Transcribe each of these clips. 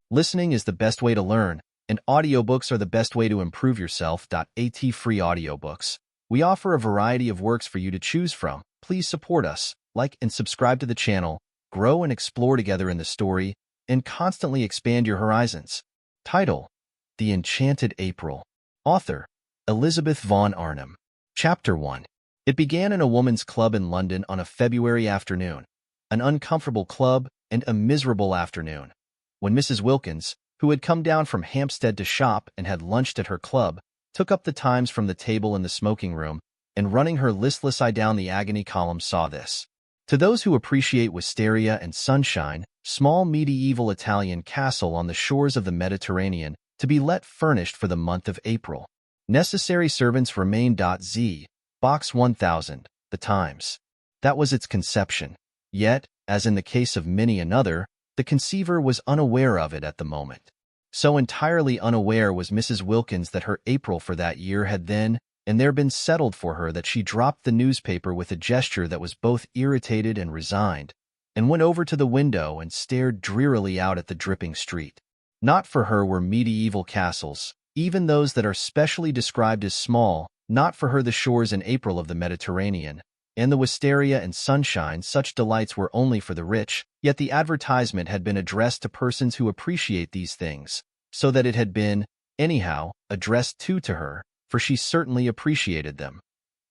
Listening is the best way to learn, and audiobooks are the best way to improve yourself. At free audiobooks. We offer a variety of works for you to choose from. Please support us, like and subscribe to the channel, grow and explore together in the story, and constantly expand your horizons. Title: The Enchanted April. Author: Elizabeth Von Arnim. Chapter 1. It began in a woman's club in London on a February afternoon. An uncomfortable club and a miserable afternoon. When Mrs. Wilkins, who had come down from Hampstead to shop and had lunched at her club, took up the Times from the table in the smoking room, and running her listless eye down the agony column saw this. To those who appreciate wisteria and sunshine, small medieval Italian castle on the shores of the Mediterranean, to be let furnished for the month of April. Necessary servants remain. Z. Box 1000, The Times. That was its conception. Yet, as in the case of many another, the conceiver was unaware of it at the moment. So entirely unaware was Mrs. Wilkins that her April for that year had then and there been settled for her that she dropped the newspaper with a gesture that was both irritated and resigned, and went over to the window and stared drearily out at the dripping street. Not for her were medieval castles, even those that are specially described as small, not for her the shores in April of the Mediterranean, and the wisteria and sunshine. Such delights were only for the rich, yet the advertisement had been addressed to persons who appreciate these things, so that it had been, anyhow, addressed to her, for she certainly appreciated them.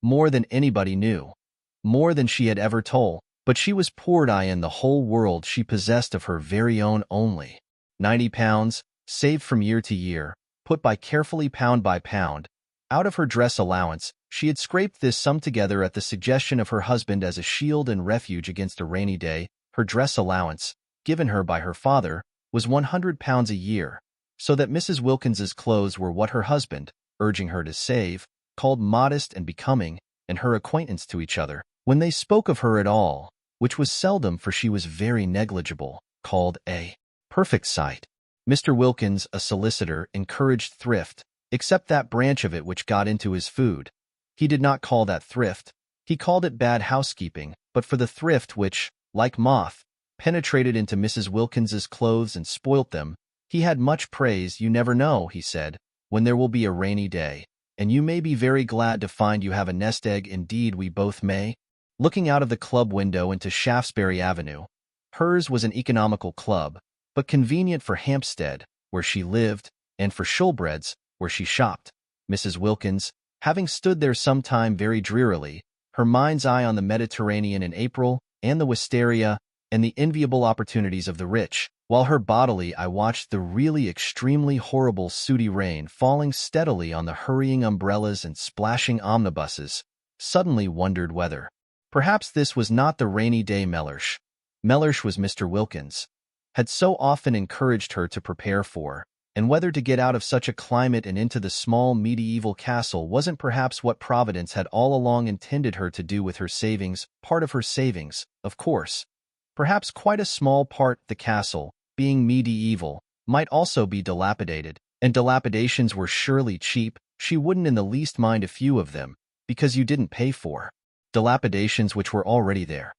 More than anybody knew. More than she had ever told, but she was poured in the whole world she possessed of her very own only. £90, saved from year to year, put by carefully pound by pound, out of her dress allowance. She had scraped this sum together at the suggestion of her husband as a shield and refuge against a rainy day. Her dress allowance, given her by her father, was £100 a year, so that Mrs. Wilkins's clothes were what her husband, urging her to save, called modest and becoming, and her acquaintance to each other, when they spoke of her at all, which was seldom for she was very negligible, called a perfect sight. Mr. Wilkins, a solicitor, encouraged thrift, except that branch of it which got into his food. He did not call that thrift. He called it bad housekeeping, but for the thrift which, like moth, penetrated into Mrs. Wilkins's clothes and spoilt them, he had much praise. You never know, he said, when there will be a rainy day, and you may be very glad to find you have a nest egg. Indeed we both may. Looking out of the club window into Shaftesbury Avenue, hers was an economical club, but convenient for Hampstead, where she lived, and for Shoolbred's, where she shopped. Mrs. Wilkins, having stood there some time very drearily, her mind's eye on the Mediterranean in April, and the wisteria, and the enviable opportunities of the rich, while her bodily eye watched the really extremely horrible sooty rain falling steadily on the hurrying umbrellas and splashing omnibuses, suddenly wondered whether, perhaps this was not the rainy day Mellersh was Mr. Wilkins, had so often encouraged her to prepare for, and whether to get out of such a climate and into the small medieval castle wasn't perhaps what Providence had all along intended her to do with her savings, part of her savings, of course. Perhaps quite a small part. The castle, being medieval, might also be dilapidated, and dilapidations were surely cheap. She wouldn't in the least mind a few of them, because you didn't pay for dilapidations which were already there.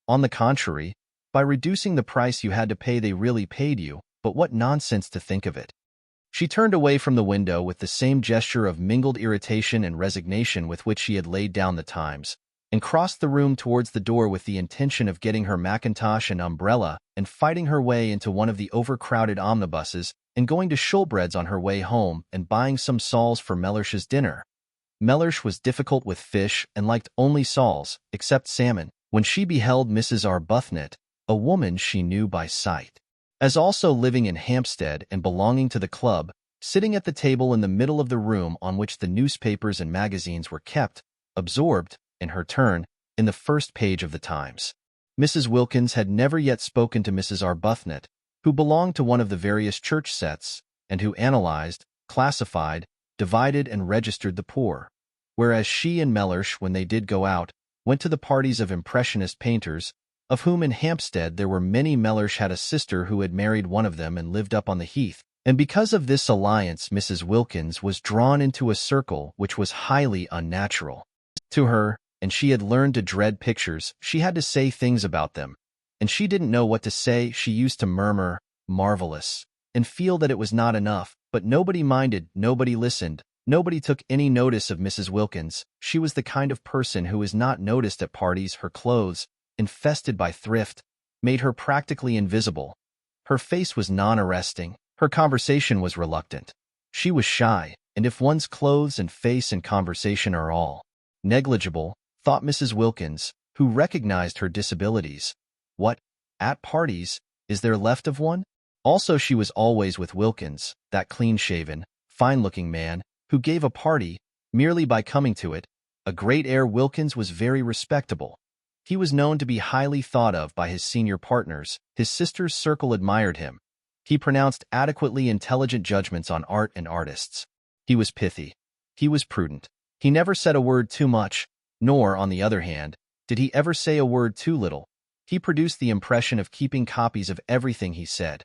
On the contrary, by reducing the price you had to pay they really paid you, but what nonsense to think of it. She turned away from the window with the same gesture of mingled irritation and resignation with which she had laid down the Times, and crossed the room towards the door with the intention of getting her mackintosh and umbrella and fighting her way into one of the overcrowded omnibuses and going to Shoolbred's on her way home and buying some soles for Mellersh's dinner. Mellersh was difficult with fish and liked only soles, except salmon, when she beheld Mrs. Arbuthnot, a woman she knew by sight, as also living in Hampstead and belonging to the club, sitting at the table in the middle of the room on which the newspapers and magazines were kept, absorbed, in her turn, in the first page of the Times. Mrs. Wilkins had never yet spoken to Mrs. Arbuthnot, who belonged to one of the various church sets, and who analyzed, classified, divided and registered the poor, whereas she and Mellersh, when they did go out, went to the parties of impressionist painters, of whom in Hampstead there were many. Mellersh had a sister who had married one of them and lived up on the Heath, and because of this alliance Mrs. Wilkins was drawn into a circle which was highly unnatural to her, and she had learned to dread pictures. She had to say things about them, and she didn't know what to say. She used to murmur, "Marvelous, and feel that it was not enough, but nobody minded, nobody listened, nobody took any notice of Mrs. Wilkins. She was the kind of person who is not noticed at parties. Her clothes, infested by thrift, made her practically invisible. Her face was non-arresting. Her conversation was reluctant. She was shy, and if one's clothes and face and conversation are all negligible, thought Mrs. Wilkins, who recognized her disabilities, what, at parties, is there left of one? Also, she was always with Wilkins, that clean-shaven, fine-looking man, who gave a party, merely by coming to it. A great air. Wilkins was very respectable. He was known to be highly thought of by his senior partners. His sister's circle admired him. He pronounced adequately intelligent judgments on art and artists. He was pithy. He was prudent. He never said a word too much, nor, on the other hand, did he ever say a word too little. He produced the impression of keeping copies of everything he said.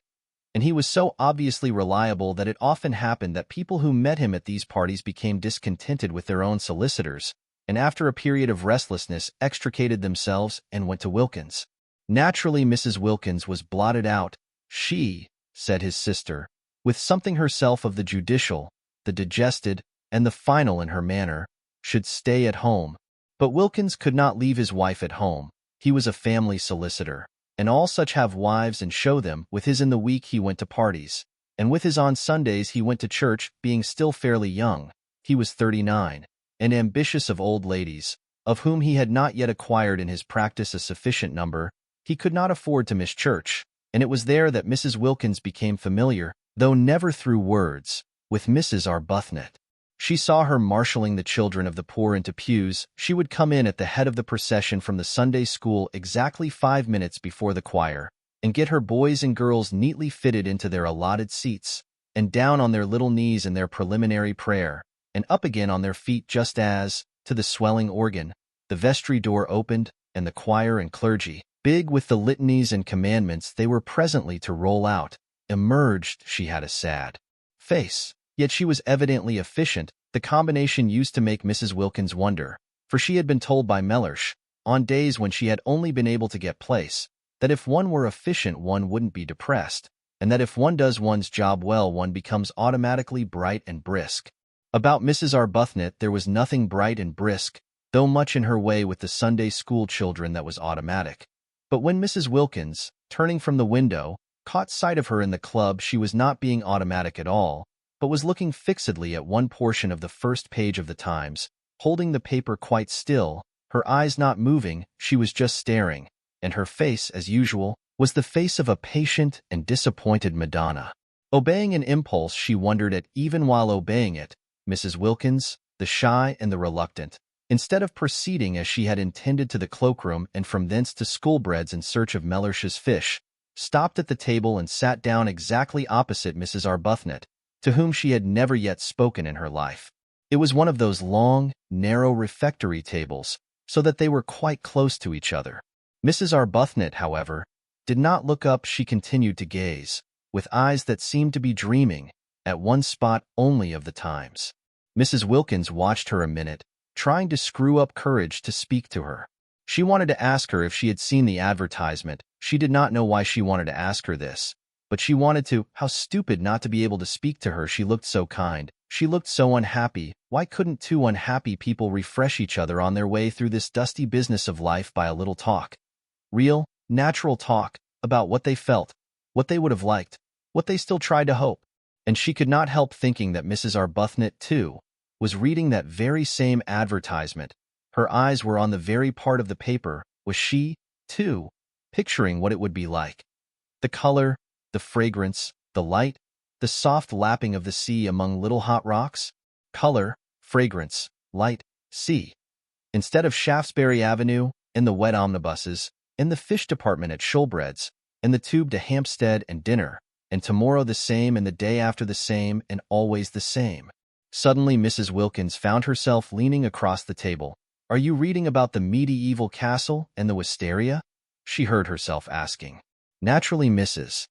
And he was so obviously reliable that it often happened that people who met him at these parties became discontented with their own solicitors, and after a period of restlessness extricated themselves and went to Wilkins. Naturally, Mrs. Wilkins was blotted out. She, said his sister, with something herself of the judicial, the digested, and the final in her manner, should stay at home. But Wilkins could not leave his wife at home. He was a family solicitor, and all such have wives and show them. With his in the week he went to parties, and with his on Sundays he went to church. Being still fairly young, he was 39, and ambitious of old ladies, of whom he had not yet acquired in his practice a sufficient number, he could not afford to miss church, and it was there that Mrs. Wilkins became familiar, though never through words, with Mrs. Arbuthnot. She saw her marshalling the children of the poor into pews. She would come in at the head of the procession from the Sunday school exactly 5 minutes before the choir, and get her boys and girls neatly fitted into their allotted seats, and down on their little knees in their preliminary prayer, and up again on their feet just as, to the swelling organ, the vestry door opened, and the choir and clergy, big with the litanies and commandments they were presently to roll out, emerged. She had a sad face. Yet she was evidently efficient. The combination used to make Mrs. Wilkins wonder, for she had been told by Mellersh, on days when she had only been able to get place, that if one were efficient one wouldn't be depressed, and that if one does one's job well one becomes automatically bright and brisk. About Mrs. Arbuthnot there was nothing bright and brisk, though much in her way with the Sunday school children that was automatic. But when Mrs. Wilkins, turning from the window, caught sight of her in the club, she was not being automatic at all, but was looking fixedly at one portion of the first page of the Times, holding the paper quite still, her eyes not moving. She was just staring, and her face, as usual, was the face of a patient and disappointed Madonna. Obeying an impulse she wondered at, even while obeying it, Mrs. Wilkins, the shy and the reluctant, instead of proceeding as she had intended to the cloakroom and from thence to Schoolbread's in search of Mellersh's fish, stopped at the table and sat down exactly opposite Mrs. Arbuthnot, to whom she had never yet spoken in her life. It was one of those long, narrow refectory tables, so that they were quite close to each other. Mrs. Arbuthnot, however, did not look up. She continued to gaze, with eyes that seemed to be dreaming, at one spot only of the Times. Mrs. Wilkins watched her a minute, trying to screw up courage to speak to her. She wanted to ask her if she had seen the advertisement. She did not know why she wanted to ask her this, but she wanted to. How stupid not to be able to speak to her. She looked so kind. She looked so unhappy. Why couldn't two unhappy people refresh each other on their way through this dusty business of life by a little talk? Real, natural talk, about what they felt, what they would have liked, what they still tried to hope. And she could not help thinking that Mrs. Arbuthnot, too, was reading that very same advertisement. Her eyes were on the very part of the paper. Was she, too, picturing what it would be like? The color, the fragrance, the light, the soft lapping of the sea among little hot rocks? Color, fragrance, light, sea. Instead of Shaftesbury Avenue, in the wet omnibuses, in the fish department at Shoolbred's, in the tube to Hampstead and dinner, and tomorrow the same and the day after the same and always the same. Suddenly Mrs. Wilkins found herself leaning across the table. "Are you reading about the medieval castle and the wisteria?" she heard herself asking. Naturally, Mrs.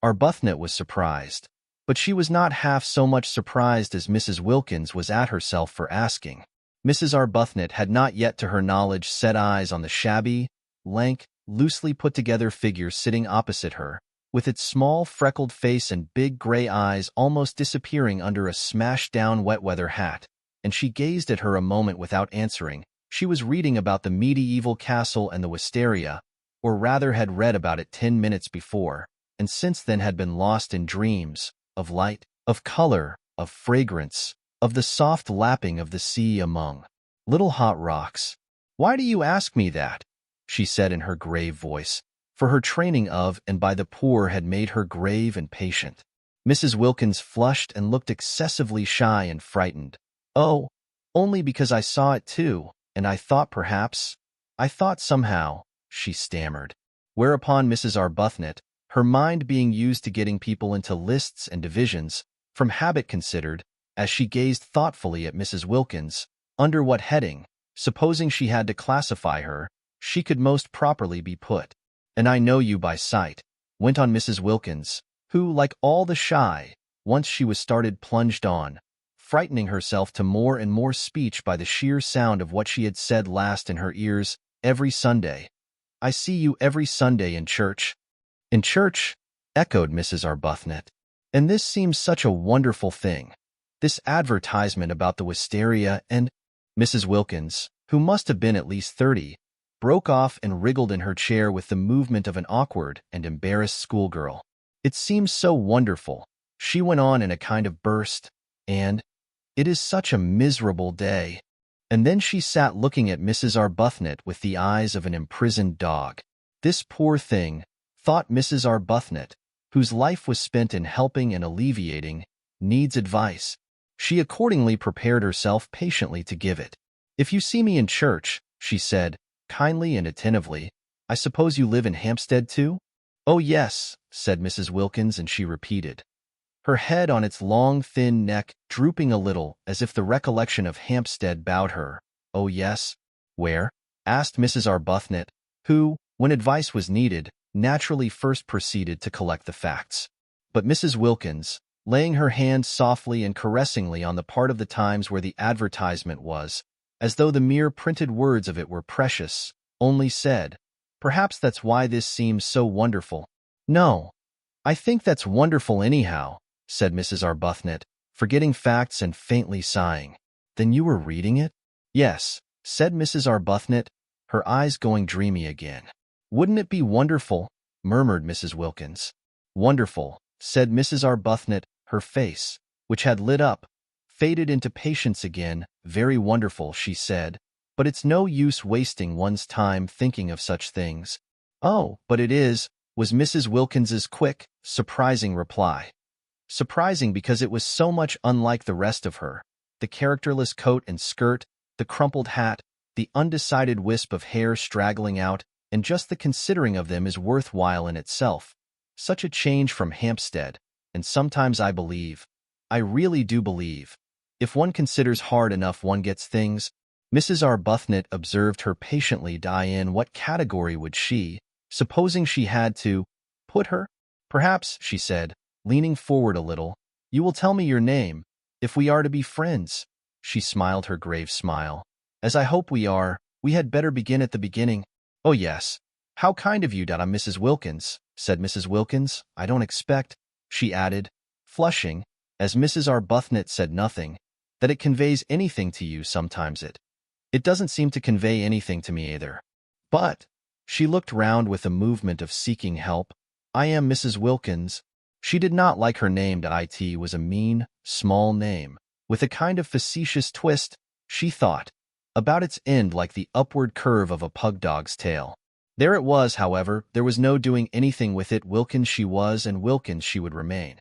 Arbuthnot was surprised, but she was not half so much surprised as Mrs. Wilkins was at herself for asking. Mrs. Arbuthnot had not yet to her knowledge set eyes on the shabby, lank, loosely put-together figure sitting opposite her, with its small freckled face and big gray eyes almost disappearing under a smashed-down wet-weather hat, and she gazed at her a moment without answering. She was reading about the medieval castle and the wisteria, or rather had read about it 10 minutes before, and since then had been lost in dreams, of light, of color, of fragrance, of the soft lapping of the sea among little hot rocks. "Why do you ask me that?" she said in her grave voice, for her training of and by the poor had made her grave and patient. Mrs. Wilkins flushed and looked excessively shy and frightened. "Oh, only because I saw it too, and I thought somehow," she stammered. Whereupon Mrs. Arbuthnot, her mind being used to getting people into lists and divisions, from habit considered, as she gazed thoughtfully at Mrs. Wilkins, under what heading, supposing she had to classify her, she could most properly be put. "And I know you by sight," went on Mrs. Wilkins, who, like all the shy, once she was started plunged on, frightening herself to more and more speech by the sheer sound of what she had said last in her ears, "every Sunday. I see you every Sunday in church." "In church?" echoed Mrs. Arbuthnot. "And this seems such a wonderful thing. This advertisement about the wisteria and—" Mrs. Wilkins, who must have been at least 30, broke off and wriggled in her chair with the movement of an awkward and embarrassed schoolgirl. "It seems so wonderful," she went on in a kind of burst, "and it is such a miserable day." And then she sat looking at Mrs. Arbuthnot with the eyes of an imprisoned dog. This poor thing, thought Mrs. Arbuthnot, whose life was spent in helping and alleviating, needs advice. She accordingly prepared herself patiently to give it. "If you see me in church," she said, kindly and attentively, "I suppose you live in Hampstead too?" "Oh, yes," said Mrs. Wilkins, and she repeated, her head on its long, thin neck drooping a little as if the recollection of Hampstead bowed her. "Oh, yes." "Where?" asked Mrs. Arbuthnot, who, when advice was needed, naturally first proceeded to collect the facts. But Mrs. Wilkins, laying her hand softly and caressingly on the part of the Times where the advertisement was, as though the mere printed words of it were precious, only said, "Perhaps that's why this seems so wonderful." "No, I think that's wonderful anyhow," said Mrs. Arbuthnot, forgetting facts and faintly sighing. "Then you were reading it?" "Yes," said Mrs. Arbuthnot, her eyes going dreamy again. "Wouldn't it be wonderful?" murmured Mrs. Wilkins. "Wonderful," said Mrs. Arbuthnot, her face, which had lit up, faded into patience again. "Very wonderful," she said, "but it's no use wasting one's time thinking of such things." "Oh, but it is," was Mrs. Wilkins's quick, surprising reply. Surprising because it was so much unlike the rest of her, the characterless coat and skirt, the crumpled hat, the undecided wisp of hair straggling out, and just the considering of them is worthwhile in itself. Such a change from Hampstead, and sometimes I really do believe, if one considers hard enough one gets things. Mrs. Arbuthnot observed her patiently. In what category would she, supposing she had to, put her? "Perhaps," she said, leaning forward a little, "you will tell me your name, if we are to be friends." She smiled her grave smile. "As I hope we are, we had better begin at the beginning." "Oh, yes. How kind of you, I'm Mrs. Wilkins," said Mrs. Wilkins. "I don't expect," she added, flushing, as Mrs. Arbuthnot said nothing, "that it conveys anything to you sometimes. It doesn't seem to convey anything to me either. But," she looked round with a movement of seeking help, "I am Mrs. Wilkins." She did not like her name. It was a mean, small name, with a kind of facetious twist, she thought, about its end like the upward curve of a pug dog's tail. There it was, however, there was no doing anything with it. Wilkins she was, and Wilkins she would remain.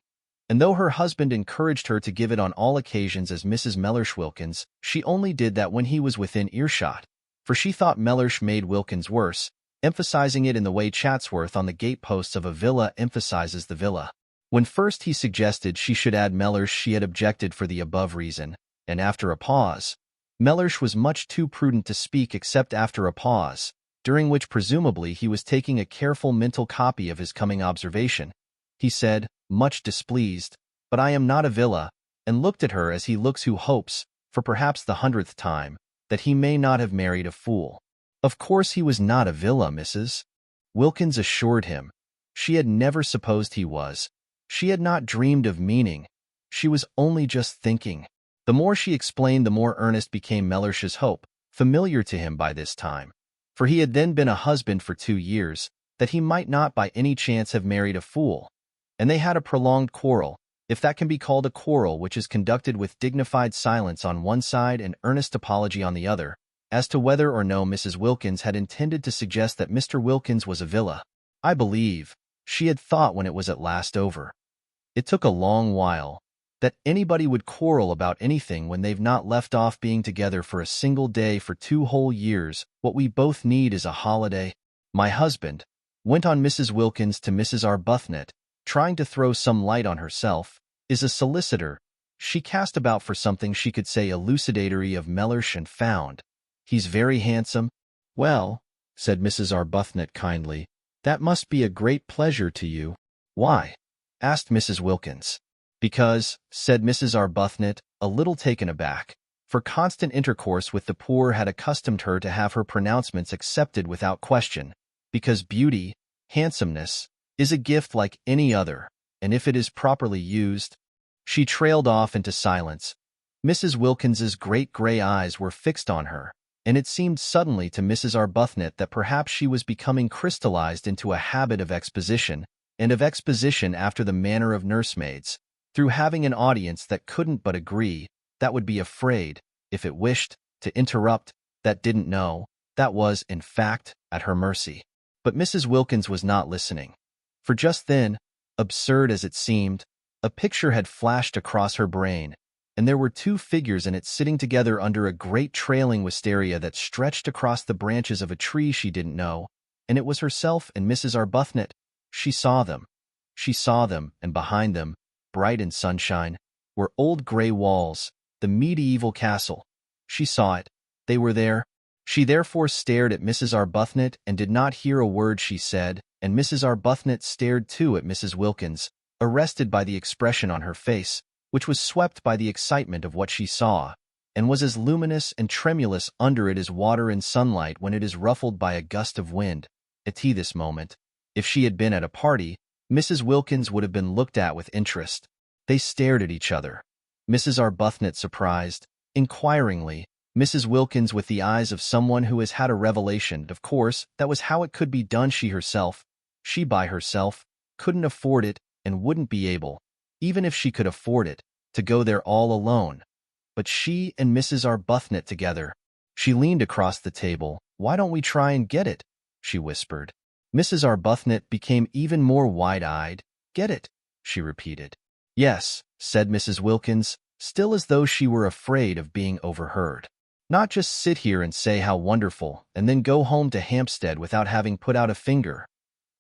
And though her husband encouraged her to give it on all occasions as Mrs. Mellersh Wilkins, she only did that when he was within earshot, for she thought Mellersh made Wilkins worse, emphasizing it in the way Chatsworth on the gateposts of a villa emphasizes the villa. When first he suggested she should add Mellersh, she had objected for the above reason, and after a pause, Mellersh was much too prudent to speak except after a pause, during which presumably he was taking a careful mental copy of his coming observation. He said, much displeased, "But I am not a villa," and looked at her as he looks who hopes, for perhaps the 100th time, that he may not have married a fool. Of course he was not a villa, Mrs. Wilkins assured him. She had never supposed he was. She had not dreamed of meaning. She was only just thinking. The more she explained, the more earnest became Mellersh's hope, familiar to him by this time. For he had then been a husband for 2 years, that he might not by any chance have married a fool. And they had a prolonged quarrel, if that can be called a quarrel, which is conducted with dignified silence on one side and earnest apology on the other, as to whether or no Mrs. Wilkins had intended to suggest that Mr. Wilkins was a villa. I believe, she had thought when it was at last over. It took a long while. That anybody would quarrel about anything when they've not left off being together for a single day for 2 whole years. What we both need is a holiday. My husband, went on Mrs. Wilkins to Mrs. Arbuthnot, trying to throw some light on herself, is a solicitor. She cast about for something she could say elucidatory of Mellersh and found. He's very handsome. Well, said Mrs. Arbuthnot kindly, that must be a great pleasure to you. Why? Asked Mrs. Wilkins. Because, said Mrs. Arbuthnot, a little taken aback, for constant intercourse with the poor had accustomed her to have her pronouncements accepted without question, because beauty, handsomeness, is a gift like any other, and if it is properly used— She trailed off into silence. Mrs. Wilkins's great gray eyes were fixed on her, and it seemed suddenly to Mrs. Arbuthnot that perhaps she was becoming crystallized into a habit of exposition, and of exposition after the manner of nursemaids, through having an audience that couldn't but agree, that would be afraid, if it wished, to interrupt, that didn't know, that was, in fact, at her mercy. But Mrs. Wilkins was not listening. For just then, absurd as it seemed, a picture had flashed across her brain, and there were 2 figures in it sitting together under a great trailing wisteria that stretched across the branches of a tree she didn't know, and it was herself and Mrs. Arbuthnot. She saw them. She saw them, and behind them, bright in sunshine, were old gray walls, the medieval castle. She saw it. They were there. She therefore stared at Mrs. Arbuthnot and did not hear a word she said, and Mrs. Arbuthnot stared too at Mrs. Wilkins, arrested by the expression on her face, which was swept by the excitement of what she saw, and was as luminous and tremulous under it as water in sunlight when it is ruffled by a gust of wind. At this moment, if she had been at a party, Mrs. Wilkins would have been looked at with interest. They stared at each other. Mrs. Arbuthnot surprised, inquiringly, Mrs. Wilkins with the eyes of someone who has had a revelation. Of course, that was how it could be done. She by herself, couldn't afford it and wouldn't be able, even if she could afford it, to go there all alone. But she and Mrs. Arbuthnot together. She leaned across the table. Why don't we try and get it? She whispered. Mrs. Arbuthnot became even more wide-eyed. Get it? She repeated. Yes, said Mrs. Wilkins, still as though she were afraid of being overheard. Not just sit here and say how wonderful, and then go home to Hampstead without having put out a finger.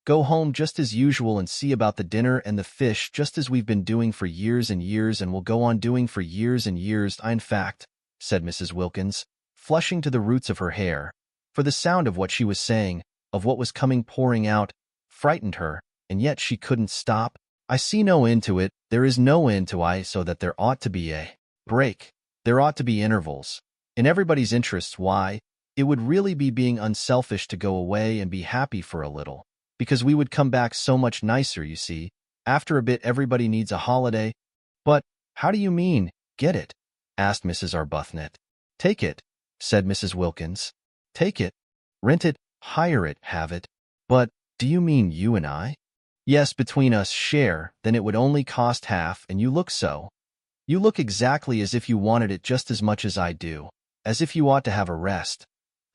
Go home just as usual and see about the dinner and the fish just as we've been doing for years and years and will go on doing for years and years. In fact, said Mrs. Wilkins, flushing to the roots of her hair, for the sound of what she was saying, of what was coming pouring out, frightened her, and yet she couldn't stop. I see no end to it. There is no end to it, so that there ought to be a break. There ought to be intervals. In everybody's interests. Why, it would really be being unselfish to go away and be happy for a little, because we would come back so much nicer, you see. After a bit everybody needs a holiday. But, how do you mean, get it? Asked Mrs. Arbuthnot. Take it, said Mrs. Wilkins. Take it. Rent it. Hire it, have it. But, do you mean you and I? Yes, between us share, then it would only cost half, and you look so. You look exactly as if you wanted it just as much as I do, as if you ought to have a rest.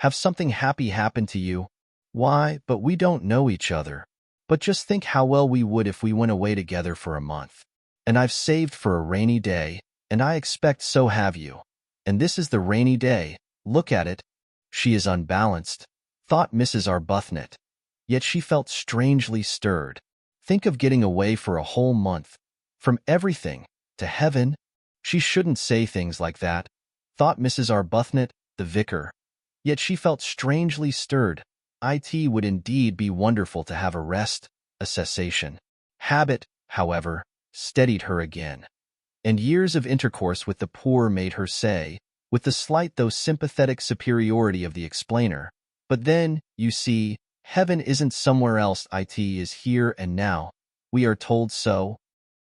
Have something happy happen to you. Why, but we don't know each other. But just think how well we would if we went away together for a month. And I've saved for a rainy day, and I expect so have you. And this is the rainy day. Look at it. She is unbalanced, thought Mrs. Arbuthnot. Yet she felt strangely stirred. Think of getting away for a whole month. From everything, to heaven. She shouldn't say things like that, thought Mrs. Arbuthnot, the vicar. Yet she felt strangely stirred. It would indeed be wonderful to have a rest, a cessation. Habit, however, steadied her again. And years of intercourse with the poor made her say, with the slight though sympathetic superiority of the explainer, but then, you see, Heaven isn't somewhere else, it is here and now. We are told so.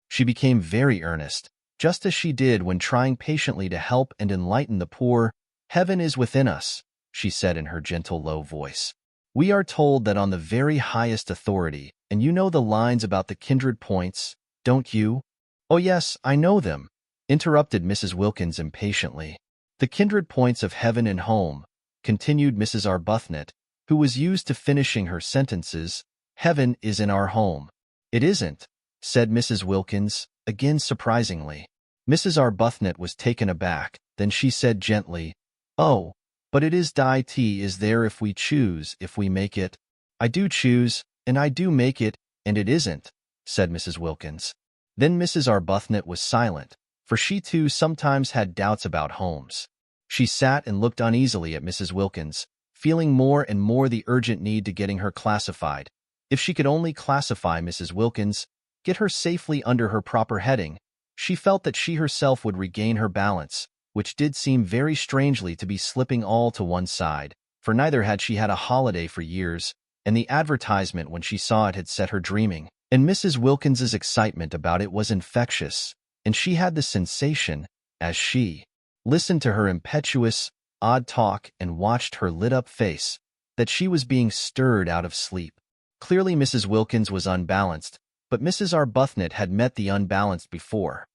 She became very earnest, just as she did when trying patiently to help and enlighten the poor. Heaven is within us, she said in her gentle, low voice. We are told that on the very highest authority, and you know the lines about the kindred points, don't you? Oh yes, I know them, interrupted Mrs. Wilkins impatiently. The kindred points of heaven and home, continued Mrs. Arbuthnot, who was used to finishing her sentences. Heaven is in our home. It isn't, said Mrs. Wilkins, again surprisingly. Mrs. Arbuthnot was taken aback, then she said gently, Oh, but it is. It is there if we choose, if we make it. I do choose, and I do make it, and it isn't, said Mrs. Wilkins. Then Mrs. Arbuthnot was silent, for she too sometimes had doubts about homes. She sat and looked uneasily at Mrs. Wilkins, feeling more and more the urgent need to getting her classified. If she could only classify Mrs. Wilkins, get her safely under her proper heading, she felt that she herself would regain her balance, which did seem very strangely to be slipping all to one side, for neither had she had a holiday for years, and the advertisement when she saw it had set her dreaming, and Mrs. Wilkins's excitement about it was infectious, and she had the sensation, as she listened to her impetuous, odd talk and watched her lit-up face, that she was being stirred out of sleep. Clearly Mrs. Wilkins was unbalanced, but Mrs. Arbuthnot had met the unbalanced before.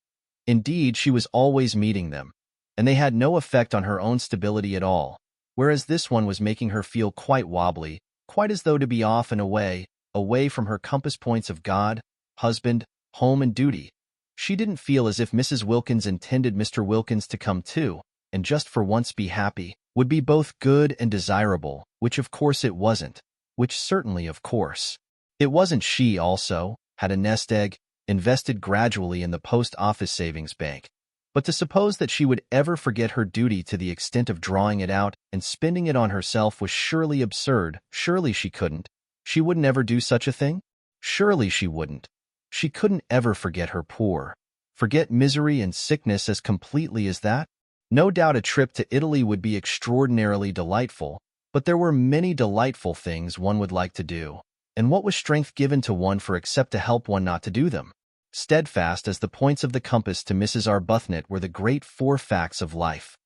Indeed, she was always meeting them, and they had no effect on her own stability at all, whereas this one was making her feel quite wobbly, quite as though to be off and away from her compass points of God, husband, home, and duty. She didn't feel as if Mrs. Wilkins intended Mr. Wilkins to come too, and just for once be happy, would be both good and desirable, which of course it wasn't, which certainly of course it wasn't. She also had a nest egg, invested gradually in the post office savings bank, but to suppose that she would ever forget her duty to the extent of drawing it out and spending it on herself was surely absurd. Surely she couldn't. She wouldn't ever do such a thing? Surely she wouldn't. She couldn't ever forget her poor, forget misery and sickness as completely as that. No doubt a trip to Italy would be extraordinarily delightful, but there were many delightful things one would like to do, and what was strength given to one for except to help one not to do them? Steadfast as the points of the compass to Mrs. Arbuthnot were the great four facts of life: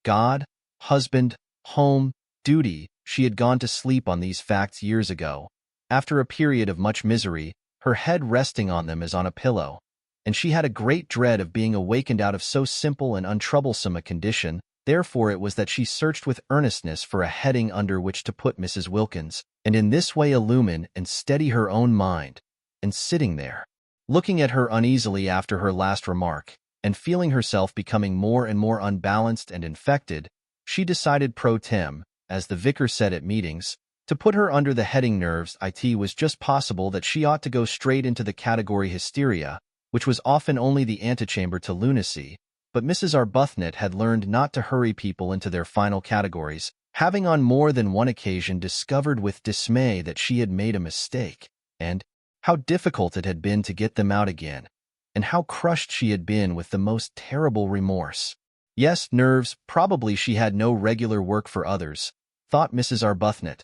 God, husband, home, duty. She had gone to sleep on these facts years ago, after a period of much misery, her head resting on them as on a pillow, and she had a great dread of being awakened out of so simple and untroublesome a condition. Therefore it was that she searched with earnestness for a heading under which to put Mrs. Wilkins, and in this way illumine and steady her own mind. And sitting there, looking at her uneasily after her last remark, and feeling herself becoming more and more unbalanced and infected, she decided pro tem, as the vicar said at meetings, to put her under the heading nerves. It was just possible that she ought to go straight into the category hysteria, which was often only the antechamber to lunacy, but Mrs. Arbuthnot had learned not to hurry people into their final categories, having on more than one occasion discovered with dismay that she had made a mistake, and how difficult it had been to get them out again, and how crushed she had been with the most terrible remorse. Yes, nerves. Probably she had no regular work for others, thought Mrs. Arbuthnot.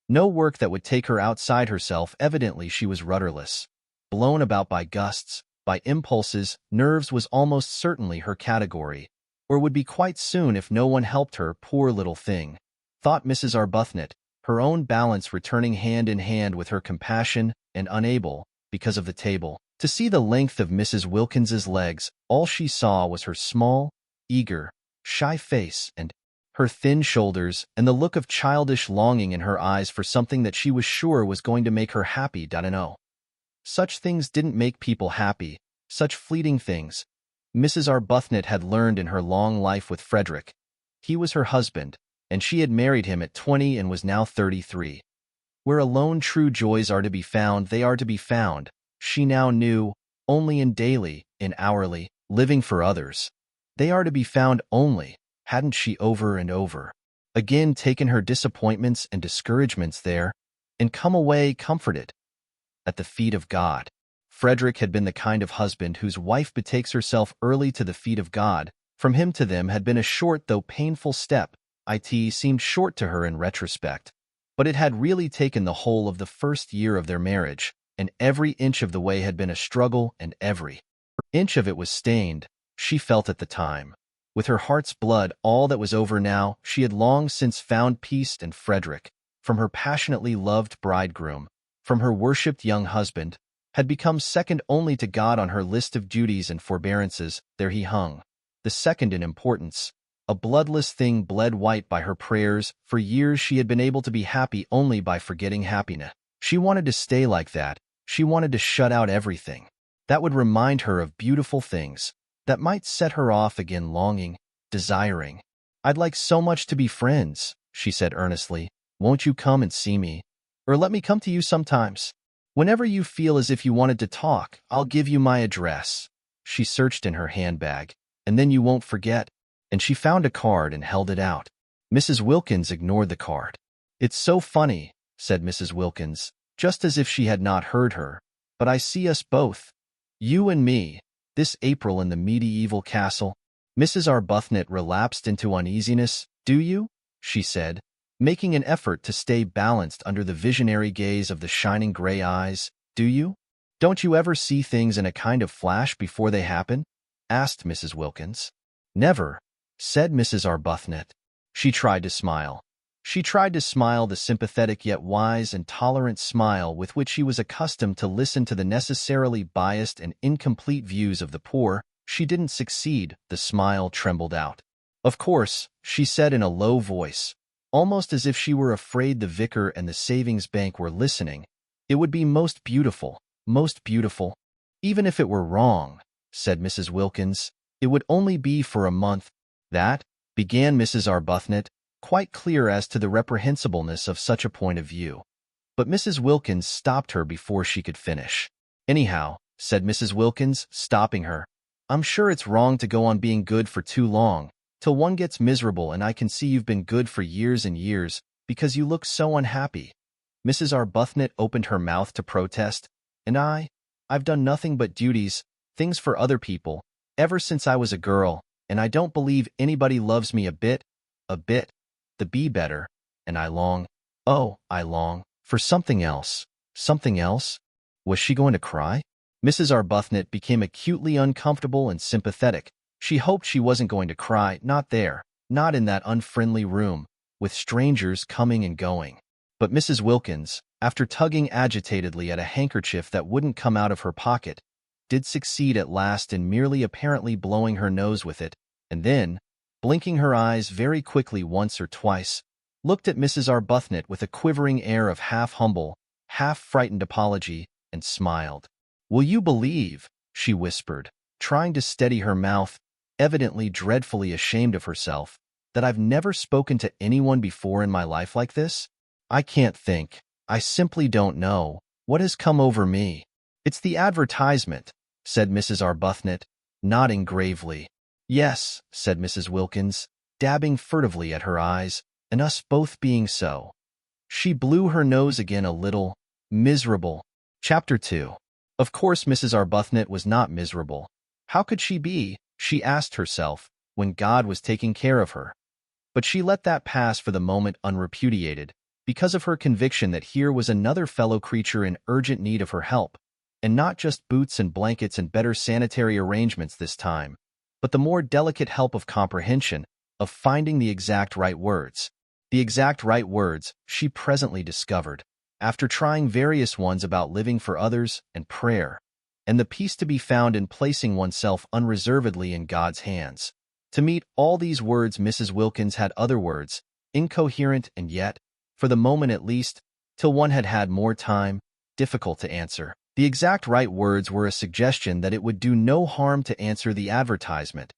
No work that would take her outside herself. Evidently she was rudderless, blown about by gusts, by impulses. Nerves was almost certainly her category, or would be quite soon if no one helped her. Poor little thing, thought Mrs. Arbuthnot, her own balance returning hand in hand with her compassion, and unable, because of the table, to see the length of Mrs. Wilkins's legs. All she saw was her small, eager, shy face, and her thin shoulders, and the look of childish longing in her eyes for something that she was sure was going to make her happy. No. Such things didn't make people happy, such fleeting things. Mrs. Arbuthnot had learned in her long life with Frederick. He was her husband, and she had married him at 20 and was now 33. Where alone true joys are to be found, they are to be found, she now knew, only in daily, in hourly, living for others. They are to be found only, hadn't she over and over again taken her disappointments and discouragements there, and come away comforted at the feet of God? Frederick had been the kind of husband whose wife betakes herself early to the feet of God. From him to them had been a short though painful step. It seemed short to her in retrospect, But it had really taken the whole of the first year of their marriage, and every inch of the way had been a struggle, and every inch of it was stained, she felt at the time. With her heart's blood, all that was over now, she had long since found peace and Frederick, from her passionately loved bridegroom, from her worshipped young husband, had become second only to God on her list of duties and forbearances. There he hung, the second in importance, a bloodless thing bled white by her prayers. For years she had been able to be happy only by forgetting happiness. She wanted to stay like that. She wanted to shut out everything that would remind her of beautiful things, that might set her off again longing, desiring. "I'd like so much to be friends," she said earnestly. "Won't you come and see me? Or let me come to you sometimes. Whenever you feel as if you wanted to talk, I'll give you my address." She searched in her handbag. "And then you won't forget." And she found a card and held it out. Mrs. Wilkins ignored the card. "It's so funny," said Mrs. Wilkins, just as if she had not heard her. "But I see us both, you and me, this April in the medieval castle." Mrs. Arbuthnot relapsed into uneasiness. "Do you?" she said, making an effort to stay balanced under the visionary gaze of the shining gray eyes. "Do you? Don't you ever see things in a kind of flash before they happen?" asked Mrs. Wilkins. "Never," said Mrs. Arbuthnot. She tried to smile. She tried to smile the sympathetic yet wise and tolerant smile with which she was accustomed to listen to the necessarily biased and incomplete views of the poor. She didn't succeed. The smile trembled out. "Of course," she said in a low voice, almost as if she were afraid the vicar and the savings bank were listening. "It would be most beautiful, even if it were wrong," said Mrs. Wilkins. "It would only be for a month." "That," began Mrs. Arbuthnot, quite clear as to the reprehensibleness of such a point of view. But Mrs. Wilkins stopped her before she could finish. "Anyhow," said Mrs. Wilkins, stopping her, "I'm sure it's wrong to go on being good for too long, till one gets miserable, and I can see you've been good for years and years, because you look so unhappy." Mrs. Arbuthnot opened her mouth to protest. "And I've done nothing but duties, things for other people, ever since I was a girl, and I don't believe anybody loves me a bit, the be better, and I long, for something else." Something else? Was she going to cry? Mrs. Arbuthnot became acutely uncomfortable and sympathetic. She hoped she wasn't going to cry, not there, not in that unfriendly room, with strangers coming and going. But Mrs. Wilkins, after tugging agitatedly at a handkerchief that wouldn't come out of her pocket, did succeed at last in merely apparently blowing her nose with it, and then, blinking her eyes very quickly once or twice, looked at Mrs. Arbuthnot with a quivering air of half-humble, half-frightened apology, and smiled. "Will you believe," she whispered, trying to steady her mouth, evidently dreadfully ashamed of herself, "that I've never spoken to anyone before in my life like this? I can't think. I simply don't know what has come over me." "It's the advertisement," said Mrs. Arbuthnot, nodding gravely. "Yes," said Mrs. Wilkins, dabbing furtively at her eyes, "and us both being so." She blew her nose again a little. Miserable. Chapter 2. Of course Mrs. Arbuthnot was not miserable. How could she be, she asked herself, when God was taking care of her? But she let that pass for the moment unrepudiated, because of her conviction that here was another fellow creature in urgent need of her help, and not just boots and blankets and better sanitary arrangements this time, but the more delicate help of comprehension, of finding the exact right words. The exact right words, she presently discovered, after trying various ones about living for others and prayer, and the peace to be found in placing oneself unreservedly in God's hands. To meet all these words, Mrs. Wilkins had other words, incoherent and yet, for the moment at least, till one had had more time, difficult to answer. The exact right words were a suggestion that it would do no harm to answer the advertisement.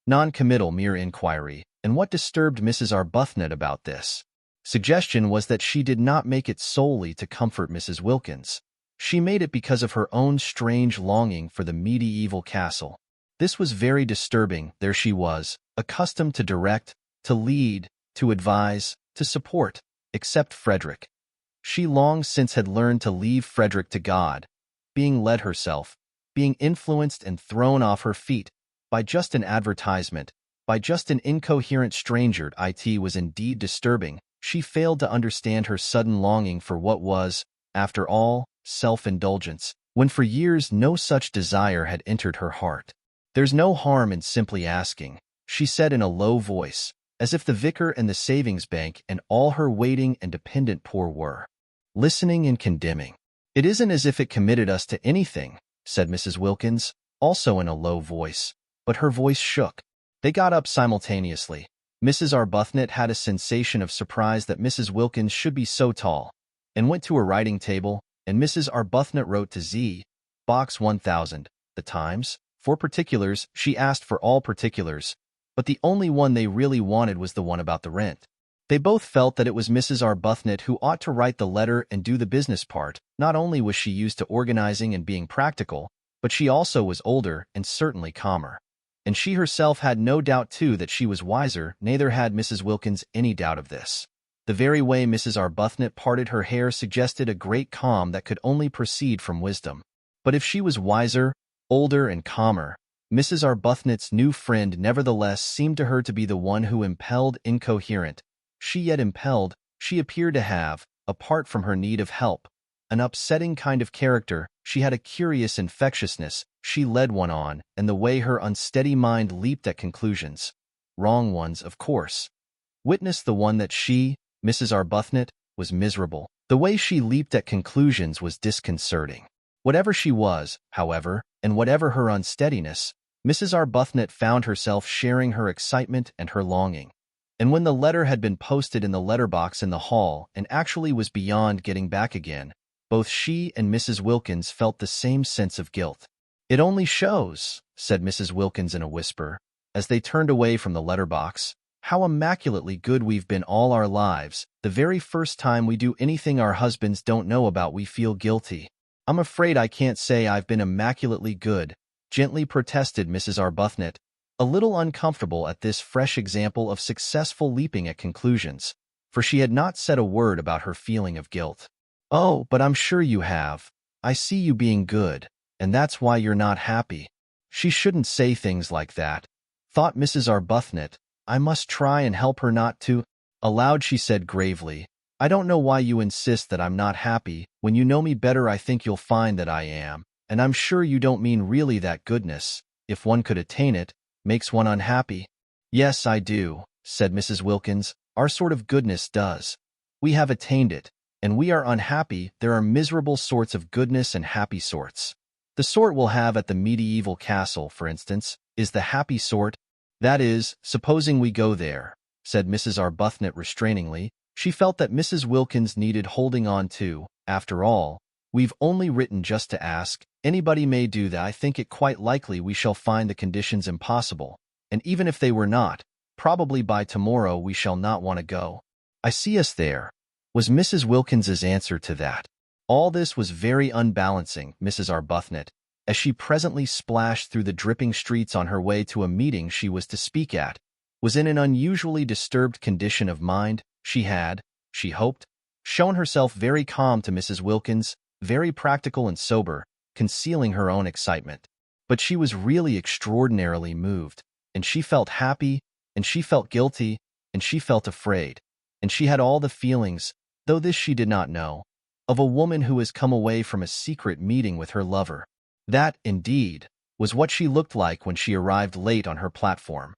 Non-committal mere inquiry, and what disturbed Mrs. Arbuthnot about this suggestion was that she did not make it solely to comfort Mrs. Wilkins. She made it because of her own strange longing for the medieval castle. This was very disturbing. There she was, accustomed to direct, to lead, to advise, to support, except Frederick. She long since had learned to leave Frederick to God, being led herself, being influenced and thrown off her feet by just an advertisement, by just an incoherent stranger. It was indeed disturbing. she failed to understand her sudden longing for what was, after all, self-indulgence, when for years no such desire had entered her heart. "There's no harm in simply asking," she said in a low voice, as if the vicar and the savings bank and all her waiting and dependent poor were listening and condemning. "It isn't as if it committed us to anything," said Mrs. Wilkins, also in a low voice, but her voice shook. They got up simultaneously. Mrs. Arbuthnot had a sensation of surprise that Mrs. Wilkins should be so tall, and went to her writing table, and Mrs. Arbuthnot wrote to Z. Box 1000, The Times. For particulars, she asked for all particulars, but the only one they really wanted was the one about the rent. They both felt that it was Mrs. Arbuthnot who ought to write the letter and do the business part. Not only was she used to organizing and being practical, but she also was older and certainly calmer. And she herself had no doubt, too, that she was wiser. Neither had Mrs. Wilkins any doubt of this. The very way Mrs. Arbuthnot parted her hair suggested a great calm that could only proceed from wisdom. But if she was wiser, older, and calmer, Mrs. Arbuthnot's new friend nevertheless seemed to her to be the one who impelled incoherent. She yet impelled, she appeared to have, apart from her need of help, an upsetting kind of character. She had a curious infectiousness. She led one on, and the way her unsteady mind leaped at conclusions, wrong ones, of course. Witness the one that she, Mrs. Arbuthnot, was miserable. The way she leaped at conclusions was disconcerting. Whatever she was, however, and whatever her unsteadiness, Mrs. Arbuthnot found herself sharing her excitement and her longing. And when the letter had been posted in the letterbox in the hall and actually was beyond getting back again, both she and Mrs. Wilkins felt the same sense of guilt. "It only shows," said Mrs. Wilkins in a whisper, as they turned away from the letterbox, "how immaculately good we've been all our lives. The very first time we do anything our husbands don't know about, we feel guilty." "I'm afraid I can't say I've been immaculately good," gently protested Mrs. Arbuthnot, a little uncomfortable at this fresh example of successful leaping at conclusions, for she had not said a word about her feeling of guilt. "Oh, but I'm sure you have. I see you being good, and that's why you're not happy." She shouldn't say things like that, thought Mrs. Arbuthnot. I must try and help her not to. Aloud she said gravely, "I don't know why you insist that I'm not happy. When you know me better, I think you'll find that I am, and I'm sure you don't mean really that goodness, if one could attain it, makes one unhappy." "Yes, I do," said Mrs. Wilkins. "Our sort of goodness does. We have attained it, and we are unhappy. There are miserable sorts of goodness and happy sorts. The sort we'll have at the medieval castle, for instance, is the happy sort. That is, supposing we go there," said Mrs. Arbuthnot restrainingly. She felt that Mrs. Wilkins needed holding on to. "After all, we've only written just to ask. Anybody may do that. I think it quite likely we shall find the conditions impossible, and even if they were not, probably by tomorrow we shall not want to go." "I see us there," was Mrs. Wilkins's answer to that. All this was very unbalancing. Mrs. Arbuthnot, as she presently splashed through the dripping streets on her way to a meeting she was to speak at, was in an unusually disturbed condition of mind. She had, she hoped, shown herself very calm to Mrs. Wilkins, very practical and sober, concealing her own excitement. But she was really extraordinarily moved, and she felt happy, and she felt guilty, and she felt afraid, and she had all the feelings, though this she did not know, of a woman who has come away from a secret meeting with her lover. That, indeed, was what she looked like when she arrived late on her platform.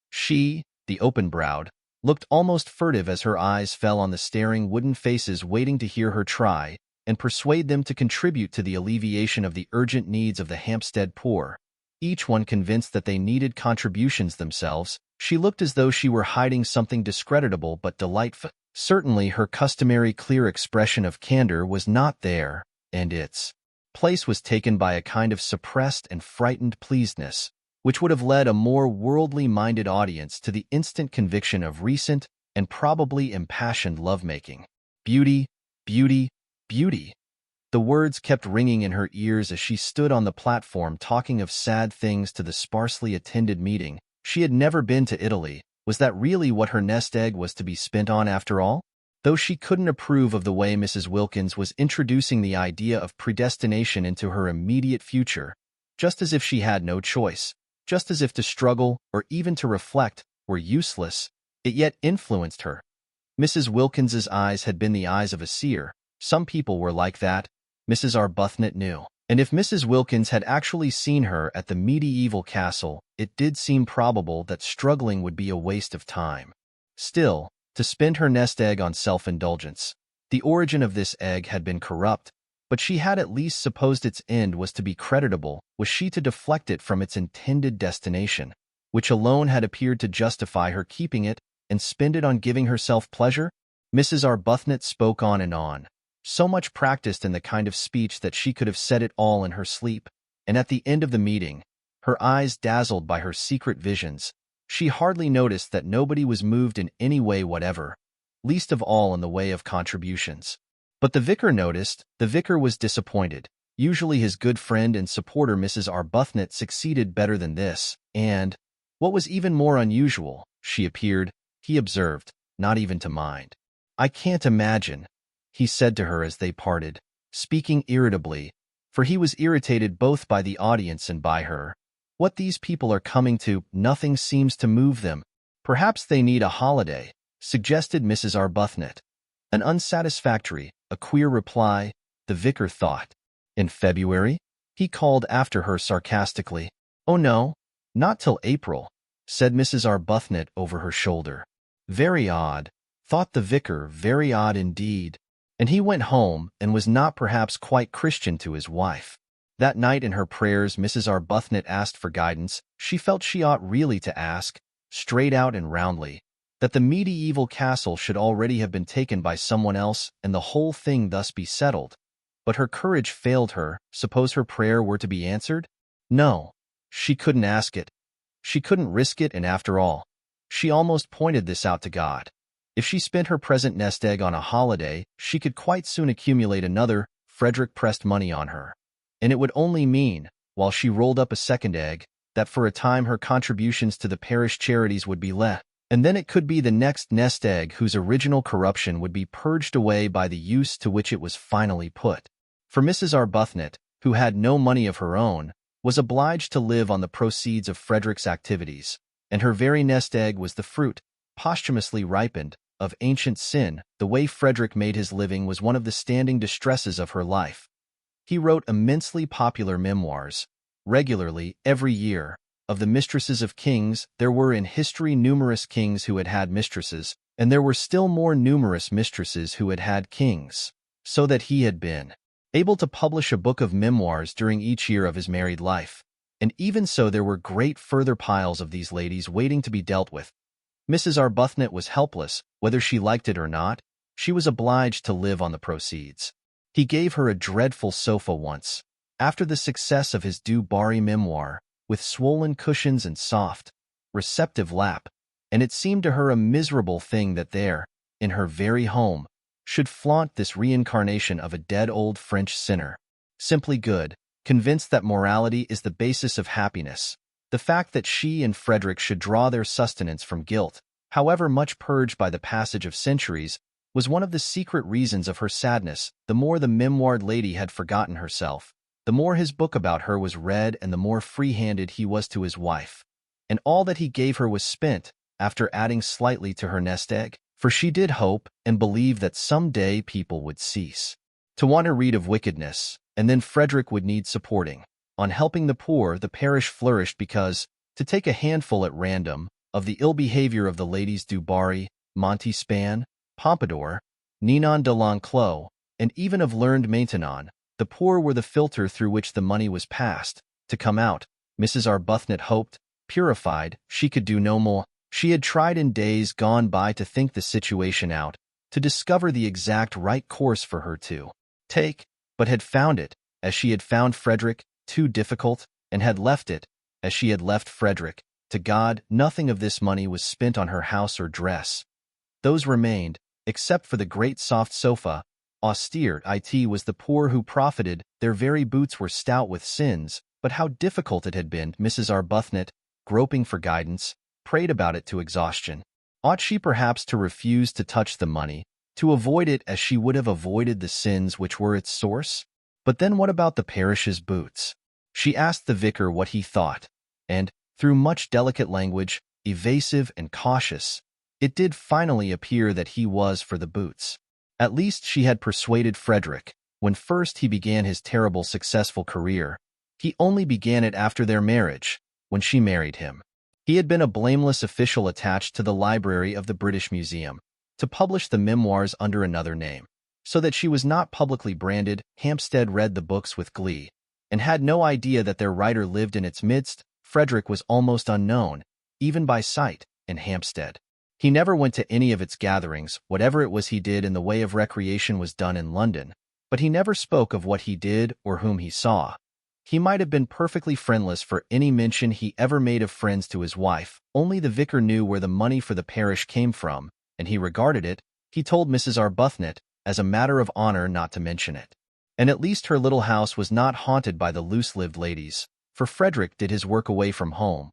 She, the open-browed, looked almost furtive as her eyes fell on the staring wooden faces waiting to hear her try and persuade them to contribute to the alleviation of the urgent needs of the Hampstead poor, each one convinced that they needed contributions themselves. She looked as though she were hiding something discreditable but delightful. Certainly her customary clear expression of candor was not there, and its place was taken by a kind of suppressed and frightened pleasedness, which would have led a more worldly-minded audience to the instant conviction of recent and probably impassioned lovemaking. "Beauty, beauty, beauty." The words kept ringing in her ears as she stood on the platform talking of sad things to the sparsely attended meeting. She had never been to Italy. Was that really what her nest egg was to be spent on after all? Though she couldn't approve of the way Mrs. Wilkins was introducing the idea of predestination into her immediate future, just as if she had no choice, just as if to struggle or even to reflect were useless, it yet influenced her. Mrs. Wilkins's eyes had been the eyes of a seer. Some people were like that, Mrs. Arbuthnot knew. And if Mrs. Wilkins had actually seen her at the medieval castle, it did seem probable that struggling would be a waste of time. Still, to spend her nest egg on self-indulgence. The origin of this egg had been corrupt, but she had at least supposed its end was to be creditable. Was she to deflect it from its intended destination, which alone had appeared to justify her keeping it, and spend it on giving herself pleasure? Mrs. Arbuthnot spoke on, so much practiced in the kind of speech that she could have said it all in her sleep, and at the end of the meeting, her eyes dazzled by her secret visions, she hardly noticed that nobody was moved in any way whatever, least of all in the way of contributions. But the vicar noticed. The vicar was disappointed. Usually his good friend and supporter Mrs. Arbuthnot succeeded better than this, and, what was even more unusual, she appeared, he observed, not even to mind. "I can't imagine," he said to her as they parted, speaking irritably, for he was irritated both by the audience and by her. "What these people are coming to, nothing seems to move them. Perhaps they need a holiday," suggested Mrs. Arbuthnot. An unsatisfactory, a queer reply, the vicar thought. "In February?" he called after her sarcastically. "Oh no, not till April," said Mrs. Arbuthnot over her shoulder. Very odd, thought the vicar, very odd indeed. And he went home and was not perhaps quite Christian to his wife. That night in her prayers Mrs. Arbuthnot asked for guidance. She felt she ought really to ask, straight out and roundly, that the medieval castle should already have been taken by someone else and the whole thing thus be settled. But her courage failed her. Suppose her prayer were to be answered? No, she couldn't ask it. She couldn't risk it, and after all, she almost pointed this out to God. If she spent her present nest egg on a holiday, she could quite soon accumulate another. Frederick pressed money on her. And it would only mean, while she rolled up a second egg, that for a time her contributions to the parish charities would be let, and then it could be the next nest egg whose original corruption would be purged away by the use to which it was finally put. For Mrs. Arbuthnot, who had no money of her own, was obliged to live on the proceeds of Frederick's activities, and her very nest egg was the fruit, posthumously ripened, of ancient sin. The way Frederick made his living was one of the standing distresses of her life. He wrote immensely popular memoirs, regularly, every year, of the mistresses of kings. There were in history numerous kings who had had mistresses, and there were still more numerous mistresses who had had kings, so that he had been able to publish a book of memoirs during each year of his married life. And even so there were great further piles of these ladies waiting to be dealt with. Mrs. Arbuthnot was helpless, whether she liked it or not. She was obliged to live on the proceeds. He gave her a dreadful sofa once, after the success of his Du Barry memoir, with swollen cushions and soft, receptive lap, and it seemed to her a miserable thing that there, in her very home, should flaunt this reincarnation of a dead old French sinner. Simply good, convinced that morality is the basis of happiness. The fact that she and Frederick should draw their sustenance from guilt, however much purged by the passage of centuries, was one of the secret reasons of her sadness. The more the memoired lady had forgotten herself, the more his book about her was read and the more free-handed he was to his wife. And all that he gave her was spent, after adding slightly to her nest egg, for she did hope and believe that some day people would cease to want to read of wickedness, and then Frederick would need supporting. On helping the poor, the parish flourished because, to take a handful at random, of the ill behavior of the ladies Du Barry, Montespan, Pompadour, Ninon de l'Enclos, and even of learned Maintenon, the poor were the filter through which the money was passed. To come out, Mrs. Arbuthnot hoped, purified, she could do no more. She had tried in days gone by to think the situation out, to discover the exact right course for her to take, but had found it, as she had found Frederick, too difficult, and had left it, as she had left Frederick. To God, nothing of this money was spent on her house or dress. Those remained, except for the great soft sofa, austere. It was the poor who profited. Their very boots were stout with sins. But how difficult it had been. Mrs. Arbuthnot, groping for guidance, prayed about it to exhaustion. Ought she perhaps to refuse to touch the money, to avoid it as she would have avoided the sins which were its source? But then what about the parish's boots? She asked the vicar what he thought, and, through much delicate language, evasive and cautious, It did finally appear that he was for the boots. At least she had persuaded Frederick. When first he began his terrible successful career, he only began it after their marriage, when she married him. He had been a blameless official attached to the library of the British Museum to publish the memoirs under another name, so that she was not publicly branded. Hampstead read the books with glee, and had no idea that their writer lived in its midst. Frederick was almost unknown, even by sight, in Hampstead. He never went to any of its gatherings. Whatever it was he did in the way of recreation was done in London, but he never spoke of what he did or whom he saw. He might have been perfectly friendless for any mention he ever made of friends to his wife. Only the vicar knew where the money for the parish came from, and he regarded it, he told Mrs. Arbuthnot, as a matter of honor not to mention it. And at least her little house was not haunted by the loose-lived ladies, for Frederick did his work away from home.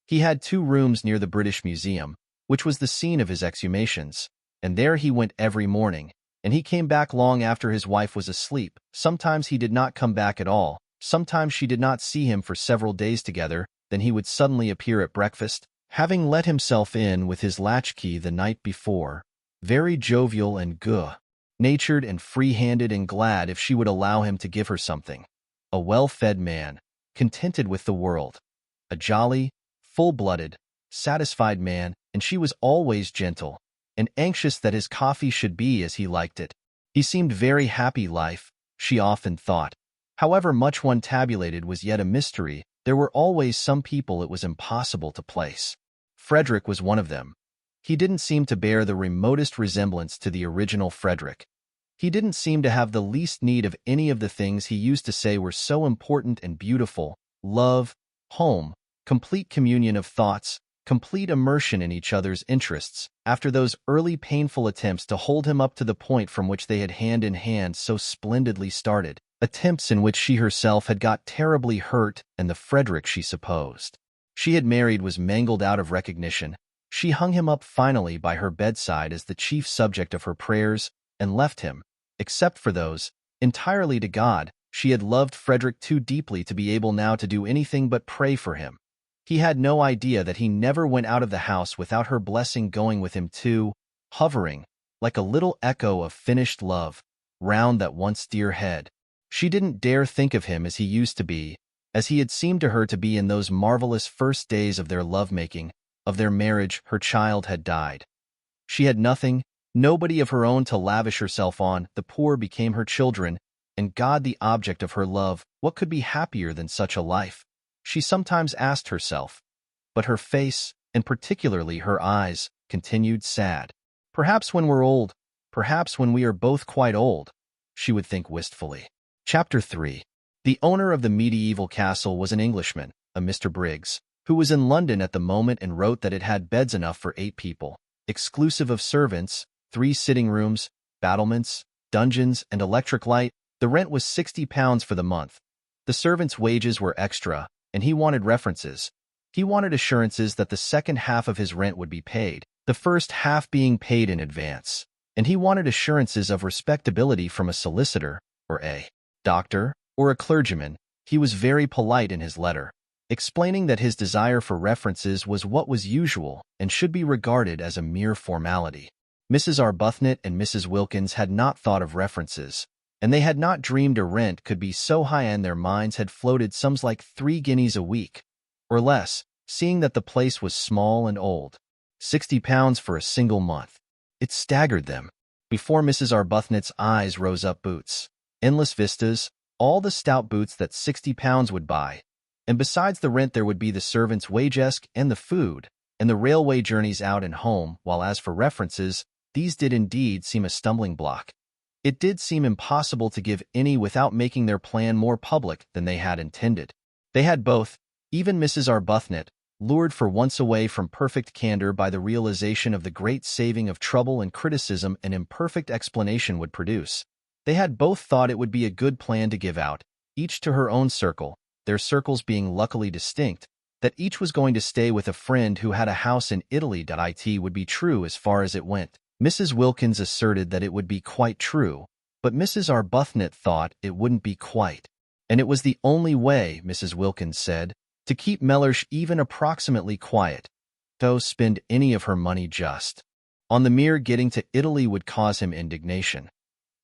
He had 2 rooms near the British Museum, which was the scene of his exhumations, and there he went every morning, and he came back long after his wife was asleep. Sometimes he did not come back at all. Sometimes she did not see him for several days together. Then he would suddenly appear at breakfast, having let himself in with his latchkey the night before, very jovial and good-natured and free-handed and glad if she would allow him to give her something. A well-fed man, contented with the world. A jolly, full-blooded, satisfied man, and she was always gentle, and anxious that his coffee should be as he liked it. He seemed very happy life, she often thought. However much one tabulated was yet a mystery. There were always some people it was impossible to place. Frederick was one of them. He didn't seem to bear the remotest resemblance to the original Frederick. He didn't seem to have the least need of any of the things he used to say were so important and beautiful: love, home, complete communion of thoughts, complete immersion in each other's interests. After those early painful attempts to hold him up to the point from which they had hand in hand so splendidly started, attempts in which she herself had got terribly hurt, and the Frederick she supposed she had married was mangled out of recognition, she hung him up finally by her bedside as the chief subject of her prayers, and left him, except for those, entirely to God. She had loved Frederick too deeply to be able now to do anything but pray for him. He had no idea that he never went out of the house without her blessing going with him too, hovering, like a little echo of finished love, round that once dear head. She didn't dare think of him as he used to be, as he had seemed to her to be in those marvelous first days of their love-making, of their marriage. Her child had died. She had nothing, nobody of her own to lavish herself on. The poor became her children, and God the object of her love. What could be happier than such a life? She sometimes asked herself, but her face, and particularly her eyes, continued sad. Perhaps when we're old, perhaps when we are both quite old, she would think wistfully. Chapter 3. The owner of the medieval castle was an Englishman, a Mr. Briggs, who was in London at the moment and wrote that it had beds enough for 8 people, exclusive of servants, 3 sitting rooms, battlements, dungeons, and electric light. The rent was £60 for the month. The servants' wages were extra, and he wanted references. He wanted assurances that the second half of his rent would be paid, the first half being paid in advance, and he wanted assurances of respectability from a solicitor, or a doctor, or a clergyman. He was very polite in his letter, explaining that his desire for references was what was usual and should be regarded as a mere formality. Mrs. Arbuthnot and Mrs. Wilkins had not thought of references, and they had not dreamed a rent could be so high, and their minds had floated sums like 3 guineas a week, or less, seeing that the place was small and old. £60 for a single month. It staggered them. Before Mrs. Arbuthnot's eyes rose up boots, endless vistas, all the stout boots that £60 would buy, and besides the rent there would be the servants' wages and the food, and the railway journeys out and home, while as for references, these did indeed seem a stumbling block. It did seem impossible to give any without making their plan more public than they had intended. They had both, even Mrs. Arbuthnot, lured for once away from perfect candor by the realization of the great saving of trouble and criticism an imperfect explanation would produce. They had both thought it would be a good plan to give out, each to her own circle, their circles being luckily distinct, that each was going to stay with a friend who had a house in Italy. It would be true as far as it went. Mrs. Wilkins asserted that it would be quite true, but Mrs. Arbuthnot thought it wouldn't be quite. And it was the only way, Mrs. Wilkins said, to keep Mellersh even approximately quiet, though spend any of her money just On the mere getting to Italy would cause him indignation.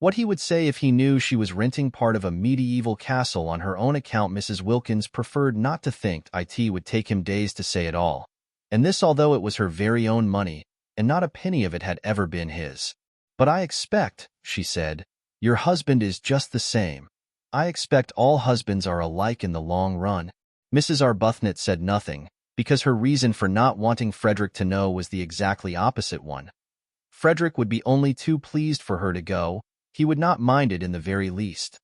What he would say if he knew she was renting part of a medieval castle on her own account, Mrs. Wilkins preferred not to think. It would take him days to say it all. And this although it was her very own money, and not a penny of it had ever been his. But I expect, she said, your husband is just the same. I expect all husbands are alike in the long run. Mrs. Arbuthnot said nothing, because her reason for not wanting Frederick to know was the exactly opposite one. Frederick would be only too pleased for her to go. He would not mind it in the very least.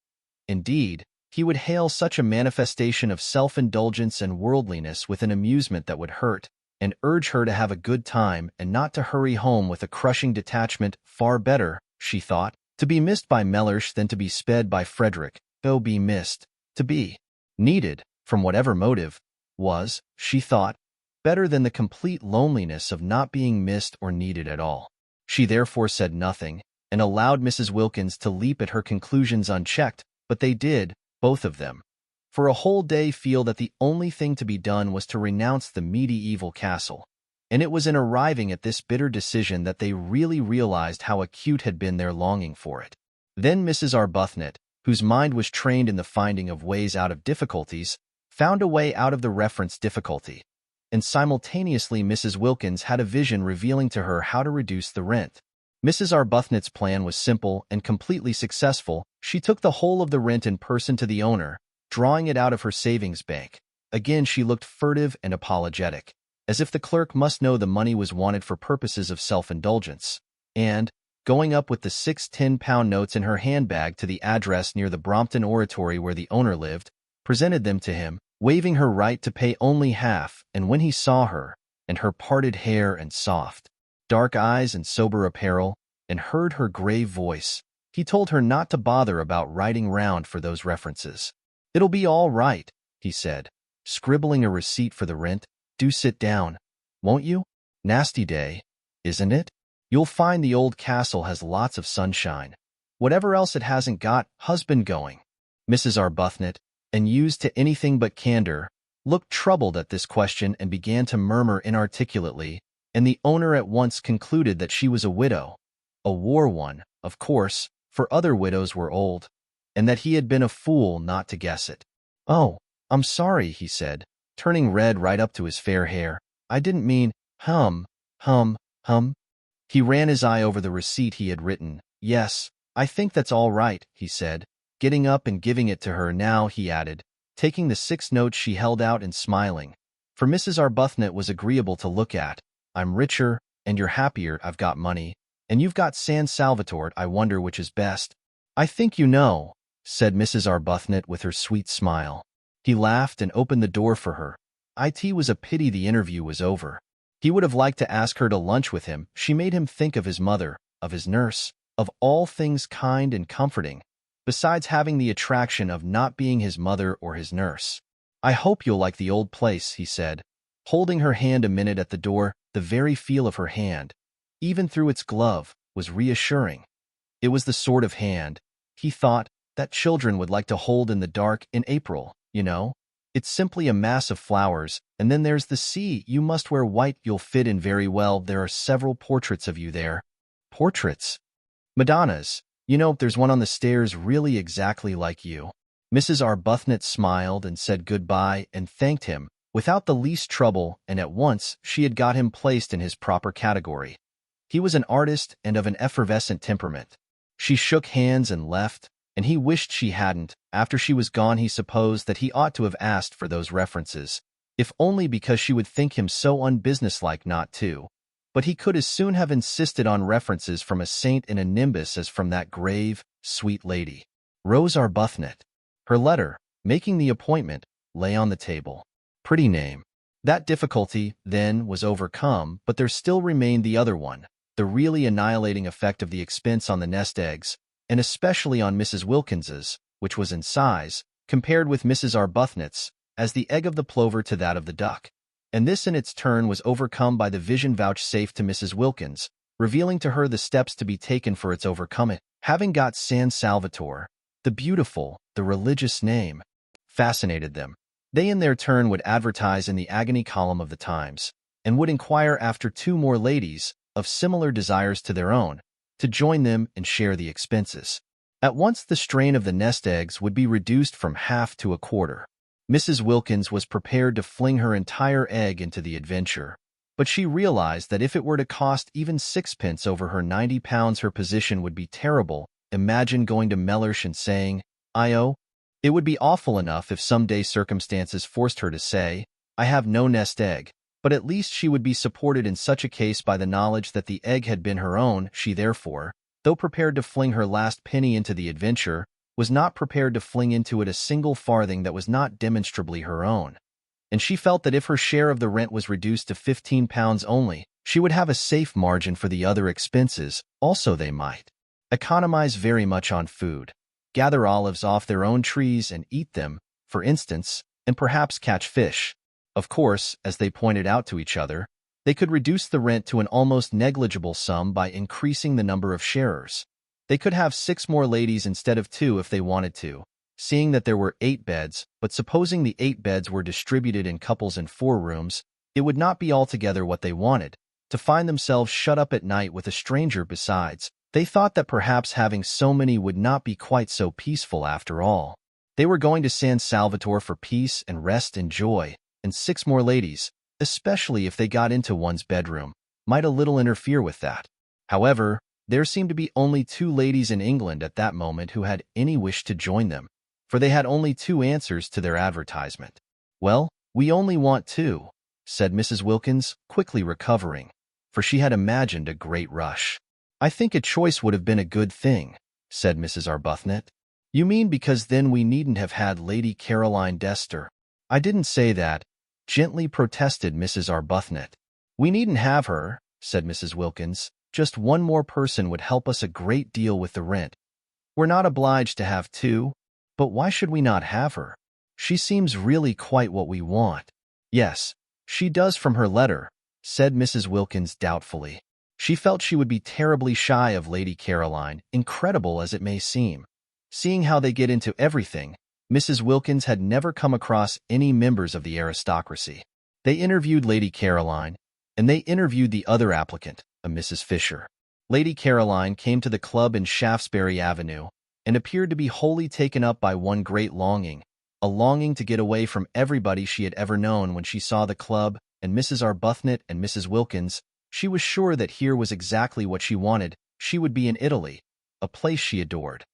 Indeed, he would hail such a manifestation of self-indulgence and worldliness with an amusement that would hurt, and urge her to have a good time and not to hurry home with a crushing detachment. Far better, she thought, to be missed by Mellersh than to be sped by Frederick, though be missed. To be needed, from whatever motive, was, she thought, better than the complete loneliness of not being missed or needed at all. She therefore said nothing, and allowed Mrs. Wilkins to leap at her conclusions unchecked, but they did, both of them, for a whole day feel that the only thing to be done was to renounce the medieval castle. And it was in arriving at this bitter decision that they really realized how acute had been their longing for it. Then Mrs. Arbuthnot, whose mind was trained in the finding of ways out of difficulties, found a way out of the reference difficulty. And simultaneously Mrs. Wilkins had a vision revealing to her how to reduce the rent. Mrs. Arbuthnot's plan was simple and completely successful. She took the whole of the rent in person to the owner, drawing it out of her savings bank. Again she looked furtive and apologetic, as if the clerk must know the money was wanted for purposes of self-indulgence, and, going up with the 6 10-pound notes in her handbag to the address near the Brompton Oratory where the owner lived, presented them to him, waiving her right to pay only half. And when he saw her, and her parted hair and soft, dark eyes and sober apparel, and heard her grave voice, he told her not to bother about writing round for those references. "It'll be all right," he said, scribbling a receipt for the rent. "Do sit down, won't you? Nasty day, isn't it? You'll find the old castle has lots of sunshine. Whatever else it hasn't got, husband going." Mrs. Arbuthnot, and used to anything but candor, looked troubled at this question and began to murmur inarticulately, and the owner at once concluded that she was a widow, a war one, of course, for other widows were old, and that he had been a fool not to guess it. "Oh, I'm sorry," he said, turning red right up to his fair hair. "I didn't mean, hum. He ran his eye over the receipt he had written. "Yes, I think that's all right," he said, getting up and giving it to her. "Now," he added, taking the 6 notes she held out and smiling, for Mrs. Arbuthnot was agreeable to look at, "I'm richer, and you're happier. I've got money, and you've got San Salvatore. I wonder which is best." "I think you know," said Mrs. Arbuthnot with her sweet smile. He laughed and opened the door for her. It was a pity the interview was over. He would have liked to ask her to lunch with him. She made him think of his mother, of his nurse, of all things kind and comforting, besides having the attraction of not being his mother or his nurse. "I hope you'll like the old place," he said, holding her hand a minute at the door. The very feel of her hand, even through its glove, was reassuring. It was the sort of hand, he thought, that children would like to hold in the dark in April, you know. It's simply a mass of flowers, and then there's the sea. You must wear white. You'll fit in very well. There are several portraits of you there." "Portraits?" "Madonnas. You know, there's one on the stairs really exactly like you." Mrs. Arbuthnot smiled and said goodbye and thanked him, without the least trouble, and at once she had got him placed in his proper category. He was an artist and of an effervescent temperament. She shook hands and left, and he wished she hadn't. After she was gone he supposed that he ought to have asked for those references, if only because she would think him so unbusinesslike not to. But he could as soon have insisted on references from a saint in a nimbus as from that grave, sweet lady. Rose Arbuthnot. Her letter, making the appointment, lay on the table. Pretty name. That difficulty, then, was overcome, but there still remained the other one, the really annihilating effect of the expense on the nest eggs, and especially on Mrs. Wilkins's, which was in size, compared with Mrs. Arbuthnot's, as the egg of the plover to that of the duck. And this in its turn was overcome by the vision vouchsafed to Mrs. Wilkins, revealing to her the steps to be taken for its overcoming. Having got San Salvatore, the beautiful, the religious name, fascinated them. They in their turn would advertise in the agony column of the Times, and would inquire after 2 more ladies, of similar desires to their own, to join them and share the expenses. At once the strain of the nest eggs would be reduced from half to a quarter. Mrs. Wilkins was prepared to fling her entire egg into the adventure, but she realized that if it were to cost even sixpence over her £90, her position would be terrible. Imagine going to Mellersh and saying, "I-O." It would be awful enough if someday circumstances forced her to say, "I have no nest egg," but at least she would be supported in such a case by the knowledge that the egg had been her own. She therefore, though prepared to fling her last penny into the adventure, was not prepared to fling into it a single farthing that was not demonstrably her own. And she felt that if her share of the rent was reduced to £15 only, she would have a safe margin for the other expenses. Also, they might economize very much on food, gather olives off their own trees and eat them, for instance, and perhaps catch fish. Of course, as they pointed out to each other, they could reduce the rent to an almost negligible sum by increasing the number of sharers. They could have 6 more ladies instead of 2 if they wanted to, seeing that there were 8 beds, but supposing the 8 beds were distributed in couples in 4 rooms, it would not be altogether what they wanted, to find themselves shut up at night with a stranger besides. They thought that perhaps having so many would not be quite so peaceful after all. They were going to San Salvatore for peace and rest and joy, and 6 more ladies, especially if they got into one's bedroom, might a little interfere with that. However, there seemed to be only 2 ladies in England at that moment who had any wish to join them, for they had only 2 answers to their advertisement. "Well, we only want 2, said Mrs. Wilkins, quickly recovering, for she had imagined a great rush. "I think a choice would have been a good thing," said Mrs. Arbuthnot. "You mean because then we needn't have had Lady Caroline Dester?" "I didn't say that," gently protested Mrs. Arbuthnot. "We needn't have her," said Mrs. Wilkins. "Just one more person would help us a great deal with the rent. We're not obliged to have 2, but why should we not have her? She seems really quite what we want." "Yes, she does from her letter," said Mrs. Wilkins doubtfully. She felt she would be terribly shy of Lady Caroline, incredible as it may seem. Seeing how they get into everything, Mrs. Wilkins had never come across any members of the aristocracy. They interviewed Lady Caroline, and they interviewed the other applicant, a Mrs. Fisher. Lady Caroline came to the club in Shaftesbury Avenue, and appeared to be wholly taken up by one great longing, a longing to get away from everybody she had ever known. When she saw the club, and Mrs. Arbuthnot and Mrs. Wilkins, she was sure that here was exactly what she wanted. She would be in Italy, a place she adored.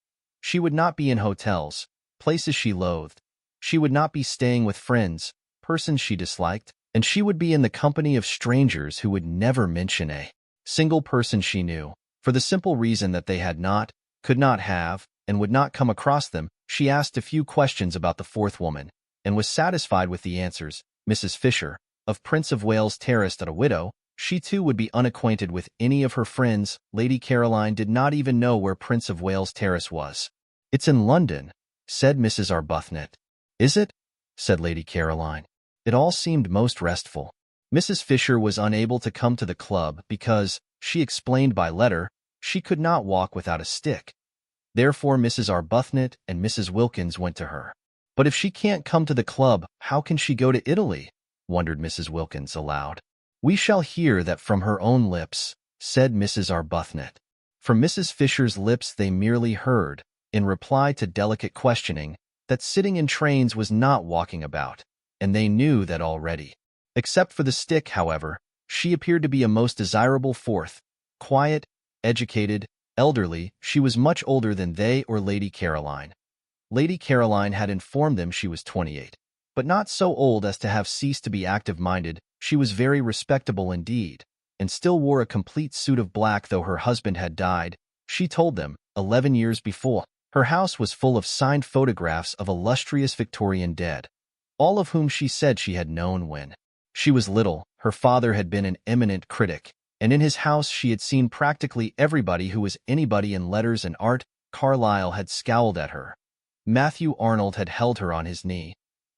She would not be in hotels, places she loathed. She would not be staying with friends, persons she disliked, and she would be in the company of strangers who would never mention a single person she knew, for the simple reason that they had not, could not have, and would not come across them. She asked a few questions about the 4th woman, and was satisfied with the answers. Mrs. Fisher, of Prince of Wales Terrace, a widow. She too would be unacquainted with any of her friends. Lady Caroline did not even know where Prince of Wales Terrace was. "It's in London," said Mrs. Arbuthnot. "Is it?" said Lady Caroline. It all seemed most restful. Mrs. Fisher was unable to come to the club because, she explained by letter, she could not walk without a stick. Therefore Mrs. Arbuthnot and Mrs. Wilkins went to her. "But if she can't come to the club, how can she go to Italy?" wondered Mrs. Wilkins aloud. "We shall hear that from her own lips," said Mrs. Arbuthnot. From Mrs. Fisher's lips they merely heard, in reply to delicate questioning, that sitting in trains was not walking about, and they knew that already. Except for the stick, however, she appeared to be a most desirable 4th, quiet, educated, elderly. She was much older than they or Lady Caroline. Lady Caroline had informed them she was 28, but not so old as to have ceased to be active-minded. She was very respectable indeed, and still wore a complete suit of black though her husband had died, she told them, 11 years before. Her house was full of signed photographs of illustrious Victorian dead, all of whom she said she had known when she was little. Her father had been an eminent critic, and in his house she had seen practically everybody who was anybody in letters and art. Carlyle had scowled at her. Matthew Arnold had held her on his knee.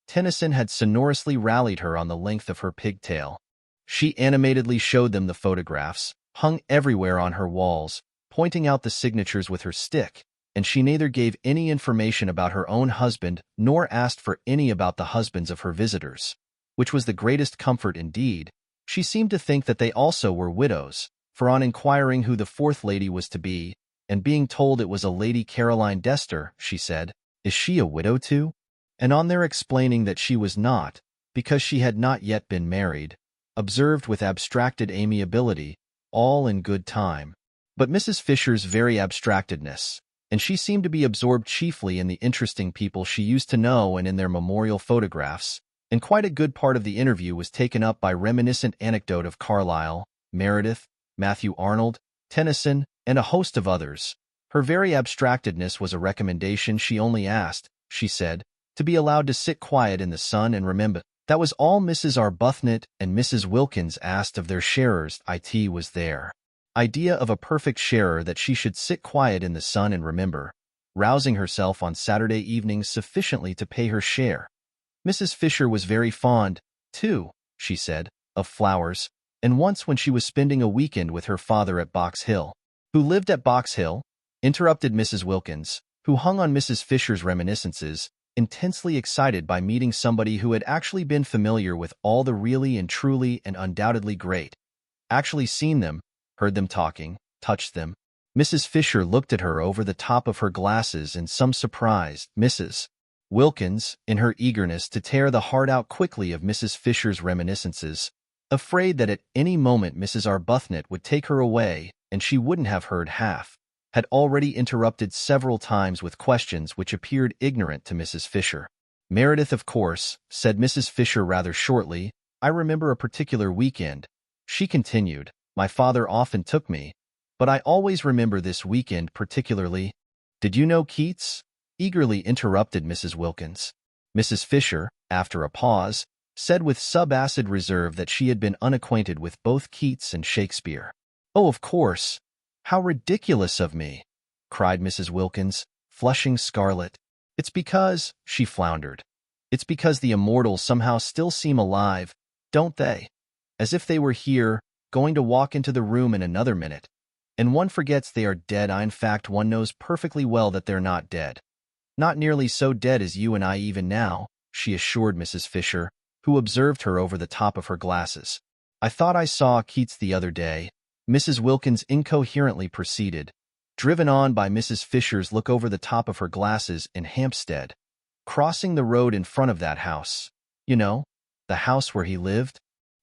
Tennyson had sonorously rallied her on the length of her pigtail. She animatedly showed them the photographs, hung everywhere on her walls, pointing out the signatures with her stick, and she neither gave any information about her own husband nor asked for any about the husbands of her visitors, which was the greatest comfort indeed. She seemed to think that they also were widows, for on inquiring who the fourth lady was to be, and being told it was a Lady Caroline Dester, she said, "Is she a widow too?" And on their explaining that she was not, because she had not yet been married, observed with abstracted amiability, "All in good time." But Mrs. Fisher's very abstractedness, and she seemed to be absorbed chiefly in the interesting people she used to know and in their memorial photographs, and quite a good part of the interview was taken up by reminiscent anecdote of Carlyle, Meredith, Matthew Arnold, Tennyson, and a host of others. Her very abstractedness was a recommendation. She only asked, she said, to be allowed to sit quiet in the sun and remember. That was all Mrs. Arbuthnot and Mrs. Wilkins asked of their sharers. It was their idea of a perfect sharer that she should sit quiet in the sun and remember, rousing herself on Saturday evenings sufficiently to pay her share. Mrs. Fisher was very fond, too, she said, of flowers, and once when she was spending a weekend with her father at Box Hill. Who lived at Box Hill? Interrupted Mrs. Wilkins, who hung on Mrs. Fisher's reminiscences, intensely excited by meeting somebody who had actually been familiar with all the really and truly and undoubtedly great. Actually seen them, heard them talking, touched them. Mrs. Fisher looked at her over the top of her glasses in some surprise. Mrs. Wilkins, in her eagerness to tear the heart out quickly of Mrs. Fisher's reminiscences, afraid that at any moment Mrs. Arbuthnot would take her away and she wouldn't have heard half, had already interrupted several times with questions which appeared ignorant to Mrs. Fisher. "Meredith, of course," said Mrs. Fisher rather shortly. "I remember a particular weekend," she continued. "My father often took me, but I always remember this weekend particularly." "Did you know Keats?" eagerly interrupted Mrs. Wilkins. Mrs. Fisher, after a pause, said with sub-acid reserve that she had been unacquainted with both Keats and Shakespeare. "Oh, of course. How ridiculous of me!" cried Mrs. Wilkins, flushing scarlet. "It's because," she floundered, "it's because the immortals somehow still seem alive, don't they? As if they were here, going to walk into the room in another minute. And one forgets they are dead. In fact, one knows perfectly well that they're not dead. Not nearly so dead as you and I even now," she assured Mrs. Fisher, who observed her over the top of her glasses. "I thought I saw Keats the other day," Mrs. Wilkins incoherently proceeded, driven on by Mrs. Fisher's look over the top of her glasses, "in Hampstead, crossing the road in front of that house. You know, the house where he lived."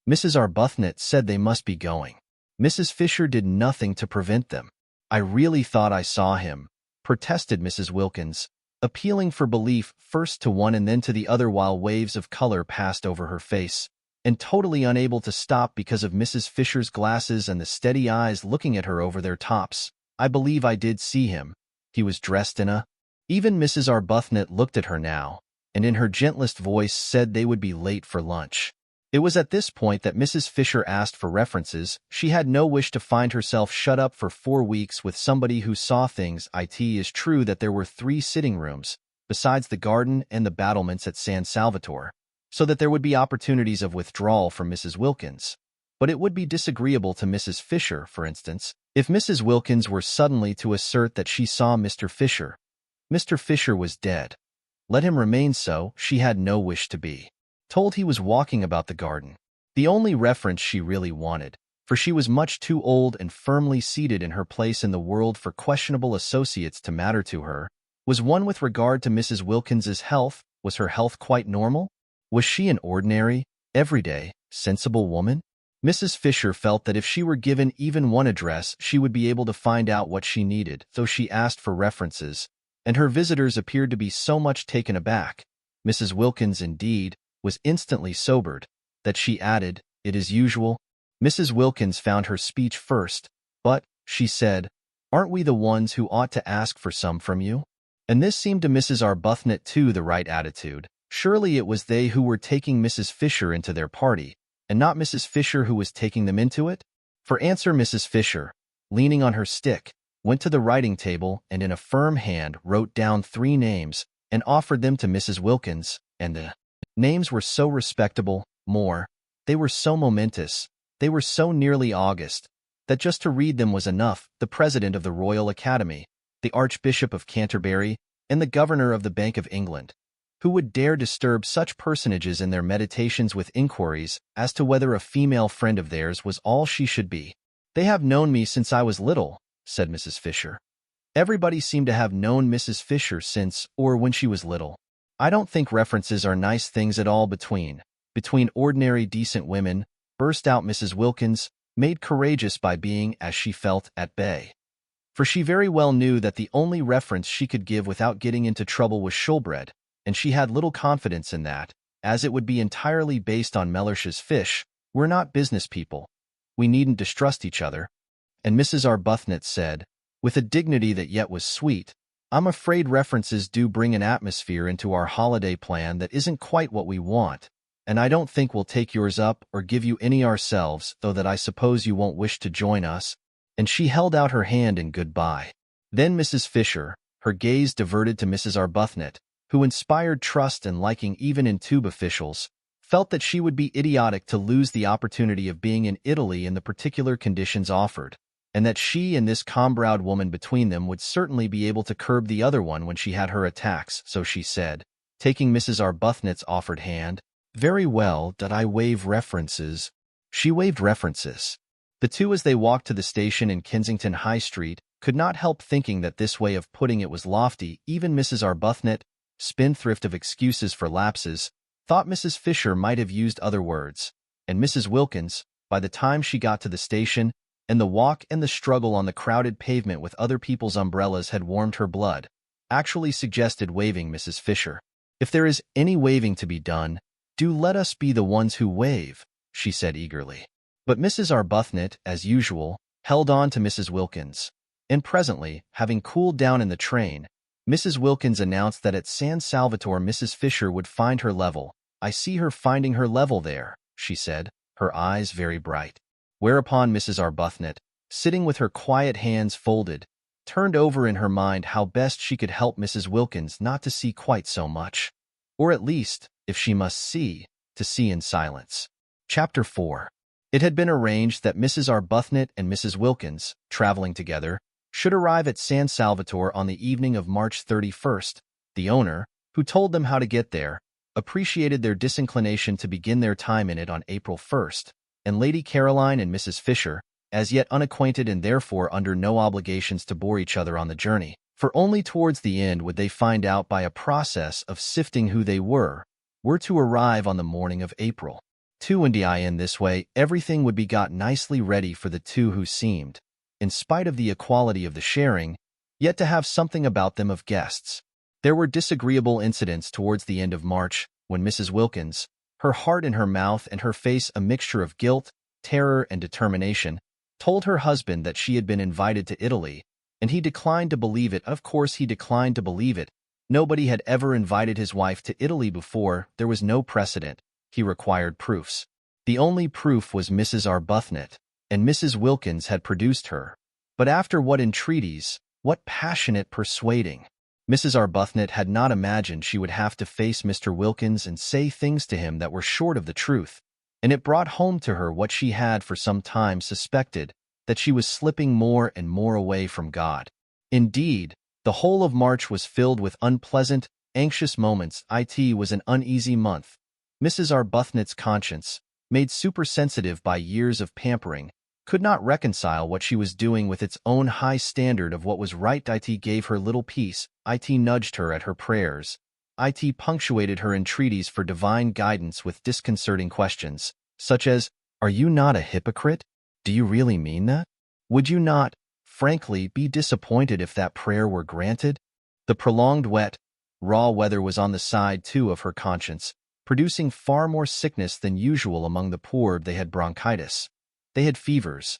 Mrs. Arbuthnot said they must be going. Mrs. Fisher did nothing to prevent them. "I really thought I saw him," protested Mrs. Wilkins, appealing for belief first to one and then to the other while waves of color passed over her face, and totally unable to stop because of Mrs. Fisher's glasses and the steady eyes looking at her over their tops. "I believe I did see him. He was dressed in a—" Even Mrs. Arbuthnot looked at her now, and in her gentlest voice said they would be late for lunch. It was at this point that Mrs. Fisher asked for references. She had no wish to find herself shut up for 4 weeks with somebody who saw things. It is true that there were 3 sitting rooms, besides the garden and the battlements at San Salvatore, so that there would be opportunities of withdrawal from Mrs. Wilkins. But it would be disagreeable to Mrs. Fisher, for instance, if Mrs. Wilkins were suddenly to assert that she saw Mr. Fisher. Mr. Fisher was dead. Let him remain so. She had no wish to be told he was walking about the garden. The only reference she really wanted, for she was much too old and firmly seated in her place in the world for questionable associates to matter to her, was one with regard to Mrs. Wilkins's health. Was her health quite normal? Was she an ordinary, everyday, sensible woman? Mrs. Fisher felt that if she were given even one address, she would be able to find out what she needed, though she asked for references, and her visitors appeared to be so much taken aback. Mrs. Wilkins, indeed, was instantly sobered, that she added, "It is usual." Mrs. Wilkins found her speech first, "But," she said, "aren't we the ones who ought to ask for some from you?" And this seemed to Mrs. Arbuthnot too the right attitude. Surely it was they who were taking Mrs. Fisher into their party, and not Mrs. Fisher who was taking them into it? For answer, Mrs. Fisher, leaning on her stick, went to the writing table and in a firm hand wrote down 3 names and offered them to Mrs. Wilkins, and the names were so respectable, they were so momentous, they were so nearly august, that just to read them was enough. The President of the Royal Academy, the Archbishop of Canterbury, and the Governor of the Bank of England. Who would dare disturb such personages in their meditations with inquiries as to whether a female friend of theirs was all she should be? "They have known me since I was little," said Mrs. Fisher. Everybody seemed to have known Mrs. Fisher since or when she was little. "I don't think references are nice things at all between ordinary decent women," burst out Mrs. Wilkins, made courageous by being, as she felt, at bay. For she very well knew that the only reference she could give without getting into trouble was showbread, and she had little confidence in that, as it would be entirely based on Mellish's fish. "We're not business people. We needn't distrust each other." And Mrs. Arbuthnot said, with a dignity that yet was sweet, "I'm afraid references do bring an atmosphere into our holiday plan that isn't quite what we want, and I don't think we'll take yours up or give you any ourselves, though that I suppose you won't wish to join us." And she held out her hand in goodbye. Then Mrs. Fisher, her gaze diverted to Mrs. Arbuthnot, who inspired trust and liking even in tube officials, felt that she would be idiotic to lose the opportunity of being in Italy in the particular conditions offered, and that she and this calm-browed woman between them would certainly be able to curb the other one when she had her attacks, so she said, taking Mrs. Arbuthnot's offered hand, "Very well, did I waive references?" She waived references. The two, as they walked to the station in Kensington High Street, could not help thinking that this way of putting it was lofty. Even Mrs. Arbuthnot, spendthrift of excuses for lapses, thought Mrs. Fisher might have used other words, and Mrs. Wilkins, by the time she got to the station, and the walk and the struggle on the crowded pavement with other people's umbrellas had warmed her blood, actually suggested waiving Mrs. Fisher. "If there is any waiving to be done, do let us be the ones who waive," she said eagerly. But Mrs. Arbuthnot, as usual, held on to Mrs. Wilkins, and presently, having cooled down in the train, Mrs. Wilkins announced that at San Salvatore Mrs. Fisher would find her level. "I see her finding her level there," she said, her eyes very bright. Whereupon Mrs. Arbuthnot, sitting with her quiet hands folded, turned over in her mind how best she could help Mrs. Wilkins not to see quite so much, or at least, if she must see, to see in silence. Chapter 4. It had been arranged that Mrs. Arbuthnot and Mrs. Wilkins, traveling together, should arrive at San Salvatore on the evening of March 31st. The owner, who told them how to get there, appreciated their disinclination to begin their time in it on April 1st, and Lady Caroline and Mrs. Fisher, as yet unacquainted and therefore under no obligations to bore each other on the journey, for only towards the end would they find out by a process of sifting who they were to arrive on the morning of April 2, and in this way everything would be got nicely ready for the two who seemed, in spite of the equality of the sharing, yet to have something about them of guests. There were disagreeable incidents towards the end of March, when Mrs. Wilkins, her heart in her mouth and her face a mixture of guilt, terror, and determination, told her husband that she had been invited to Italy, and he declined to believe it. Of course he declined to believe it. Nobody had ever invited his wife to Italy before. There was no precedent. He required proofs. The only proof was Mrs. Arbuthnot, and Mrs. Wilkins had produced her. But after what entreaties, what passionate persuading! Mrs. Arbuthnot had not imagined she would have to face Mr. Wilkins and say things to him that were short of the truth, and it brought home to her what she had for some time suspected, that she was slipping more and more away from God. Indeed, the whole of March was filled with unpleasant, anxious moments. It was an uneasy month. Mrs. Arbuthnot's conscience, made supersensitive by years of pampering, could not reconcile what she was doing with its own high standard of what was right. It gave her little peace. It nudged her at her prayers. It punctuated her entreaties for divine guidance with disconcerting questions, such as, "Are you not a hypocrite? Do you really mean that? Would you not, frankly, be disappointed if that prayer were granted?" The prolonged wet, raw weather was on the side, too, of her conscience, producing far more sickness than usual among the poor. They had bronchitis. They had fevers.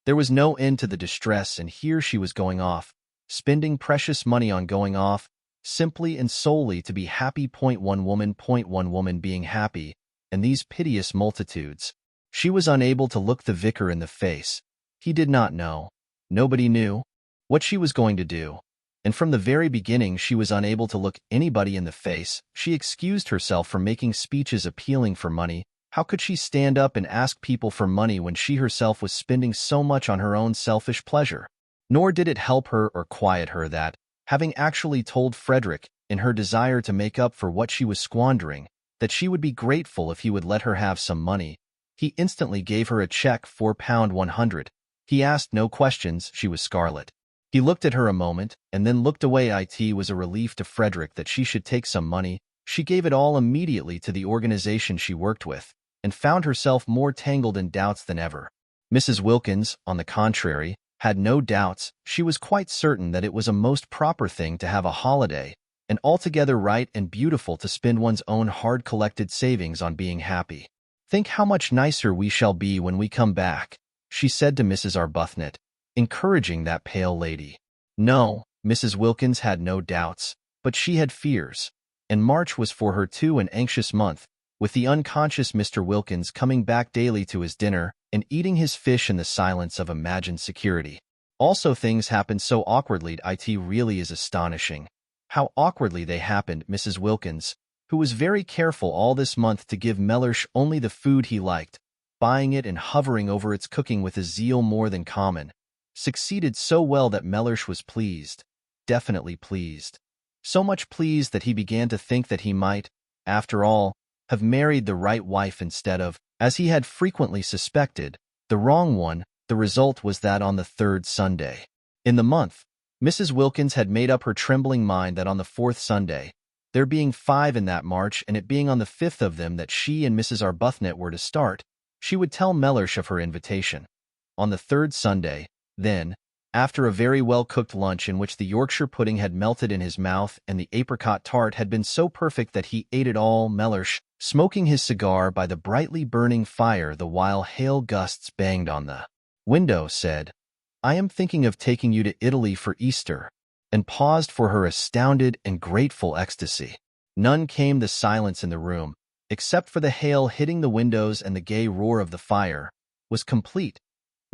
There was no end to the distress, and here she was going off, spending precious money on going off, simply and solely to be happy. One woman being happy, and these piteous multitudes. She was unable to look the vicar in the face. He did not know. Nobody knew what she was going to do. And from the very beginning she was unable to look anybody in the face. She excused herself from making speeches appealing for money. How could she stand up and ask people for money when she herself was spending so much on her own selfish pleasure? Nor did it help her or quiet her that, having actually told Frederick, in her desire to make up for what she was squandering, that she would be grateful if he would let her have some money, he instantly gave her a check £4 100. He asked no questions. She was scarlet. He looked at her a moment, and then looked away. It was a relief to Frederick that she should take some money. She gave it all immediately to the organization she worked with, and found herself more tangled in doubts than ever. Mrs. Wilkins, on the contrary, had no doubts. She was quite certain that it was a most proper thing to have a holiday, and altogether right and beautiful to spend one's own hard-collected savings on being happy. "Think how much nicer we shall be when we come back," she said to Mrs. Arbuthnot, encouraging that pale lady. No, Mrs. Wilkins had no doubts, but she had fears, and March was for her too an anxious month, with the unconscious Mr. Wilkins coming back daily to his dinner and eating his fish in the silence of imagined security. Also, things happened so awkwardly. It really is astonishing how awkwardly they happened. Mrs. Wilkins, who was very careful all this month to give Mellersh only the food he liked, buying it and hovering over its cooking with a zeal more than common, succeeded so well that Mellersh was pleased, definitely pleased. So much pleased that he began to think that he might, after all, have married the right wife instead of, as he had frequently suspected, the wrong one. The result was that on the third Sunday in the month, Mrs. Wilkins had made up her trembling mind that on the fourth Sunday, there being 5 in that March and it being on the 5th of them that she and Mrs. Arbuthnot were to start, she would tell Mellersh of her invitation. On the third Sunday, then, after a very well-cooked lunch in which the Yorkshire pudding had melted in his mouth and the apricot tart had been so perfect that he ate it all, Mellersh, smoking his cigar by the brightly burning fire the while hail gusts banged on the window, said, "I am thinking of taking you to Italy for Easter," and paused for her astounded and grateful ecstasy. None came. The silence in the room, except for the hail hitting the windows and the gay roar of the fire, was complete.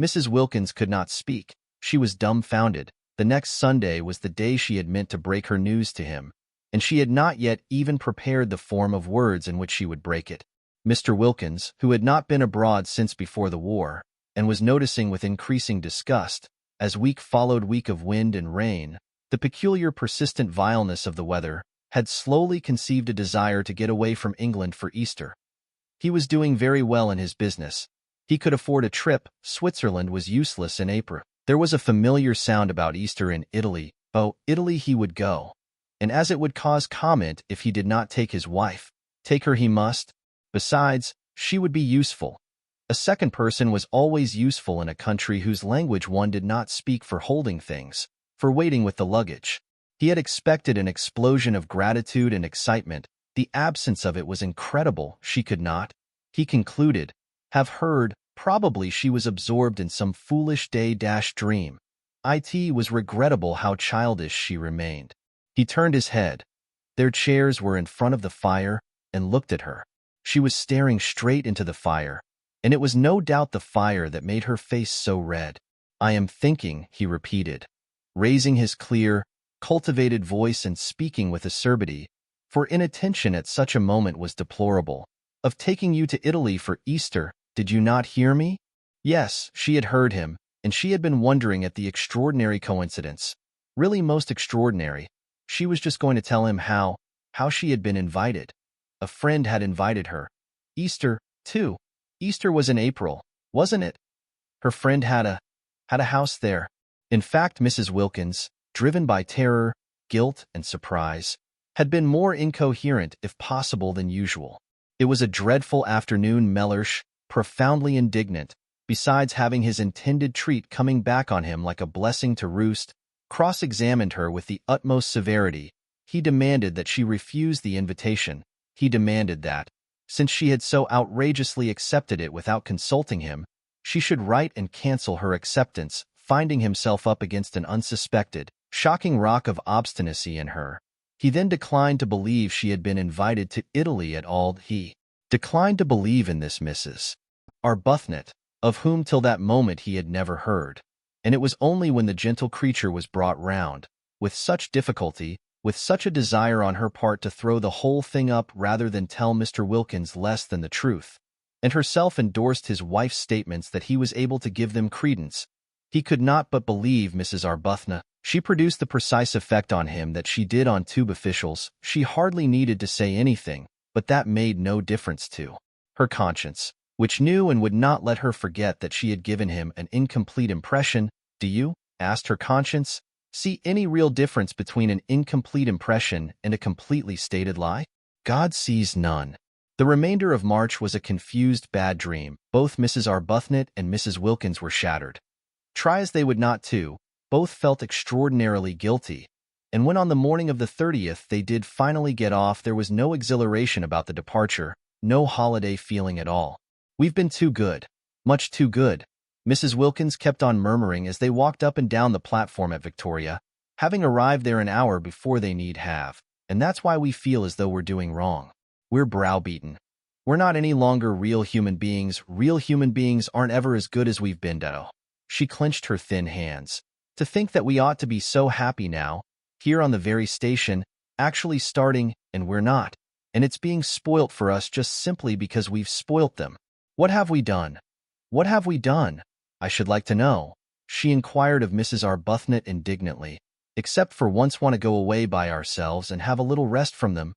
Mrs. Wilkins could not speak. She was dumbfounded. The next Sunday was the day she had meant to break her news to him, and she had not yet even prepared the form of words in which she would break it. Mr. Wilkins, who had not been abroad since before the war, and was noticing with increasing disgust, as week followed week of wind and rain, the peculiar persistent vileness of the weather, had slowly conceived a desire to get away from England for Easter. He was doing very well in his business. He could afford a trip. Switzerland was useless in April. There was a familiar sound about Easter in Italy. Oh, Italy he would go. And as it would cause comment if he did not take his wife, take her he must. Besides, she would be useful. A second person was always useful in a country whose language one did not speak, for holding things, for waiting with the luggage. He had expected an explosion of gratitude and excitement. The absence of it was incredible. She could not, he concluded, have heard. Probably she was absorbed in some foolish day-dream. It was regrettable how childish she remained. He turned his head. Their chairs were in front of the fire, and looked at her. She was staring straight into the fire, and it was no doubt the fire that made her face so red. "I am thinking," he repeated, raising his clear, cultivated voice and speaking with acerbity, for inattention at such a moment was deplorable, "of taking you to Italy for Easter. Did you not hear me?" Yes, she had heard him, and she had been wondering at the extraordinary coincidence. Really most extraordinary. She was just going to tell him how she had been invited. A friend had invited her. Easter, too. Easter was in April, wasn't it? Her friend had a house there. In fact, Mrs. Wilkins, driven by terror, guilt, and surprise, had been more incoherent, if possible, than usual. It was a dreadful afternoon. Mellersh, profoundly indignant, besides having his intended treat coming back on him like a blessing to roost, cross-examined her with the utmost severity. He demanded that she refuse the invitation. He demanded that, since she had so outrageously accepted it without consulting him, she should write and cancel her acceptance, finding himself up against an unsuspected, shocking rock of obstinacy in her. He then declined to believe she had been invited to Italy at all. He declined to believe in this Mrs. Arbuthnot, of whom till that moment he had never heard, and it was only when the gentle creature was brought round, with such difficulty, with such a desire on her part to throw the whole thing up rather than tell Mr. Wilkins less than the truth, and herself endorsed his wife's statements, that he was able to give them credence. He could not but believe Mrs. Arbuthnot. She produced the precise effect on him that she did on tube officials. She hardly needed to say anything, but that made no difference to her conscience. which knew and would not let her forget that she had given him an incomplete impression. Do you, asked her conscience, see any real difference between an incomplete impression and a completely stated lie? God sees none. The remainder of March was a confused bad dream. Both Mrs. Arbuthnot and Mrs. Wilkins were shattered. Try as they would not to, both felt extraordinarily guilty. And when on the morning of the 30th they did finally get off, there was no exhilaration about the departure, no holiday feeling at all. We've been too good. Much too good. Mrs. Wilkins kept on murmuring as they walked up and down the platform at Victoria, having arrived there an hour before they need have. And that's why we feel as though we're doing wrong. We're browbeaten. We're not any longer real human beings. Real human beings aren't ever as good as we've been, Detto. She clenched her thin hands. To think that we ought to be so happy now, here on the very station, actually starting, and we're not. And it's being spoilt for us just simply because we've spoilt them. What have we done? What have we done? I should like to know, she inquired of Mrs. Arbuthnot indignantly, except for once want to go away by ourselves and have a little rest from them.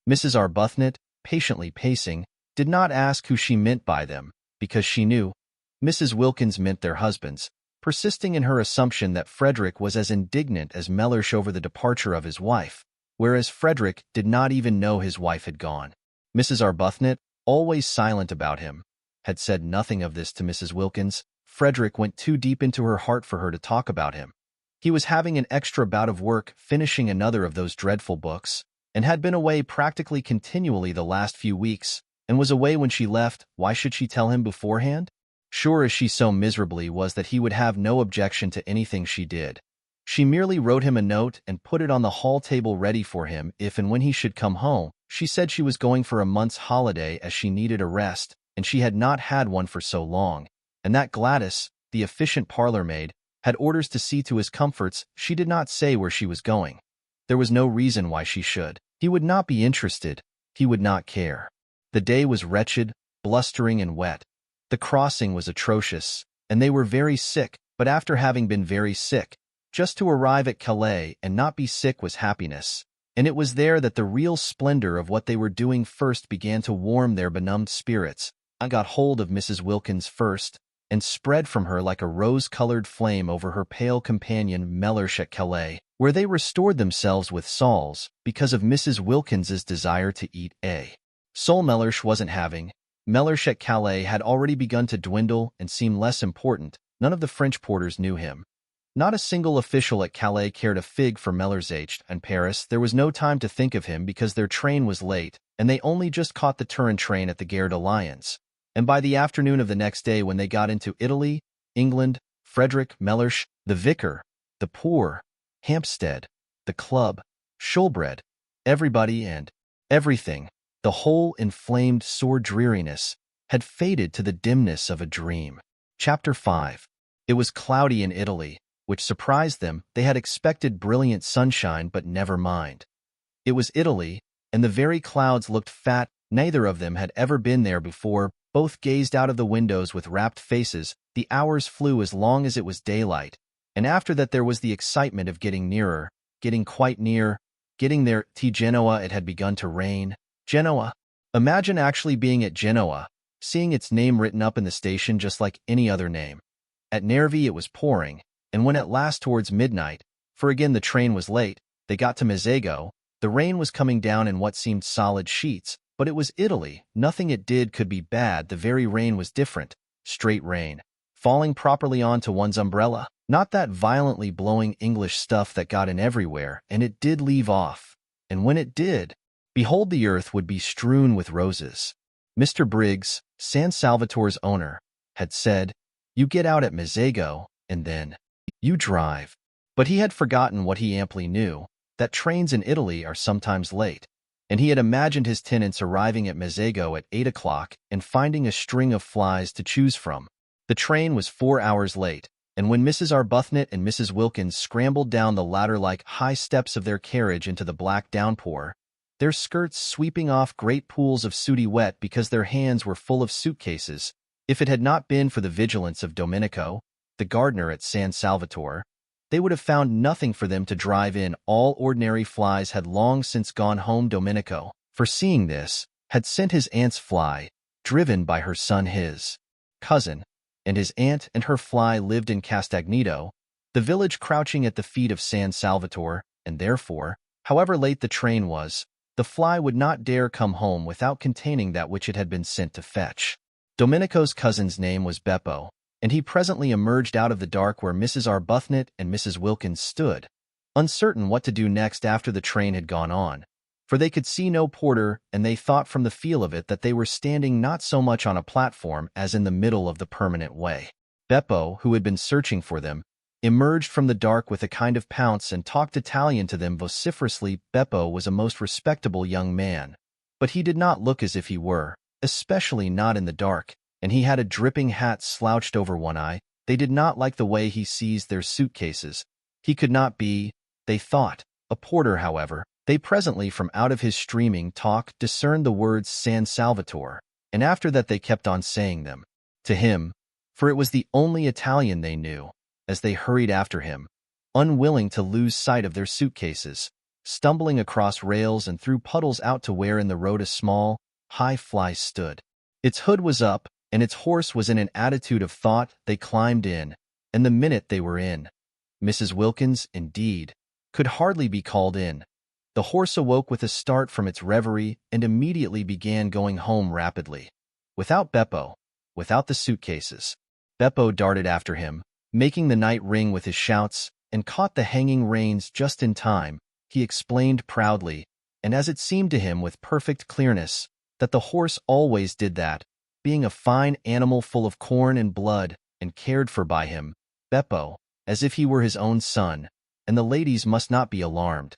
Mrs. Arbuthnot, patiently pacing, did not ask who she meant by them, because she knew. Mrs. Wilkins meant their husbands, persisting in her assumption that Frederick was as indignant as Mellersh over the departure of his wife, whereas Frederick did not even know his wife had gone. Mrs. Arbuthnot, always silent about him, had said nothing of this to Mrs. Wilkins. Frederick went too deep into her heart for her to talk about him. He was having an extra bout of work, finishing another of those dreadful books, and had been away practically continually the last few weeks, and was away when she left. Why should she tell him beforehand? Sure as she so miserably was that he would have no objection to anything she did. She merely wrote him a note and put it on the hall table ready for him if and when he should come home. She said she was going for a month's holiday as she needed a rest, and she had not had one for so long, and that Gladys, the efficient parlor-maid, had orders to see to his comforts. She did not say where she was going. There was no reason why she should. He would not be interested. He would not care. The day was wretched, blustering and wet. The crossing was atrocious, and they were very sick, but after having been very sick, just to arrive at Calais and not be sick was happiness, and it was there that the real splendor of what they were doing first began to warm their benumbed spirits. I got hold of Mrs. Wilkins first, and spread from her like a rose-colored flame over her pale companion Mellersh at Calais, where they restored themselves with sols, because of Mrs. Wilkins's desire to eat a sole Mellersh wasn't having. Mellersh at Calais had already begun to dwindle and seem less important. None of the French porters knew him. Not a single official at Calais cared a fig for Mellersh. In Paris, there was no time to think of him because their train was late, and they only just caught the Turin train at the Gare de Lyons. And by the afternoon of the next day when they got into Italy, England, Frederick, Mellersh, the vicar, the poor, Hampstead, the club, Shoolbred, everybody and everything, the whole inflamed sore dreariness, had faded to the dimness of a dream. Chapter 5. It was cloudy in Italy, which surprised them. They had expected brilliant sunshine, but never mind. It was Italy, and the very clouds looked fat. Neither of them had ever been there before. Both gazed out of the windows with rapt faces. The hours flew as long as it was daylight, and after that there was the excitement of getting nearer, getting quite near, getting there. Genoa, it had begun to rain. Genoa. Imagine actually being at Genoa, seeing its name written up in the station just like any other name. At Nervi it was pouring, and when at last towards midnight, for again the train was late, they got to Mezzago, the rain was coming down in what seemed solid sheets, but it was Italy. Nothing it did could be bad. The very rain was different. Straight rain, falling properly onto one's umbrella. Not that violently blowing English stuff that got in everywhere, and it did leave off. And when it did, behold, the earth would be strewn with roses. Mr. Briggs, San Salvatore's owner, had said, "You get out at Mezzago, and then you drive." But he had forgotten what he amply knew, that trains in Italy are sometimes late, and he had imagined his tenants arriving at Mezzago at 8 o'clock and finding a string of flies to choose from. The train was 4 hours late, and when Mrs. Arbuthnot and Mrs. Wilkins scrambled down the ladder-like high steps of their carriage into the black downpour, their skirts sweeping off great pools of sooty wet because their hands were full of suitcases, if it had not been for the vigilance of Domenico, the gardener at San Salvatore, they would have found nothing for them to drive in. All ordinary flies had long since gone home. Domenico, foreseeing this, had sent his aunt's fly, driven by her son, his cousin, and his aunt and her fly lived in Castagneto, the village crouching at the feet of San Salvatore, and therefore, however late the train was, the fly would not dare come home without containing that which it had been sent to fetch. Domenico's cousin's name was Beppo, and he presently emerged out of the dark where Mrs. Arbuthnot and Mrs. Wilkins stood, uncertain what to do next after the train had gone on, for they could see no porter, and they thought from the feel of it that they were standing not so much on a platform as in the middle of the permanent way. Beppo, who had been searching for them, emerged from the dark with a kind of pounce and talked Italian to them vociferously. Beppo was a most respectable young man, but he did not look as if he were, especially not in the dark, and he had a dripping hat slouched over one eye. They did not like the way he seized their suitcases. He could not be, they thought, a porter. However, they presently from out of his streaming talk discerned the words San Salvatore, and after that they kept on saying them to him, for it was the only Italian they knew, as they hurried after him, unwilling to lose sight of their suitcases, stumbling across rails and through puddles out to where in the road a small, high fly stood. Its hood was up, and its horse was in an attitude of thought. They climbed in, and the minute they were in, Mrs. Wilkins, indeed, could hardly be called in. The horse awoke with a start from its reverie and immediately began going home rapidly. Without Beppo, without the suitcases. Beppo darted after him, making the night ring with his shouts, and caught the hanging reins just in time. He explained proudly, and as it seemed to him with perfect clearness, that the horse always did that, being a fine animal full of corn and blood, and cared for by him, Beppo, as if he were his own son, and the ladies must not be alarmed.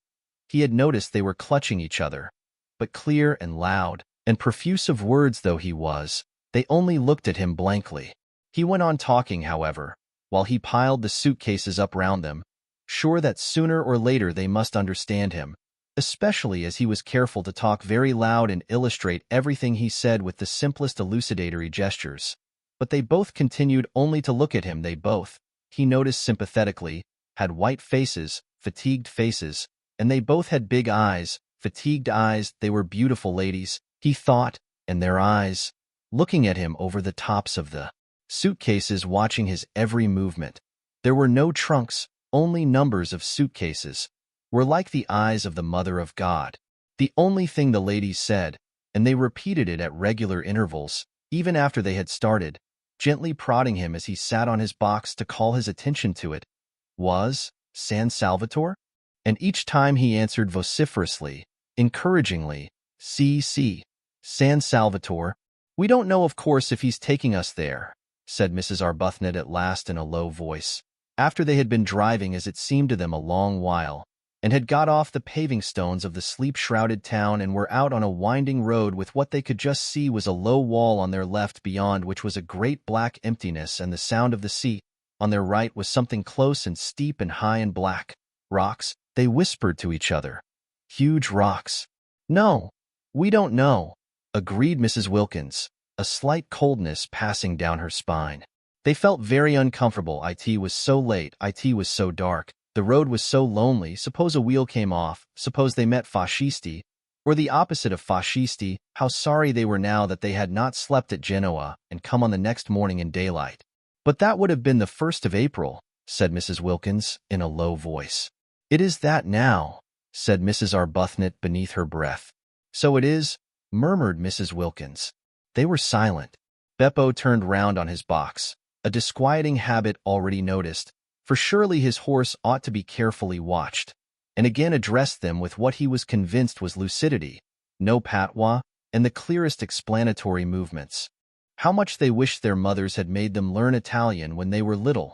He had noticed they were clutching each other, but clear and loud, and profuse of words though he was, they only looked at him blankly. He went on talking, however, while he piled the suitcases up round them, sure that sooner or later they must understand him, especially as he was careful to talk very loud and illustrate everything he said with the simplest elucidatory gestures. But they both continued only to look at him. They both, he noticed sympathetically, had white faces, fatigued faces, and they both had big eyes, fatigued eyes. They were beautiful ladies, he thought, and their eyes, looking at him over the tops of the suitcases, watching his every movement. There were no trunks, only numbers of suitcases, were like the eyes of the Mother of God. The only thing the ladies said, and they repeated it at regular intervals, even after they had started, gently prodding him as he sat on his box to call his attention to it, was, San Salvatore? And each time he answered vociferously, encouragingly, Si, San Salvatore. We don't know, of course, if he's taking us there, said Mrs. Arbuthnot at last in a low voice, after they had been driving as it seemed to them a long while, and had got off the paving stones of the sleep-shrouded town and were out on a winding road with what they could just see was a low wall on their left, beyond which was a great black emptiness and the sound of the sea. On their right was something close and steep and high and black. Rocks, they whispered to each other. Huge rocks. No, we don't know, agreed Mrs. Wilkins, a slight coldness passing down her spine. They felt very uncomfortable. It was so late, it was so dark, the road was so lonely. Suppose a wheel came off, suppose they met fascisti, or the opposite of fascisti. How sorry they were now that they had not slept at Genoa and come on the next morning in daylight. But that would have been the 1st of April, said Mrs. Wilkins in a low voice. It is that now, said Mrs. Arbuthnot beneath her breath. So it is, murmured Mrs. Wilkins. They were silent. Beppo turned round on his box, a disquieting habit already noticed, for surely his horse ought to be carefully watched, and again addressed them with what he was convinced was lucidity, no patois, and the clearest explanatory movements. How much they wished their mothers had made them learn Italian when they were little.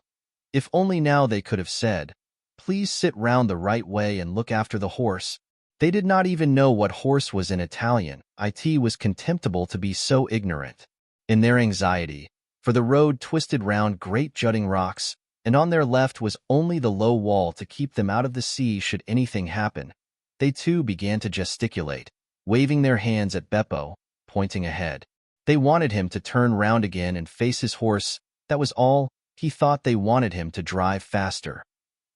If only now they could have said, "Please sit round the right way and look after the horse." They did not even know what horse was in Italian. It was contemptible to be so ignorant. In their anxiety, for the road twisted round great jutting rocks, and on their left was only the low wall to keep them out of the sea should anything happen, they too began to gesticulate, waving their hands at Beppo, pointing ahead. They wanted him to turn round again and face his horse. That was all. He thought they wanted him to drive faster.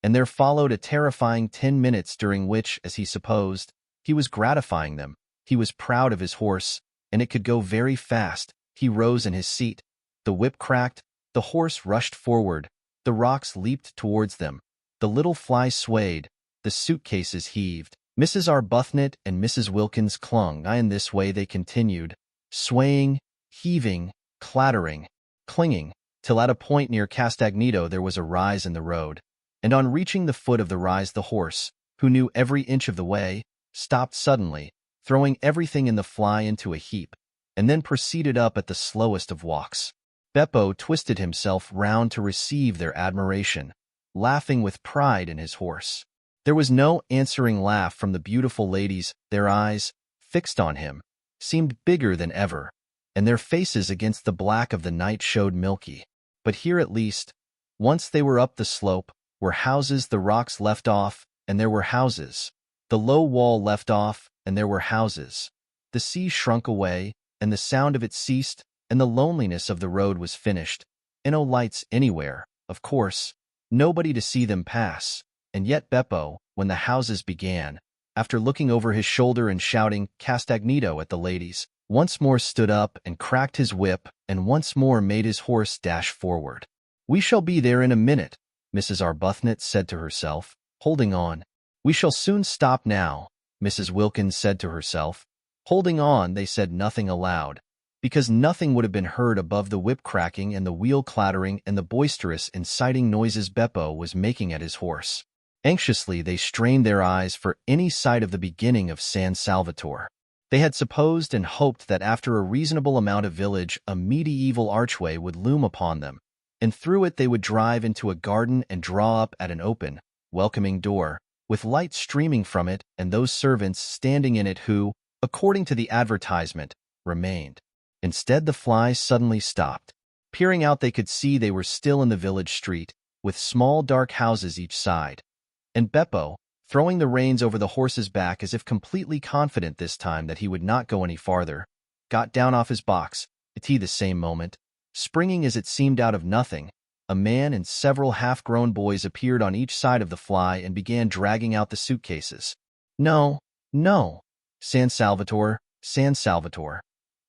And there followed a terrifying 10 minutes during which, as he supposed, he was gratifying them. He was proud of his horse, and it could go very fast, He rose in his seat. The whip cracked. The horse rushed forward. The rocks leaped towards them. The little fly swayed. The suitcases heaved. Mrs. Arbuthnot and Mrs. Wilkins clung, and in this way they continued, swaying, heaving, clattering, clinging, till at a point near Castagneto there was a rise in the road, and on reaching the foot of the rise the horse, who knew every inch of the way, stopped suddenly, throwing everything in the fly into a heap, and then proceeded up at the slowest of walks. Beppo twisted himself round to receive their admiration, laughing with pride in his horse. There was no answering laugh from the beautiful ladies. Their eyes, fixed on him, seemed bigger than ever, and their faces against the black of the night showed milky. But here at least, once they were up the slope, were houses the rocks left off, and there were houses. The low wall left off, and there were houses. The sea shrunk away, and the sound of it ceased, and the loneliness of the road was finished, and no lights anywhere, of course, nobody to see them pass. And yet Beppo, when the houses began, after looking over his shoulder and shouting Castagneto at the ladies, once more stood up and cracked his whip and once more made his horse dash forward. "We shall be there in a minute," Mrs. Arbuthnot said to herself, holding on. "We shall soon stop now," Mrs. Wilkins said to herself. Holding on, they said nothing aloud, because nothing would have been heard above the whip cracking and the wheel clattering and the boisterous, inciting noises Beppo was making at his horse. Anxiously they strained their eyes for any sight of the beginning of San Salvatore. They had supposed and hoped that after a reasonable amount of village a medieval archway would loom upon them, and through it they would drive into a garden and draw up at an open, welcoming door, with light streaming from it and those servants standing in it who, according to the advertisement, remained. Instead, the flies suddenly stopped. Peering out, they could see they were still in the village street, with small dark houses each side. And Beppo, throwing the reins over the horse's back as if completely confident this time that he would not go any farther, got down off his box. At the same moment, springing as it seemed out of nothing, a man and several half-grown boys appeared on each side of the fly and began dragging out the suitcases. "No, no, San Salvatore, San Salvatore,"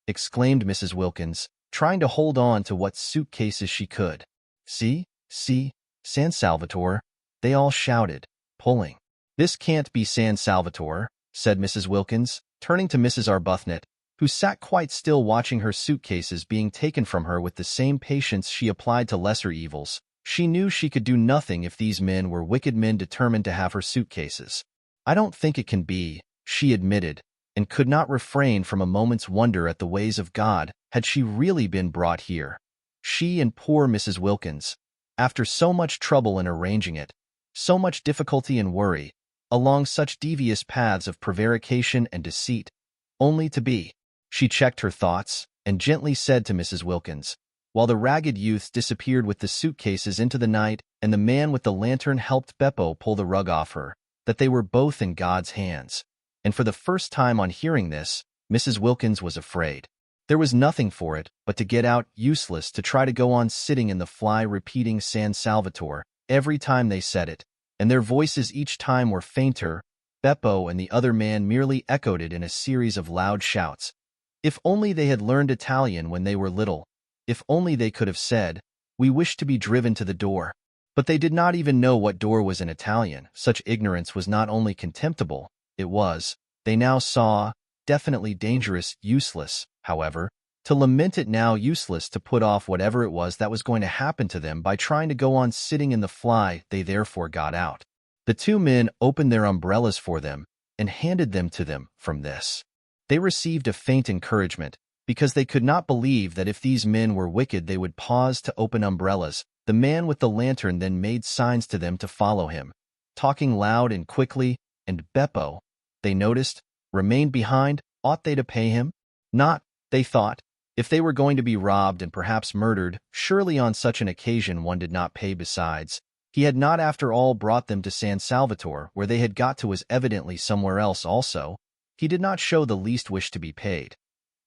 exclaimed Mrs. Wilkins, trying to hold on to what suitcases she could. "See, San Salvatore," they all shouted, pulling. "This can't be San Salvatore," said Mrs. Wilkins, turning to Mrs. Arbuthnot, who sat quite still watching her suitcases being taken from her with the same patience she applied to lesser evils. She knew she could do nothing if these men were wicked men determined to have her suitcases. "I don't think it can be," she admitted, and could not refrain from a moment's wonder at the ways of God. Had she really been brought here? She and poor Mrs. Wilkins, after so much trouble in arranging it, so much difficulty and worry, along such devious paths of prevarication and deceit, only to be. She checked her thoughts and gently said to Mrs. Wilkins, while the ragged youths disappeared with the suitcases into the night and the man with the lantern helped Beppo pull the rug off her, that they were both in God's hands. And for the first time on hearing this, Mrs. Wilkins was afraid. There was nothing for it but to get out, useless to try to go on sitting in the fly repeating San Salvatore every time they said it, and their voices each time were fainter. Beppo and the other man merely echoed it in a series of loud shouts. If only they had learned Italian when they were little. If only they could have said, "We wish to be driven to the door." But they did not even know what door was in Italian. Such ignorance was not only contemptible, it was, they now saw, definitely dangerous, useless, however, to lament it now, useless to put off whatever it was that was going to happen to them by trying to go on sitting in the fly. They therefore got out. The two men opened their umbrellas for them and handed them to them. From this, they received a faint encouragement, because they could not believe that if these men were wicked they would pause to open umbrellas. The man with the lantern then made signs to them to follow him, talking loud and quickly, and Beppo, they noticed, remained behind. Ought they to pay him? Not, they thought. If they were going to be robbed and perhaps murdered, surely on such an occasion one did not pay. Besides, he had not after all brought them to San Salvatore, where they had got to was evidently somewhere else also. He did not show the least wish to be paid.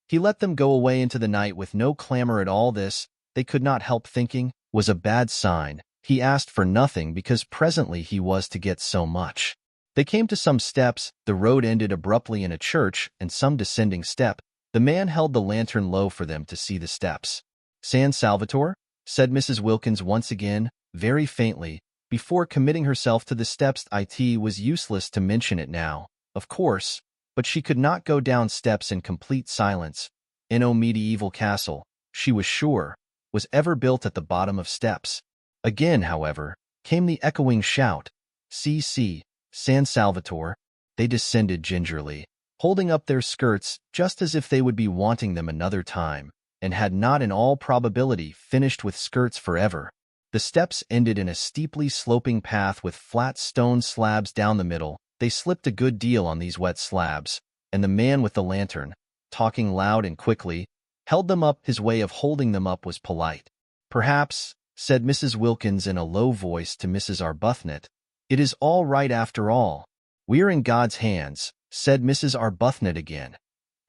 He let them go away into the night with no clamor at all. This, they could not help thinking, was a bad sign. He asked for nothing because presently he was to get so much. They came to some steps. The road ended abruptly in a church and some descending step. The man held the lantern low for them to see the steps. "San Salvatore?" said Mrs. Wilkins once again, very faintly, before committing herself to the steps. It was useless to mention it now, of course, but she could not go down steps in complete silence. No medieval castle, she was sure, was ever built at the bottom of steps. Again, however, came the echoing shout, "See, San Salvatore." They descended gingerly, holding up their skirts just as if they would be wanting them another time, and had not in all probability finished with skirts forever. The steps ended in a steeply sloping path with flat stone slabs down the middle. They slipped a good deal on these wet slabs, and the man with the lantern, talking loud and quickly, held them up. His way of holding them up was polite. "Perhaps," said Mrs. Wilkins in a low voice to Mrs. Arbuthnot, "it is all right after all. We're in God's hands," said Mrs. Arbuthnot again.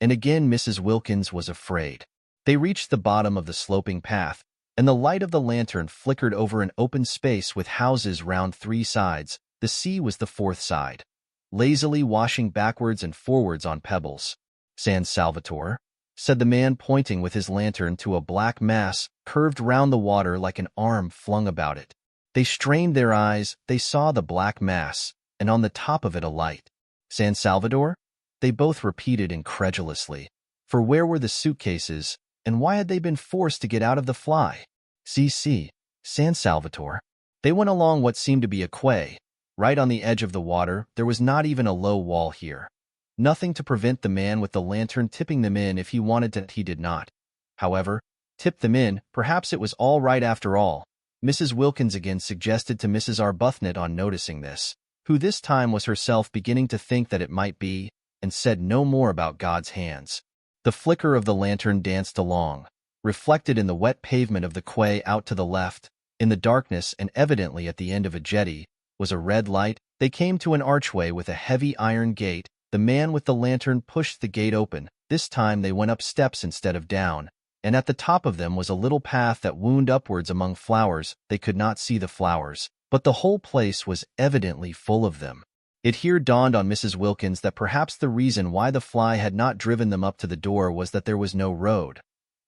And again Mrs. Wilkins was afraid. They reached the bottom of the sloping path, and the light of the lantern flickered over an open space with houses round three sides. The sea was the fourth side, lazily washing backwards and forwards on pebbles. "San Salvatore," said the man, pointing with his lantern to a black mass curved round the water like an arm flung about it. They strained their eyes. They saw the black mass, and on the top of it a light. "San Salvador?" they both repeated incredulously. For where were the suitcases, and why had they been forced to get out of the fly? "See, San Salvatore." They went along what seemed to be a quay. Right on the edge of the water, there was not even a low wall here. Nothing to prevent the man with the lantern tipping them in if he wanted to. He did not, however, tip them in. Perhaps it was all right after all. Mrs. Wilkins again suggested to Mrs. Arbuthnot on noticing this, who this time was herself beginning to think that it might be, and said no more about God's hands. The flicker of the lantern danced along, reflected in the wet pavement of the quay out to the left. In the darkness, and evidently at the end of a jetty, was a red light. They came to an archway with a heavy iron gate. The man with the lantern pushed the gate open. This time they went up steps instead of down, and at the top of them was a little path that wound upwards among flowers. They could not see the flowers, but the whole place was evidently full of them. It here dawned on Mrs. Wilkins that perhaps the reason why the fly had not driven them up to the door was that there was no road,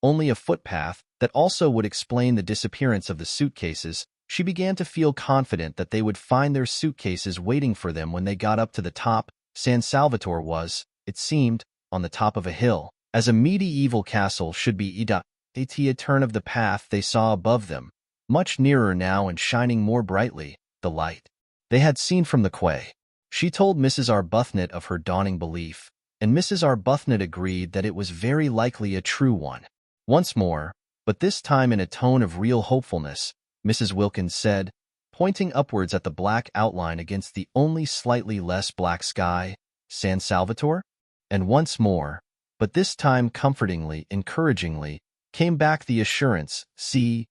only a footpath. That also would explain the disappearance of the suitcases. She began to feel confident that they would find their suitcases waiting for them when they got up to the top. San Salvatore was, it seemed, on the top of a hill, as a medieval castle should be. At a turn of the path they saw above them, much nearer now and shining more brightly, the light they had seen from the quay. She told Mrs. Arbuthnot of her dawning belief, and Mrs. Arbuthnot agreed that it was very likely a true one. Once more, but this time in a tone of real hopefulness, Mrs. Wilkins said, pointing upwards at the black outline against the only slightly less black sky, "San Salvatore?" And once more, but this time comfortingly, encouragingly, came back the assurance, "See,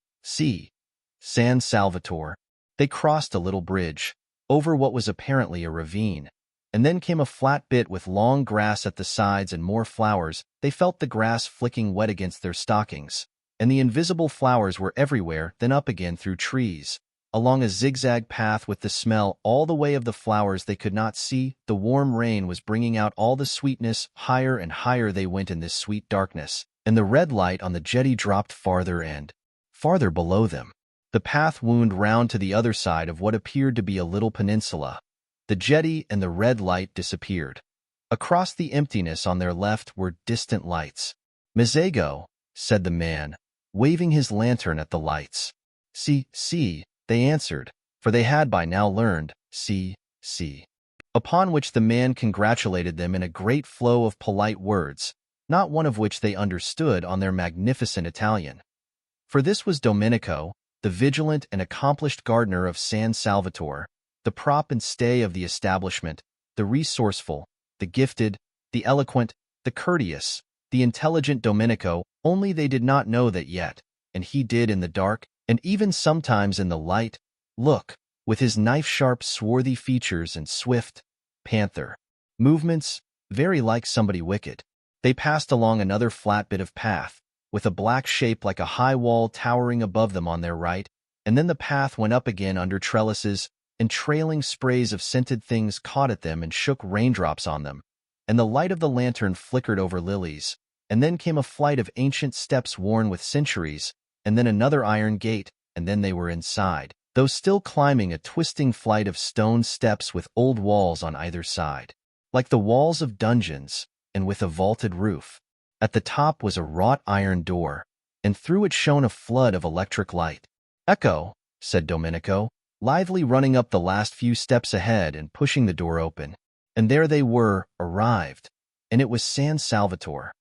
San Salvatore." They crossed a little bridge, over what was apparently a ravine, and then came a flat bit with long grass at the sides and more flowers. They felt the grass flicking wet against their stockings, and the invisible flowers were everywhere. Then up again through trees, along a zigzag path with the smell all the way of the flowers they could not see. The warm rain was bringing out all the sweetness. Higher and higher they went in this sweet darkness, and the red light on the jetty dropped farther and farther below them. The path wound round to the other side of what appeared to be a little peninsula. The jetty and the red light disappeared. Across the emptiness on their left were distant lights. "Mazago," said the man, waving his lantern at the lights. See, they answered, for they had by now learned, see. Upon which the man congratulated them in a great flow of polite words, not one of which they understood, on their magnificent Italian. For this was Domenico, the vigilant and accomplished gardener of San Salvatore, the prop and stay of the establishment, the resourceful, the gifted, the eloquent, the courteous, the intelligent Domenico. Only they did not know that yet, and he did in the dark, and even sometimes in the light. Look, with his knife-sharp swarthy features and swift, panther movements, very like somebody wicked. They passed along another flat bit of path, with a black shape like a high wall towering above them on their right, and then the path went up again under trellises, and trailing sprays of scented things caught at them and shook raindrops on them, and the light of the lantern flickered over lilies, and then came a flight of ancient steps worn with centuries, and then another iron gate, and then they were inside, though still climbing a twisting flight of stone steps with old walls on either side, like the walls of dungeons, and with a vaulted roof. At the top was a wrought iron door, and through it shone a flood of electric light. "Ecco," said Domenico, lithely running up the last few steps ahead and pushing the door open. And there they were, arrived, and it was San Salvatore,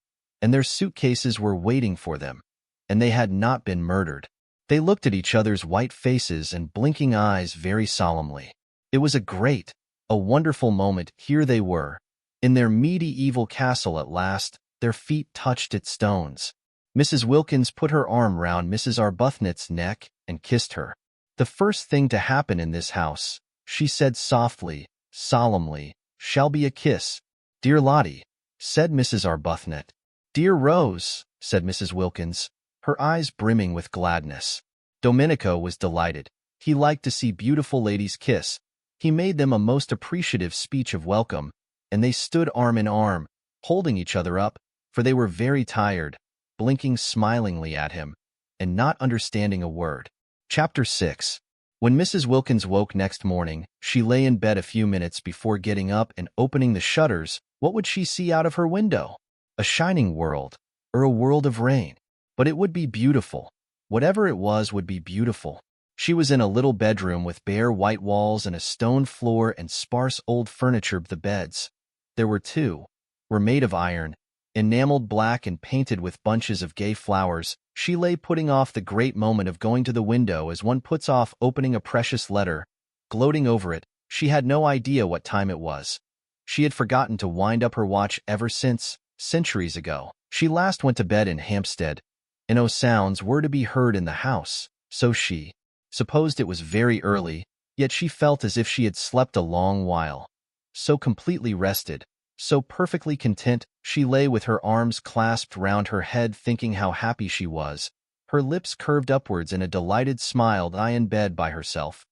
and their suitcases were waiting for them, and they had not been murdered. They looked at each other's white faces and blinking eyes very solemnly. It was a wonderful moment. Here they were, in their medieval castle at last, their feet touched its stones. Mrs. Wilkins put her arm round Mrs. Arbuthnot's neck and kissed her. "The first thing to happen in this house," she said softly, solemnly, "shall be a kiss." "Dear Lottie," said Mrs. Arbuthnot. "Dear Rose," said Mrs. Wilkins, her eyes brimming with gladness. Domenico was delighted. He liked to see beautiful ladies kiss. He made them a most appreciative speech of welcome, and they stood arm in arm, holding each other up, for they were very tired, blinking smilingly at him, and not understanding a word. Chapter 6. When Mrs. Wilkins woke next morning, she lay in bed a few minutes before getting up and opening the shutters. What would she see out of her window? A shining world, or a world of rain? But it would be beautiful. Whatever it was would be beautiful. She was in a little bedroom with bare white walls and a stone floor and sparse old furniture. The beds, there were two, were made of iron, enameled black and painted with bunches of gay flowers. She lay putting off the great moment of going to the window as one puts off opening a precious letter, gloating over it. She had no idea what time it was. She had forgotten to wind up her watch ever since, centuries ago, she last went to bed in Hampstead, and no sounds were to be heard in the house, so she supposed it was very early, yet she felt as if she had slept a long while. So completely rested, so perfectly content, she lay with her arms clasped round her head thinking how happy she was, her lips curved upwards in a delighted smile. In bed by herself.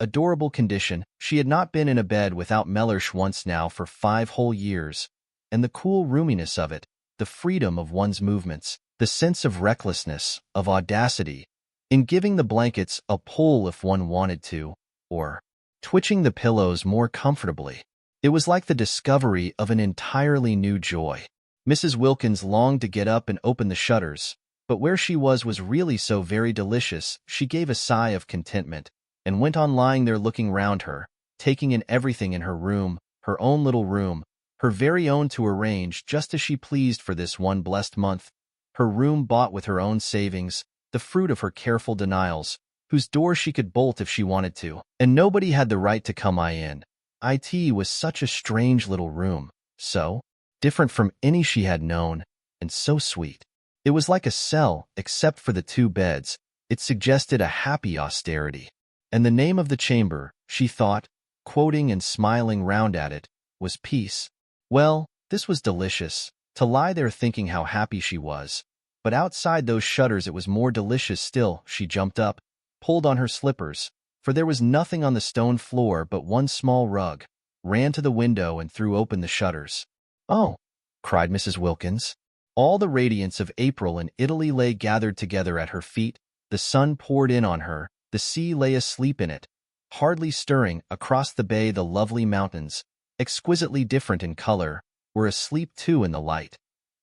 Adorable condition. She had not been in a bed without Mellersh once now for 5 whole years, and the cool roominess of it, the freedom of one's movements, the sense of recklessness, of audacity, in giving the blankets a pull if one wanted to, or twitching the pillows more comfortably. It was like the discovery of an entirely new joy. Mrs. Wilkins longed to get up and open the shutters, but where she was really so very delicious. She gave a sigh of contentment, and went on lying there looking round her, taking in everything in her room, her own little room, her very own, to arrange just as she pleased for this one blessed month. Her room bought with her own savings, the fruit of her careful denials, whose door she could bolt if she wanted to, and nobody had the right to come in. It was such a strange little room, so different from any she had known, and so sweet. It was like a cell, except for the 2 beds. It suggested a happy austerity. And the name of the chamber, she thought, quoting and smiling round at it, was Peace. Well, this was delicious, to lie there thinking how happy she was. But outside those shutters it was more delicious still. She jumped up, pulled on her slippers, for there was nothing on the stone floor but one small rug, ran to the window and threw open the shutters. "Oh!" cried Mrs. Wilkins. All the radiance of April in Italy lay gathered together at her feet. The sun poured in on her, the sea lay asleep in it, hardly stirring. Across the bay the lovely mountains, exquisitely different in color, were asleep too in the light.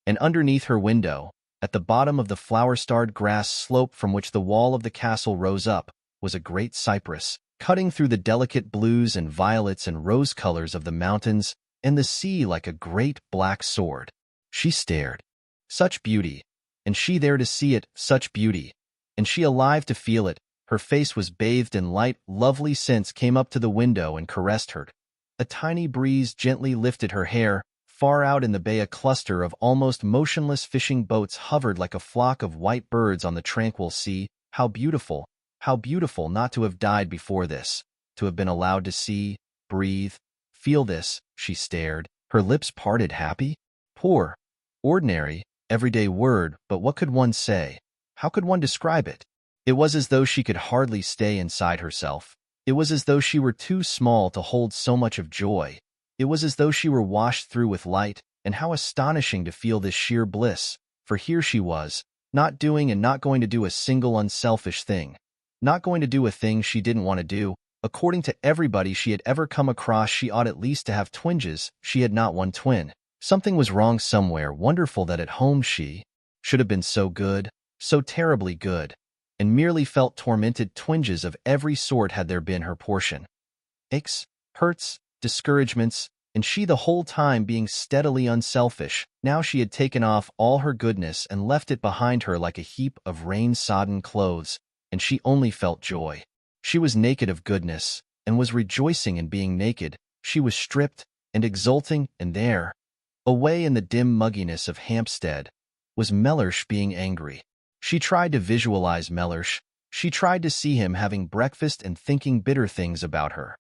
And underneath her window, at the bottom of the flower-starred grass slope from which the wall of the castle rose up, was a great cypress, cutting through the delicate blues and violets and rose colors of the mountains and the sea like a great black sword. She stared. Such beauty! And she there to see it, such beauty! And she alive to feel it. Her face was bathed in light. Lovely scents came up to the window and caressed her. A tiny breeze gently lifted her hair. Far out in the bay a cluster of almost motionless fishing boats hovered like a flock of white birds on the tranquil sea. How beautiful not to have died before this, to have been allowed to see, breathe, feel this. She stared, her lips parted. Happy? Poor, ordinary, everyday word, but what could one say? How could one describe it? It was as though she could hardly stay inside herself. It was as though she were too small to hold so much of joy. It was as though she were washed through with light, and how astonishing to feel this sheer bliss, for here she was, not doing and not going to do a single unselfish thing. Not going to do a thing she didn't want to do. According to everybody she had ever come across, she ought at least to have twinges. She had not one twin. Something was wrong somewhere. Wonderful that at home she should have been so good, so terribly good, and merely felt tormented. Twinges of every sort had there been her portion. Aches, hurts, discouragements, and she the whole time being steadily unselfish. Now she had taken off all her goodness and left it behind her like a heap of rain-sodden clothes, and she only felt joy. She was naked of goodness, and was rejoicing in being naked. She was stripped and exulting, and there, away in the dim mugginess of Hampstead, was Mellersh being angry. She tried to visualize Mellersh. She tried to see him having breakfast and thinking bitter things about her.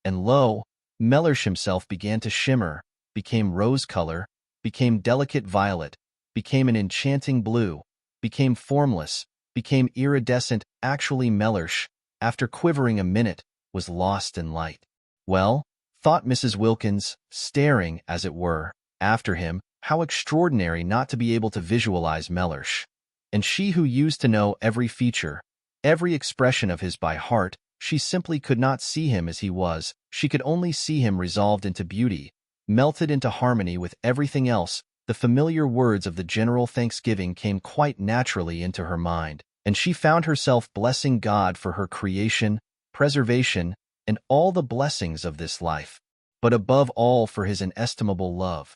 And lo, Mellersh himself began to shimmer, became rose-color, became delicate violet, became an enchanting blue, became formless, became iridescent. Actually Mellersh, after quivering a minute, was lost in light. Well, thought Mrs. Wilkins, staring, as it were, after him, how extraordinary not to be able to visualize Mellersh. And she who used to know every feature, every expression of his by heart, she simply could not see him as he was. She could only see him resolved into beauty, melted into harmony with everything else. The familiar words of the general thanksgiving came quite naturally into her mind, and she found herself blessing God for her creation, preservation, and all the blessings of this life, but above all for his inestimable love,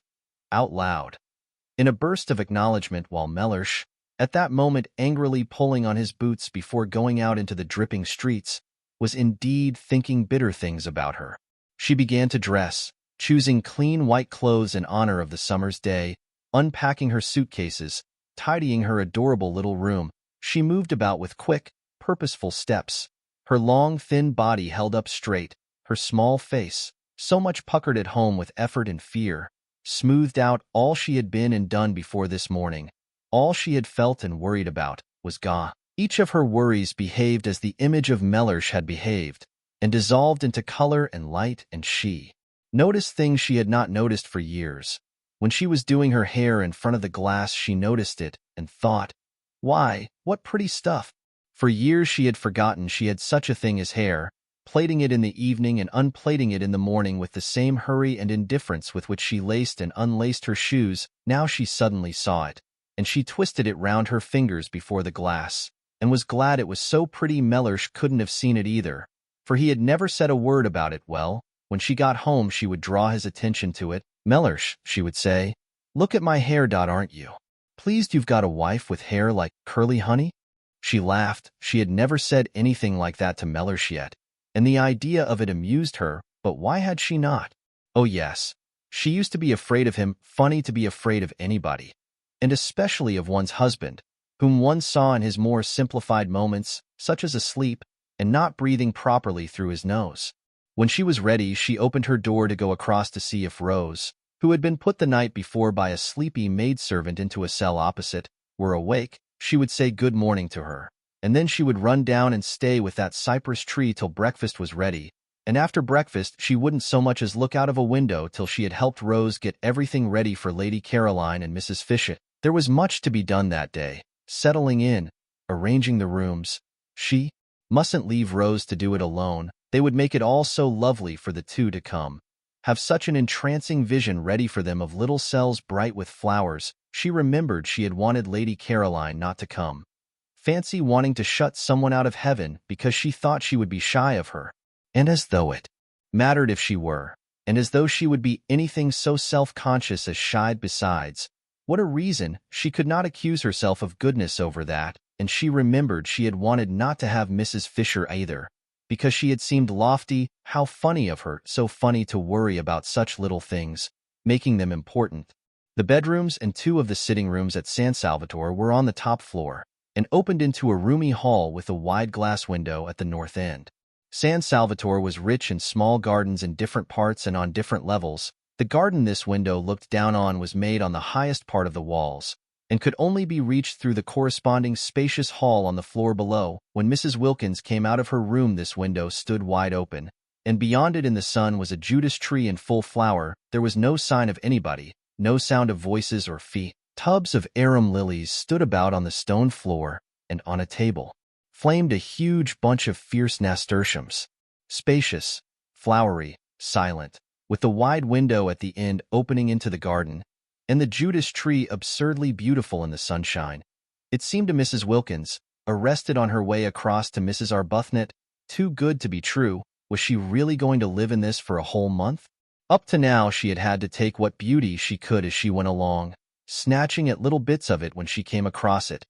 out loud, in a burst of acknowledgment, while Mellersh, at that moment angrily pulling on his boots before going out into the dripping streets, was indeed thinking bitter things about her. She began to dress, choosing clean white clothes in honor of the summer's day, unpacking her suitcases, tidying her adorable little room. She moved about with quick, purposeful steps, her long, thin body held up straight, her small face, so much puckered at home with effort and fear, smoothed out. All she had been and done before this morning, all she had felt and worried about, was gone. Each of her worries behaved as the image of Mellersh had behaved, and dissolved into color and light, and she noticed things she had not noticed for years. When she was doing her hair in front of the glass, she noticed it, and thought, why, what pretty stuff. For years she had forgotten she had such a thing as hair, plaiting it in the evening and unplaiting it in the morning with the same hurry and indifference with which she laced and unlaced her shoes. Now she suddenly saw it, and she twisted it round her fingers before the glass, and was glad it was so pretty. Mellersh couldn't have seen it either, for he had never said a word about it. Well, when she got home she would draw his attention to it. Mellersh, she would say, look at my hair. Aren't you pleased you've got a wife with hair like curly honey? She laughed. She had never said anything like that to Mellersh yet, and the idea of it amused her, but why had she not? Oh yes, she used to be afraid of him. Funny to be afraid of anybody, and especially of one's husband, whom one saw in his more simplified moments, such as asleep and not breathing properly through his nose. When she was ready, she opened her door to go across to see if Rose, who had been put the night before by a sleepy maidservant into a cell opposite, were awake. She would say good morning to her, and then she would run down and stay with that cypress tree till breakfast was ready, and after breakfast she wouldn't so much as look out of a window till she had helped Rose get everything ready for Lady Caroline and Mrs. Fishett. There was much to be done that day, settling in, arranging the rooms. She mustn't leave Rose to do it alone. They would make it all so lovely for the two to come, have such an entrancing vision ready for them of little cells bright with flowers. She remembered she had wanted Lady Caroline not to come. Fancy wanting to shut someone out of heaven because she thought she would be shy of her. And as though it mattered if she were, and as though she would be anything so self-conscious as shy. Besides, what a reason! She could not accuse herself of goodness over that, and she remembered she had wanted not to have Mrs. Fisher either, because she had seemed lofty. How funny of her, so funny to worry about such little things, making them important. The bedrooms and two of the sitting rooms at San Salvatore were on the top floor, and opened into a roomy hall with a wide glass window at the north end. San Salvatore was rich in small gardens in different parts and on different levels. The garden this window looked down on was made on the highest part of the walls, and could only be reached through the corresponding spacious hall on the floor below. When Mrs. Wilkins came out of her room, this window stood wide open, and beyond it in the sun was a Judas tree in full flower. There was no sign of anybody, no sound of voices or feet. Tubs of arum lilies stood about on the stone floor, and on a table flamed a huge bunch of fierce nasturtiums. Spacious, flowery, silent, with the wide window at the end opening into the garden, and the Judas tree absurdly beautiful in the sunshine. It seemed to Mrs. Wilkins, arrested on her way across to Mrs. Arbuthnot, too good to be true. Was she really going to live in this for a whole month? Up to now she had had to take what beauty she could as she went along, snatching at little bits of it when she came across it.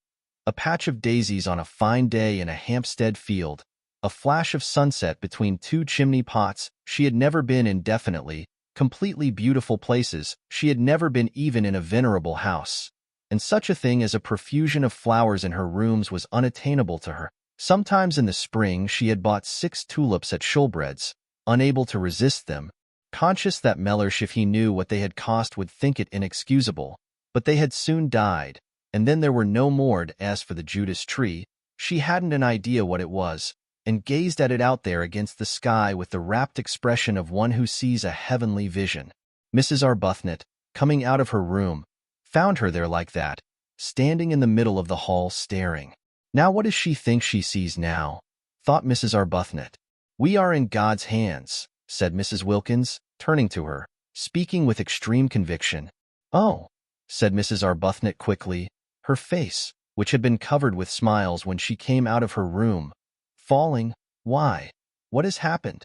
A patch of daisies on a fine day in a Hampstead field, a flash of sunset between two chimney pots. She had never been in definitely, completely beautiful places. She had never been even in a venerable house. And such a thing as a profusion of flowers in her rooms was unattainable to her. Sometimes in the spring she had bought 6 tulips at Shoolbred's, unable to resist them, conscious that Mellersh, if he knew what they had cost, would think it inexcusable. But they had soon died, and then there were no more. As for the Judas tree, she hadn't an idea what it was, and gazed at it out there against the sky with the rapt expression of one who sees a heavenly vision. Mrs. Arbuthnot, coming out of her room, found her there like that, standing in the middle of the hall staring. Now what does she think she sees now? Thought Mrs. Arbuthnot. We are in God's hands, said Mrs. Wilkins, turning to her, speaking with extreme conviction. Oh, said Mrs. Arbuthnot quickly, her face, which had been covered with smiles when she came out of her room, falling. Why? What has happened?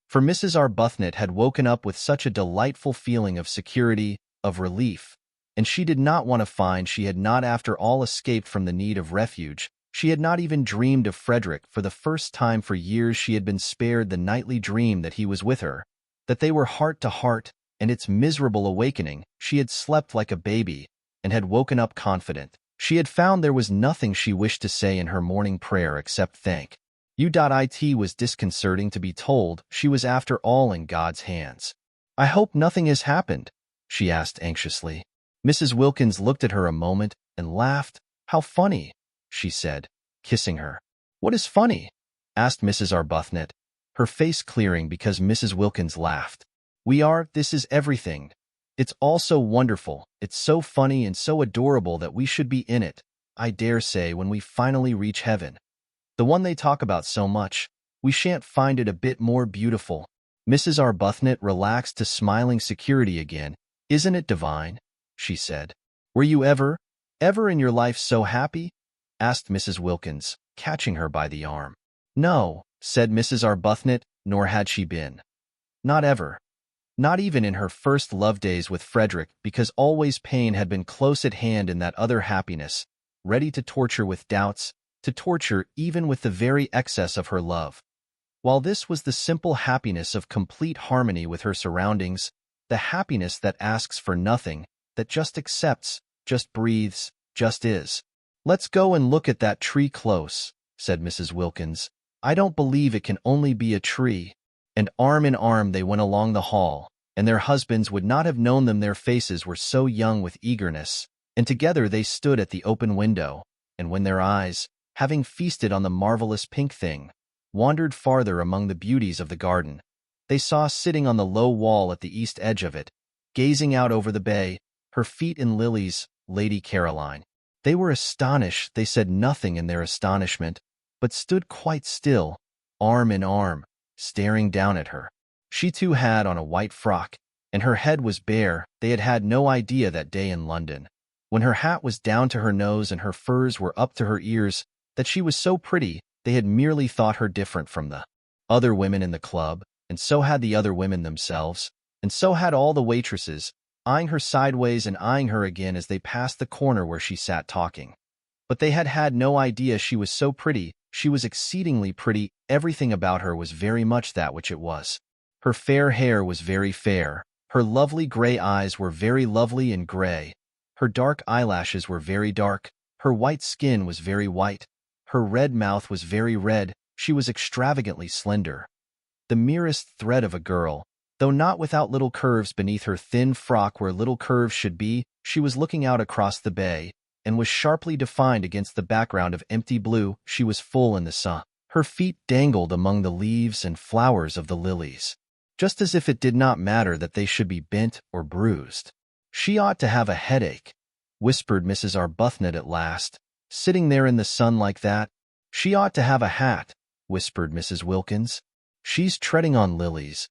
For Mrs. Arbuthnot had woken up with such a delightful feeling of security, of relief, and she did not want to find she had not after all escaped from the need of refuge. She had not even dreamed of Frederick. For the first time for years she had been spared the nightly dream that he was with her, that they were heart to heart, and its miserable awakening. She had slept like a baby, and had woken up confident. She had found there was nothing she wished to say in her morning prayer except thank you. It was disconcerting to be told she was after all in God's hands. I hope nothing has happened, she asked anxiously. Mrs. Wilkins looked at her a moment and laughed. How funny, she said, kissing her. What is funny? Asked Mrs. Arbuthnot, her face clearing because Mrs. Wilkins laughed. This is everything. It's all so wonderful, it's so funny and so adorable that we should be in it, I dare say, when we finally reach heaven. The one they talk about so much. We shan't find it a bit more beautiful. Mrs. Arbuthnot relaxed to smiling security again. Isn't it divine? She said. Were you ever in your life so happy? Asked Mrs. Wilkins, catching her by the arm. No, said Mrs. Arbuthnot, nor had she been. Not ever. Not even in her first love days with Frederick, because always pain had been close at hand in that other happiness, ready to torture with doubts, to torture even with the very excess of her love. While this was the simple happiness of complete harmony with her surroundings, the happiness that asks for nothing, that just accepts, just breathes, just is. Let's go and look at that tree close, said Mrs. Wilkins. I don't believe it can only be a tree. And arm in arm they went along the hall, and their husbands would not have known them, their faces were so young with eagerness, and together they stood at the open window, and when their eyes, having feasted on the marvelous pink thing, wandered farther among the beauties of the garden, they saw sitting on the low wall at the east edge of it, gazing out over the bay, her feet in lilies, Lady Caroline. They were astonished. They said nothing in their astonishment, but stood quite still, arm in arm, staring down at her. She too had on a white frock, and her head was bare. They had had no idea that day in London, when her hat was down to her nose and her furs were up to her ears, that she was so pretty. They had merely thought her different from the other women in the club, and so had the other women themselves, and so had all the waitresses, eyeing her sideways and eyeing her again as they passed the corner where she sat talking. But they had had no idea she was so pretty. She was exceedingly pretty. Everything about her was very much that which it was. Her fair hair was very fair. Her lovely gray eyes were very lovely and gray. Her dark eyelashes were very dark. Her white skin was very white. Her red mouth was very red. She was extravagantly slender, the merest thread of a girl, though not without little curves beneath her thin frock where little curves should be. She was looking out across the bay, and was sharply defined against the background of empty blue. She was full in the sun. Her feet dangled among the leaves and flowers of the lilies, just as if it did not matter that they should be bent or bruised. She ought to have a headache, whispered Mrs. Arbuthnot at last, sitting there in the sun like that. She ought to have a hat, whispered Mrs. Wilkins. She's treading on lilies.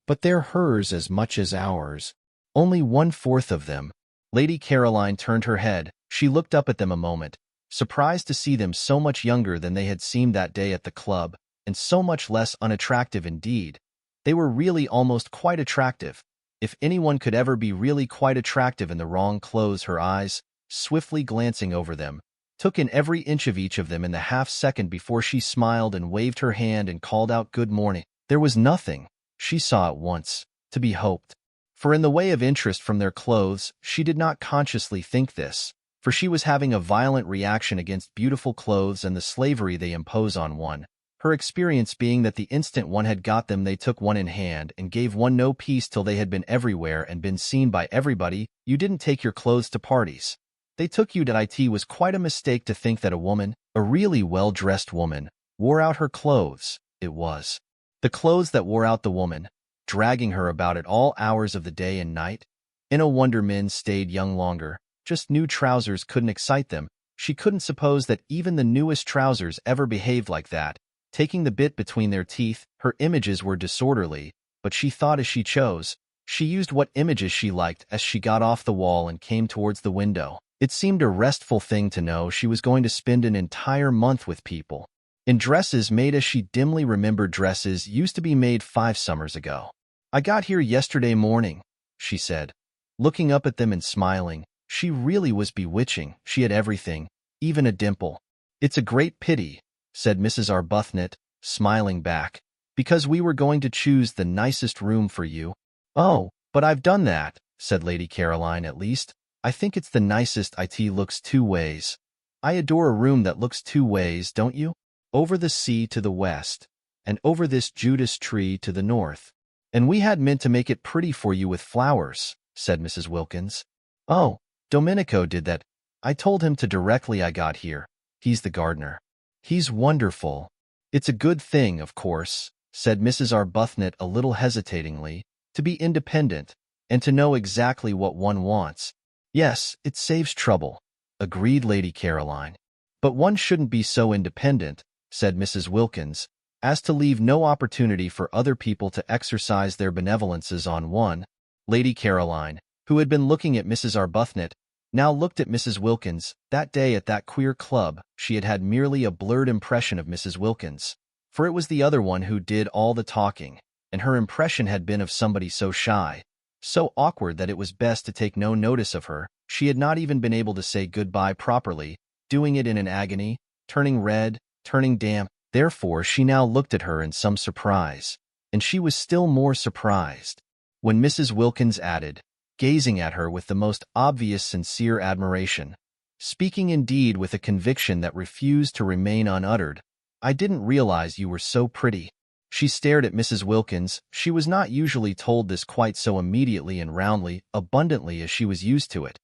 But they're hers as much as ours. Only 1/4 of them. Lady Caroline turned her head. She looked up at them a moment, surprised to see them so much younger than they had seemed that day at the club, and so much less unattractive indeed. They were really almost quite attractive. If anyone could ever be really quite attractive in the wrong clothes, her eyes, swiftly glancing over them, took in every inch of each of them in the half-second before she smiled and waved her hand and called out good morning. There was nothing, she saw at once, to be hoped. For in the way of interest from their clothes, she did not consciously think this, for she was having a violent reaction against beautiful clothes and the slavery they impose on one, her experience being that the instant one had got them they took one in hand and gave one no peace till they had been everywhere and been seen by everybody. You didn't take your clothes to parties. They took you to it. Was quite a mistake to think that a woman, a really well-dressed woman, wore out her clothes. It was the clothes that wore out the woman, dragging her about at all hours of the day and night. In a wonder men stayed young longer. Just new trousers couldn't excite them. She couldn't suppose that even the newest trousers ever behaved like that, taking the bit between their teeth. Her images were disorderly, but she thought as she chose. She used what images she liked as she got off the wall and came towards the window. It seemed a restful thing to know she was going to spend an entire month with people, in dresses made as she dimly remembered dresses used to be made 5 summers ago. I got here yesterday morning, she said, looking up at them and smiling. She really was bewitching. She had everything, even a dimple. It's a great pity, said Mrs. Arbuthnot, smiling back, because we were going to choose the nicest room for you. Oh, but I've done that, said Lady Caroline. At least, I think it's the nicest. It looks 2 ways. I adore a room that looks 2 ways, don't you? Over the sea to the west, and over this Judas tree to the north. And we had meant to make it pretty for you with flowers, said Mrs. Wilkins. Oh, Domenico did that. I told him to directly I got here. He's the gardener. He's wonderful. It's a good thing, of course, said Mrs. Arbuthnot a little hesitatingly, to be independent, and to know exactly what one wants. Yes, it saves trouble, agreed Lady Caroline. But one shouldn't be so independent, said Mrs. Wilkins, as to leave no opportunity for other people to exercise their benevolences on one. Lady Caroline, who had been looking at Mrs. Arbuthnot, now looked at Mrs. Wilkins. That day at that queer club, she had had merely a blurred impression of Mrs. Wilkins, for it was the other one who did all the talking, and her impression had been of somebody so shy, so awkward that it was best to take no notice of her. She had not even been able to say goodbye properly, doing it in an agony, turning red, turning damp. Therefore she now looked at her in some surprise, and she was still more surprised when Mrs. Wilkins added, gazing at her with the most obvious sincere admiration, speaking indeed with a conviction that refused to remain unuttered, I didn't realize you were so pretty. She stared at Mrs. Wilkins. She was not usually told this quite so immediately and roundly, abundantly as she was used to it.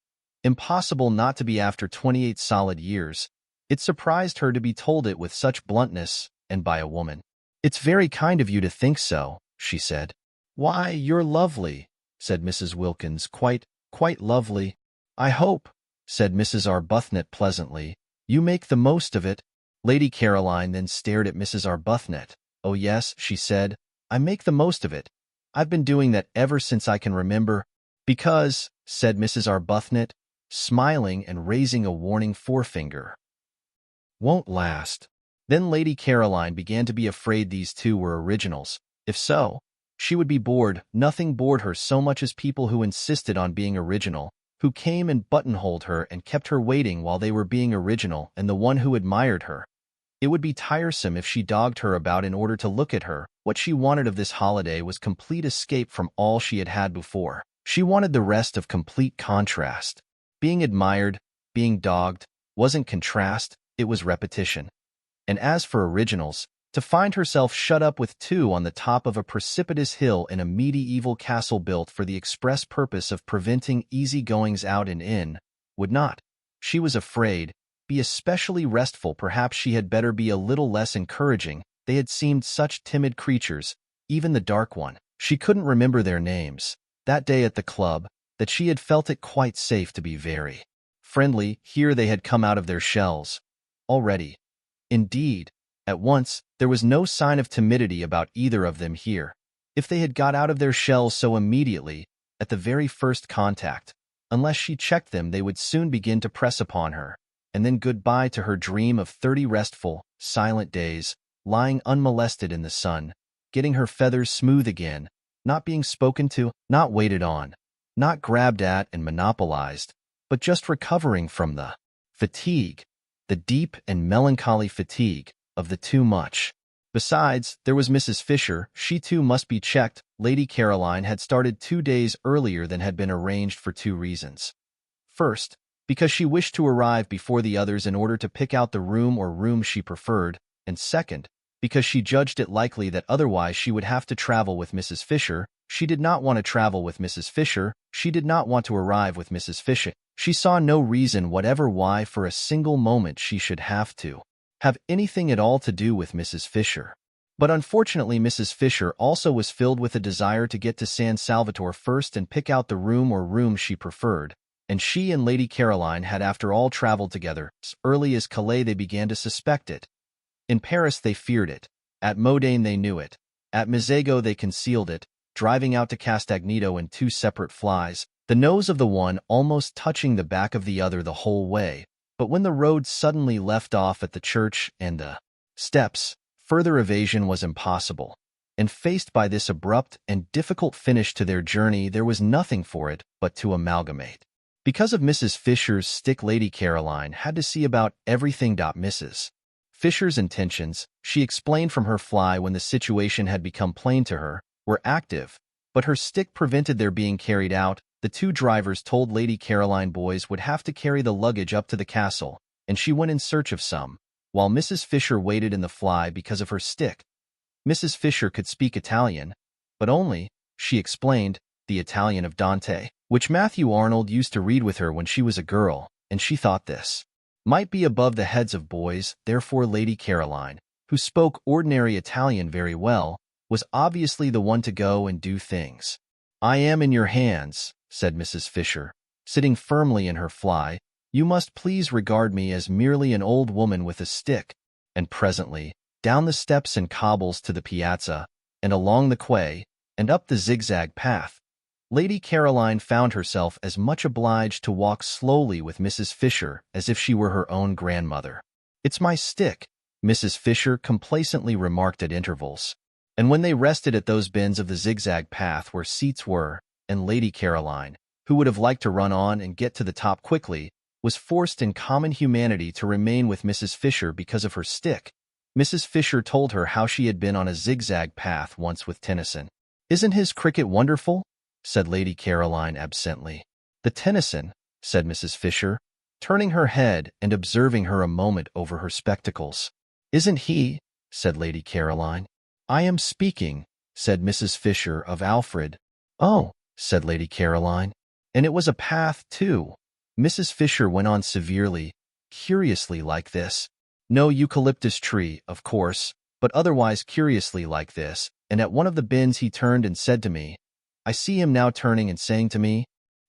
Impossible not to be after 28 solid years. It surprised her to be told it with such bluntness, and by a woman. It's very kind of you to think so, she said. Why, you're lovely, said Mrs. Wilkins, quite lovely. I hope, said Mrs. Arbuthnot pleasantly, you make the most of it. Lady Caroline then stared at Mrs. Arbuthnot. Oh yes, she said, I make the most of it. I've been doing that ever since I can remember. Because, said Mrs. Arbuthnot, smiling and raising a warning forefinger, won't last. Then Lady Caroline began to be afraid these two were originals. If so, she would be bored. Nothing bored her so much as people who insisted on being original, who came and buttonholed her and kept her waiting while they were being original, and the one who admired her. It would be tiresome if she dogged her about in order to look at her. What she wanted of this holiday was complete escape from all she had had before. She wanted the rest of complete contrast. Being admired, being dogged, wasn't contrast, it was repetition. And as for originals, to find herself shut up with 2 on the top of a precipitous hill in a medieval castle built for the express purpose of preventing easy-goings out and in, would not, she was afraid, be especially restful. Perhaps she had better be a little less encouraging. They had seemed such timid creatures, even the dark one. She couldn't remember their names. That day at the club, that she had felt it quite safe to be very friendly. Here they had come out of their shells already. Indeed, at once, there was no sign of timidity about either of them here. If they had got out of their shells so immediately, at the very first contact, unless she checked them, they would soon begin to press upon her, and then goodbye to her dream of 30 restful, silent days, lying unmolested in the sun, getting her feathers smooth again, not being spoken to, not waited on, not grabbed at and monopolized, but just recovering from the fatigue, the deep and melancholy fatigue of the too much. Besides, there was Mrs. Fisher. She too must be checked. Lady Caroline had started 2 days earlier than had been arranged for 2 reasons. First, because she wished to arrive before the others in order to pick out the room or rooms she preferred, and second, because she judged it likely that otherwise she would have to travel with Mrs. Fisher. She did not want to travel with Mrs. Fisher. She did not want to arrive with Mrs. Fisher. She saw no reason whatever why for a single moment she should have anything at all to do with Mrs. Fisher. But unfortunately, Mrs. Fisher also was filled with a desire to get to San Salvatore first and pick out the room or rooms she preferred, and she and Lady Caroline had after all traveled together. As early as Calais they began to suspect it. In Paris they feared it. At Modane they knew it. At Mazego they concealed it, driving out to Castagneto in 2 separate flies, the nose of the one almost touching the back of the other the whole way. But when the road suddenly left off at the church and the steps, further evasion was impossible. And faced by this abrupt and difficult finish to their journey, there was nothing for it but to amalgamate. Because of Mrs. Fisher's stick, Lady Caroline had to see about everything. Mrs. Fisher's intentions, she explained from her fly when the situation had become plain to her, were active, but her stick prevented their being carried out. The 2 drivers told Lady Caroline boys would have to carry the luggage up to the castle, and she went in search of some, while Mrs. Fisher waited in the fly because of her stick. Mrs. Fisher could speak Italian, but only, she explained, the Italian of Dante, which Matthew Arnold used to read with her when she was a girl, and she thought this might be above the heads of boys. Therefore Lady Caroline, who spoke ordinary Italian very well, was obviously the one to go and do things. "I am in your hands," said Mrs. Fisher, sitting firmly in her fly. "You must please regard me as merely an old woman with a stick." And presently, down the steps and cobbles to the piazza, and along the quay, and up the zigzag path, Lady Caroline found herself as much obliged to walk slowly with Mrs. Fisher as if she were her own grandmother. "It's my stick," Mrs. Fisher complacently remarked at intervals. And when they rested at those bends of the zigzag path where seats were, and Lady Caroline, who would have liked to run on and get to the top quickly, was forced in common humanity to remain with Mrs. Fisher because of her stick, Mrs. Fisher told her how she had been on a zigzag path once with Tennyson. "Isn't his cricket wonderful?" said Lady Caroline absently. "The Tennyson," said Mrs. Fisher, turning her head and observing her a moment over her spectacles. "Isn't he?" said Lady Caroline. "I am speaking," said Mrs. Fisher, "of Alfred." "Oh," said Lady Caroline. "And it was a path, too." Mrs. Fisher went on severely, "Curiously like this. No eucalyptus tree, of course, but otherwise curiously like this. And at one of the bends he turned and said to me, I see him now turning and saying to me,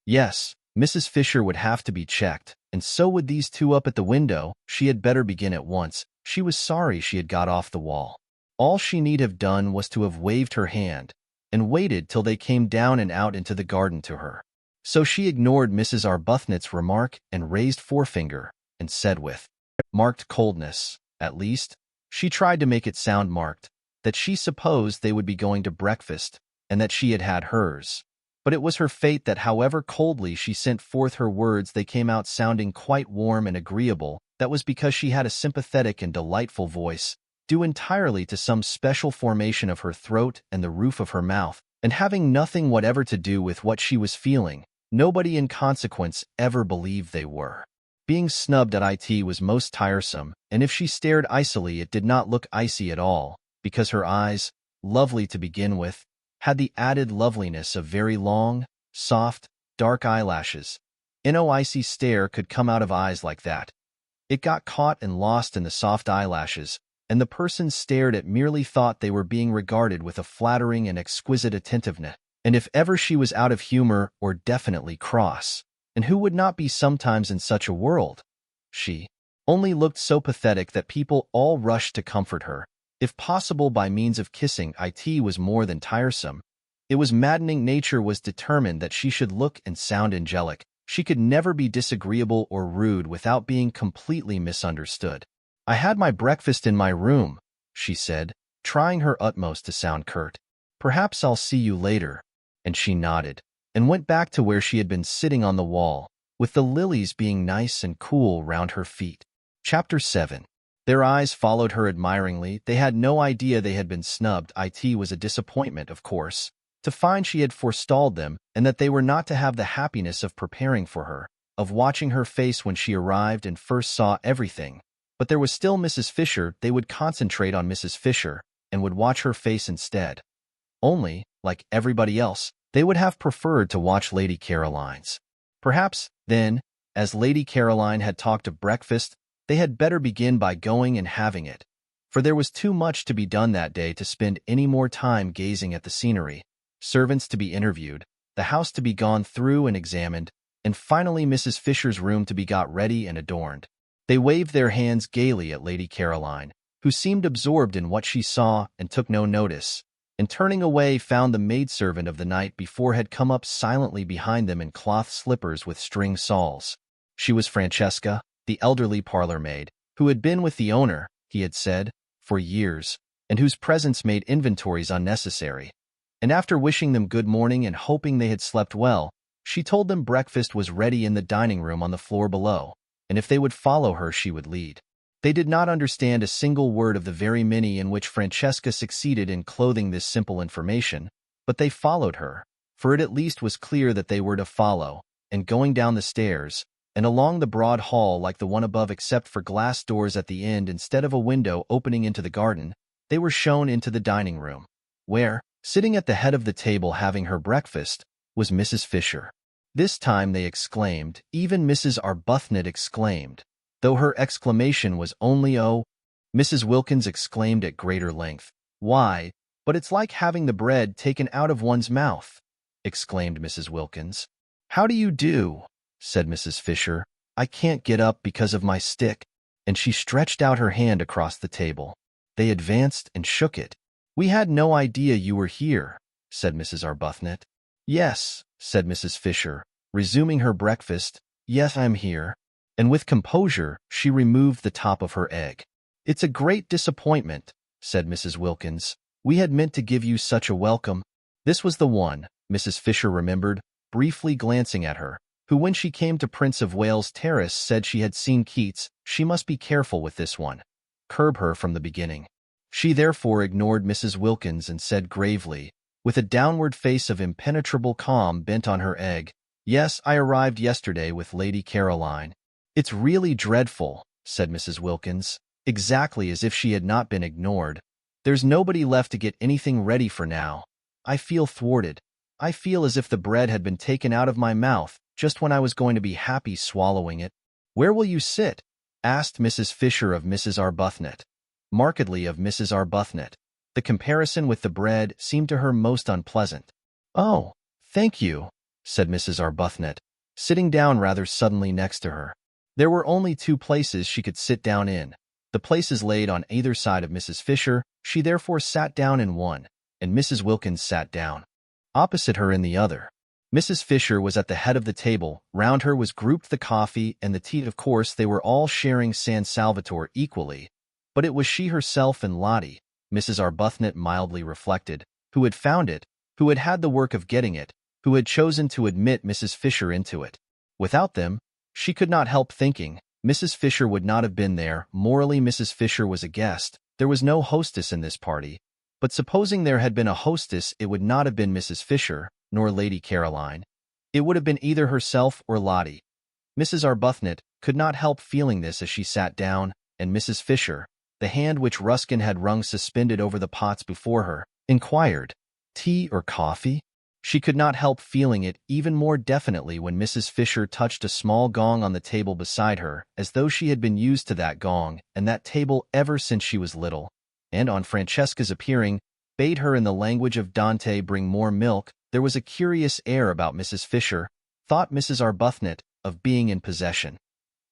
yes, Mrs. Fisher would have to be checked, and so would these 2 up at the window. She had better begin at once. She was sorry she had got off the wall. All she need have done was to have waved her hand, and waited till they came down and out into the garden to her. So she ignored Mrs. Arbuthnot's remark and raised forefinger, and said with marked coldness, at least, she tried to make it sound marked, that she supposed they would be going to breakfast, and that she had had hers. But it was her fate that however coldly she sent forth her words, they came out sounding quite warm and agreeable. That was because she had a sympathetic and delightful voice, due entirely to some special formation of her throat and the roof of her mouth, and having nothing whatever to do with what she was feeling. Nobody in consequence ever believed they were. Being snubbed at it was most tiresome, and if she stared icily it did not look icy at all, because her eyes, lovely to begin with, had the added loveliness of very long, soft, dark eyelashes. No icy stare could come out of eyes like that. It got caught and lost in the soft eyelashes, and the person stared at merely thought they were being regarded with a flattering and exquisite attentiveness. And if ever she was out of humor or definitely cross, and who would not be sometimes in such a world? She only looked so pathetic that people all rushed to comfort her, if possible by means of kissing. It was more than tiresome. It was maddening. Nature was determined that she should look and sound angelic. She could never be disagreeable or rude without being completely misunderstood. "I had my breakfast in my room," she said, trying her utmost to sound curt. "Perhaps I'll see you later." And she nodded, and went back to where she had been sitting on the wall, with the lilies being nice and cool round her feet. Chapter 7. Their eyes followed her admiringly. They had no idea they had been snubbed. It was a disappointment, of course, to find she had forestalled them and that they were not to have the happiness of preparing for her, of watching her face when she arrived and first saw everything. But there was still Mrs. Fisher. They would concentrate on Mrs. Fisher and would watch her face instead. Only, like everybody else, they would have preferred to watch Lady Caroline's. Perhaps, then, as Lady Caroline had talked of breakfast, they had better begin by going and having it, for there was too much to be done that day to spend any more time gazing at the scenery, servants to be interviewed, the house to be gone through and examined, and finally Mrs. Fisher's room to be got ready and adorned. They waved their hands gaily at Lady Caroline, who seemed absorbed in what she saw and took no notice, and turning away found the maidservant of the night before had come up silently behind them in cloth slippers with string soles. She was Francesca, the elderly parlor-maid, who had been with the owner, he had said, for years, and whose presence made inventories unnecessary. And after wishing them good morning and hoping they had slept well, she told them breakfast was ready in the dining room on the floor below, and if they would follow her she would lead. They did not understand a single word of the very many in which Francesca succeeded in clothing this simple information, but they followed her, for it at least was clear that they were to follow, and going down the stairs, and along the broad hall like the one above except for glass doors at the end instead of a window opening into the garden, they were shown into the dining room, where, sitting at the head of the table having her breakfast, was Mrs. Fisher. This time they exclaimed, even Mrs. Arbuthnot exclaimed, though her exclamation was only "Oh." Mrs. Wilkins exclaimed at greater length, "Why, but it's like having the bread taken out of one's mouth," exclaimed Mrs. Wilkins. "How do you do?" said Mrs. Fisher. "I can't get up because of my stick," and she stretched out her hand across the table. They advanced and shook it. "We had no idea you were here," said Mrs. Arbuthnot. "Yes," said Mrs. Fisher, resuming her breakfast. "Yes, I'm here." And with composure, she removed the top of her egg. "It's a great disappointment," said Mrs. Wilkins. "We had meant to give you such a welcome." This was the one, Mrs. Fisher remembered, briefly glancing at her, who when she came to Prince of Wales Terrace said she had seen Keats. She must be careful with this one. Curb her from the beginning. She therefore ignored Mrs. Wilkins and said gravely, with a downward face of impenetrable calm bent on her egg, "Yes, I arrived yesterday with Lady Caroline." "It's really dreadful," said Mrs. Wilkins, exactly as if she had not been ignored. "There's nobody left to get anything ready for now. I feel thwarted. I feel as if the bread had been taken out of my mouth just when I was going to be happy swallowing it." "Where will you sit?" asked Mrs. Fisher of Mrs. Arbuthnot. Markedly of Mrs. Arbuthnot. The comparison with the bread seemed to her most unpleasant. "Oh, thank you," said Mrs. Arbuthnot, sitting down rather suddenly next to her. There were only two places she could sit down in. The places laid on either side of Mrs. Fisher. She therefore sat down in one, and Mrs. Wilkins sat down opposite her in the other. Mrs. Fisher was at the head of the table. Round her was grouped the coffee and the tea. Of course, they were all sharing San Salvatore equally, but it was she herself and Lottie, Mrs. Arbuthnot mildly reflected, who had found it, who had had the work of getting it, who had chosen to admit Mrs. Fisher into it. Without them, she could not help thinking, Mrs. Fisher would not have been there. Morally, Mrs. Fisher was a guest. There was no hostess in this party. But supposing there had been a hostess, it would not have been Mrs. Fisher, nor Lady Caroline. It would have been either herself or Lottie. Mrs. Arbuthnot could not help feeling this as she sat down, and Mrs. Fisher, the hand which Ruskin had wrung suspended over the pots before her, inquired, "Tea or coffee?" She could not help feeling it even more definitely when Mrs. Fisher touched a small gong on the table beside her, as though she had been used to that gong and that table ever since she was little, and on Francesca's appearing, bade her in the language of Dante bring more milk, There was a curious air about Mrs. Fisher, thought Mrs. Arbuthnot, of being in possession.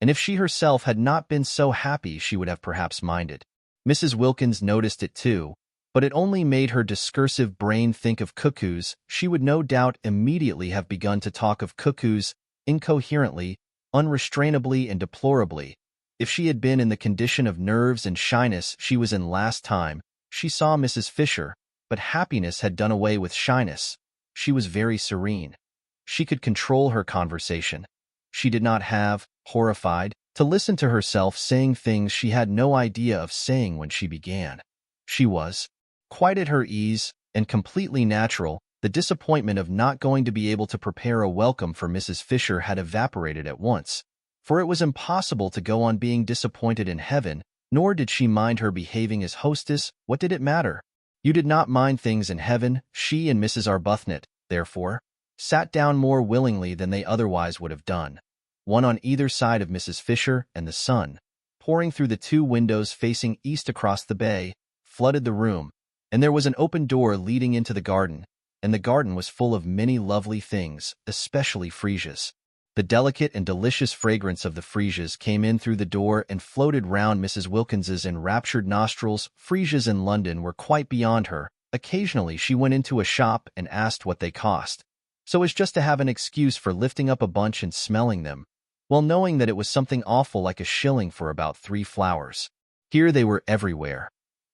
And if she herself had not been so happy, she would have perhaps minded. Mrs. Wilkins noticed it too, but it only made her discursive brain think of cuckoos. She would no doubt immediately have begun to talk of cuckoos, incoherently, unrestrainably, and deplorably, if she had been in the condition of nerves and shyness she was in last time she saw Mrs. Fisher, but happiness had done away with shyness. She was very serene. She could control her conversation. She did not have, horrified, to listen to herself saying things she had no idea of saying when she began. She was quite at her ease and completely natural. The disappointment of not going to be able to prepare a welcome for Mrs. Fisher had evaporated at once, for it was impossible to go on being disappointed in heaven, nor did she mind her behaving as hostess. What did it matter? You did not mind things in heaven. She and Mrs. Arbuthnot, therefore, sat down more willingly than they otherwise would have done, one on either side of Mrs. Fisher, and the sun, pouring through the two windows facing east across the bay, flooded the room, and there was an open door leading into the garden, and the garden was full of many lovely things, especially freesias. The delicate and delicious fragrance of the freesias came in through the door and floated round Mrs. Wilkins's enraptured nostrils. Freesias in London were quite beyond her. Occasionally she went into a shop and asked what they cost, so as just to have an excuse for lifting up a bunch and smelling them, well knowing that it was something awful like a shilling for about 3 flowers. Here they were everywhere,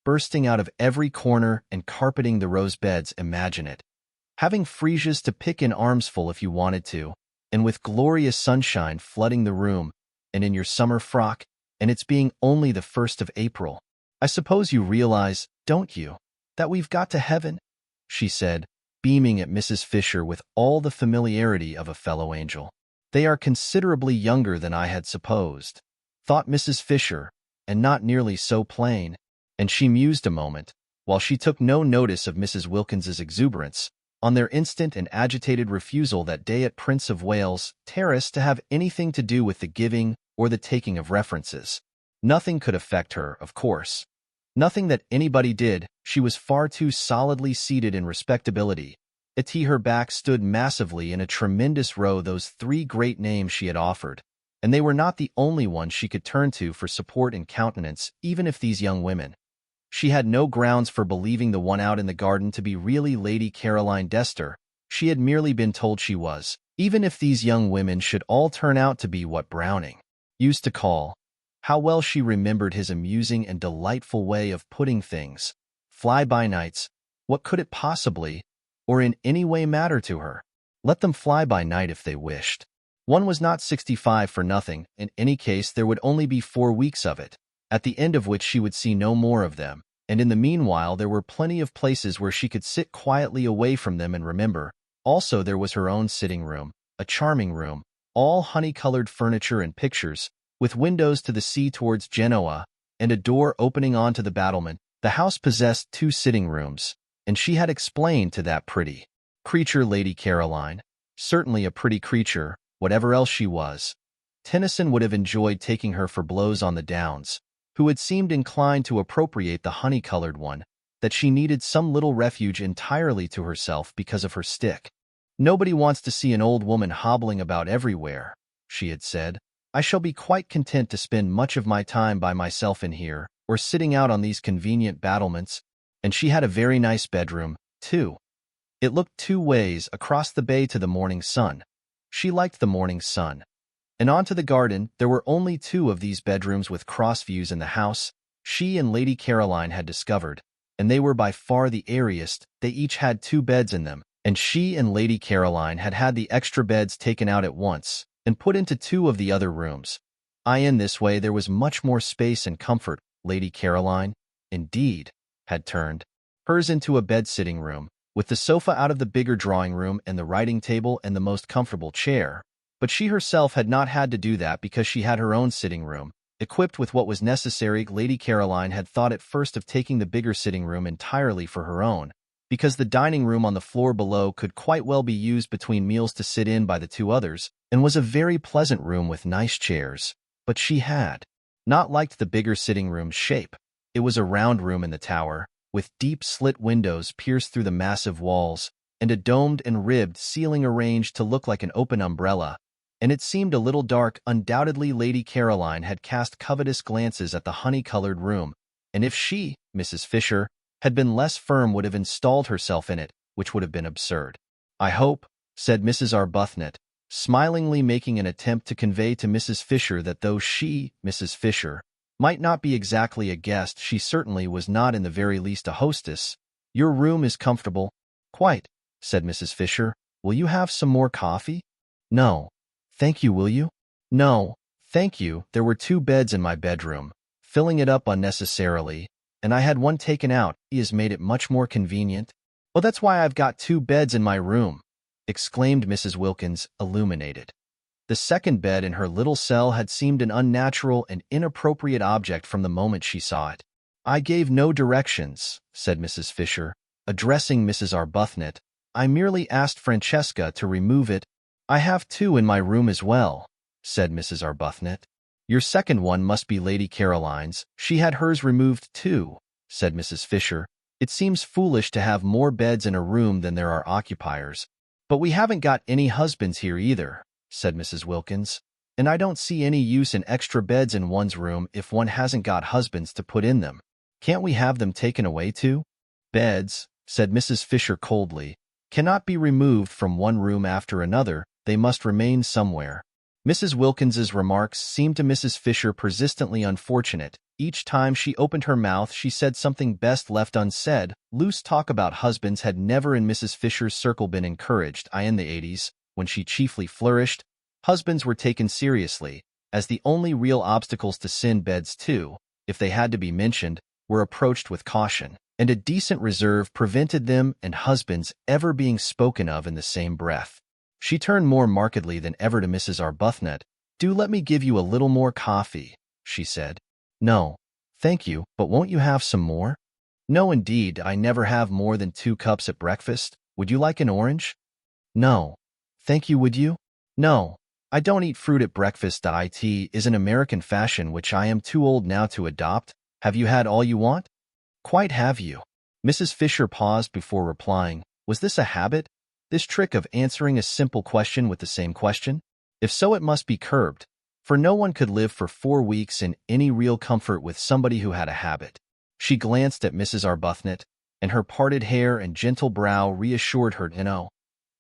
bursting out of every corner and carpeting the rose beds. Imagine it, having freesias to pick in armsful if you wanted to, and with glorious sunshine flooding the room, and in your summer frock, and it's being only the 1st of April. I suppose you realize, don't you, that we've got to heaven? She said, beaming at Mrs. Fisher with all the familiarity of a fellow angel. They are considerably younger than I had supposed, thought Mrs. Fisher, and not nearly so plain, and she mused a moment, while she took no notice of Mrs. Wilkins's exuberance, on their instant and agitated refusal that day at Prince of Wales Terrace to have anything to do with the giving or the taking of references. Nothing could affect her, of course. Nothing that anybody did. She was far too solidly seated in respectability. At her back stood massively in a tremendous row those 3 great names she had offered, and they were not the only ones she could turn to for support and countenance, even if these young women. She had no grounds for believing the one out in the garden to be really Lady Caroline Dester. She had merely been told she was, even if these young women should all turn out to be what Browning used to call, how well she remembered his amusing and delightful way of putting things, fly-by-nights. What could it possibly, or in any way matter to her? Let them fly by night if they wished. One was not 65 for nothing. In any case, there would only be 4 weeks of it, at the end of which she would see no more of them, and in the meanwhile there were plenty of places where she could sit quietly away from them and remember. Also there was her own sitting room, a charming room, all honey-colored furniture and pictures, with windows to the sea towards Genoa, and a door opening onto the battlement. The house possessed 2 sitting rooms, and she had explained to that pretty creature Lady Caroline, certainly a pretty creature, whatever else she was. Tennyson would have enjoyed taking her for blows on the Downs, who had seemed inclined to appropriate the honey-colored one, that she needed some little refuge entirely to herself because of her stick. Nobody wants to see an old woman hobbling about everywhere, she had said. I shall be quite content to spend much of my time by myself in here, or sitting out on these convenient battlements. And she had a very nice bedroom, too. It looked 2 ways across the bay to the morning sun. She liked the morning sun. And onto the garden. There were only 2 of these bedrooms with cross views in the house, she and Lady Caroline had discovered, and they were by far the airiest. They each had 2 beds in them, and she and Lady Caroline had had the extra beds taken out at once and put into 2 of the other rooms. In this way there was much more space and comfort. Lady Caroline, indeed, had turned hers into a bed-sitting room, with the sofa out of the bigger drawing room and the writing table and the most comfortable chair. But she herself had not had to do that because she had her own sitting room, equipped with what was necessary. Lady Caroline had thought at first of taking the bigger sitting room entirely for her own, because the dining room on the floor below could quite well be used between meals to sit in by the 2 others, and was a very pleasant room with nice chairs. But she had not liked the bigger sitting room's shape. It was a round room in the tower, with deep slit windows pierced through the massive walls, and a domed and ribbed ceiling arranged to look like an open umbrella, and it seemed a little dark. Undoubtedly Lady Caroline had cast covetous glances at the honey-colored room, and if she, Mrs. Fisher, had been less firm would have installed herself in it, which would have been absurd. "I hope," said Mrs. Arbuthnot, smilingly making an attempt to convey to Mrs. Fisher that though she, Mrs. Fisher, might not be exactly a guest, she certainly was not in the very least a hostess. "Your room is comfortable." "Quite," said Mrs. Fisher. "Will you have some more coffee?" "No. Thank you, will you?" "No, thank you. There were 2 beds in my bedroom, filling it up unnecessarily, and I had one taken out. He has made it much more convenient." "Oh, that's why I've got 2 beds in my room," exclaimed Mrs. Wilkins, illuminated. The second bed in her little cell had seemed an unnatural and inappropriate object from the moment she saw it. "I gave no directions," said Mrs. Fisher, addressing Mrs. Arbuthnot. "I merely asked Francesca to remove it." "I have 2 in my room as well," said Mrs. Arbuthnot. "Your second one must be Lady Caroline's. She had hers removed too," said Mrs. Fisher. "It seems foolish to have more beds in a room than there are occupiers." "But we haven't got any husbands here either," said Mrs. Wilkins, "and I don't see any use in extra beds in one's room if one hasn't got husbands to put in them. Can't we have them taken away too?" "Beds," said Mrs. Fisher coldly, "cannot be removed from one room after another. They must remain somewhere." Mrs. Wilkins's remarks seemed to Mrs. Fisher persistently unfortunate. Each time she opened her mouth, she said something best left unsaid. Loose talk about husbands had never in Mrs. Fisher's circle been encouraged. In the 80s, when she chiefly flourished, husbands were taken seriously, as the only real obstacles to sin. Beds, too, if they had to be mentioned, were approached with caution, and a decent reserve prevented them and husbands ever being spoken of in the same breath. She turned more markedly than ever to Mrs. Arbuthnot. "Do let me give you a little more coffee," she said. "No, thank you, but won't you have some more?" "No, indeed, I never have more than 2 cups at breakfast. Would you like an orange?" "No, thank you, would you?" "No, I don't eat fruit at breakfast. It is an American fashion which I am too old now to adopt. Have you had all you want?" "Quite, have you?" Mrs. Fisher paused before replying. Was this a habit? This trick of answering a simple question with the same question? If so, it must be curbed, for no one could live for 4 weeks in any real comfort with somebody who had a habit. She glanced at Mrs. Arbuthnot, and her parted hair and gentle brow reassured her. No,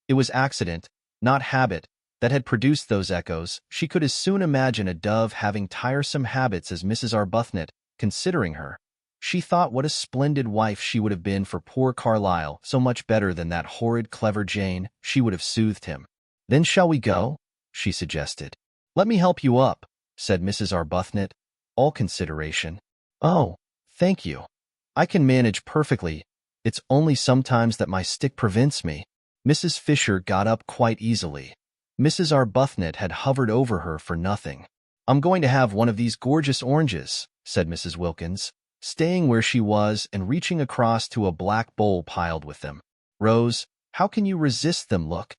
it was accident, not habit, that had produced those echoes. She could as soon imagine a dove having tiresome habits as Mrs. Arbuthnot, considering her. She thought what a splendid wife she would have been for poor Carlyle, so much better than that horrid clever Jane. She would have soothed him. "Then shall we go?" she suggested. "Let me help you up," said Mrs. Arbuthnot, all consideration. "Oh, thank you. I can manage perfectly. It's only sometimes that my stick prevents me." Mrs. Fisher got up quite easily. Mrs. Arbuthnot had hovered over her for nothing. "I'm going to have one of these gorgeous oranges," said Mrs. Wilkins, staying where she was and reaching across to a black bowl piled with them. "Rose, how can you resist them? Look.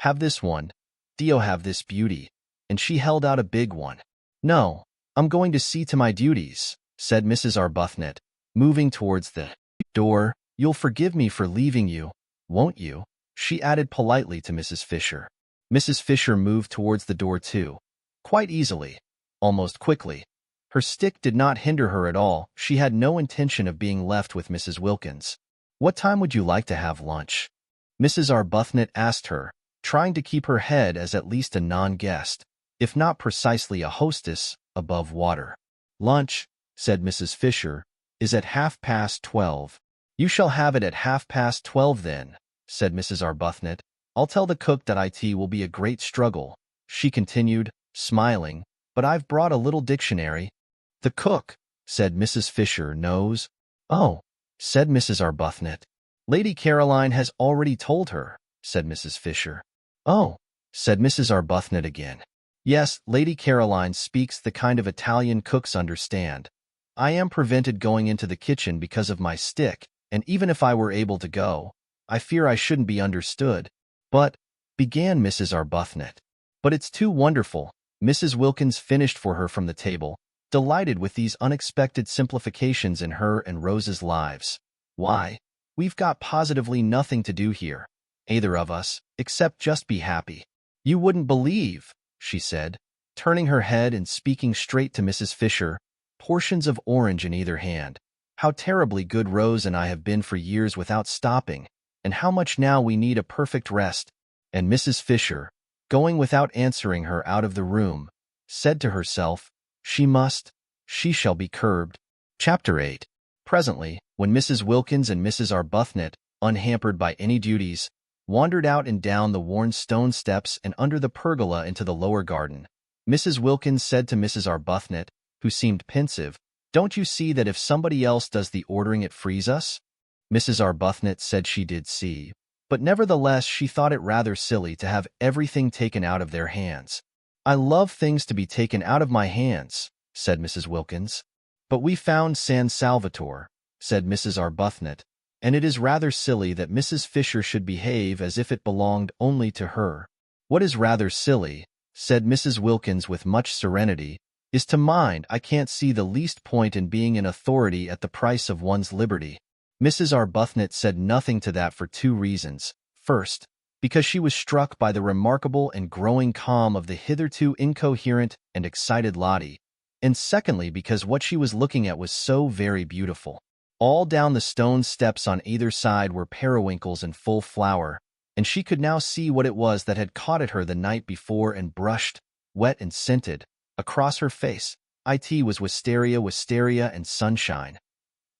Have this one. Dio, have this beauty." And she held out a big one. "No, I'm going to see to my duties," said Mrs. Arbuthnot, moving towards the door. "You'll forgive me for leaving you, won't you?" she added politely to Mrs. Fisher. Mrs. Fisher moved towards the door too, quite easily, almost quickly. Her stick did not hinder her at all. She had no intention of being left with Mrs. Wilkins. "What time would you like to have lunch?" Mrs. Arbuthnot asked her, trying to keep her head as at least a non-guest, if not precisely a hostess, above water. "Lunch," said Mrs. Fisher, "is at 12:30. "You shall have it at 12:30 then," said Mrs. Arbuthnot. "I'll tell the cook that it will be a great struggle," she continued, smiling, "but I've brought a little dictionary." "The cook," said Mrs. Fisher, "knows." "Oh," said Mrs. Arbuthnot. "Lady Caroline has already told her," said Mrs. Fisher. "Oh," said Mrs. Arbuthnot again. "Yes, Lady Caroline speaks the kind of Italian cooks understand. I am prevented going into the kitchen because of my stick, and even if I were able to go, I fear I shouldn't be understood." "But," began Mrs. Arbuthnot. "But it's too wonderful," Mrs. Wilkins finished for her from the table, delighted with these unexpected simplifications in her and Rose's lives. "Why, we've got positively nothing to do here, either of us, except just be happy. You wouldn't believe, she said, turning her head and speaking straight to Mrs. Fisher, portions of orange in either hand, how terribly good Rose and I have been for years without stopping, and how much now we need a perfect rest. And Mrs. Fisher, going without answering her out of the room, said to herself, she shall be curbed. Chapter 8. Presently, when Mrs. Wilkins and Mrs. Arbuthnot, unhampered by any duties, wandered out and down the worn stone steps and under the pergola into the lower garden, Mrs. Wilkins said to Mrs. Arbuthnot, who seemed pensive, "Don't you see that if somebody else does the ordering it frees us?" Mrs. Arbuthnot said she did see, but nevertheless she thought it rather silly to have everything taken out of their hands. "I love things to be taken out of my hands," said Mrs. Wilkins. "But we found San Salvatore," said Mrs. Arbuthnot, "and it is rather silly that Mrs. Fisher should behave as if it belonged only to her." "What is rather silly," said Mrs. Wilkins with much serenity, "is to mind I can't see the least point in being an authority at the price of one's liberty." Mrs. Arbuthnot said nothing to that for two reasons. First, because she was struck by the remarkable and growing calm of the hitherto incoherent and excited Lottie, and secondly because what she was looking at was so very beautiful. All down the stone steps on either side were periwinkles in full flower, and she could now see what it was that had caught at her the night before and brushed, wet and scented, across her face. It was wisteria and sunshine.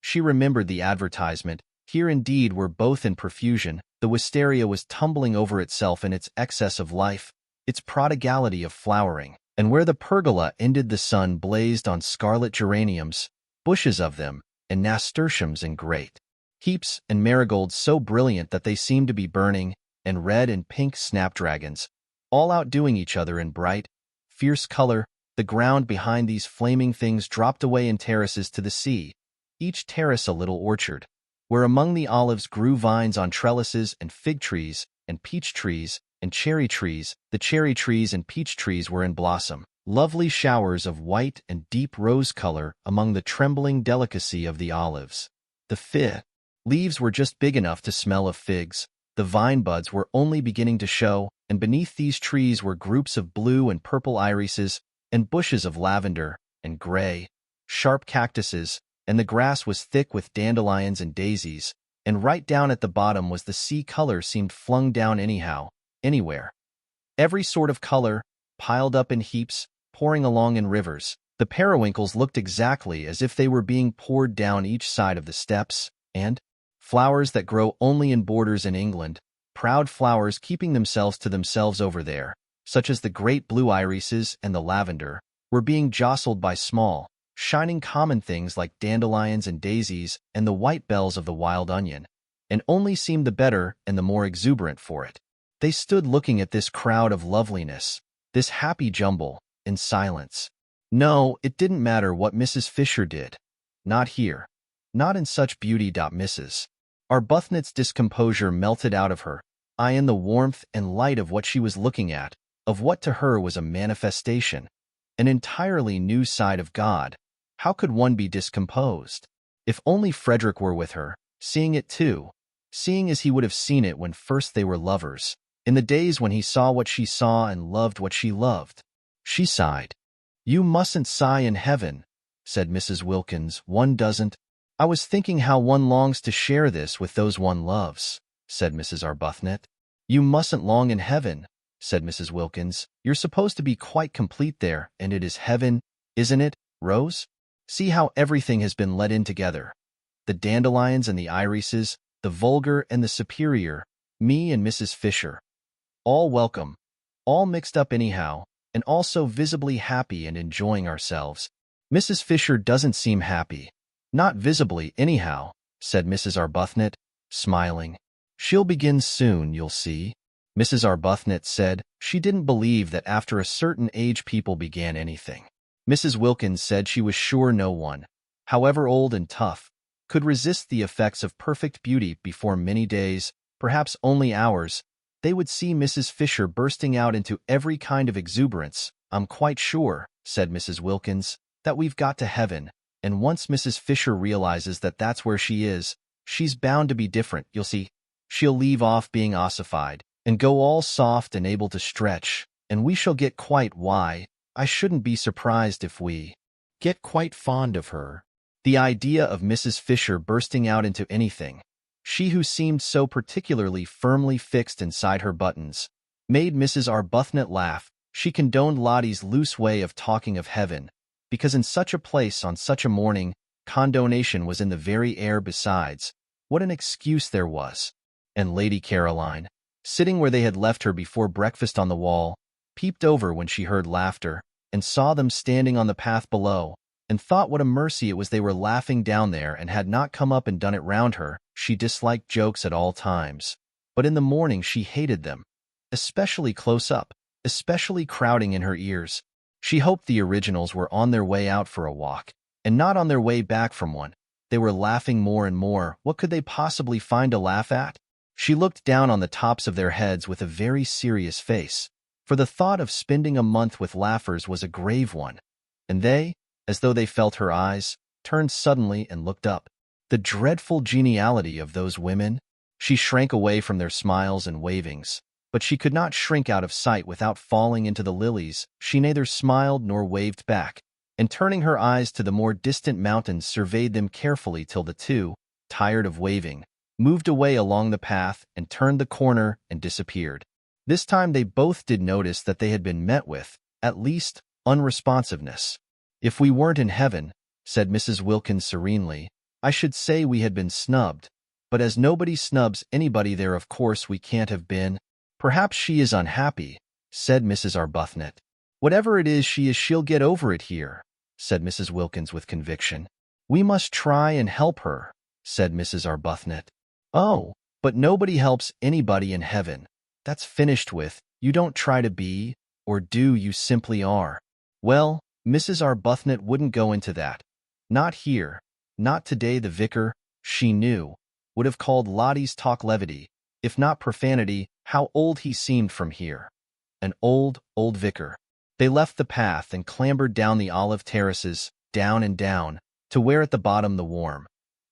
She remembered the advertisement. Here indeed were both in profusion. The wisteria was tumbling over itself in its excess of life, its prodigality of flowering, and where the pergola ended the sun blazed on scarlet geraniums, bushes of them, and nasturtiums in great heaps, and marigolds so brilliant that they seemed to be burning, and red and pink snapdragons, all outdoing each other in bright, fierce color. The ground behind these flaming things dropped away in terraces to the sea, each terrace a little orchard, where among the olives grew vines on trellises and fig trees and peach trees and cherry trees. The cherry trees and peach trees were in blossom, lovely showers of white and deep rose color among the trembling delicacy of the olives. The fig leaves were just big enough to smell of figs. The vine buds were only beginning to show, and beneath these trees were groups of blue and purple irises and bushes of lavender and gray, sharp cactuses, and the grass was thick with dandelions and daisies, and right down at the bottom was the sea color seemed flung down anyhow, anywhere. Every sort of color, piled up in heaps, pouring along in rivers. The periwinkles looked exactly as if they were being poured down each side of the steps, and flowers that grow only in borders in England, proud flowers keeping themselves to themselves over there, such as the great blue irises and the lavender, were being jostled by small, shining common things like dandelions and daisies and the white bells of the wild onion, and only seemed the better and the more exuberant for it. They stood looking at this crowd of loveliness, this happy jumble, in silence. No, it didn't matter what Mrs. Fisher did. Not here. Not in such beauty. Mrs. Arbuthnot's discomposure melted out of her, in the warmth and light of what she was looking at, of what to her was a manifestation, an entirely new side of God. How could one be discomposed? If only Frederick were with her, seeing it too, seeing as he would have seen it when first they were lovers, in the days when he saw what she saw and loved what she loved. She sighed. "You mustn't sigh in heaven," said Mrs. Wilkins. "One doesn't." "I was thinking how one longs to share this with those one loves," said Mrs. Arbuthnot. "You mustn't long in heaven," said Mrs. Wilkins. "You're supposed to be quite complete there, and it is heaven, isn't it, Rose? See how everything has been let in together. The dandelions and the irises, the vulgar and the superior, me and Mrs. Fisher. All welcome, all mixed up anyhow, and all so visibly happy and enjoying ourselves." "Mrs. Fisher doesn't seem happy. Not visibly, anyhow," said Mrs. Arbuthnot, smiling. "She'll begin soon, you'll see." Mrs. Arbuthnot said she didn't believe that after a certain age people began anything. Mrs. Wilkins said she was sure no one, however old and tough, could resist the effects of perfect beauty before many days, perhaps only hours. They would see Mrs. Fisher bursting out into every kind of exuberance. "I'm quite sure," said Mrs. Wilkins, "that we've got to heaven, and once Mrs. Fisher realizes that that's where she is, she's bound to be different, you'll see." She'll leave off being ossified, and go all soft and able to stretch, and we shall get quite why. I shouldn't be surprised if we get quite fond of her. The idea of Mrs. Fisher bursting out into anything, she who seemed so particularly firmly fixed inside her buttons, made Mrs. Arbuthnot laugh. She condoned Lottie's loose way of talking of heaven, because in such a place on such a morning, condonation was in the very air besides. What an excuse there was! And Lady Caroline, sitting where they had left her before breakfast on the wall, peeped over when she heard laughter, and saw them standing on the path below, and thought what a mercy it was they were laughing down there and had not come up and done it round her. She disliked jokes at all times, but in the morning she hated them, especially close up, especially crowding in her ears. She hoped the originals were on their way out for a walk, and not on their way back from one. They were laughing more and more. What could they possibly find to laugh at? She looked down on the tops of their heads with a very serious face, for the thought of spending a month with laughers was a grave one, and they, as though they felt her eyes, turned suddenly and looked up. The dreadful geniality of those women! She shrank away from their smiles and wavings, but she could not shrink out of sight without falling into the lilies. She neither smiled nor waved back, and turning her eyes to the more distant mountains surveyed them carefully till the two, tired of waving, moved away along the path and turned the corner and disappeared. This time they both did notice that they had been met with, at least, unresponsiveness. "If we weren't in heaven," said Mrs. Wilkins serenely, "I should say we had been snubbed. But as nobody snubs anybody there, of course we can't have been." "Perhaps she is unhappy," said Mrs. Arbuthnot. "Whatever it is she'll get over it here," said Mrs. Wilkins with conviction. "We must try and help her," said Mrs. Arbuthnot. "Oh, but nobody helps anybody in heaven. That's finished with. You don't try to be, or do, you simply are." Well, Mrs. Arbuthnot wouldn't go into that. Not here. Not today. The vicar, she knew, would have called Lottie's talk levity, if not profanity. How old he seemed from here. An old, old vicar. They left the path and clambered down the olive terraces, down and down, to where at the bottom the warm,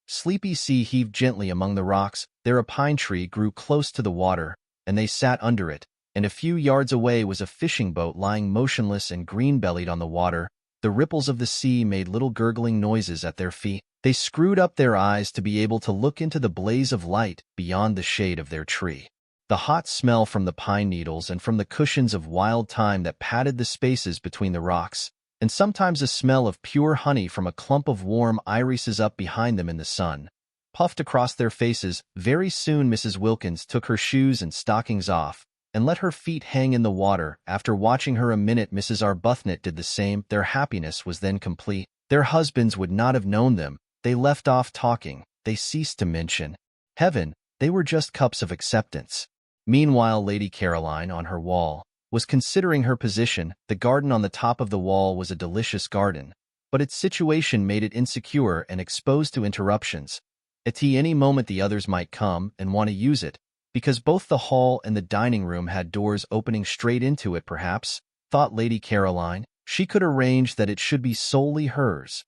sleepy sea heaved gently among the rocks. There a pine tree grew close to the water, and they sat under it, and a few yards away was a fishing boat lying motionless and green-bellied on the water. The ripples of the sea made little gurgling noises at their feet. They screwed up their eyes to be able to look into the blaze of light beyond the shade of their tree. The hot smell from the pine needles and from the cushions of wild thyme that padded the spaces between the rocks, and sometimes a smell of pure honey from a clump of warm irises up behind them in the sun, puffed across their faces. Very soon Mrs. Wilkins took her shoes and stockings off, and let her feet hang in the water. After watching her a minute, Mrs. Arbuthnot did the same. Their happiness was then complete. Their husbands would not have known them. They left off talking. They ceased to mention heaven. They were just cups of acceptance. Meanwhile, Lady Caroline, on her wall, was considering her position. The garden on the top of the wall was a delicious garden, but its situation made it insecure and exposed to interruptions. At any moment the others might come and want to use it, because both the hall and the dining room had doors opening straight into it. Perhaps, thought Lady Caroline, she could arrange that it should be solely hers.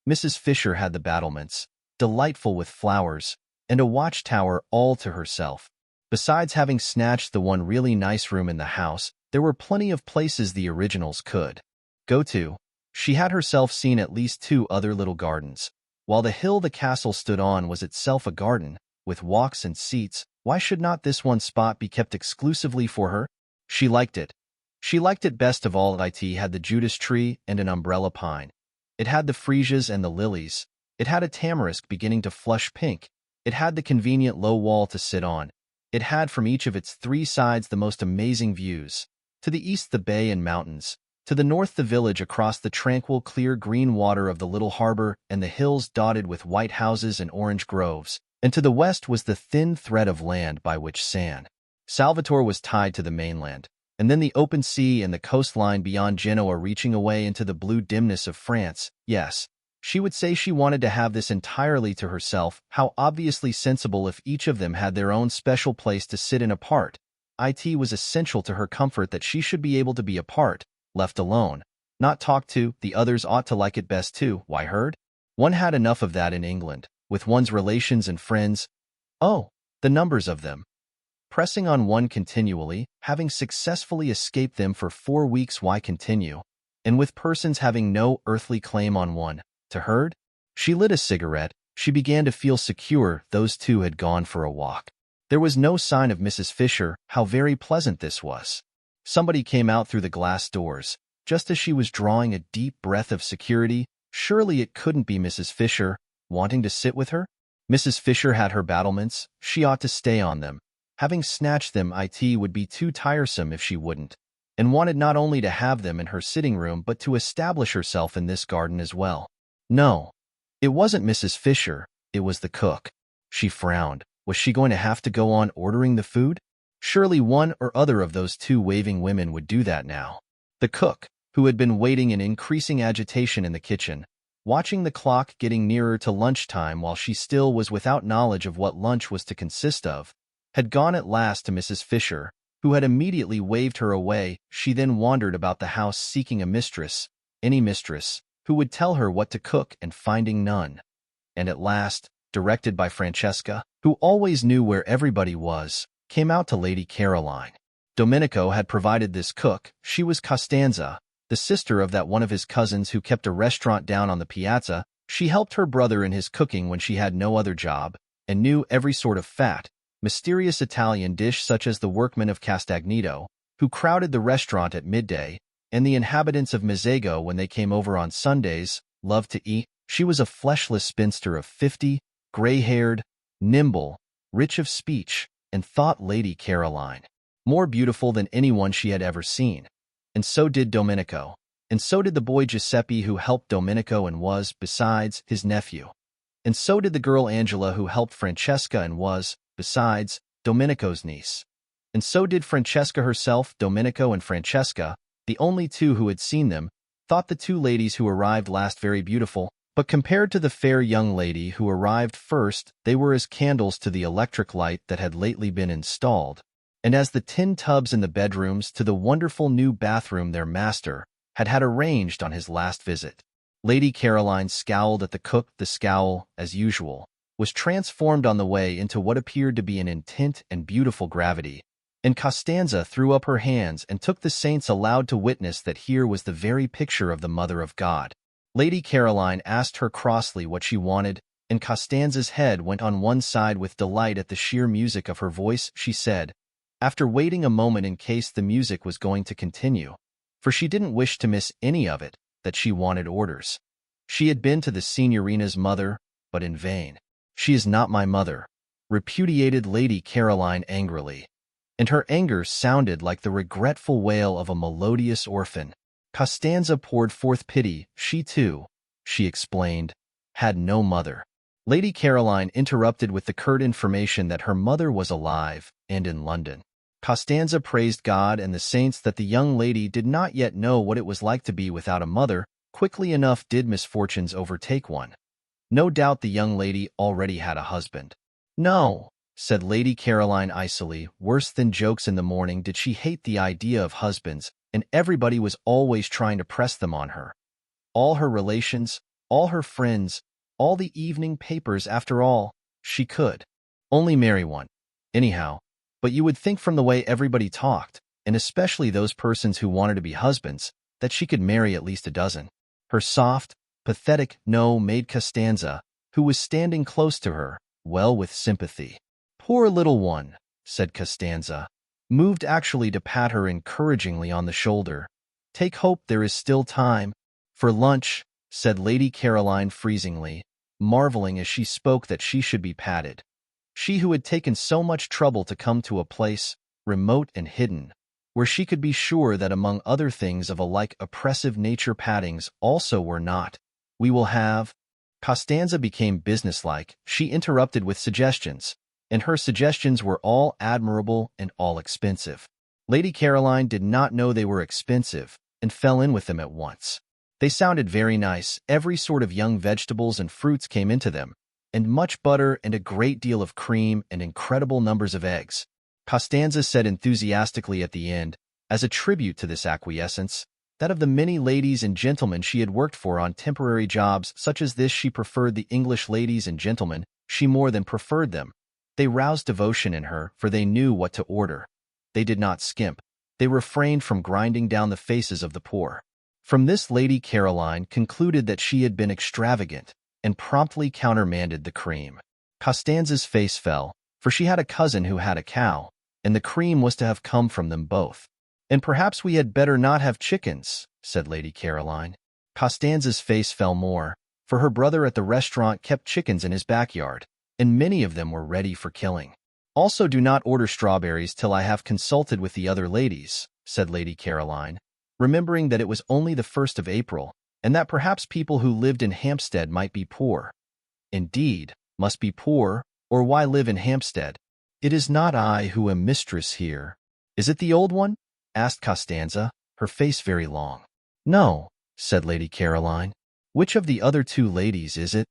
Mrs. Fisher had the battlements, delightful with flowers, and a watchtower all to herself. Besides having snatched the one really nice room in the house, there were plenty of places the originals could go to. She had herself seen at least 2 other little gardens, while the hill the castle stood on was itself a garden, with walks and seats. Why should not this one spot be kept exclusively for her? She liked it. She liked it best of all. It had the Judas tree and an umbrella pine. It had the freesias and the lilies. It had a tamarisk beginning to flush pink. It had the convenient low wall to sit on. It had from each of its 3 sides the most amazing views. To the east the bay and mountains, to the north the village across the tranquil clear green water of the little harbor and the hills dotted with white houses and orange groves, and to the west was the thin thread of land by which San Salvatore was tied to the mainland, and then the open sea and the coastline beyond Genoa reaching away into the blue dimness of France. Yes, she would say she wanted to have this entirely to herself. How obviously sensible if each of them had their own special place to sit in apart. It was essential to her comfort that she should be able to be apart, left alone, not talked to. The others ought to like it best too. Why, heard? One had enough of that in England, with one's relations and friends. Oh, The numbers of them. Pressing on one continually, having successfully escaped them for 4 weeks, why continue? And with persons having no earthly claim on one, to herd? She lit a cigarette. She began to feel secure. Those two had gone for a walk. There was no sign of Mrs. Fisher. How very pleasant this was. Somebody came out through the glass doors. Just as she was drawing a deep breath of security, surely it couldn't be Mrs. Fisher, wanting to sit with her? Mrs. Fisher had her battlements. She ought to stay on them. Having snatched them, it would be too tiresome if she wouldn't, and wanted not only to have them in her sitting room but to establish herself in this garden as well. No, it wasn't Mrs. Fisher, it was the cook. She frowned. Was she going to have to go on ordering the food? Surely one or other of those two waving women would do that now. The cook, who had been waiting in increasing agitation in the kitchen, watching the clock getting nearer to lunchtime while she still was without knowledge of what lunch was to consist of, had gone at last to Mrs. Fisher, who had immediately waved her away. She then wandered about the house seeking a mistress, any mistress, who would tell her what to cook, and finding none. And at last, directed by Francesca, who always knew where everybody was, came out to Lady Caroline. Domenico had provided this cook. She was Costanza, the sister of that one of his cousins who kept a restaurant down on the piazza. She helped her brother in his cooking when she had no other job, and knew every sort of fat, mysterious Italian dish such as the workmen of Castagneto, who crowded the restaurant at midday, and the inhabitants of Mezzago when they came over on Sundays, loved to eat. She was a fleshless spinster of 50, gray-haired, nimble, rich of speech, and thought Lady Caroline more beautiful than anyone she had ever seen. And so did Domenico. And so did the boy Giuseppe who helped Domenico and was, besides, his nephew. And so did the girl Angela who helped Francesca and was, besides, Domenico's niece. And so did Francesca herself. Domenico and Francesca, the only two who had seen them, thought the two ladies who arrived last very beautiful, but compared to the fair young lady who arrived first, they were as candles to the electric light that had lately been installed, and as the tin tubs in the bedrooms to the wonderful new bathroom their master had arranged on his last visit. Lady Caroline scowled at the cook. The scowl, as usual, was transformed on the way into what appeared to be an intent and beautiful gravity, and Costanza threw up her hands and took the saints aloud to witness that here was the very picture of the Mother of God. Lady Caroline asked her crossly what she wanted, and Costanza's head went on one side with delight at the sheer music of her voice. She said, after waiting a moment in case the music was going to continue, for she didn't wish to miss any of it, that she wanted orders. She had been to the Signorina's mother, but in vain. She is not my mother, repudiated Lady Caroline angrily, and her anger sounded like the regretful wail of a melodious orphan. Costanza poured forth pity. She too, she explained, had no mother. Lady Caroline interrupted with the curt information that her mother was alive and in London. Costanza praised God and the saints that the young lady did not yet know what it was like to be without a mother. Quickly enough did misfortunes overtake one. No doubt the young lady already had a husband. No, said Lady Caroline icily, worse than jokes in the morning did she hate the idea of husbands, and everybody was always trying to press them on her. All her relations, all her friends, all the evening papers. After all, she could only marry one. Anyhow, but you would think from the way everybody talked, and especially those persons who wanted to be husbands, that she could marry at least a dozen. Her soft, pathetic no made Costanza, who was standing close to her, well with sympathy. Poor little one, said Costanza, moved actually to pat her encouragingly on the shoulder. Take hope there is still time. For lunch, said Lady Caroline freezingly, marveling as she spoke that she should be patted. She who had taken so much trouble to come to a place, remote and hidden, where she could be sure that among other things of a like oppressive nature pattings also were not. We will have. Costanza became businesslike. She interrupted with suggestions, and her suggestions were all admirable and all expensive. Lady Caroline did not know they were expensive, and fell in with them at once. They sounded very nice. Every sort of young vegetables and fruits came into them, and much butter and a great deal of cream and incredible numbers of eggs. Costanza said enthusiastically at the end, as a tribute to this acquiescence, that of the many ladies and gentlemen she had worked for on temporary jobs such as this she preferred the English ladies and gentlemen, she more than preferred them, They roused devotion in her, for they knew what to order. They did not skimp. They refrained from grinding down the faces of the poor. From this Lady Caroline concluded that she had been extravagant, and promptly countermanded the cream. Costanza's face fell, for she had a cousin who had a cow, and the cream was to have come from them both. "And perhaps we had better not have chickens," said Lady Caroline. Costanza's face fell more, for her brother at the restaurant kept chickens in his backyard, and many of them were ready for killing. "Also do not order strawberries till I have consulted with the other ladies," said Lady Caroline, remembering that it was only the 1st of April, and that perhaps people who lived in Hampstead might be poor. Indeed, must be poor, or why live in Hampstead? "It is not I who am mistress here." "Is it the old one?" asked Costanza, her face very long. "No," said Lady Caroline. "Which of the other two ladies is it?"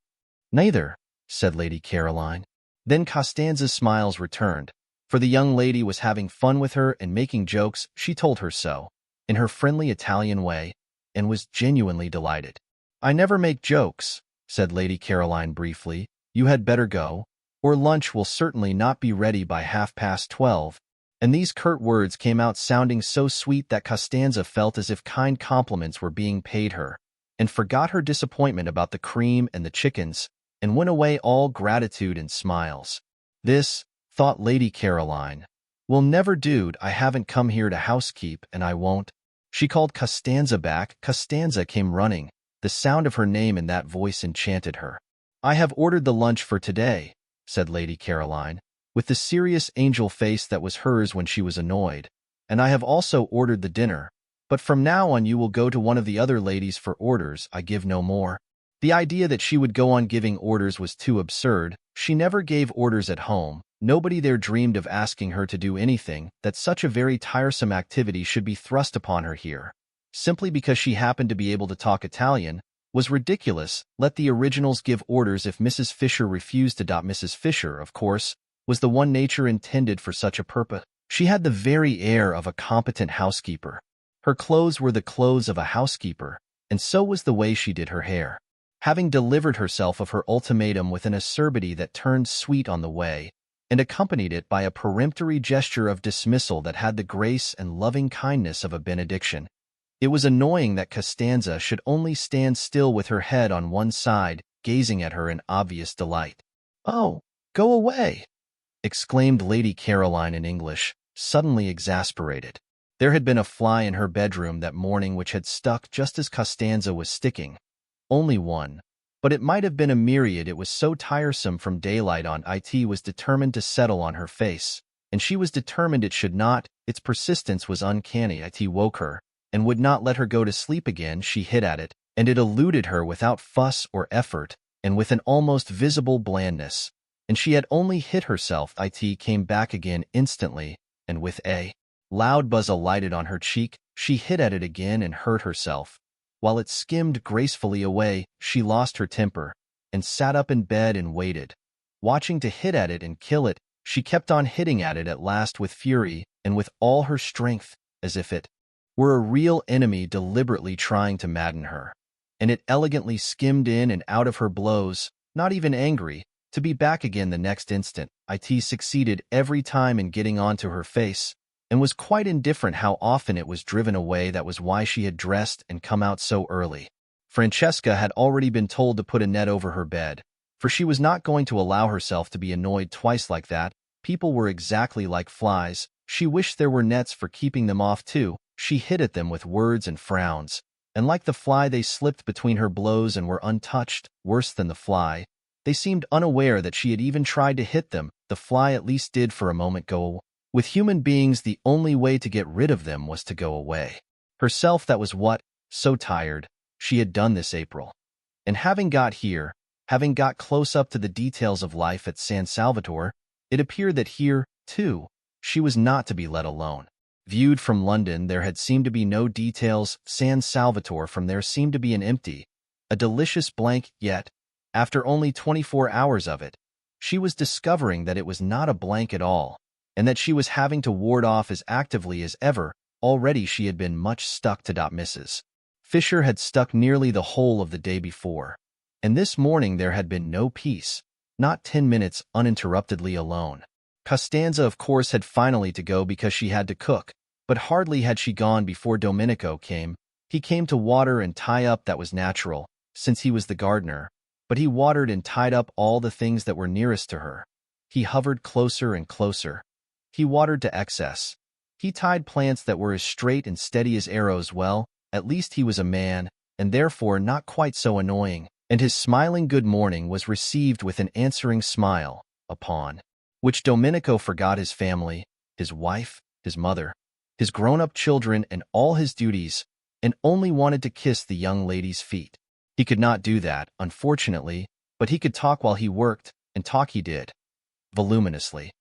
"Neither," said Lady Caroline. Then Costanza's smiles returned, for the young lady was having fun with her and making jokes. She told her so, in her friendly Italian way, and was genuinely delighted. "I never make jokes," said Lady Caroline briefly. "You had better go, or lunch will certainly not be ready by 12:30. And these curt words came out sounding so sweet that Costanza felt as if kind compliments were being paid her, and forgot her disappointment about the cream and the chickens, and went away all gratitude and smiles. "This," thought Lady Caroline, "will never do. I haven't come here to housekeep, and I won't." She called Costanza back. Costanza came running. The sound of her name in that voice enchanted her. "I have ordered the lunch for today," said Lady Caroline, with the serious angel face that was hers when she was annoyed, "and I have also ordered the dinner. But from now on you will go to one of the other ladies for orders. I give no more." The idea that she would go on giving orders was too absurd. She never gave orders at home. Nobody there dreamed of asking her to do anything. That such a very tiresome activity should be thrust upon her here, simply because she happened to be able to talk Italian, was ridiculous. Let the originals give orders. If Mrs. Fisher refused to adopt, Mrs. Fisher, of course, was the one nature intended for such a purpose. She had the very air of a competent housekeeper. Her clothes were the clothes of a housekeeper, and so was the way she did her hair. Having delivered herself of her ultimatum with an acerbity that turned sweet on the way, and accompanied it by a peremptory gesture of dismissal that had the grace and loving kindness of a benediction, it was annoying that Costanza should only stand still with her head on one side, gazing at her in obvious delight. "Oh, go away!" exclaimed Lady Caroline in English, suddenly exasperated. There had been a fly in her bedroom that morning which had stuck just as Costanza was sticking. Only one, but it might have been a myriad. It was so tiresome from daylight on. It was determined to settle on her face, and she was determined it should not. Its persistence was uncanny. It woke her, and would not let her go to sleep again. She hit at it, and it eluded her without fuss or effort, and with an almost visible blandness. And she had only hit herself. It came back again instantly, and with a loud buzz alighted on her cheek. She hit at it again and hurt herself. While it skimmed gracefully away, she lost her temper, and sat up in bed and waited, watching to hit at it and kill it. She kept on hitting at it at last with fury, and with all her strength, as if it were a real enemy deliberately trying to madden her. And it elegantly skimmed in and out of her blows, not even angry, to be back again the next instant. It succeeded every time in getting onto her face, and was quite indifferent how often it was driven away. That was why she had dressed and come out so early. Francesca had already been told to put a net over her bed, for she was not going to allow herself to be annoyed twice like that. People were exactly like flies. She wished there were nets for keeping them off too. She hit at them with words and frowns, and like the fly they slipped between her blows and were untouched. Worse than the fly, they seemed unaware that she had even tried to hit them. The fly at least did for a moment go away. With human beings, the only way to get rid of them was to go away. Herself, that was what, so tired, she had done this April. And having got here, having got close up to the details of life at San Salvatore, it appeared that here, too, she was not to be let alone. Viewed from London, there had seemed to be no details. San Salvatore from there seemed to be an empty, a delicious blank. Yet, after only 24 hours of it, she was discovering that it was not a blank at all, and that she was having to ward off as actively as ever. Already she had been much stuck to Mrs. Fisher had stuck nearly the whole of the day before, and this morning there had been no peace, not 10 minutes uninterruptedly alone. Costanza, of course, had finally to go because she had to cook, but hardly had she gone before Domenico came. He came to water and tie up, that was natural, since he was the gardener, but he watered and tied up all the things that were nearest to her. He hovered closer and closer. He watered to excess. He tied plants that were as straight and steady as arrows. Well, at least he was a man, and therefore not quite so annoying, and his smiling good morning was received with an answering smile, upon which Domenico forgot his family, his wife, his mother, his grown-up children, and all his duties, and only wanted to kiss the young lady's feet. He could not do that, unfortunately, but he could talk while he worked, and talk he did, voluminously,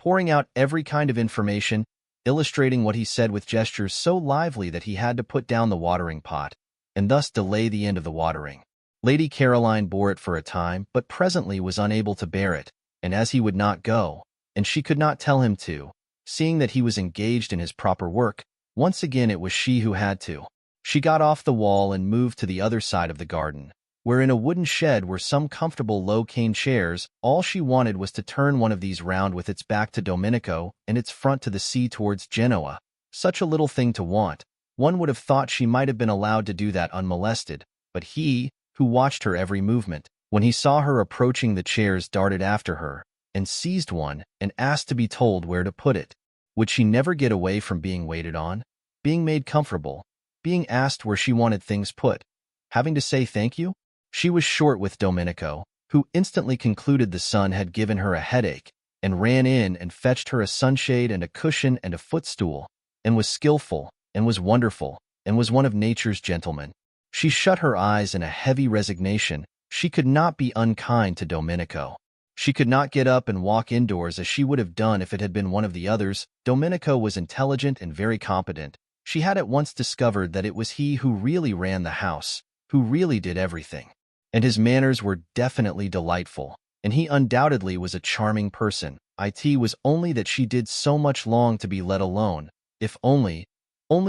pouring out every kind of information, illustrating what he said with gestures so lively that he had to put down the watering pot, and thus delay the end of the watering. Lady Caroline bore it for a time, but presently was unable to bear it, and as he would not go, and she could not tell him to, seeing that he was engaged in his proper work, once again it was she who had to. She got off the wall and moved to the other side of the garden, where in a wooden shed were some comfortable low cane chairs. All she wanted was to turn one of these round with its back to Domenico and its front to the sea towards Genoa. Such a little thing to want. One would have thought she might have been allowed to do that unmolested, but he, who watched her every movement, when he saw her approaching the chairs, darted after her, and seized one, and asked to be told where to put it. Would she never get away from being waited on, being made comfortable, being asked where she wanted things put, having to say thank you? She was short with Domenico, who instantly concluded the sun had given her a headache, and ran in and fetched her a sunshade and a cushion and a footstool, and was skillful, and was wonderful, and was one of nature's gentlemen. She shut her eyes in a heavy resignation. She could not be unkind to Domenico. She could not get up and walk indoors as she would have done if it had been one of the others. Domenico was intelligent and very competent. She had at once discovered that it was he who really ran the house, who really did everything. And his manners were definitely delightful, and he undoubtedly was a charming person. It was only that she did so much long to be let alone. If only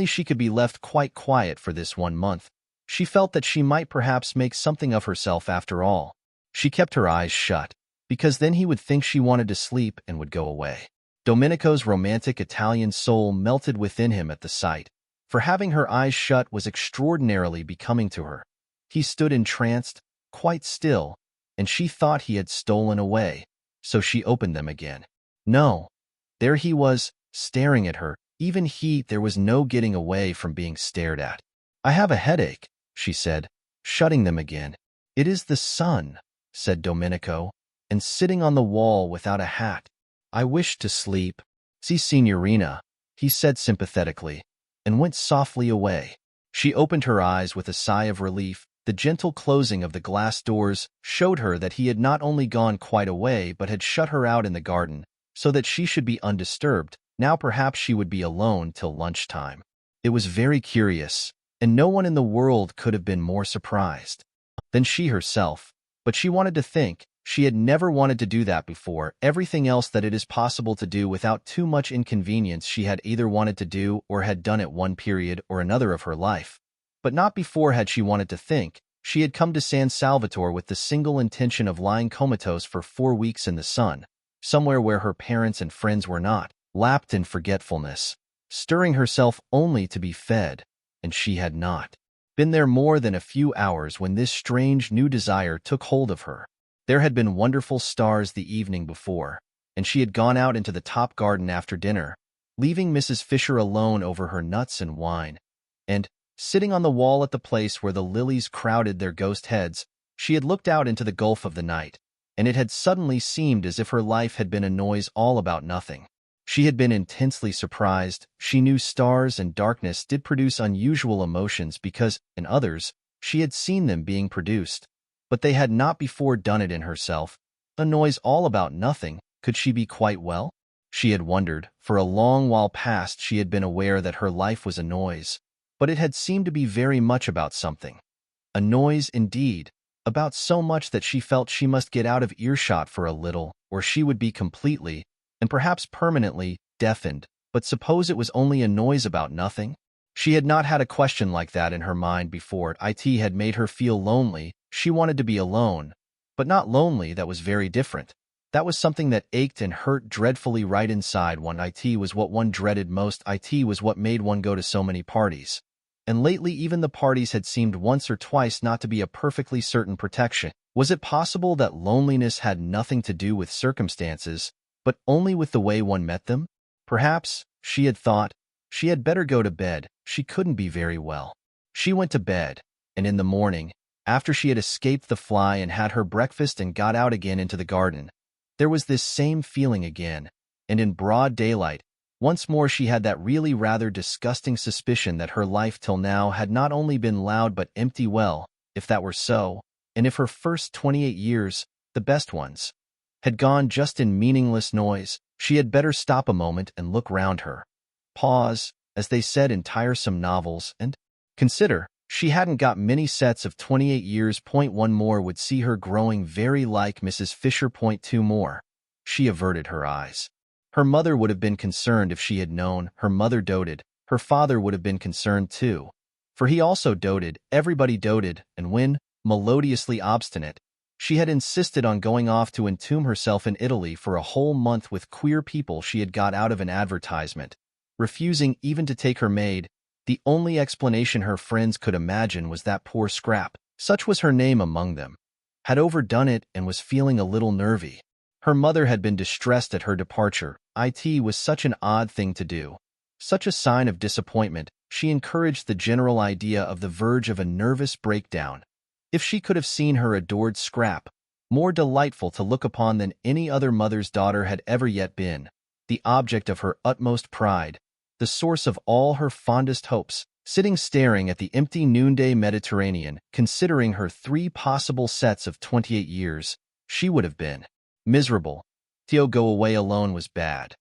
she could be left quite quiet for this 1 month. She felt that she might perhaps make something of herself after all. She kept her eyes shut, because then he would think she wanted to sleep and would go away. Domenico's romantic Italian soul melted within him at the sight, for having her eyes shut was extraordinarily becoming to her. He stood entranced, quite still, and she thought he had stolen away, so she opened them again. No, there he was, staring at her. Even there was no getting away from being stared at. "I have a headache," she said, shutting them again. "It is the sun," said Domenico, "and sitting on the wall without a hat. I wish to sleep." "Si, signorina," he said sympathetically, and went softly away. She opened her eyes with a sigh of relief. The gentle closing of the glass doors showed her that he had not only gone quite away but had shut her out in the garden, so that she should be undisturbed. Now perhaps she would be alone till lunchtime. It was very curious, and no one in the world could have been more surprised than she herself. But she wanted to think. She had never wanted to do that before. Everything else that it is possible to do without too much inconvenience she had either wanted to do or had done at one period or another of her life. But not before had she wanted to think. She had come to San Salvatore with the single intention of lying comatose for 4 weeks in the sun, somewhere where her parents and friends were not, lapped in forgetfulness, stirring herself only to be fed, and she had not been there more than a few hours when this strange new desire took hold of her. There had been wonderful stars the evening before, and she had gone out into the top garden after dinner, leaving Mrs. Fisher alone over her nuts and wine, and, sitting on the wall at the place where the lilies crowded their ghost heads, she had looked out into the gulf of the night, and it had suddenly seemed as if her life had been a noise all about nothing. She had been intensely surprised. She knew stars and darkness did produce unusual emotions because, in others, she had seen them being produced, but they had not before done it in herself. A noise all about nothing. Could she be quite well? She had wondered. For a long while past she had been aware that her life was a noise, but it had seemed to be very much about something. A noise, indeed, about so much that she felt she must get out of earshot for a little, or she would be completely, and perhaps permanently, deafened. But suppose it was only a noise about nothing? She had not had a question like that in her mind before. It had made her feel lonely. She wanted to be alone, But not lonely, that was very different. That was something that ached and hurt dreadfully right inside one. It was what one dreaded most. It was what made one go to so many parties. And lately even the parties had seemed once or twice not to be a perfectly certain protection. Was it possible that loneliness had nothing to do with circumstances, but only with the way one met them? Perhaps, she had thought, she had better go to bed. She couldn't be very well. She went to bed, and in the morning, after she had escaped the fly and had her breakfast and got out again into the garden, there was this same feeling again, and in broad daylight, once more she had that really rather disgusting suspicion that her life till now had not only been loud but empty. Well, if that were so, and if her first 28 years, the best ones, had gone just in meaningless noise, she had better stop a moment and look round her. Pause, as they said in tiresome novels, and consider. She hadn't got many sets of 28 years. One more would see her growing very like Mrs. Fisher. Two more. She averted her eyes. Her mother would have been concerned if she had known. Her mother doted. Her father would have been concerned too, for he also doted. Everybody doted, and when, melodiously obstinate, she had insisted on going off to entomb herself in Italy for a whole month with queer people she had got out of an advertisement, refusing even to take her maid, the only explanation her friends could imagine was that poor Scrap, such was her name among them, had overdone it and was feeling a little nervy. Her mother had been distressed at her departure. It was such an odd thing to do. Such a sign of disappointment. She encouraged the general idea of the verge of a nervous breakdown. If she could have seen her adored Scrap, more delightful to look upon than any other mother's daughter had ever yet been, the object of her utmost pride, the source of all her fondest hopes, sitting staring at the empty noonday Mediterranean, considering her 3 possible sets of 28 years, she would have been miserable. To go away alone was bad.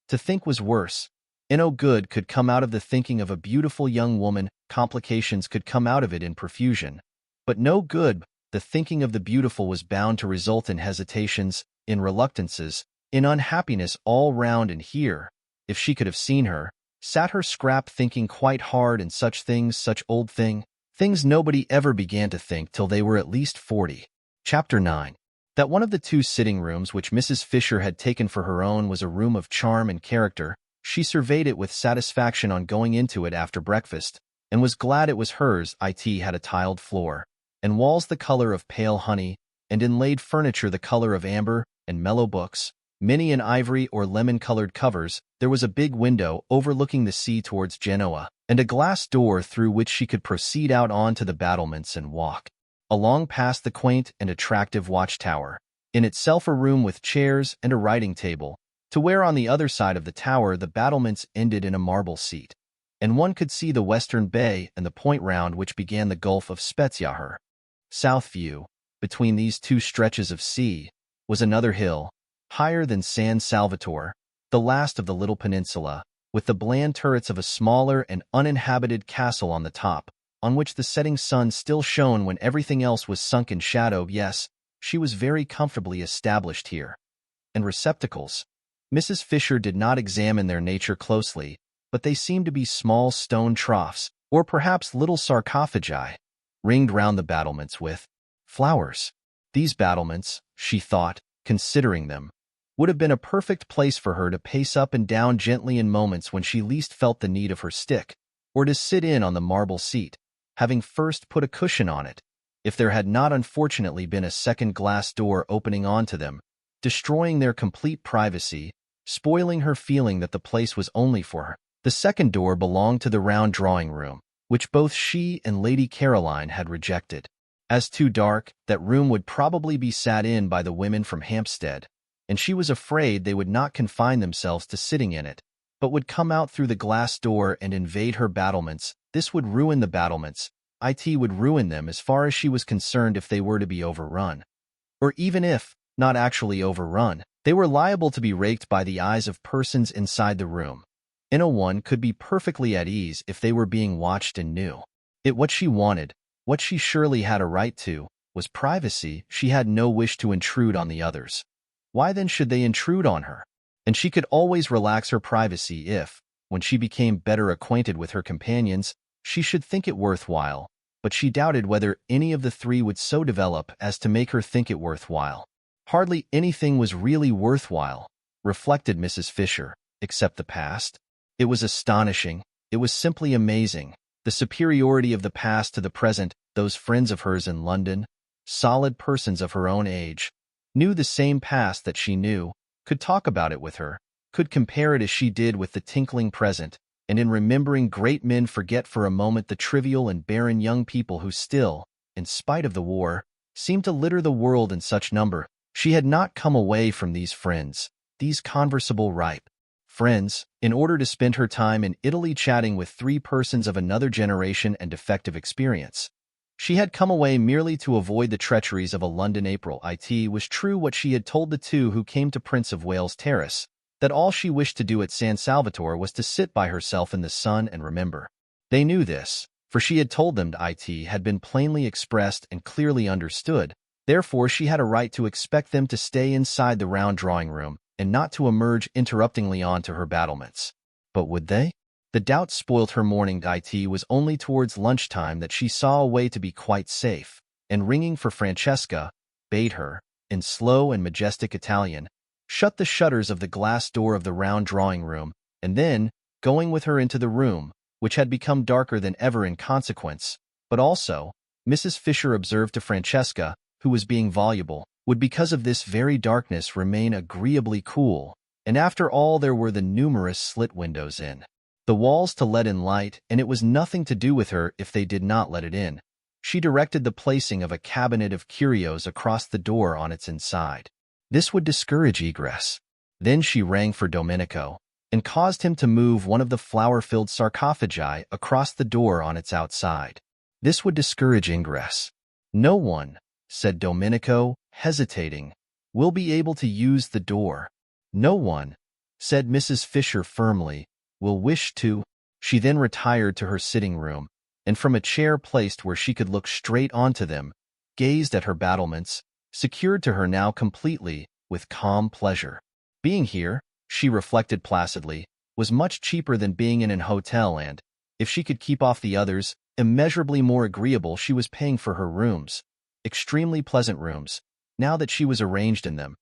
To think was worse. No good could come out of the thinking of a beautiful young woman. Complications could come out of it in profusion, but no good. The thinking of the beautiful was bound to result in hesitations, in reluctances, in unhappiness all round. And here, if she could have seen her, sat her Scrap thinking quite hard and such things, such old things nobody ever began to think till they were at least 40. Chapter 9. That one of the 2 sitting rooms which Mrs. Fisher had taken for her own was a room of charm and character. She surveyed it with satisfaction on going into it after breakfast, and was glad it was hers. It had a tiled floor, and walls the color of pale honey, and inlaid furniture the color of amber, and mellow books, many in ivory or lemon-colored covers. There was a big window overlooking the sea towards Genoa, and a glass door through which she could proceed out on to the battlements and walk along past the quaint and attractive watchtower, in itself a room with chairs and a writing table, to where on the other side of the tower the battlements ended in a marble seat, and one could see the western bay and the point round which began the Gulf of Spezia. Her south view, between these 2 stretches of sea, was another hill, higher than San Salvatore, the last of the little peninsula, with the bland turrets of a smaller and uninhabited castle on the top, on which the setting sun still shone when everything else was sunk in shadow. Yes, she was very comfortably established here. And receptacles. Mrs. Fisher did not examine their nature closely, but they seemed to be small stone troughs, or perhaps little sarcophagi, ringed round the battlements with flowers. These battlements, she thought, considering them, would have been a perfect place for her to pace up and down gently in moments when she least felt the need of her stick, or to sit in on the marble seat, having first put a cushion on it, if there had not unfortunately been a second glass door opening onto them, destroying their complete privacy, spoiling her feeling that the place was only for her. The second door belonged to the round drawing-room, which both she and Lady Caroline had rejected. As too dark, that room would probably be sat in by the women from Hampstead, and she was afraid they would not confine themselves to sitting in it, but would come out through the glass door and invade her battlements. This would ruin the battlements. It would ruin them as far as she was concerned if they were to be overrun. Or even if, not actually overrun, they were liable to be raked by the eyes of persons inside the room. One could be perfectly at ease if they were being watched and knew it. What she wanted, what she surely had a right to, was privacy. She had no wish to intrude on the others. Why then should they intrude on her? And she could always relax her privacy if, when she became better acquainted with her companions, she should think it worthwhile. but she doubted whether any of the three would so develop as to make her think it worthwhile. Hardly anything was really worthwhile, reflected Mrs. Fisher, except the past. It was astonishing. It was simply amazing. The superiority of the past to the present. Those friends of hers in London, solid persons of her own age, knew the same past that she knew, could talk about it with her, could compare it as she did with the tinkling present, and in remembering great men forget for a moment the trivial and barren young people who still, in spite of the war, seemed to litter the world in such number. She had not come away from these friends, these conversable ripe friends, in order to spend her time in Italy chatting with three persons of another generation and defective experience. She had come away merely to avoid the treacheries of a London April. It was true what she had told the two who came to Prince of Wales Terrace, that all she wished to do at San Salvatore was to sit by herself in the sun and remember. They knew this, for she had told them it had been plainly expressed and clearly understood. Therefore she had a right to expect them to stay inside the round drawing-room and not to emerge interruptingly onto her battlements. But would they? The doubt spoilt her morning. It was only towards lunchtime that she saw a way to be quite safe, and ringing for Francesca, bade her, in slow and majestic Italian, shut the shutters of the glass door of the round drawing-room, and then, going with her into the room, which had become darker than ever in consequence, but also, Mrs. Fisher observed to Francesca, who was being voluble, would because of this very darkness remain agreeably cool, and after all there were the numerous slit windows in the walls to let in light, and it was nothing to do with her if they did not let it in. She directed the placing of a cabinet of curios across the door on its inside. This would discourage egress. Then she rang for Domenico, and caused him to move one of the flower-filled sarcophagi across the door on its outside. This would discourage ingress. No one, said Domenico, hesitating, will be able to use the door. No one, said Mrs. Fisher firmly, will wish to. She then retired to her sitting-room, and from a chair placed where she could look straight onto them, gazed at her battlements, secured to her now completely, with calm pleasure. Being here, she reflected placidly, was much cheaper than being in an hotel and, if she could keep off the others, immeasurably more agreeable. She was paying for her rooms, extremely pleasant rooms, now that she was arranged in them,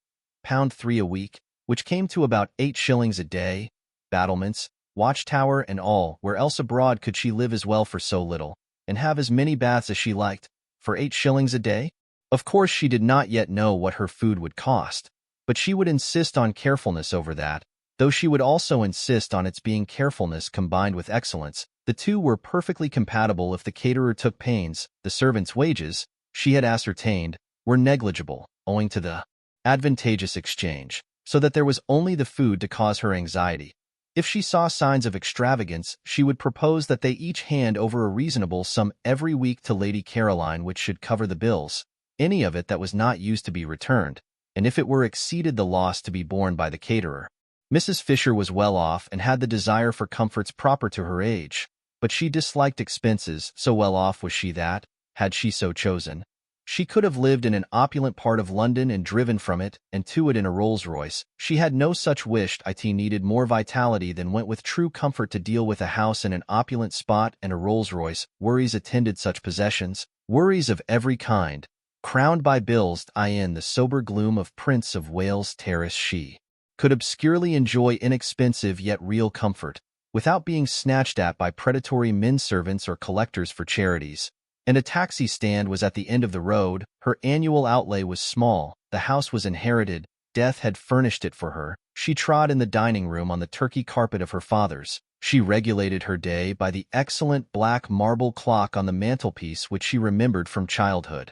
£3 a week, which came to about 8 shillings a day, battlements, watchtower and all. Where else abroad could she live as well for so little, and have as many baths as she liked, for 8 shillings a day? Of course she did not yet know what her food would cost, but she would insist on carefulness over that, though she would also insist on its being carefulness combined with excellence. The two were perfectly compatible if the caterer took pains. The servants' wages, she had ascertained, were negligible, owing to the advantageous exchange, so that there was only the food to cause her anxiety. If she saw signs of extravagance, she would propose that they each hand over a reasonable sum every week to Lady Caroline, which should cover the bills, any of it that was not used to be returned, and if it were exceeded the loss to be borne by the caterer. Mrs. Fisher was well off and had the desire for comforts proper to her age, but she disliked expenses. So well off was she that, had she so chosen, she could have lived in an opulent part of London and driven from it and to it in a Rolls-Royce. She had no such wish. It needed more vitality than went with true comfort to deal with a house in an opulent spot and a Rolls-Royce. Worries attended such possessions, worries of every kind, crowned by bills. In the sober gloom of Prince of Wales Terrace she could obscurely enjoy inexpensive yet real comfort, without being snatched at by predatory men-servants or collectors for charities. And a taxi stand was at the end of the road. Her annual outlay was small. The house was inherited. Death had furnished it for her. She trod in the dining-room on the Turkey carpet of her father's. She regulated her day by the excellent black marble clock on the mantelpiece which she remembered from childhood.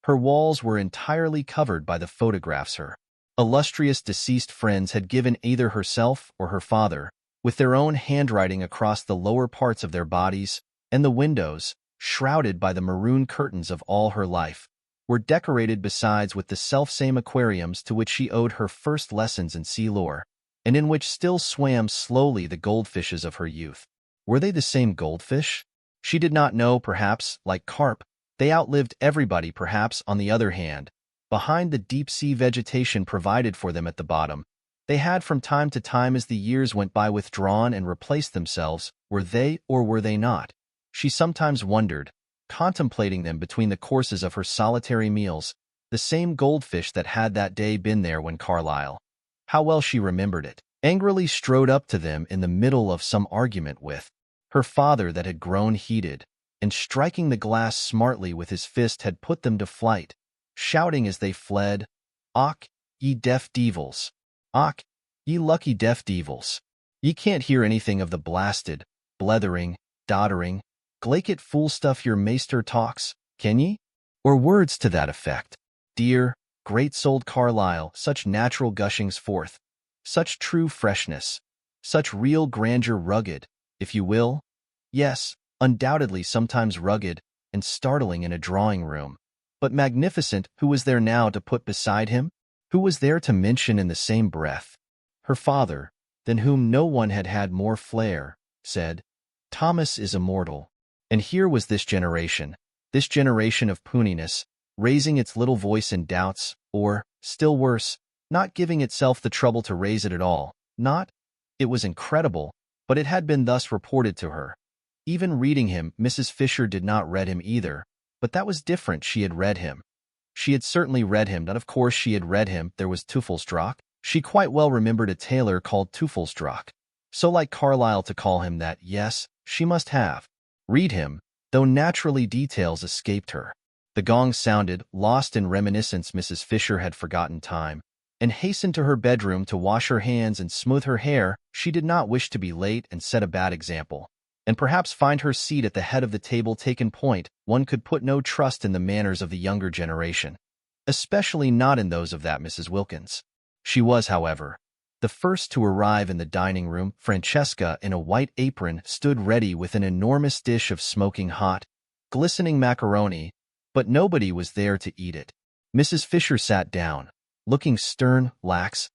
Her walls were entirely covered by the photographs her illustrious deceased friends had given either herself or her father, with their own handwriting across the lower parts of their bodies, and the windows, shrouded by the maroon curtains of all her life, were decorated besides with the selfsame aquariums to which she owed her first lessons in sea lore, and in which still swam slowly the goldfishes of her youth. Were they the same goldfish? She did not know. Perhaps, like carp, they outlived everybody. Perhaps, on the other hand, behind the deep-sea vegetation provided for them at the bottom, they had from time to time as the years went by withdrawn and replaced themselves. Were they or were they not? She sometimes wondered, contemplating them between the courses of her solitary meals, the same goldfish that had that day been there when Carlyle, how well she remembered it, angrily strode up to them in the middle of some argument with her father that had grown heated, and striking the glass smartly with his fist had put them to flight, shouting as they fled, "Och, ye deaf devils! Och, ye lucky deaf devils! Ye can't hear anything of the blasted, blethering, doddering, glaikit fool stuff your maester talks, can ye?" Or words to that effect. Dear, great-souled Carlyle, such natural gushings forth, such true freshness, such real grandeur rugged, if you will. Yes, undoubtedly sometimes rugged and startling in a drawing-room, but magnificent. Who was there now to put beside him? Who was there to mention in the same breath? Her father, than whom no one had had more flair, said, "Thomas is immortal." And here was this generation of puniness, raising its little voice in doubts, or, still worse, not giving itself the trouble to raise it at all. Not? It was incredible, but it had been thus reported to her. Even reading him, Mrs. Fisher did not read him either, but that was different. She had read him. She had certainly read him, and of course she had read him. There was Teufelsdrock. She quite well remembered a tailor called Teufelsdrock. So like Carlyle to call him that, yes, she must have read him, though naturally details escaped her. The gong sounded. Lost in reminiscence, Mrs. Fisher had forgotten time, and hastened to her bedroom to wash her hands and smooth her hair. She did not wish to be late and set a bad example, and perhaps find her seat at the head of the table taken point. One could put no trust in the manners of the younger generation, especially not in those of that Mrs. Wilkins. She was, however, the first to arrive in the dining room. Francesca, in a white apron, stood ready with an enormous dish of smoking hot, glistening macaroni, but nobody was there to eat it. Mrs. Fisher sat down, looking stern. Lax.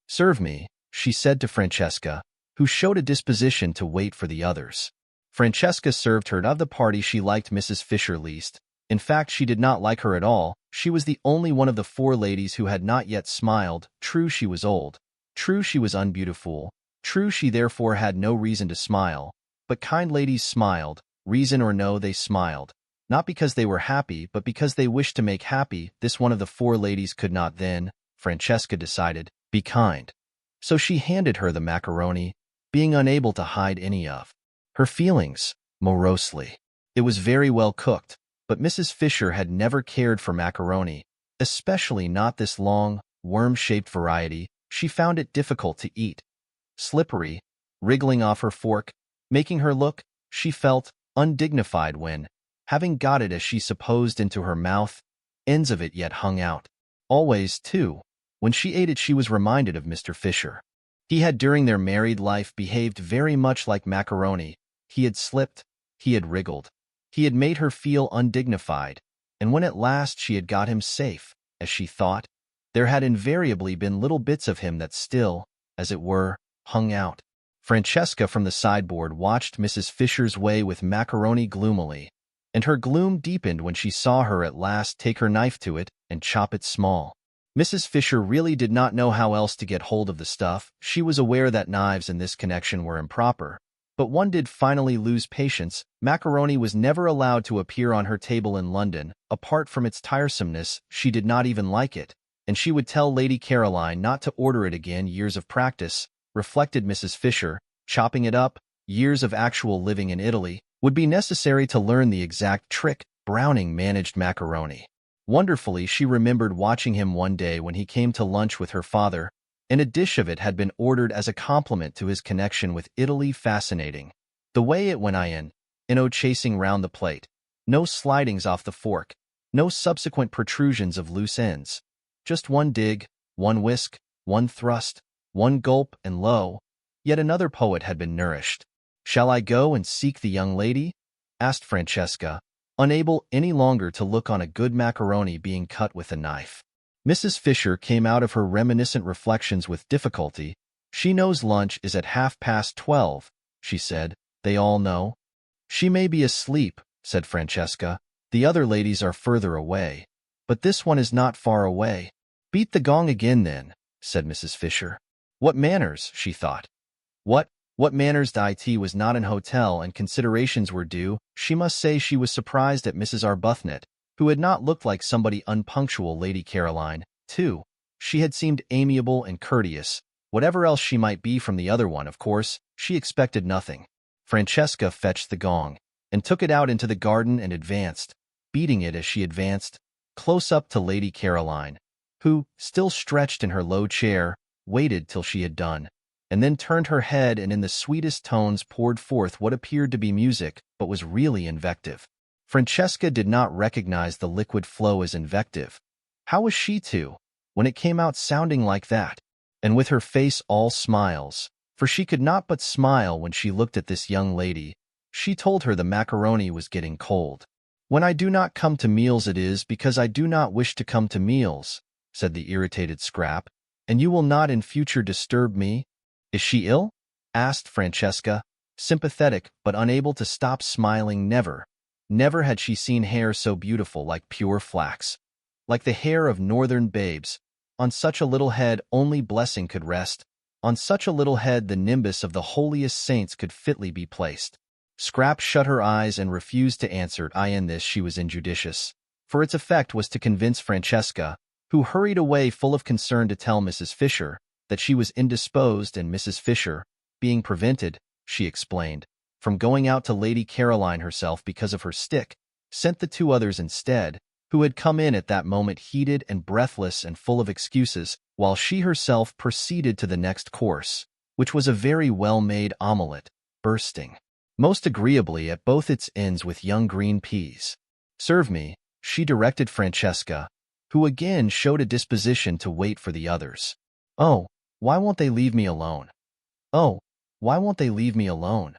"Serve me," she said to Francesca, who showed a disposition to wait for the others. Francesca served her. Of the party she liked Mrs. Fisher least. In fact, she did not like her at all. She was the only one of the four ladies who had not yet smiled. True, she was old. True, she was unbeautiful. True, she therefore had no reason to smile. But kind ladies smiled. Reason or no, they smiled. Not because they were happy, but because they wished to make happy. This one of the four ladies could not then, Francesca decided, be kind. So she handed her the macaroni, being unable to hide any of her feelings, morosely. It was very well cooked, but Mrs. Fisher had never cared for macaroni, especially not this long, worm-shaped variety. She found it difficult to eat. Slippery, wriggling off her fork, making her look, she felt, undignified when, having got it as she supposed into her mouth, ends of it yet hung out. Always, too, when she ate it she was reminded of Mr. Fisher. He had during their married life behaved very much like macaroni. He had slipped, he had wriggled. He had made her feel undignified, and when at last she had got him safe, as she thought, there had invariably been little bits of him that still, as it were, hung out. Francesca from the sideboard watched Mrs. Fisher's way with macaroni gloomily, and her gloom deepened when she saw her at last take her knife to it and chop it small. Mrs. Fisher really did not know how else to get hold of the stuff. She was aware that knives in this connection were improper, but one did finally lose patience. Macaroni was never allowed to appear on her table in London. Apart from its tiresomeness, she did not even like it, and she would tell Lady Caroline not to order it again. Years of practice, reflected Mrs. Fisher, chopping it up, years of actual living in Italy, would be necessary to learn the exact trick. Browning managed macaroni wonderfully. She remembered watching him one day when he came to lunch with her father, and a dish of it had been ordered as a compliment to his connection with Italy. Fascinating. The way it went chasing round the plate. No slidings off the fork, no subsequent protrusions of loose ends. Just one dig, one whisk, one thrust, one gulp, and lo, yet another poet had been nourished. "Shall I go and seek the young lady?" asked Francesca, unable any longer to look on a good macaroni being cut with a knife. Mrs. Fisher came out of her reminiscent reflections with difficulty. "She knows lunch is at 12:30, she said. "They all know?" "She may be asleep," said Francesca. "The other ladies are further away. But this one is not far away." "Beat the gong again, then," said Mrs. Fisher. What manners, she thought. What, What manners it was not an hotel and considerations were due, she must say she was surprised at Mrs. Arbuthnot, who had not looked like somebody unpunctual. Lady Caroline, too. She had seemed amiable and courteous. Whatever else she might be from the other one, of course, she expected nothing. Francesca fetched the gong, and took it out into the garden and advanced, beating it as she advanced, close up to Lady Caroline, who, still stretched in her low chair, waited till she had done, and then turned her head and in the sweetest tones poured forth what appeared to be music, but was really invective. Francesca did not recognize the liquid flow as invective. How was she to, when it came out sounding like that? And with her face all smiles, for she could not but smile when she looked at this young lady, she told her the macaroni was getting cold. "When I do not come to meals it is because I do not wish to come to meals," said the irritated Scrap, "and you will not in future disturb me." "Is she ill?" asked Francesca, sympathetic but unable to stop smiling. Never had she seen hair so beautiful, like pure flax, like the hair of northern babes. On such a little head only blessing could rest. On such a little head the nimbus of the holiest saints could fitly be placed. Scrap shut her eyes and refused to answer. In this she was injudicious, for its effect was to convince Francesca, who hurried away full of concern to tell Mrs. Fisher that she was indisposed, and Mrs. Fisher, being prevented, she explained, from going out to Lady Caroline herself because of her stick, sent the two others instead, who had come in at that moment heated and breathless and full of excuses, while she herself proceeded to the next course, which was a very well-made omelette, bursting most agreeably at both its ends with young green peas. "Serve me," she directed Francesca, who again showed a disposition to wait for the others. "Oh, why won't they leave me alone? Oh, why won't they leave me alone?"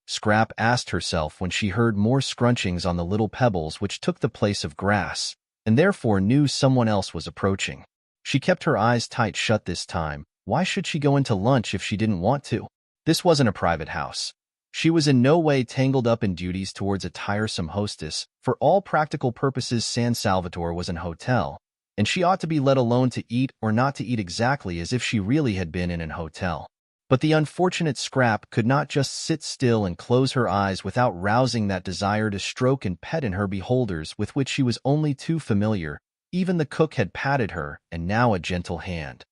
Scrap asked herself when she heard more scrunchings on the little pebbles which took the place of grass, and therefore knew someone else was approaching. She kept her eyes tight shut this time. Why should she go into lunch if she didn't want to? This wasn't a private house. She was in no way tangled up in duties towards a tiresome hostess. For all practical purposes San Salvatore was an hotel, and she ought to be let alone to eat or not to eat exactly as if she really had been in an hotel. But the unfortunate Scrap could not just sit still and close her eyes without rousing that desire to stroke and pet in her beholders with which she was only too familiar. Even the cook had patted her, and now a gentle hand.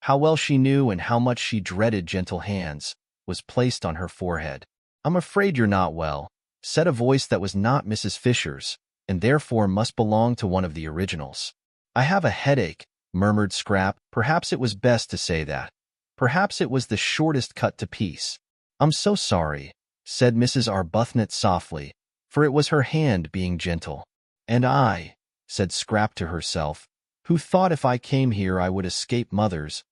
How well she knew and how much she dreaded gentle hands, was placed on her forehead. "I'm afraid you're not well," said a voice that was not Mrs. Fisher's, and therefore must belong to one of the originals. "I have a headache," murmured Scrap. Perhaps it was best to say that. Perhaps it was the shortest cut to peace. "I'm so sorry," said Mrs. Arbuthnot softly, for it was her hand being gentle. "And I," said Scrap to herself, "who thought if I came here I would escape mothers."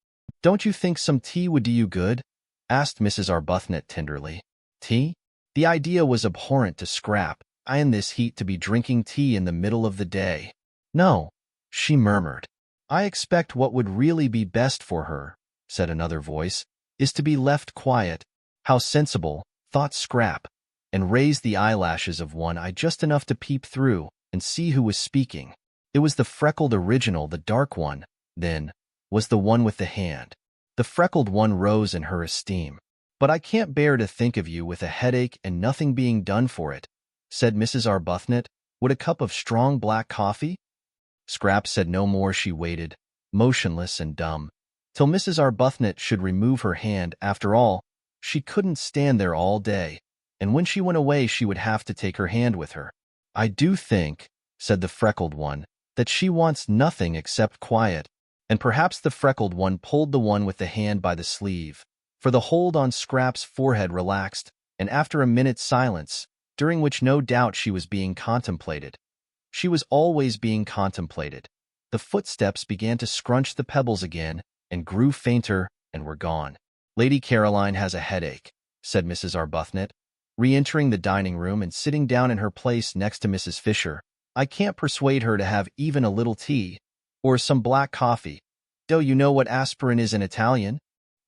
"Don't you think some tea would do you good?" asked Mrs. Arbuthnot tenderly. Tea? The idea was abhorrent to Scrap, in this heat to be drinking tea in the middle of the day. "No," she murmured. "I expect what would really be best for her," said another voice, "is to be left quiet." How sensible, thought Scrap, and raised the eyelashes of one eye just enough to peep through and see who was speaking. It was the freckled original. The dark one, then, was the one with the hand. The freckled one rose in her esteem. "But I can't bear to think of you with a headache and nothing being done for it," said Mrs. Arbuthnot. "Would a cup of strong black coffee?" Scrap said no more. She waited, motionless and dumb, till Mrs. Arbuthnot should remove her hand. After all, she couldn't stand there all day, and when she went away she would have to take her hand with her. "I do think," said the freckled one, "that she wants nothing except quiet." And perhaps the freckled one pulled the one with the hand by the sleeve, for the hold on Scrap's forehead relaxed, and after a minute's silence, during which no doubt she was being contemplated, she was always being contemplated, the footsteps began to scrunch the pebbles again, and grew fainter, and were gone. "Lady Caroline has a headache," said Mrs. Arbuthnot, re-entering the dining-room and sitting down in her place next to Mrs. Fisher. "I can't persuade her to have even a little tea, or some black coffee. Do you know what aspirin is in Italian?"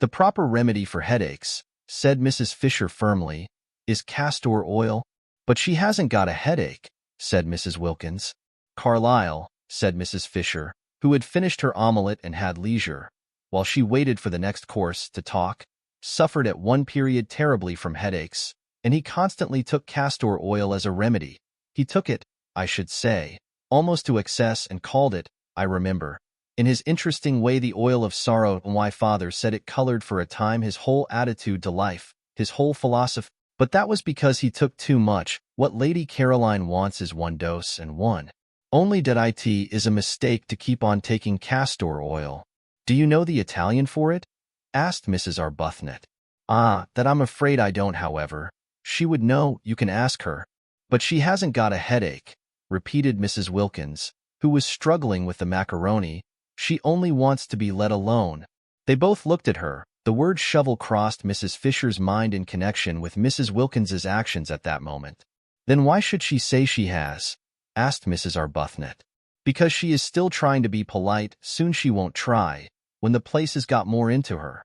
"The proper remedy for headaches," said Mrs. Fisher firmly, "is castor oil." "But she hasn't got a headache," said Mrs. Wilkins. "Carlyle," said Mrs. Fisher, who had finished her omelette and had leisure, while she waited for the next course, to talk, suffered at one period terribly from headaches, and he constantly took castor oil as a remedy. He took it, I should say, almost to excess and called it, I remember, in his interesting way, the oil of sorrow. And my father said it colored for a time his whole attitude to life, his whole philosophy. But that was because he took too much. What Lady Caroline wants is one dose and one. Only that it is a mistake to keep on taking castor oil. Do you know the Italian for it? Asked Mrs. Arbuthnot. Ah, that I'm afraid I don't, however. She would know, you can ask her. But she hasn't got a headache, repeated Mrs. Wilkins, who was struggling with the macaroni. She only wants to be let alone. They both looked at her. The word shovel crossed Mrs. Fisher's mind in connection with Mrs. Wilkins's actions at that moment. Then why should she say she has? Asked Mrs. Arbuthnot. Because she is still trying to be polite. Soon she won't try, when the place has got more into her.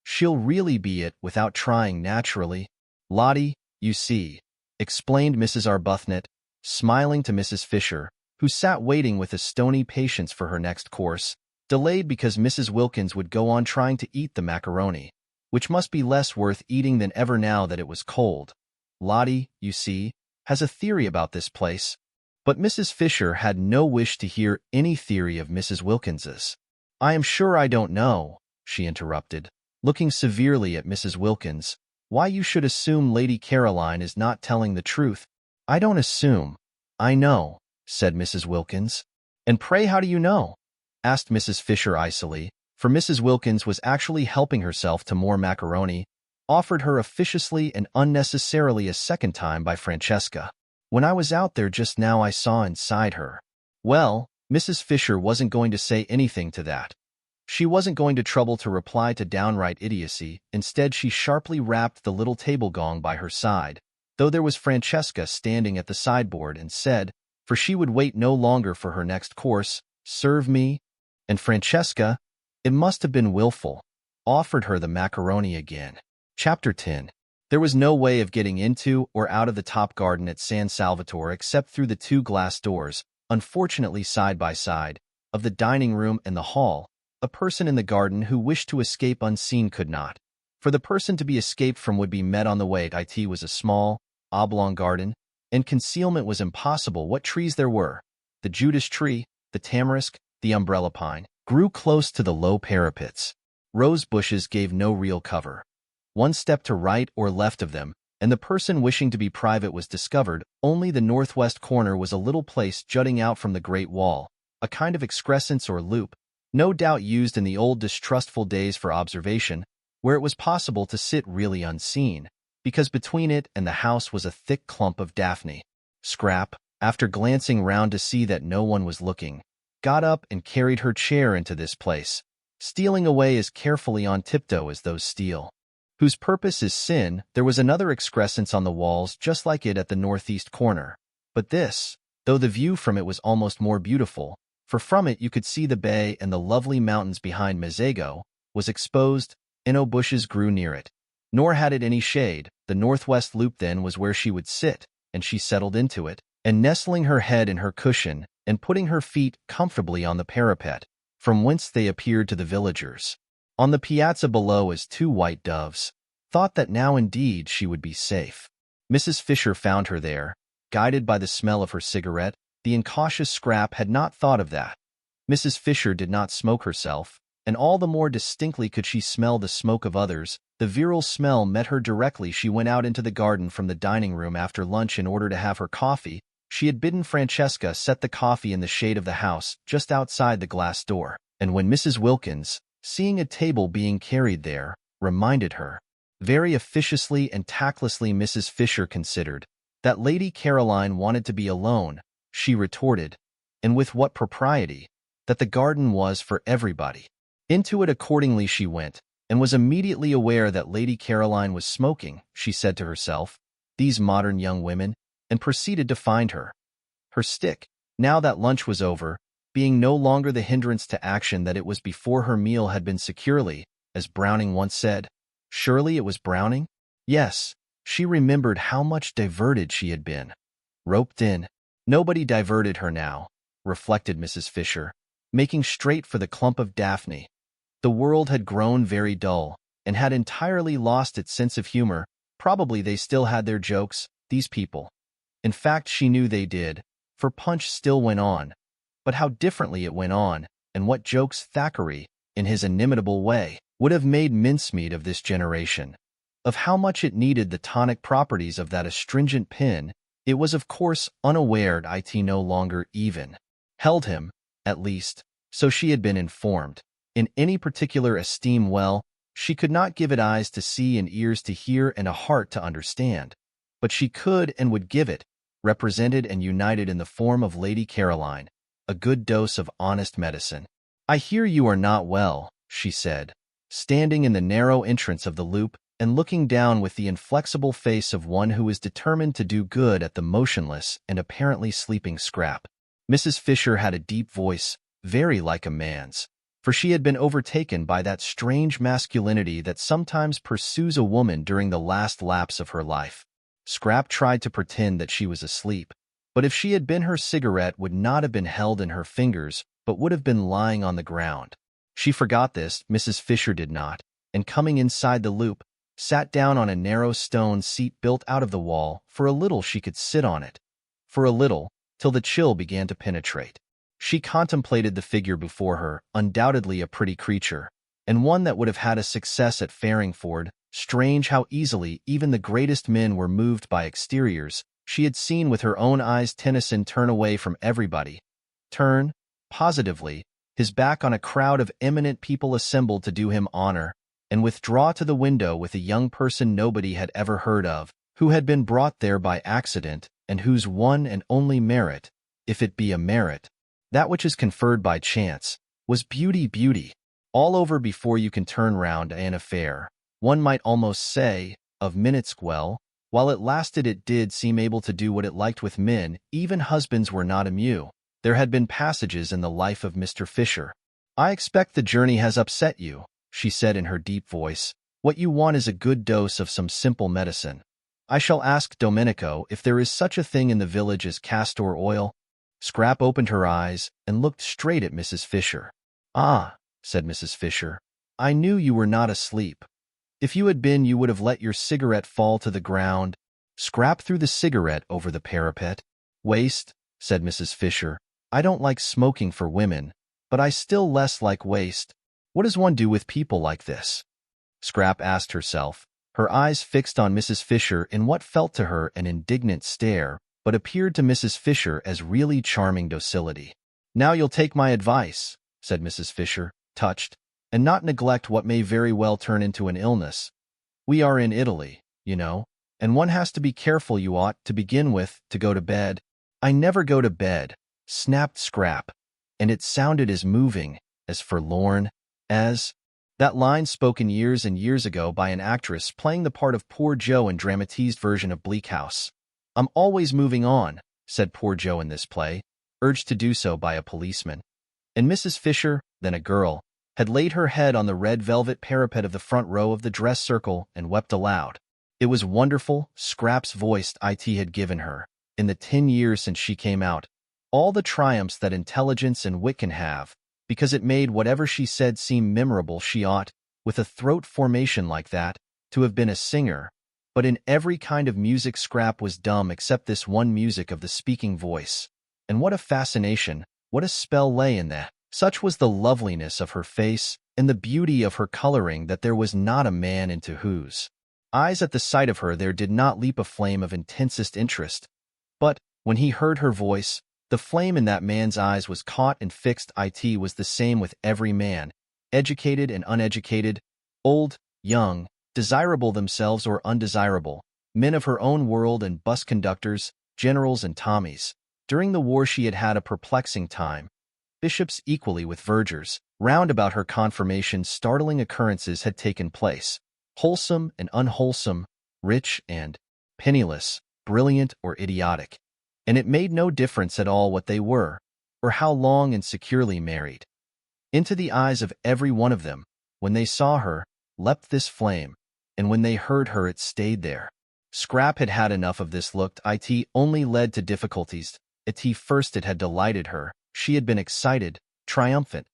She'll really be it without trying naturally. Lottie, you see, explained Mrs. Arbuthnot, smiling to Mrs. Fisher, who sat waiting with a stony patience for her next course, delayed because Mrs. Wilkins would go on trying to eat the macaroni, which must be less worth eating than ever now that it was cold. Lottie, you see, has a theory about this place. But Mrs. Fisher had no wish to hear any theory of Mrs. Wilkins's. I am sure I don't know, she interrupted, looking severely at Mrs. Wilkins, why you should assume Lady Caroline is not telling the truth. I don't assume. I know, said Mrs. Wilkins. And pray how do you know? Asked Mrs. Fisher icily, for Mrs. Wilkins was actually helping herself to more macaroni, offered her officiously and unnecessarily a second time by Francesca. When I was out there just now I saw inside her. Well, Mrs. Fisher wasn't going to say anything to that. She wasn't going to trouble to reply to downright idiocy. Instead, she sharply rapped the little table gong by her side, though there was Francesca standing at the sideboard, and said, for she would wait no longer for her next course, serve me. And Francesca, it must have been willful, offered her the macaroni again. Chapter 10. There was no way of getting into or out of the top garden at San Salvatore except through the two glass doors, unfortunately side by side, of the dining room and the hall. A person in the garden who wished to escape unseen could not, for the person to be escaped from would be met on the way. It was a small, oblong garden, and concealment was impossible. What trees there were! The Judas tree, the tamarisk, the umbrella pine, grew close to the low parapets. Rose bushes gave no real cover. One step to right or left of them, and the person wishing to be private was discovered. Only the northwest corner was a little place jutting out from the great wall, a kind of excrescence or loop, no doubt used in the old distrustful days for observation, where it was possible to sit really unseen, because between it and the house was a thick clump of daphne. Scrap, after glancing round to see that no one was looking, got up and carried her chair into this place, stealing away as carefully on tiptoe as those steal, whose purpose is sin. There was another excrescence on the walls just like it at the northeast corner, but this, though the view from it was almost more beautiful, for from it you could see the bay and the lovely mountains behind Mezzago, was exposed, and no bushes grew near it, nor had it any shade. The northwest loop then was where she would sit, and she settled into it, and nestling her head in her cushion, and putting her feet comfortably on the parapet, from whence they appeared to the villagers, on the piazza below as two white doves, thought that now indeed she would be safe. Mrs. Fisher found her there, guided by the smell of her cigarette. The incautious Scrap had not thought of that. Mrs. Fisher did not smoke herself, and all the more distinctly could she smell the smoke of others. The virile smell met her directly she went out into the garden from the dining room after lunch in order to have her coffee. She had bidden Francesca set the coffee in the shade of the house, just outside the glass door, and when Mrs. Wilkins, seeing a table being carried there, reminded her, very officiously and tactlessly, Mrs. Fisher considered, that Lady Caroline wanted to be alone, she retorted, and with what propriety, that the garden was for everybody. Into it accordingly she went, and was immediately aware that Lady Caroline was smoking. She said to herself, these modern young women, and proceeded to find her. Her stick, now that lunch was over, being no longer the hindrance to action that it was before her meal had been securely, as Browning once said. Surely it was Browning? Yes, she remembered how much diverted she had been. Roped in. Nobody diverted her now, reflected Mrs. Fisher, making straight for the clump of daphne. The world had grown very dull. and had entirely lost its sense of humor. Probably they still had their jokes, these people. In fact, she knew they did, for Punch still went on. But how differently it went on, and what jokes Thackeray, in his inimitable way, would have made mincemeat of this generation. Of how much it needed the tonic properties of that astringent pin, it was of course unaware it no longer even held him, at least, so she had been informed, in any particular esteem. Well, she could not give it eyes to see and ears to hear and a heart to understand. But she could and would give it, represented and united in the form of Lady Caroline, a good dose of honest medicine. "I hear you are not well," she said, standing in the narrow entrance of the loop and looking down with the inflexible face of one who is determined to do good at the motionless and apparently sleeping Scrap. Mrs. Fisher had a deep voice, very like a man's, for she had been overtaken by that strange masculinity that sometimes pursues a woman during the last lapse of her life. Scrap tried to pretend that she was asleep, but if she had been, her cigarette would not have been held in her fingers, but would have been lying on the ground. She forgot this, Mrs. Fisher did not, and coming inside the loop, sat down on a narrow stone seat built out of the wall. For a little she could sit on it. For a little, till the chill began to penetrate. She contemplated the figure before her, undoubtedly a pretty creature, and one that would have had a success at Farringford. Strange how easily even the greatest men were moved by exteriors. She had seen with her own eyes Tennyson turn away from everybody. Turn, positively, his back on a crowd of eminent people assembled to do him honor, and withdraw to the window with a young person nobody had ever heard of, who had been brought there by accident, and whose one and only merit, if it be a merit, that which is conferred by chance, was beauty. Beauty, all over before you can turn round. An affair, one might almost say, of minutes. Well, while it lasted it did seem able to do what it liked with men. Even husbands were not immune. There had been passages in the life of Mr. Fisher. "I expect the journey has upset you," she said in her deep voice. "What you want is a good dose of some simple medicine. I shall ask Domenico if there is such a thing in the village as castor oil." Scrap opened her eyes and looked straight at Mrs. Fisher. "Ah," said Mrs. Fisher, "I knew you were not asleep. If you had been, you would have let your cigarette fall to the ground." Scrap threw the cigarette over the parapet. "Waste," said Mrs. Fisher. "I don't like smoking for women, but I still less like waste. What does one do with people like this?" Scrap asked herself, her eyes fixed on Mrs. Fisher in what felt to her an indignant stare, but appeared to Mrs. Fisher as really charming docility. "Now you'll take my advice," said Mrs. Fisher, touched, "and not neglect what may very well turn into an illness. We are in Italy, you know, and one has to be careful. You ought, to begin with, to go to bed." "I never go to bed," snapped Scrap, and it sounded as moving, as forlorn, as that line spoken years and years ago by an actress playing the part of Poor Joe in dramatized version of Bleak House. "I'm always moving on," said Poor Joe in this play, urged to do so by a policeman. And Mrs. Fisher, then a girl, had laid her head on the red velvet parapet of the front row of the dress circle and wept aloud. It was wonderful, Scrap's voice had given her, in the 10 years since she came out, all the triumphs that intelligence and wit can have, because it made whatever she said seem memorable. She ought, with a throat formation like that, to have been a singer, but in every kind of music Scrap was dumb except this one music of the speaking voice. And what a fascination, what a spell lay in that! Such was the loveliness of her face and the beauty of her coloring that there was not a man into whose eyes at the sight of her there did not leap a flame of intensest interest. But, when he heard her voice, the flame in that man's eyes was caught and fixed. It was the same with every man, educated and uneducated, old, young, desirable themselves or undesirable, men of her own world and bus conductors, generals and Tommies. During the war she had had a perplexing time. Bishops equally with vergers. Round about her confirmation startling occurrences had taken place, wholesome and unwholesome, rich and penniless, brilliant or idiotic. And it made no difference at all what they were, or how long and securely married. Into the eyes of every one of them, when they saw her, leapt this flame, and when they heard her it stayed there. Scrap had had enough of this look. It only led to difficulties. At first it had delighted her. She had been excited, triumphant.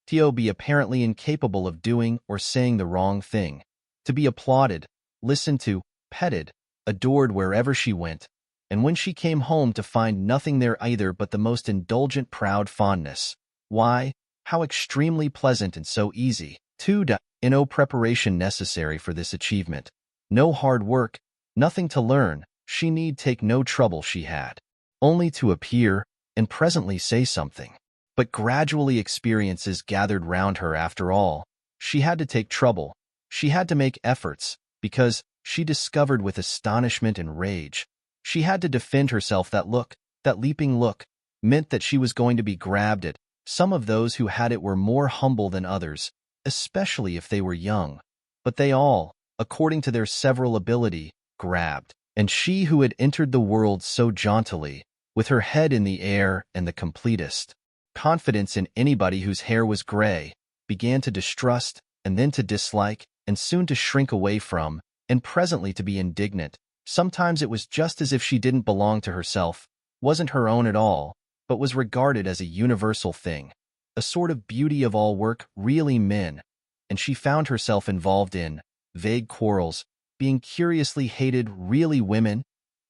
Be apparently incapable of doing or saying the wrong thing. to be applauded, listened to, petted, adored wherever she went, and when she came home to find nothing there either but the most indulgent proud fondness. Why, how extremely pleasant and so easy, too, no preparation necessary for this achievement. No hard work, nothing to learn, she need take no trouble she had. Only to appear, and presently say something. But gradually experiences gathered round her after all. She had to take trouble, she had to make efforts, because, she discovered with astonishment and rage, she had to defend herself. That look, that leaping look, meant that she was going to be grabbed at. Some of those who had it were more humble than others, especially if they were young. But they all, according to their several ability, grabbed. And she who had entered the world so jauntily, with her head in the air and the completest confidence in anybody whose hair was gray, began to distrust, and then to dislike, and soon to shrink away from, and presently to be indignant. Sometimes it was just as if she didn't belong to herself, wasn't her own at all, but was regarded as a universal thing, a sort of beauty of all work, really men, and she found herself involved in vague quarrels, being curiously hated, really women,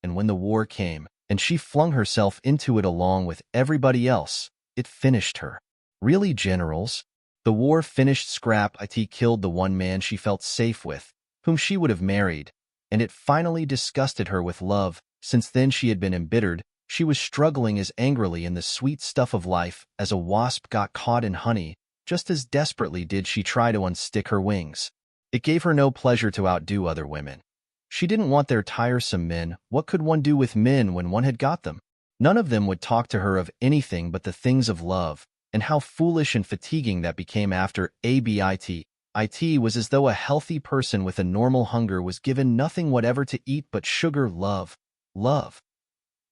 and when the war came, and she flung herself into it along with everybody else, it finished her. Really generals? The war finished Scrap. It killed the one man she felt safe with, whom she would have married, and it finally disgusted her with love. Since then she had been embittered, she was struggling as angrily in the sweet stuff of life as a wasp got caught in honey. Just as desperately did she try to unstick her wings. It gave her no pleasure to outdo other women. She didn't want their tiresome men. What could one do with men when one had got them? None of them would talk to her of anything but the things of love, and how foolish and fatiguing that became after abit. It was as though a healthy person with a normal hunger was given nothing whatever to eat but sugar. Love. Love.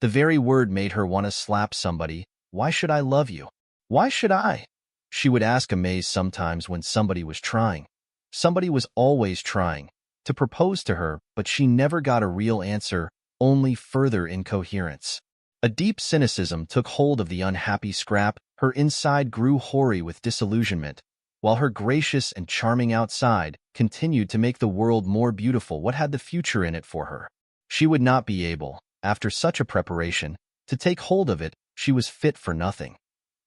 The very word made her want to slap somebody. Why should I love you? Why should I? She would ask amazed sometimes when somebody was trying. Somebody was always trying to propose to her, but she never got a real answer, only further incoherence. A deep cynicism took hold of the unhappy Scrap. Her inside grew hoary with disillusionment, while her gracious and charming outside continued to make the world more beautiful. What had the future in it for her? She would not be able, after such a preparation, to take hold of it. She was fit for nothing.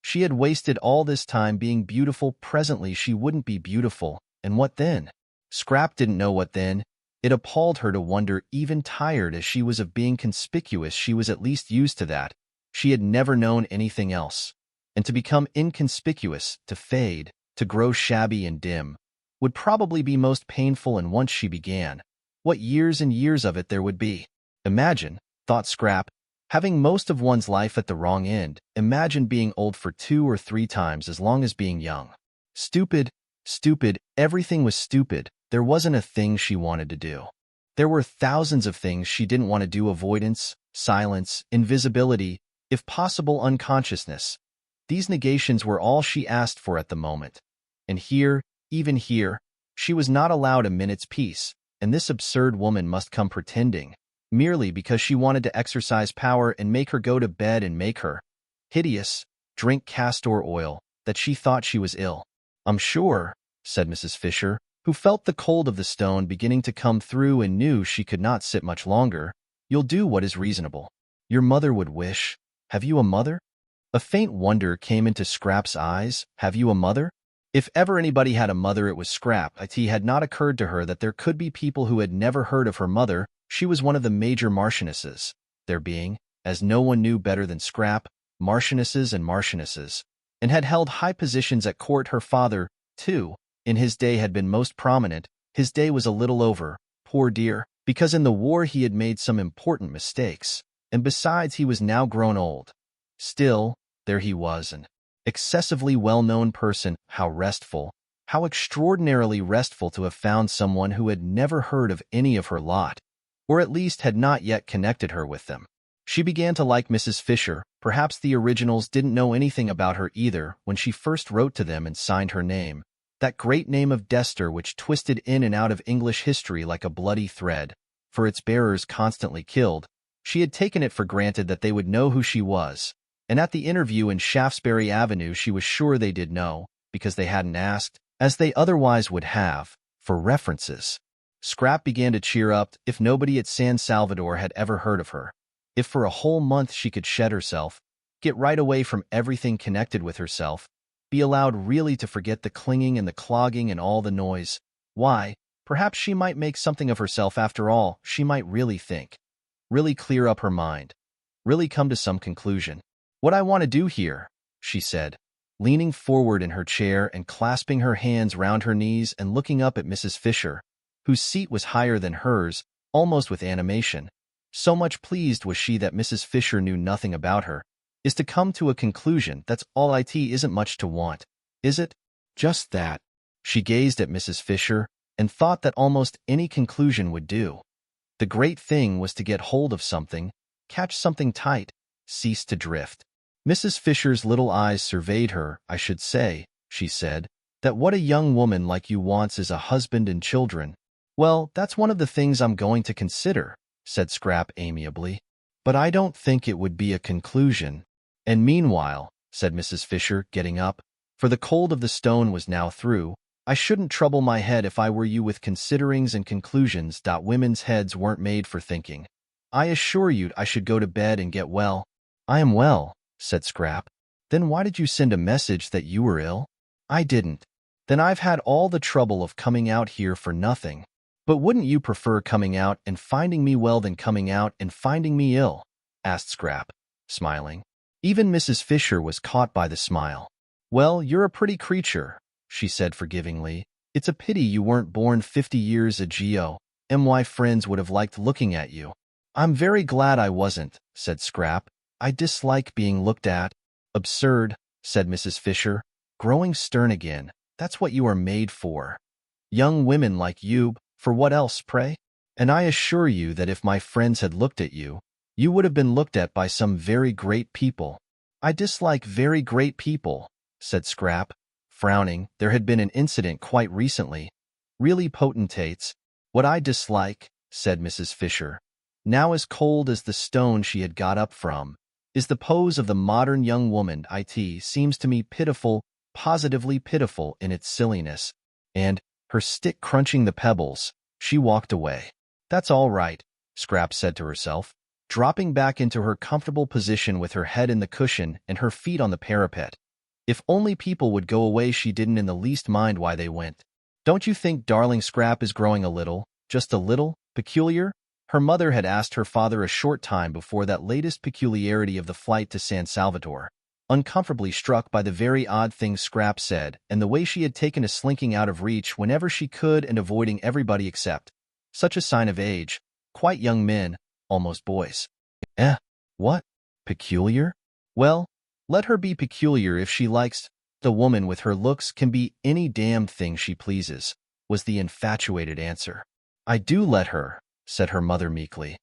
She had wasted all this time being beautiful. Presently she wouldn't be beautiful, and what then? Scrap didn't know what then. It appalled her to wonder, even tired as she was of being conspicuous. She was at least used to that. She had never known anything else. And to become inconspicuous, to fade, to grow shabby and dim, would probably be most painful, and once she began, what years and years of it there would be. Imagine, thought Scrap, having most of one's life at the wrong end. Imagine being old for 2 or 3 times as long as being young. Stupid, stupid, everything was stupid. There wasn't a thing she wanted to do. There were thousands of things she didn't want to do. Avoidance, silence, invisibility, if possible unconsciousness. These negations were all she asked for at the moment. And here, even here, she was not allowed a minute's peace, and this absurd woman must come pretending, merely because she wanted to exercise power and make her go to bed and make her hideous, drink castor oil, that she thought she was ill. "I'm sure," said Mrs. Fisher, who felt the cold of the stone beginning to come through and knew she could not sit much longer, "you'll do what is reasonable. Your mother would wish. Have you a mother?" A faint wonder came into Scrap's eyes. Have you a mother? If ever anybody had a mother, it was Scrap. It had not occurred to her that there could be people who had never heard of her mother. She was one of the major marchionesses, there being, as no one knew better than Scrap, marchionesses and marchionesses, and had held high positions at court. Her father, too, in his day had been most prominent. His day was a little over, poor dear, because in the war he had made some important mistakes, and besides he was now grown old. Still, there he was, an excessively well-known person. How restful, how extraordinarily restful to have found someone who had never heard of any of her lot, or at least had not yet connected her with them. She began to like Mrs. Fisher. Perhaps the originals didn't know anything about her either when she first wrote to them and signed her name, that great name of Dester which twisted in and out of English history like a bloody thread, for its bearers constantly killed. She had taken it for granted that they would know who she was, and at the interview in Shaftesbury Avenue she was sure they did know, because they hadn't asked, as they otherwise would have, for references. Scrap began to cheer up. If nobody at San Salvador had ever heard of her, if for a whole month she could shed herself, get right away from everything connected with herself, be allowed really to forget the clinging and the clogging and all the noise, why, perhaps she might make something of herself after all. She might really think, really clear up her mind, really come to some conclusion. What I want to do here, she said, leaning forward in her chair and clasping her hands round her knees and looking up at Mrs. Fisher, whose seat was higher than hers, almost with animation. So much pleased was she that Mrs. Fisher knew nothing about her, is to come to a conclusion. That's all. It isn't much to want, is it? Just that. She gazed at Mrs. Fisher and thought that almost any conclusion would do. The great thing was to get hold of something, catch something tight, cease to drift. Mrs. Fisher's little eyes surveyed her. I should say, she said, that what a young woman like you wants is a husband and children. Well, that's one of the things I'm going to consider, said Scrap amiably. But I don't think it would be a conclusion. And meanwhile, said Mrs. Fisher, getting up, for the cold of the stone was now through, I shouldn't trouble my head if I were you with considerings and conclusions. Women's heads weren't made for thinking. I assure you I should go to bed and get well. I am well, said Scrap. Then why did you send a message that you were ill? I didn't. Then I've had all the trouble of coming out here for nothing. But wouldn't you prefer coming out and finding me well than coming out and finding me ill? Asked Scrap, smiling. Even Mrs. Fisher was caught by the smile. Well, you're a pretty creature, she said forgivingly. It's a pity you weren't born 50 years ago. My friends would have liked looking at you. I'm very glad I wasn't, said Scrap. I dislike being looked at. Absurd, said Mrs. Fisher, growing stern again. That's what you are made for. Young women like you, for what else, pray? And I assure you that if my friends had looked at you, you would have been looked at by some very great people. I dislike very great people, said Scrap, frowning. There had been an incident quite recently. Really potentates. What I dislike, said Mrs. Fisher, now as cold as the stone she had got up from, is the pose of the modern young woman. It seems to me pitiful, positively pitiful in its silliness. And, her stick crunching the pebbles, she walked away. That's all right, Scrap said to herself, dropping back into her comfortable position with her head in the cushion and her feet on the parapet. If only people would go away. She didn't in the least mind why they went. Don't you think darling Scrap is growing a little, just a little, peculiar? Her mother had asked her father a short time before that latest peculiarity of the flight to San Salvador, uncomfortably struck by the very odd things Scrap said and the way she had taken to slinking out of reach whenever she could and avoiding everybody except, such a sign of age, quite young men, almost boys. What? Peculiar? Well, let her be peculiar if she likes. The woman with her looks can be any damned thing she pleases, was the infatuated answer. I do let her, said her mother meekly.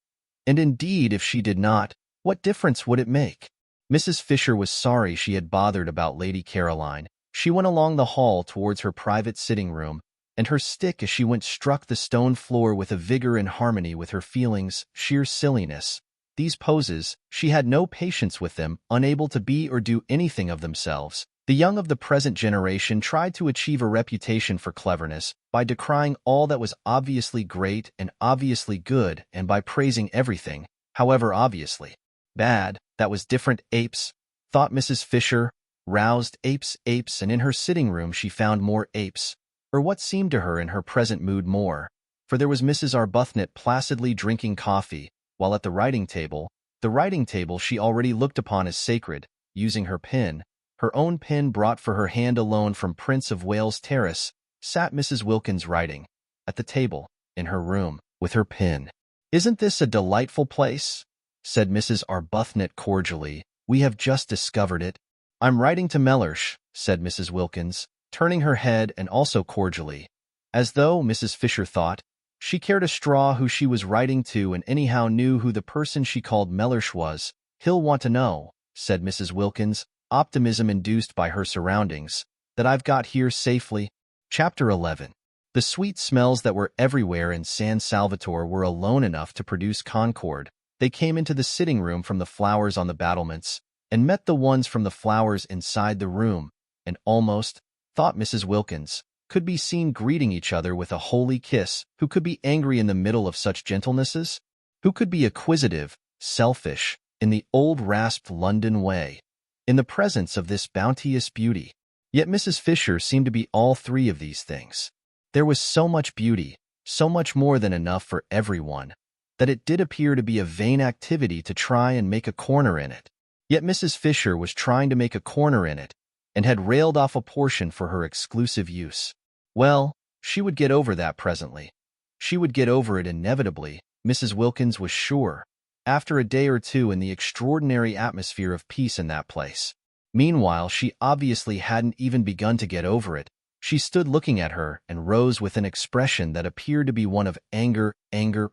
And indeed, if she did not, what difference would it make? Mrs. Fisher was sorry she had bothered about Lady Caroline. She went along the hall towards her private sitting room, and her stick as she went struck the stone floor with a vigor in harmony with her feelings, sheer silliness. These poses, she had no patience with them, unable to be or do anything of themselves. The young of the present generation tried to achieve a reputation for cleverness by decrying all that was obviously great and obviously good and by praising everything, however obviously bad, that was different. Apes, thought Mrs. Fisher, roused apes, and in her sitting room she found more apes, or what seemed to her in her present mood more, for there was Mrs. Arbuthnot placidly drinking coffee, while at the writing table she already looked upon as sacred, using her pen, her own pen brought for her hand alone from Prince of Wales Terrace, sat Mrs. Wilkins writing, at the table, in her room, with her pen. Isn't this a delightful place? Said Mrs. Arbuthnot cordially. We have just discovered it. I'm writing to Mellersh, said Mrs. Wilkins, turning her head and also cordially. As though, Mrs. Fisher thought, she cared a straw who she was writing to and anyhow knew who the person she called Mellersh was. He'll want to know, said Mrs. Wilkins, optimism induced by her surroundings, that I've got here safely. Chapter 11. The sweet smells that were everywhere in San Salvador were alone enough to produce concord. They came into the sitting room from the flowers on the battlements, and met the ones from the flowers inside the room, and almost, thought Mrs. Wilkins, could be seen greeting each other with a holy kiss, who could be angry in the middle of such gentlenesses, who could be acquisitive, selfish, in the old rasped London way, in the presence of this bounteous beauty. Yet Mrs. Fisher seemed to be all three of these things. There was so much beauty, so much more than enough for everyone, that it did appear to be a vain activity to try and make a corner in it. Yet Mrs. Fisher was trying to make a corner in it, and had railed off a portion for her exclusive use. Well, she would get over that presently. She would get over it inevitably, Mrs. Wilkins was sure, after a day or two in the extraordinary atmosphere of peace in that place. Meanwhile, she obviously hadn't even begun to get over it. She stood looking at her and Rose with an expression that appeared to be one of anger,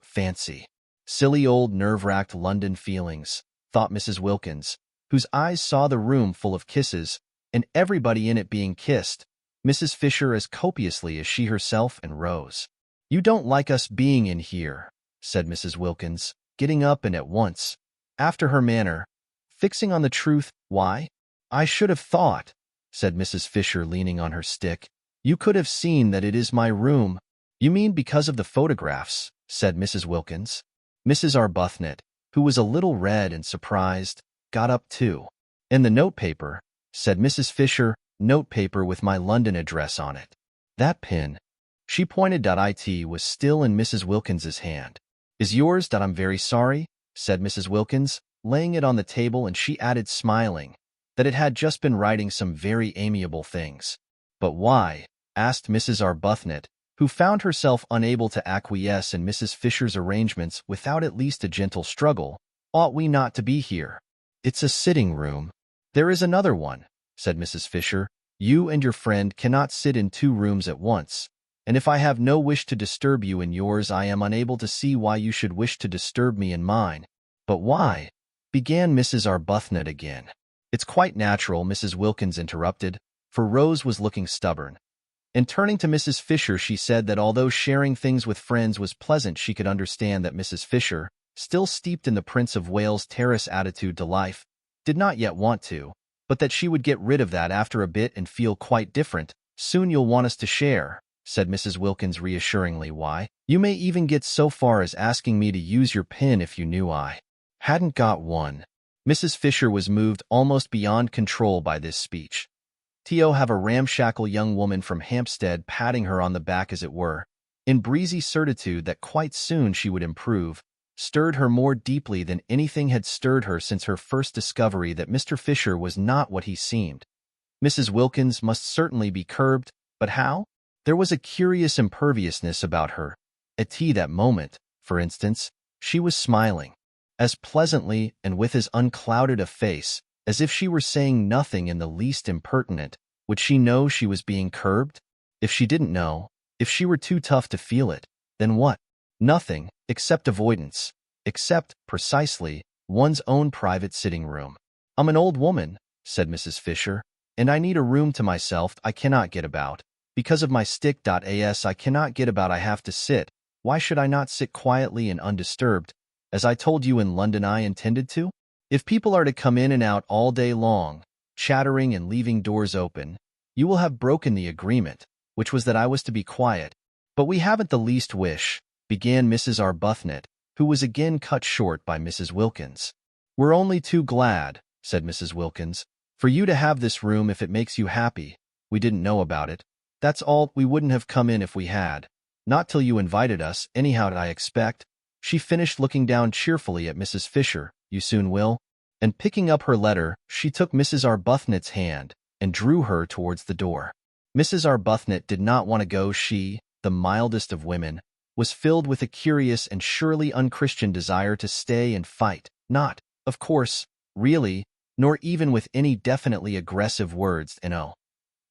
fancy. Silly old nerve-racked London feelings, thought Mrs. Wilkins, whose eyes saw the room full of kisses, and everybody in it being kissed, Mrs. Fisher as copiously as she herself and Rose. "You don't like us being in here," said Mrs. Wilkins, getting up and at once, after her manner, fixing on the truth. "Why, I should have thought," said Mrs. Fisher, leaning on her stick, "you could have seen that it is my room." "You mean because of the photographs," said Mrs. Wilkins. Mrs. Arbuthnot, who was a little red and surprised, got up too. "And the notepaper," said Mrs. Fisher, "notepaper with my London address on it. That pin," she pointed. "It was still in Mrs. Wilkins's hand. "Is yours? I'm very sorry," said Mrs. Wilkins, laying it on the table, and she added, smiling, that it had just been writing some very amiable things. "But why?" asked Mrs. Arbuthnot, who found herself unable to acquiesce in Mrs. Fisher's arrangements without at least a gentle struggle. "Ought we not to be here? It's a sitting room." "There is another one," said Mrs. Fisher. "You and your friend cannot sit in 2 rooms at once, and if I have no wish to disturb you in yours, I am unable to see why you should wish to disturb me in mine." "But why?" began Mrs. Arbuthnot again. "It's quite natural," Mrs. Wilkins interrupted, for Rose was looking stubborn. And turning to Mrs. Fisher, she said that although sharing things with friends was pleasant, she could understand that Mrs. Fisher, still steeped in the Prince of Wales Terrace attitude to life, did not yet want to, but that she would get rid of that after a bit and feel quite different. "Soon you'll want us to share," said Mrs. Wilkins reassuringly. "Why, you may even get so far as asking me to use your pin if you knew I hadn't got one." Mrs. Fisher was moved almost beyond control by this speech. To have a ramshackle young woman from Hampstead patting her on the back, as it were, in breezy certitude that quite soon she would improve, stirred her more deeply than anything had stirred her since her first discovery that Mr. Fisher was not what he seemed. Mrs. Wilkins must certainly be curbed, but how? There was a curious imperviousness about her. At tea that moment, for instance, she was smiling, as pleasantly and with as unclouded a face, as if she were saying nothing in the least impertinent. Would she know she was being curbed? If she didn't know, if she were too tough to feel it, then what? Nothing, except avoidance, except, precisely, one's own private sitting room. "I'm an old woman," said Mrs. Fisher, "and I need a room to myself. I cannot get about. Because of my stick.as I cannot get about. I have to sit. Why should I not sit quietly and undisturbed, as I told you in London I intended to? If people are to come in and out all day long, chattering and leaving doors open, you will have broken the agreement, which was that I was to be quiet." "But we haven't the least wish," began Mrs. Arbuthnot, who was again cut short by Mrs. Wilkins. "We're only too glad," said Mrs. Wilkins, "for you to have this room if it makes you happy. We didn't know about it. That's all. We wouldn't have come in if we had. Not till you invited us, anyhow, I expect." She finished, looking down cheerfully at Mrs. Fisher. "You soon will." And picking up her letter, she took Mrs. Arbuthnot's hand and drew her towards the door. Mrs. Arbuthnot did not want to go. She, the mildest of women, was filled with a curious and surely unchristian desire to stay and fight, not, of course, really, nor even with any definitely aggressive words,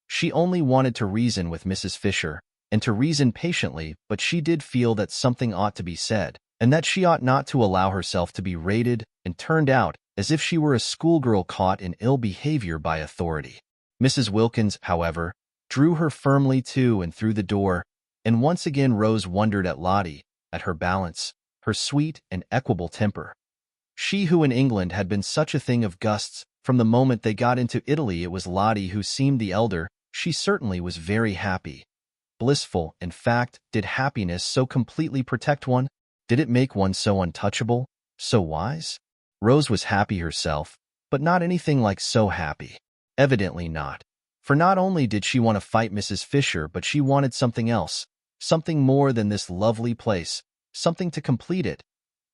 She only wanted to reason with Mrs. Fisher, and to reason patiently, but she did feel that something ought to be said, and that she ought not to allow herself to be rated and turned out as if she were a schoolgirl caught in ill behavior by authority. Mrs. Wilkins, however, drew her firmly to and through the door, and once again Rose wondered at Lottie, at her balance, her sweet and equable temper. She who in England had been such a thing of gusts, from the moment they got into Italy it was Lottie who seemed the elder. She certainly was very happy. blissful. In fact, did happiness so completely protect one? Did it make one so untouchable, so wise? Rose was happy herself, but not anything like so happy. Evidently not. For not only did she want to fight Mrs. Fisher, but she wanted something else, something more than this lovely place, something to complete it.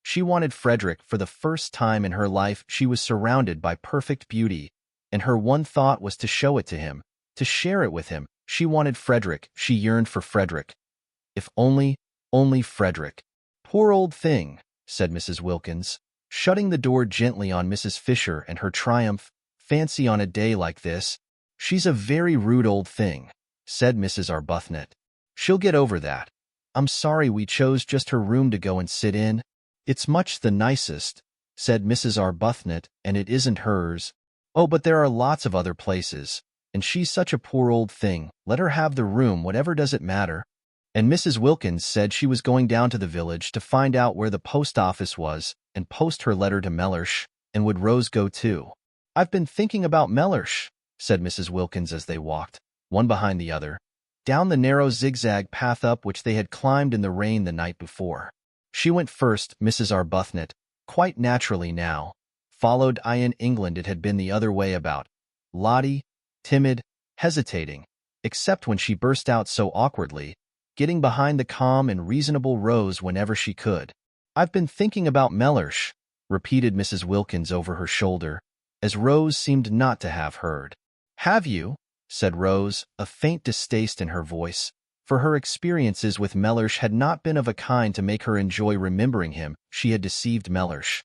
She wanted Frederick. For the first time in her life, she was surrounded by perfect beauty, and her one thought was to show it to him, to share it with him. She wanted Frederick. She yearned for Frederick. If only Frederick. Poor old thing, said Mrs. Wilkins, shutting the door gently on Mrs. Fisher and her triumph. Fancy on a day like this. She's a very rude old thing, said Mrs. Arbuthnot. She'll get over that. I'm sorry we chose just her room to go and sit in. It's much the nicest, said Mrs. Arbuthnot, and it isn't hers. Oh, but there are lots of other places, and she's such a poor old thing. Let her have the room, whatever does it matter? And Mrs. Wilkins said she was going down to the village to find out where the post office was and post her letter to Mellersh, and would Rose go too? I've been thinking about Mellersh, said Mrs. Wilkins as they walked, one behind the other, down the narrow zigzag path up which they had climbed in the rain the night before. She went first, Mrs. Arbuthnot, quite naturally now. Followed in England it had been the other way about. Lottie, timid, hesitating, except when she burst out so awkwardly, getting behind the calm and reasonable Rose whenever she could. I've been thinking about Mellersh, repeated Mrs. Wilkins over her shoulder, as Rose seemed not to have heard. Have you? Said Rose, a faint distaste in her voice, for her experiences with Mellersh had not been of a kind to make her enjoy remembering him. She had deceived Mellersh.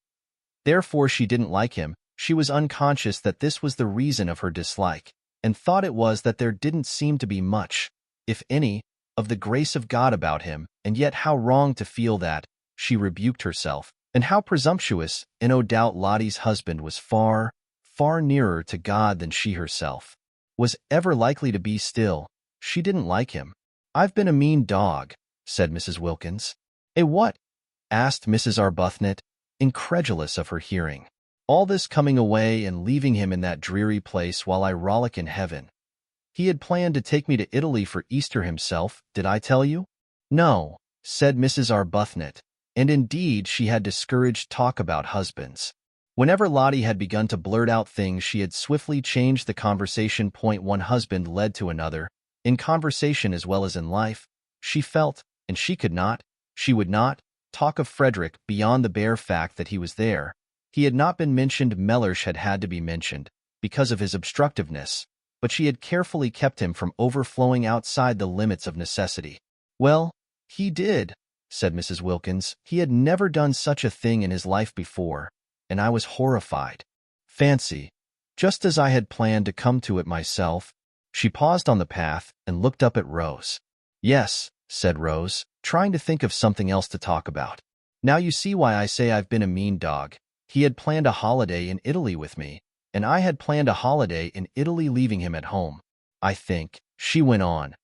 Therefore she didn't like him. She was unconscious that this was the reason of her dislike, and thought it was that there didn't seem to be much, if any, of the grace of God about him, and yet how wrong to feel that. She rebuked herself, and how presumptuous, and no doubt Lottie's husband was far, far nearer to God than she herself was ever likely to be. Still, she didn't like him. I've been a mean dog, said Mrs. Wilkins. A what? Asked Mrs. Arbuthnot, incredulous of her hearing. All this coming away and leaving him in that dreary place while I rollick in heaven. He had planned to take me to Italy for Easter himself, did I tell you? No, said Mrs. Arbuthnot, and indeed she had discouraged talk about husbands. Whenever Lottie had begun to blurt out things, she had swiftly changed the conversation point. One husband led to another, in conversation as well as in life. She felt, and she would not, talk of Frederick beyond the bare fact that he was there. He had not been mentioned. Mellersh had had to be mentioned, because of his obstructiveness, but she had carefully kept him from overflowing outside the limits of necessity. Well, he did, said Mrs. Wilkins. He had never done such a thing in his life before, and I was horrified. Fancy, just as I had planned to come to it myself. She paused on the path and looked up at Rose. Yes, said Rose, trying to think of something else to talk about. Now you see why I say I've been a mean dog. He had planned a holiday in Italy with me, and I had planned a holiday in Italy leaving him at home. I think, she went on,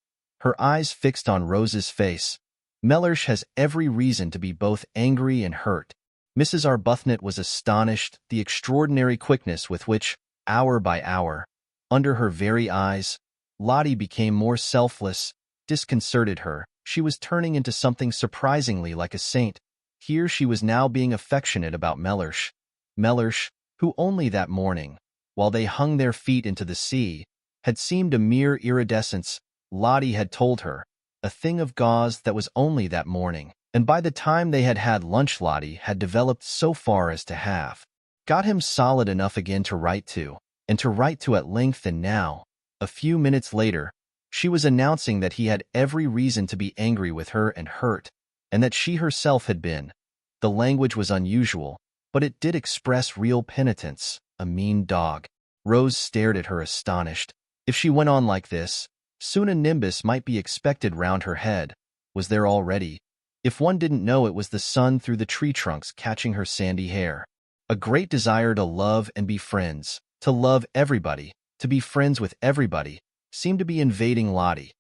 her eyes fixed on Rose's face, Mellersh has every reason to be both angry and hurt. Mrs. Arbuthnot was astonished. The extraordinary quickness with which, hour by hour, under her very eyes, Lottie became more selfless, disconcerted her. She was turning into something surprisingly like a saint. Here she was now being affectionate about Mellersh. Mellersh, who only that morning, while they hung their feet into the sea, had seemed a mere iridescence. Lottie had told her, a thing of gauze that was only that morning, and by the time they had had lunch Lottie had developed so far as to have got him solid enough again to write to, and to write to at length. And now, a few minutes later, she was announcing that he had every reason to be angry with her and hurt, and that she herself had been. The language was unusual, but it did express real penitence. A mean dog. Rose stared at her astonished. If she went on like this, soon a nimbus might be expected round her head. Was there already? If one didn't know, it was the sun through the tree trunks catching her sandy hair. A great desire to love and be friends, to love everybody, to be friends with everybody, seemed to be invading Lottie.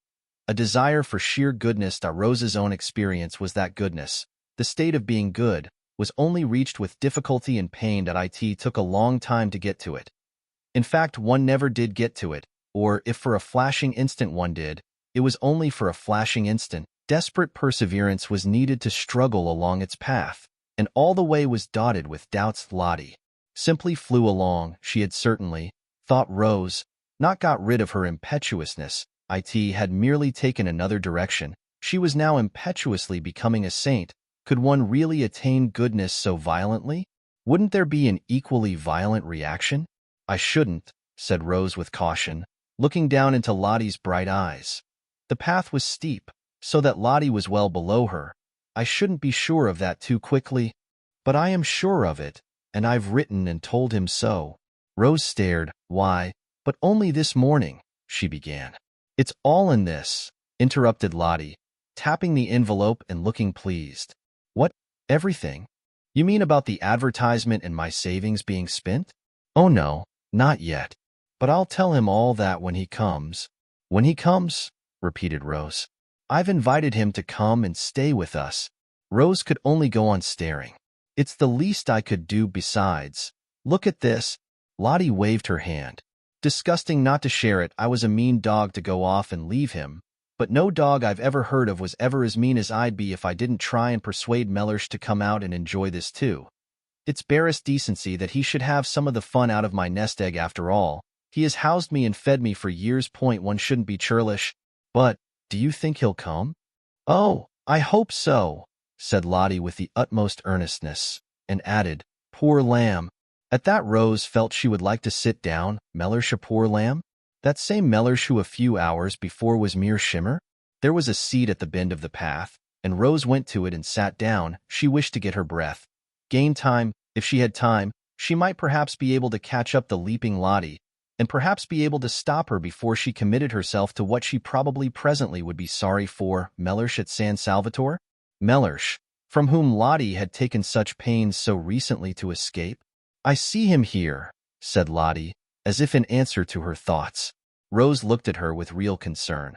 A desire for sheer goodness. Rose's own experience was that goodness, the state of being good, was only reached with difficulty and pain. It took a long time to get to it. In fact, one never did get to it, or if for a flashing instant one did, It was only for a flashing instant. Desperate perseverance was needed to struggle along its path, and all the way was dotted with doubts. Lottie simply flew along. She had certainly, thought Rose, not got rid of her impetuousness. It had merely taken another direction. She was now impetuously becoming a saint. Could one really attain goodness so violently? Wouldn't there be an equally violent reaction? I shouldn't, said Rose with caution, looking down into Lottie's bright eyes. The path was steep, so that Lottie was well below her. I shouldn't be sure of that too quickly, but I am sure of it, and I've written and told him so. Rose stared. Why, but only this morning, she began. It's all in this, interrupted Lottie, tapping the envelope and looking pleased. What, everything? You mean about the advertisement and my savings being spent? Oh no, not yet. But I'll tell him all that when he comes. When he comes? Repeated Rose. I've invited him to come and stay with us. Rose could only go on staring. It's the least I could do besides. Look at this. Lottie waved her hand. Disgusting not to share it. I was a mean dog to go off and leave him, but no dog I've ever heard of was ever as mean as I'd be if I didn't try and persuade Mellersh to come out and enjoy this too. It's barest decency that he should have some of the fun out of my nest egg after all. He has housed me and fed me for years. One shouldn't be churlish. But, do you think he'll come? Oh, I hope so, said Lottie with the utmost earnestness, and added, poor lamb. At that Rose felt she would like to sit down. Mellersh, a poor lamb? That same Mellersh who a few hours before was mere shimmer? There was a seat at the bend of the path, and Rose went to it and sat down. She wished to get her breath. Gain time. If she had time, she might perhaps be able to catch up the leaping Lottie, and perhaps be able to stop her before she committed herself to what she probably presently would be sorry for. Mellersh at San Salvatore? Mellersh, from whom Lottie had taken such pains so recently to escape? I see him here, said Lottie, as if in answer to her thoughts. Rose looked at her with real concern.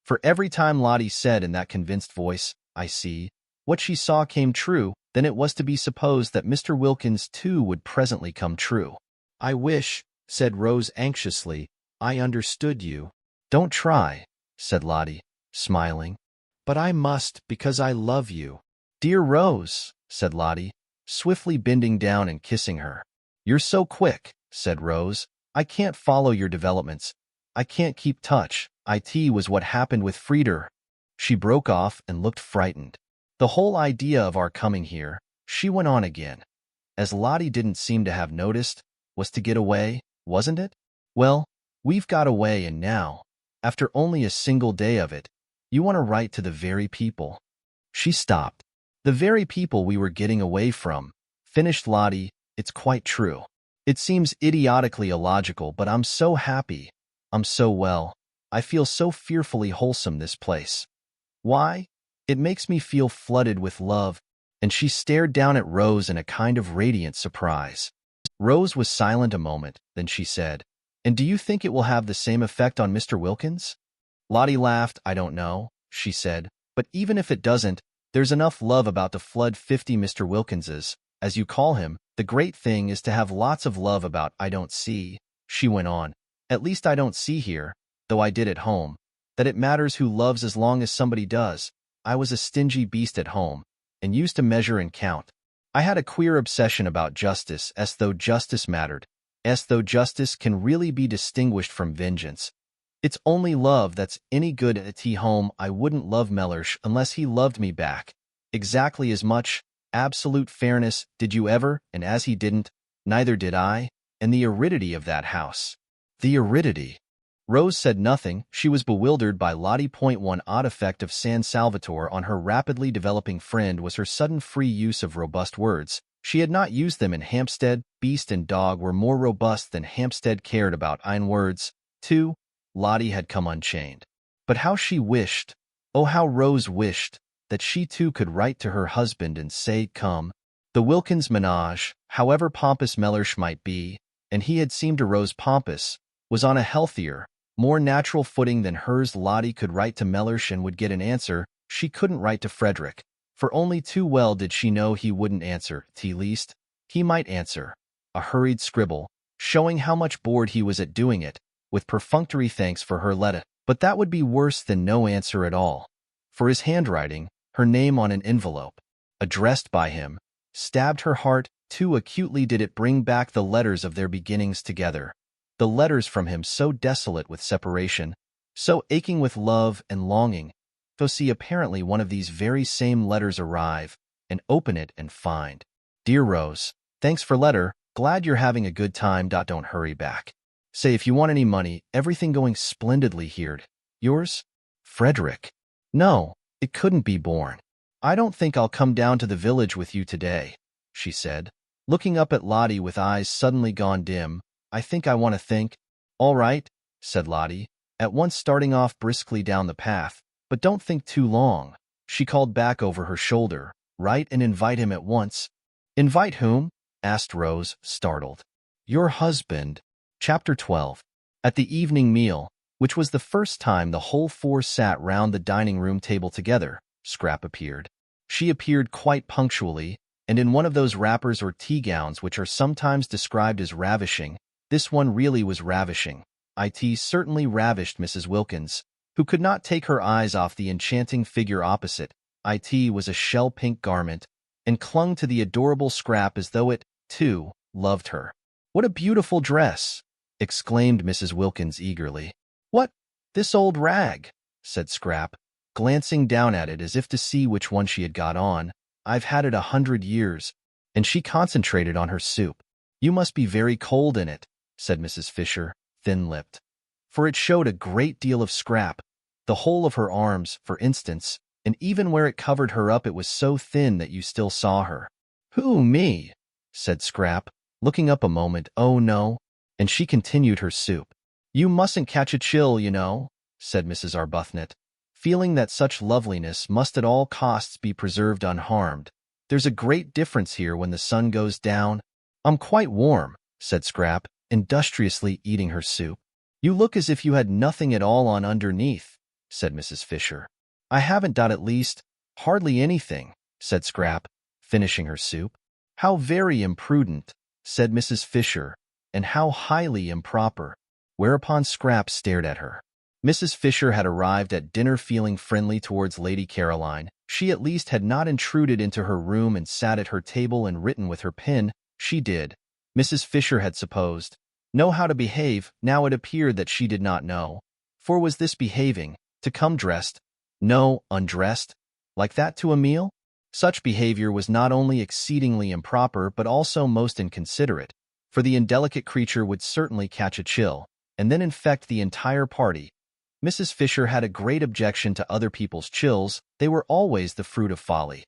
For every time Lottie said in that convinced voice, I see, what she saw came true, then it was to be supposed that Mr. Wilkins too would presently come true. I wish, said Rose anxiously, I understood you. Don't try, said Lottie, smiling. But I must because I love you. Dear Rose, said Lottie, swiftly bending down and kissing her. You're so quick, said Rose. I can't follow your developments. I can't keep touch. It was what happened with Frieder. She broke off and looked frightened. The whole idea of our coming here, she went on again, as Lottie didn't seem to have noticed, was to get away, wasn't it? Well, we've got away, and now, after only a single day of it, you want to write to the very people. She stopped. The very people we were getting away from, finished Lottie. It's quite true. It seems idiotically illogical, but I'm so happy. I'm so well. I feel so fearfully wholesome this place. Why? It makes me feel flooded with love. And she stared down at Rose in a kind of radiant surprise. Rose was silent a moment, then she said, And do you think it will have the same effect on Mr. Wilkins? Lottie laughed. I don't know, she said, but even if it doesn't, there's enough love about to flood 50 Mr. Wilkinses, as you call him. The great thing is to have lots of love about. I don't see, she went on, at least I don't see here, though I did at home, that it matters who loves as long as somebody does. I was a stingy beast at home, and used to measure and count. I had a queer obsession about justice, as though justice mattered, as though justice can really be distinguished from vengeance. It's only love that's any good at home. I wouldn't love Mellersh unless he loved me back exactly as much. Absolute fairness. Did you ever? And as he didn't, neither did I. And the aridity of that house. The aridity. Rose said nothing. She was bewildered by Lottie. One odd effect of San Salvatore on her rapidly developing friend was her sudden free use of robust words. She had not used them in Hampstead. Beast and dog were more robust than Hampstead cared about. Words, too. Lottie had come unchained. But how she wished, oh how Rose wished, that she too could write to her husband and say, come. The Wilkins menage, however pompous Mellersh might be, and he had seemed to Rose pompous, was on a healthier, more natural footing than hers. Lottie could write to Mellersh and would get an answer. She couldn't write to Frederick, for only too well did she know he wouldn't answer. At least, he might answer. A hurried scribble, showing how much bored he was at doing it, with perfunctory thanks for her letter. But that would be worse than no answer at all. For his handwriting, her name on an envelope, addressed by him, stabbed her heart. Too acutely did it bring back the letters of their beginnings together. The letters from him so desolate with separation, so aching with love and longing. So see apparently one of these very same letters arrive, and open it and find. Dear Rose, thanks for letter, glad you're having a good time. Don't hurry back. Say if you want any money, everything going splendidly here. Yours? Frederick. No, it couldn't be borne. I don't think I'll come down to the village with you today, she said, looking up at Lottie with eyes suddenly gone dim. I think I want to think. All right, said Lottie, at once starting off briskly down the path, but don't think too long. She called back over her shoulder, write and invite him at once. Invite whom? Asked Rose, startled. Your husband. Chapter 12. At the evening meal, which was the first time the whole four sat round the dining room table together, Scrap appeared. She appeared quite punctually, and in one of those wrappers or tea-gowns which are sometimes described as ravishing. This one really was ravishing. It certainly ravished Mrs. Wilkins, who could not take her eyes off the enchanting figure opposite. It was a shell-pink garment, and clung to the adorable Scrap as though it, too, loved her. What a beautiful dress! Exclaimed Mrs. Wilkins eagerly. What? This old rag, said Scrap, glancing down at it as if to see which one she had got on. I've had it 100 years, and she concentrated on her soup. You must be very cold in it, said Mrs. Fisher, thin-lipped. For it showed a great deal of Scrap, the whole of her arms, for instance, and even where it covered her up it was so thin that you still saw her. Who, me? Said Scrap, looking up a moment. Oh, no. And she continued her soup. You mustn't catch a chill, you know, said Mrs. Arbuthnot, feeling that such loveliness must at all costs be preserved unharmed. There's a great difference here when the sun goes down. I'm quite warm, said Scrap, industriously eating her soup. You look as if you had nothing at all on underneath, said Mrs. Fisher. I haven't got at least, hardly anything, said Scrap, finishing her soup. How very imprudent, said Mrs. Fisher, and how highly improper. Whereupon Scrap stared at her. Mrs. Fisher had arrived at dinner feeling friendly towards Lady Caroline. She at least had not intruded into her room and sat at her table and written with her pen. She did, Mrs. Fisher had supposed, know how to behave. Now it appeared that she did not know. For was this behaving, to come dressed, no, undressed, like that to a meal? Such behavior was not only exceedingly improper but also most inconsiderate, for the indelicate creature would certainly catch a chill, and then infect the entire party. Mrs. Fisher had a great objection to other people's chills. They were always the fruit of folly,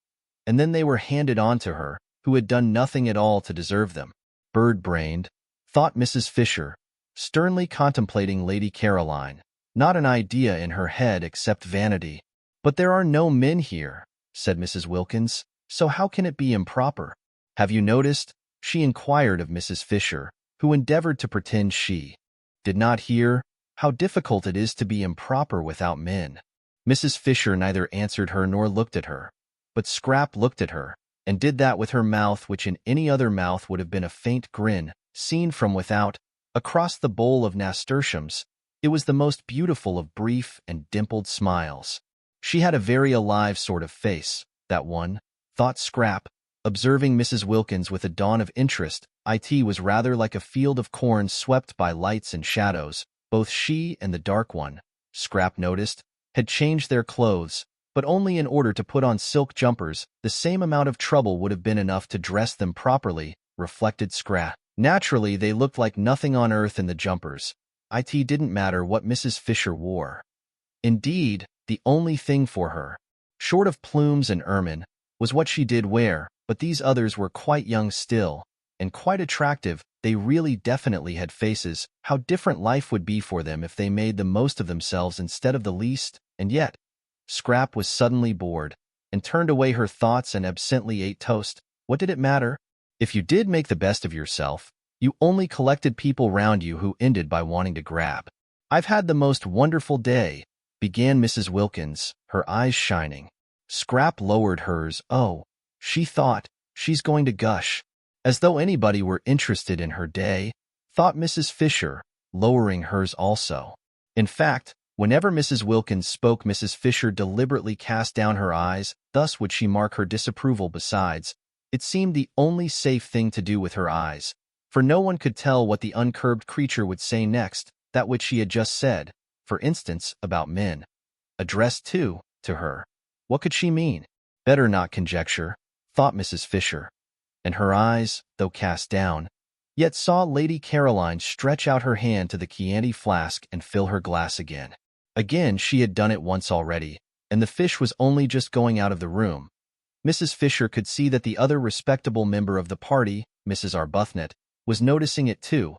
and then they were handed on to her, who had done nothing at all to deserve them. Bird-brained, thought Mrs. Fisher, sternly contemplating Lady Caroline. Not an idea in her head except vanity. But there are no men here, said Mrs. Wilkins, so how can it be improper? Have you noticed? She inquired of Mrs. Fisher, who endeavored to pretend she did not hear, how difficult it is to be improper without men. Mrs. Fisher neither answered her nor looked at her, but Scrap looked at her, and did that with her mouth which in any other mouth would have been a faint grin, seen from without, across the bowl of nasturtiums. It was the most beautiful of brief and dimpled smiles. She had a very alive sort of face, that one, thought Scrap, observing Mrs. Wilkins with a dawn of interest. It was rather like a field of corn swept by lights and shadows. Both she and the dark one, Scrap noticed, had changed their clothes, but only in order to put on silk jumpers. The same amount of trouble would have been enough to dress them properly, reflected Scrap. Naturally, they looked like nothing on earth in the jumpers. It didn't matter what Mrs. Fisher wore. Indeed, the only thing for her, short of plumes and ermine, was what she did wear, but these others were quite young still, and quite attractive. They really definitely had faces. How different life would be for them if they made the most of themselves instead of the least. And yet, Scrap was suddenly bored, and turned away her thoughts and absently ate toast. What did it matter? If you did make the best of yourself, you only collected people round you who ended by wanting to grab. I've had the most wonderful day, began Mrs. Wilkins, her eyes shining. Scrap lowered hers. Oh, she thought, she's going to gush. As though anybody were interested in her day, thought Mrs. Fisher, lowering hers also. In fact, Whenever Mrs. Wilkins spoke, Mrs. Fisher deliberately cast down her eyes, thus would she mark her disapproval. Besides, it seemed the only safe thing to do with her eyes, for no one could tell what the uncurbed creature would say next, that which she had just said, for instance, about men. Addressed, too, to her. What could she mean? Better not conjecture, thought Mrs. Fisher. And her eyes, though cast down, yet saw Lady Caroline stretch out her hand to the Chianti flask and fill her glass again. Again she had done it once already, and the fish was only just going out of the room. Mrs. Fisher could see that the other respectable member of the party, Mrs. Arbuthnot, was noticing it too.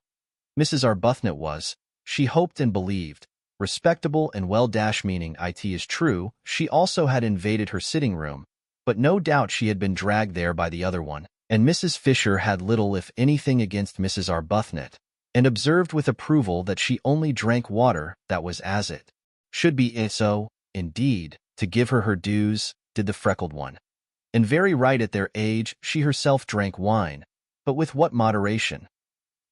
Mrs. Arbuthnot was, she hoped and believed, respectable and well-meaning. It is true, she also had invaded her sitting room, but no doubt she had been dragged there by the other one, and Mrs. Fisher had little if anything against Mrs. Arbuthnot, and observed with approval that she only drank water that was as it should be. So, indeed, to give her dues, did the freckled one. And very right at their age, she herself drank wine, but with what moderation.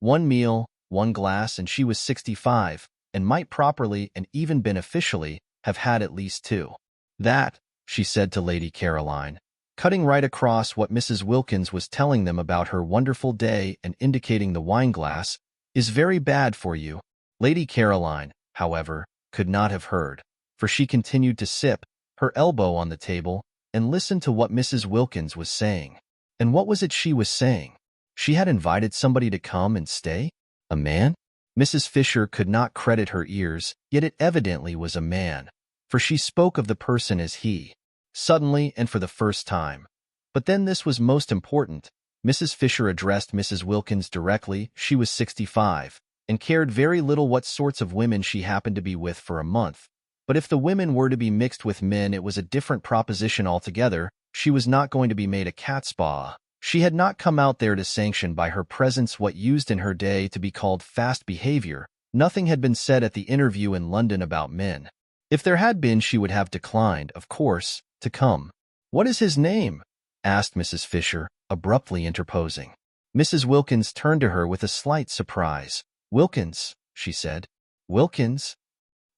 One meal, one glass, and she was 65, and might properly and even beneficially have had at least two. That, she said to Lady Caroline, cutting right across what Mrs. Wilkins was telling them about her wonderful day and indicating the wine-glass, is very bad for you. Lady Caroline, however, could not have heard, for she continued to sip, her elbow on the table, and listen to what Mrs. Wilkins was saying. And what was it she was saying? She had invited somebody to come and stay? A man? Mrs. Fisher could not credit her ears, yet it evidently was a man, for she spoke of the person as he, suddenly and for the first time. But then this was most important. Mrs. Fisher addressed Mrs. Wilkins directly. She was 65, and cared very little what sorts of women she happened to be with for a month. But if the women were to be mixed with men, it was a different proposition altogether. She was not going to be made a catspaw. She had not come out there to sanction by her presence what used in her day to be called fast behavior. Nothing had been said at the interview in London about men. If there had been, she would have declined, of course, to come. "What is his name?" asked Mrs. Fisher, abruptly interposing. Mrs. Wilkins turned to her with a slight surprise. "Wilkins," she said. "Wilkins?"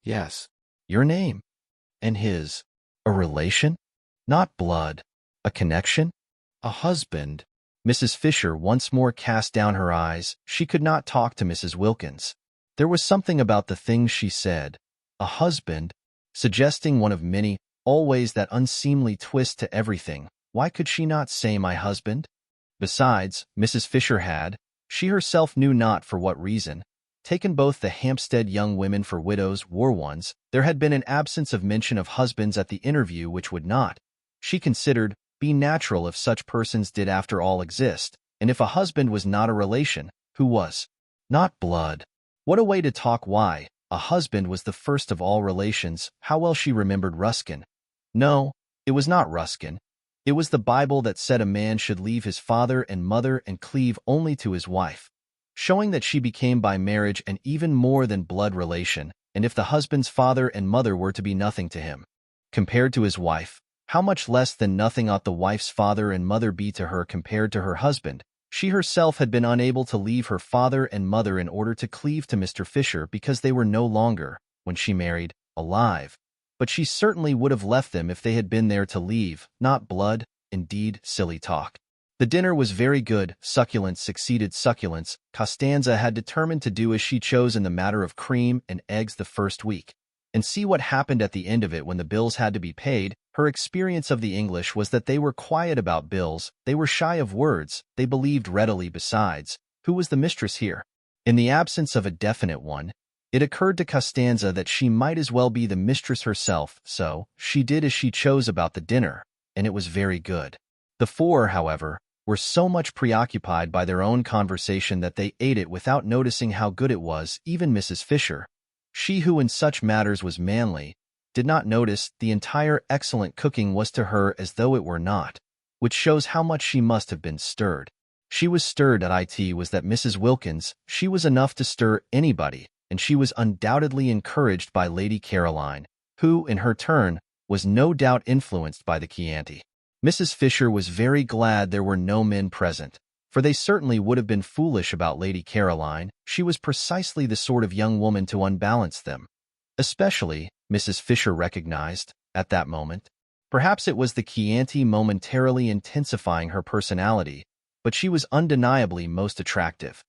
"Yes." "Your name?" "And his?" "A relation?" "Not blood." "A connection?" "A husband." Mrs. Fisher once more cast down her eyes. She could not talk to Mrs. Wilkins. There was something about the things she said, a husband, suggesting one of many, always that unseemly twist to everything. Why could she not say my husband? Besides, Mrs. Fisher had, she herself knew not for what reason, taken both the Hampstead young women for widows, war ones. There had been an absence of mention of husbands at the interview which would not, she considered, be natural if such persons did after all exist, and if a husband was not a relation, who was? Not blood. What a way to talk! Why, a husband was the first of all relations. How well she remembered Ruskin. No, it was not Ruskin. It was the Bible that said a man should leave his father and mother and cleave only to his wife, showing that she became by marriage an even more than blood relation, and if the husband's father and mother were to be nothing to him, compared to his wife, how much less than nothing ought the wife's father and mother be to her compared to her husband? She herself had been unable to leave her father and mother in order to cleave to Mr. Fisher because they were no longer, when she married, alive. But she certainly would have left them if they had been there to leave, not blood, indeed, silly talk. The dinner was very good. Succulence succeeded succulence. Costanza had determined to do as she chose in the matter of cream and eggs the first week, and see what happened at the end of it when the bills had to be paid. Her experience of the English was that they were quiet about bills, they were shy of words, they believed readily. Besides, who was the mistress here? In the absence of a definite one, it occurred to Costanza that she might as well be the mistress herself, so she did as she chose about the dinner, and it was very good. The four, however, were so much preoccupied by their own conversation that they ate it without noticing how good it was. Even Mrs. Fisher, she who in such matters was manly, did not notice. The entire excellent cooking was to her as though it were not, which shows how much she must have been stirred. She was stirred at it was that Mrs. Wilkins, she was enough to stir anybody, and she was undoubtedly encouraged by Lady Caroline, who, in her turn, was no doubt influenced by the Chianti. Mrs. Fisher was very glad there were no men present, for they certainly would have been foolish about Lady Caroline. She was precisely the sort of young woman to unbalance them. Especially, Mrs. Fisher recognized, at that moment. Perhaps it was the Chianti momentarily intensifying her personality, but she was undeniably most attractive.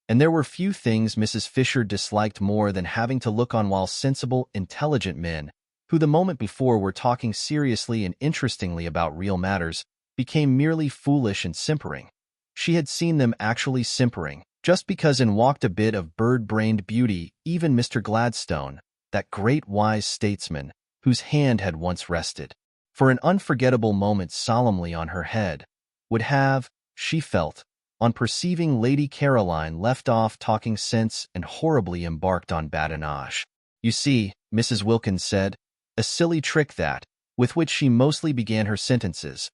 And there were few things Mrs. Fisher disliked more than having to look on while sensible, intelligent men, who the moment before were talking seriously and interestingly about real matters, became merely foolish and simpering. She had seen them actually simpering, just because in walked a bit of bird-brained beauty even Mr. Gladstone, that great wise statesman, whose hand had once rested, for an unforgettable moment solemnly on her head, would have, she felt, on perceiving Lady Caroline left off talking sense and horribly embarked on badinage. You see, Mrs. Wilkins said, a silly trick that, with which she mostly began her sentences.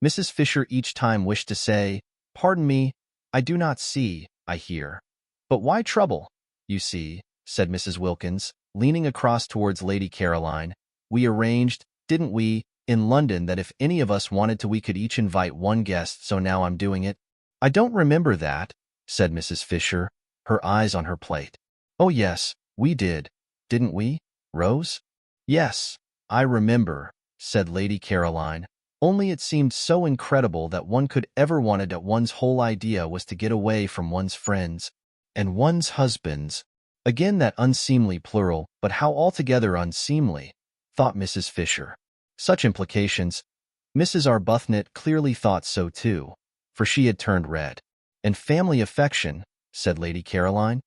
Mrs. Fisher each time wished to say, "Pardon me, I do not see, I hear." "But why trouble? You see," said Mrs. Wilkins, leaning across towards Lady Caroline. "We arranged, didn't we, in London that if any of us wanted to we could each invite one guest, so now I'm doing it." "I don't remember that," said Mrs. Fisher, her eyes on her plate. "Oh yes, we did, didn't we, Rose?" "Yes, I remember," said Lady Caroline, "only it seemed so incredible that one could ever want it, that one's whole idea was to get away from one's friends and one's husbands." Again that unseemly plural, but how altogether unseemly, thought Mrs. Fisher. Such implications. Mrs. Arbuthnot clearly thought so too, for she had turned red. "And family affection," said Lady Caroline.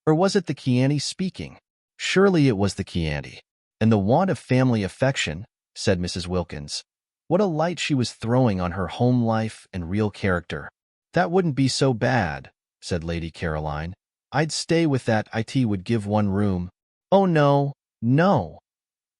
"Or was it the Chianti speaking?" "Surely it was the Chianti." "And the want of family affection," said Mrs. Wilkins. What a light she was throwing on her home life and real character. "That wouldn't be so bad," said Lady Caroline. "I'd stay with that it would give one room." "Oh no, no.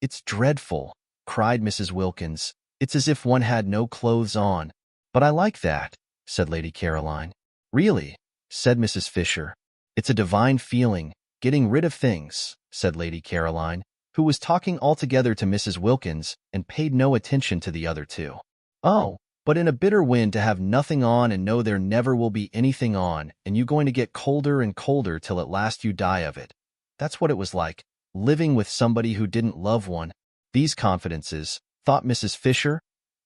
It's dreadful," cried Mrs. Wilkins. "It's as if one had no clothes on." "But I like that," said Lady Caroline. "Really," said Mrs. Fisher. "It's a divine feeling, getting rid of things," said Lady Caroline, who was talking altogether to Mrs. Wilkins and paid no attention to the other two. "Oh, but in a bitter wind to have nothing on and know there never will be anything on, and you going to get colder and colder till at last you die of it. That's what it was like, living with somebody who didn't love one." These confidences, thought Mrs. Fisher,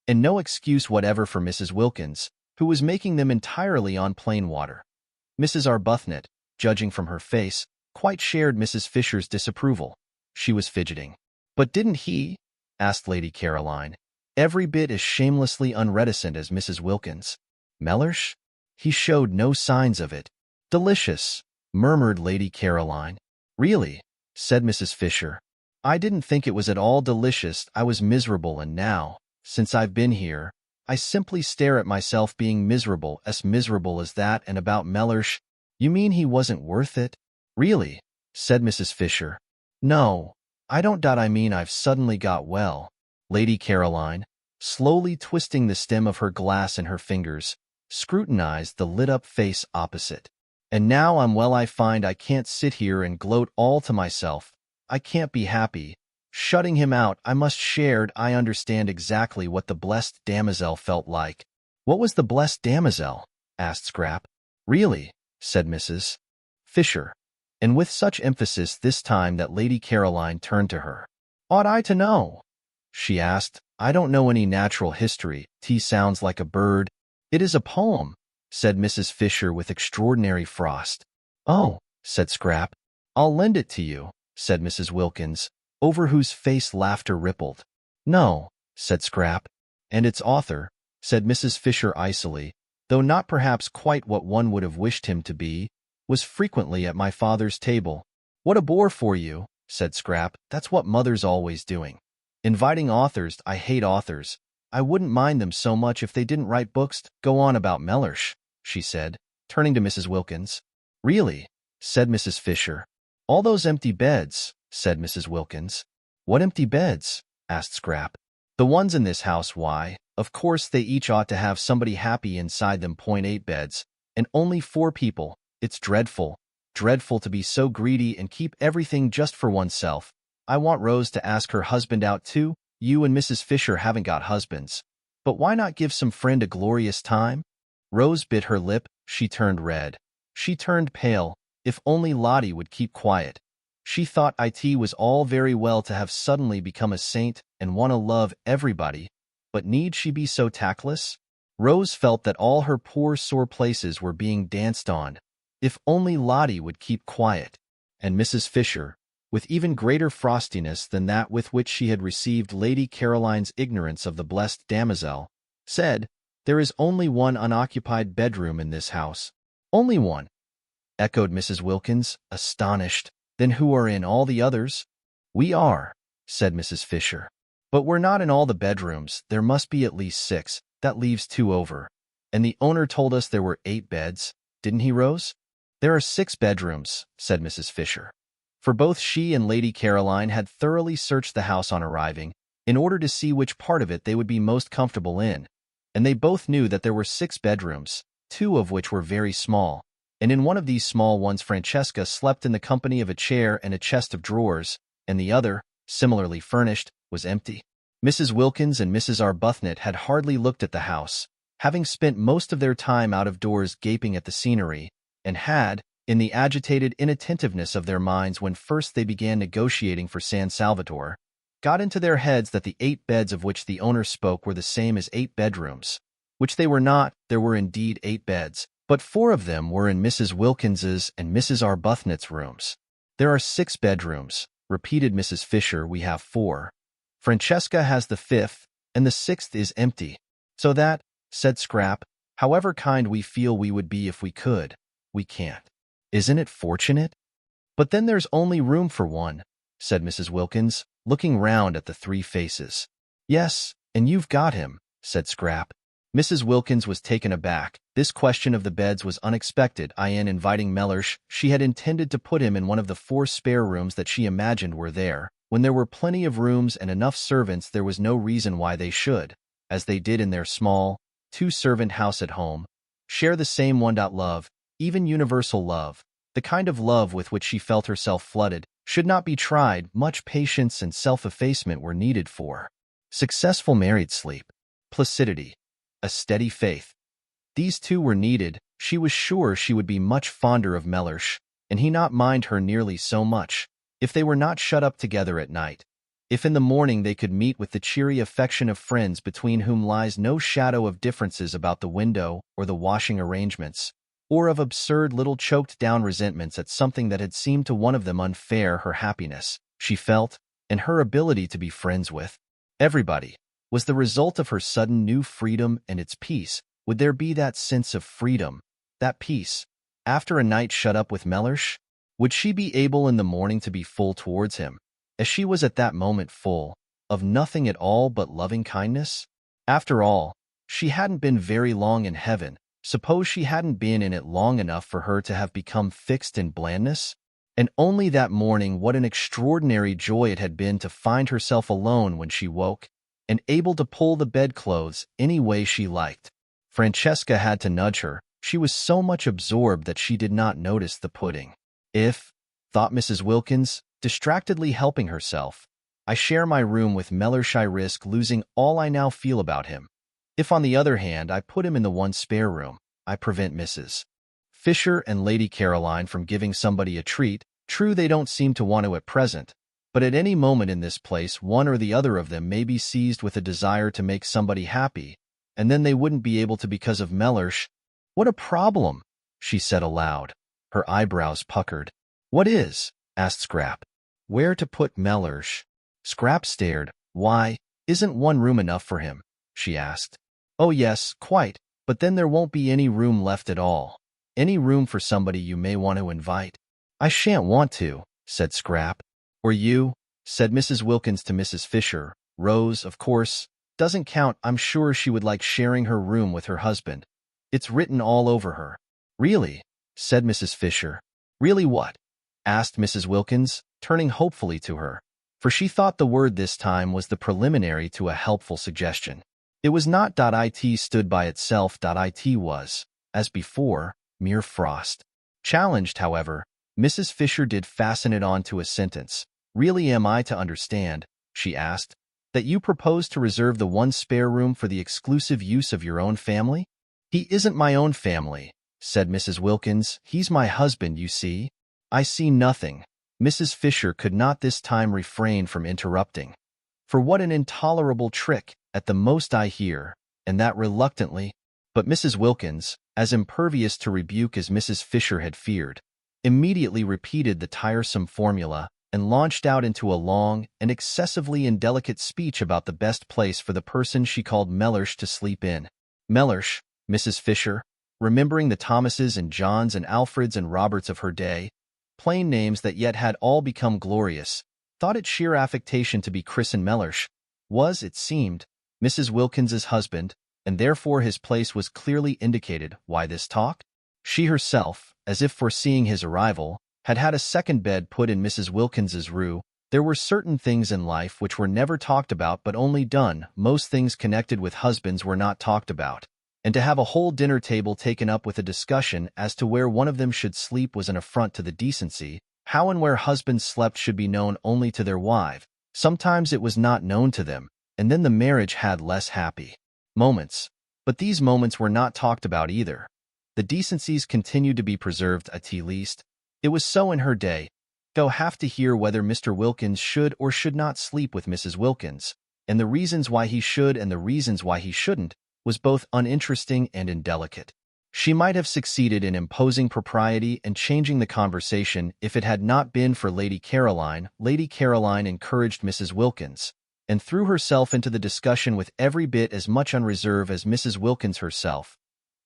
and no excuse whatever for Mrs. Wilkins, who was making them entirely on plain water. Mrs. Arbuthnot, judging from her face, quite shared Mrs. Fisher's disapproval. She was fidgeting. "But didn't he?" asked Lady Caroline, every bit as shamelessly unreticent as Mrs. Wilkins. "Mellersh? He showed no signs of it." "Delicious," murmured Lady Caroline. "Really," said Mrs. Fisher, "I didn't think it was at all delicious. I was miserable, and now, since I've been here, I simply stare at myself being miserable as that. And about Mellersh, you mean he wasn't worth it?" "Really," said Mrs. Fisher. "No, I don't doubt. I mean I've suddenly got well." Lady Caroline, slowly twisting the stem of her glass in her fingers, scrutinized the lit-up face opposite. "And now I'm well I find I can't sit here and gloat all to myself. I can't be happy. Shutting him out, I must shared. I understand exactly what the blessed damosel felt like." "What was the blessed damosel?" asked Scrap. "Really," said Mrs. Fisher, and with such emphasis this time that Lady Caroline turned to her. "Ought I to know?" she asked. "I don't know any natural history. T sounds like a bird." "It is a poem," said Mrs. Fisher with extraordinary frost. "Oh," said Scrap. "I'll lend it to you," said Mrs. Wilkins, over whose face laughter rippled. "No," said Scrap. "And its author," said Mrs. Fisher icily, though not perhaps quite what one would have wished him to be, "was frequently at my father's table." "What a bore for you," said Scrap. "That's what mother's always doing. Inviting authors. I hate authors. I wouldn't mind them so much if they didn't write books. Go on about Mellersh," she said, turning to Mrs. Wilkins. "Really," said Mrs. Fisher. "All those empty beds," said Mrs. Wilkins. "What empty beds?" asked Scrap. "The ones in this house. Why, of course they each ought to have somebody happy inside them. 8 beds, and only 4 people. It's dreadful, dreadful to be so greedy and keep everything just for oneself. I want Rose to ask her husband out too. You and Mrs. Fisher haven't got husbands. But why not give some friend a glorious time?" Rose bit her lip. She turned red. She turned pale. If only Lottie would keep quiet. She thought it was all very well to have suddenly become a saint and want to love everybody, but need she be so tactless? Rose felt that all her poor sore places were being danced on. If only Lottie would keep quiet. And Mrs. Fisher, with even greater frostiness than that with which she had received Lady Caroline's ignorance of the blessed damozel, said, "There is only one unoccupied bedroom in this house." "Only one?" echoed Mrs. Wilkins, astonished. "Then who are in all the others?" "We are," said Mrs. Fisher. "But we're not in all the bedrooms. There must be at least 6. That leaves 2 over. And the owner told us there were 8 beds. Didn't he, Rose?" "There are 6 bedrooms," said Mrs. Fisher. For both she and Lady Caroline had thoroughly searched the house on arriving, in order to see which part of it they would be most comfortable in, and they both knew that there were 6 bedrooms, 2 of which were very small, and in one of these small ones Francesca slept in the company of a chair and a chest of drawers, and the other, similarly furnished, was empty. Mrs. Wilkins and Mrs. Arbuthnot had hardly looked at the house, having spent most of their time out of doors gaping at the scenery, and had, in the agitated inattentiveness of their minds when first they began negotiating for San Salvatore, got into their heads that the 8 beds of which the owner spoke were the same as 8 bedrooms, which they were not. There were indeed 8 beds, but 4 of them were in Mrs. Wilkins's and Mrs. Arbuthnot's rooms. "There are 6 bedrooms," repeated Mrs. Fisher. "We have 4. Francesca has the 5th, and the 6th is empty. So that," said Scrap, "however kind we feel we would be if we could, we can't. Isn't it fortunate?" "But then there's only room for 1, said Mrs. Wilkins, looking round at the 3 faces. "Yes, and you've got him," said Scrap. Mrs. Wilkins was taken aback. This question of the beds was unexpected. In inviting Mellersh, she had intended to put him in one of the 4 spare rooms that she imagined were there. When there were plenty of rooms and enough servants, there was no reason why they should, as they did in their small, 2-servant house at home, share the same one. Love, even universal love, the kind of love with which she felt herself flooded, should not be tried. Much patience and self-effacement were needed for successful married sleep, placidity, a steady faith. These 2 were needed. She was sure she would be much fonder of Mellersh, and he not mind her nearly so much, if they were not shut up together at night. If in the morning they could meet with the cheery affection of friends between whom lies no shadow of differences about the window or the washing arrangements, or of absurd little choked-down resentments at something that had seemed to one of them unfair. Her happiness, she felt, and her ability to be friends with everybody, was the result of her sudden new freedom and its peace. Would there be that sense of freedom, that peace, after a night shut up with Mellersh? Would she be able in the morning to be full towards him, as she was at that moment full, of nothing at all but loving kindness? After all, she hadn't been very long in heaven. Suppose she hadn't been in it long enough for her to have become fixed in blandness? And only that morning, what an extraordinary joy it had been to find herself alone when she woke, and able to pull the bedclothes any way she liked. Francesca had to nudge her. She was so much absorbed that she did not notice the pudding. "If," thought Mrs. Wilkins, distractedly helping herself, "I share my room with Mellersh, I risk losing all I now feel about him. If, on the other hand, I put him in the 1 spare room, I prevent Mrs. Fisher and Lady Caroline from giving somebody a treat. True, they don't seem to want to at present, but at any moment in this place one or the other of them may be seized with a desire to make somebody happy, and then they wouldn't be able to because of Mellersh. What a problem!" she said aloud. Her eyebrows puckered. "What is?" asked Scrap. "Where to put Mellersh?" Scrap stared. "Why, isn't 1 room enough for him?" she asked. "Oh yes, quite, but then there won't be any room left at all. Any room for somebody you may want to invite." "I shan't want to," said Scrap. "Or you," said Mrs. Wilkins to Mrs. Fisher. "Rose, of course, doesn't count. I'm sure she would like sharing her room with her husband. It's written all over her." "Really?" said Mrs. Fisher. "Really what?" asked Mrs. Wilkins, turning hopefully to her, for she thought the word this time was the preliminary to a helpful suggestion. It was not "it stood by itself." It was, as before, mere frost. Challenged, however, Mrs. Fisher did fasten it on to a sentence. "Really, am I to understand," she asked, "that you propose to reserve the 1 spare room for the exclusive use of your own family?" "He isn't my own family," said Mrs. Wilkins. "He's my husband, you see." "I see nothing." Mrs. Fisher could not this time refrain from interrupting. "For what an intolerable trick, at the most I hear, and that reluctantly." But Mrs. Wilkins, as impervious to rebuke as Mrs. Fisher had feared, immediately repeated the tiresome formula and launched out into a long and excessively indelicate speech about the best place for the person she called Mellersh to sleep in. Mellersh, Mrs. Fisher, remembering the Thomases and Johns and Alfreds and Roberts of her day, plain names that yet had all become glorious, thought it sheer affectation to be christened Mellersh, was, it seemed, Mrs. Wilkins's husband, and therefore his place was clearly indicated. Why this talk? She herself, as if foreseeing his arrival, had had a second bed put in Mrs. Wilkins's room. There were certain things in life which were never talked about but only done. Most things connected with husbands were not talked about, and to have a whole dinner table taken up with a discussion as to where one of them should sleep was an affront to the decency. How and where husbands slept should be known only to their wives. Sometimes it was not known to them, and then the marriage had less happy moments. But these moments were not talked about either. The decencies continued to be preserved at least. It was so in her day. Go have to hear whether Mr. Wilkins should or should not sleep with Mrs. Wilkins, and the reasons why he should and the reasons why he shouldn't, was both uninteresting and indelicate. She might have succeeded in imposing propriety and changing the conversation if it had not been for Lady Caroline. Lady Caroline encouraged Mrs. Wilkins, and threw herself into the discussion with every bit as much unreserve as Mrs. Wilkins herself.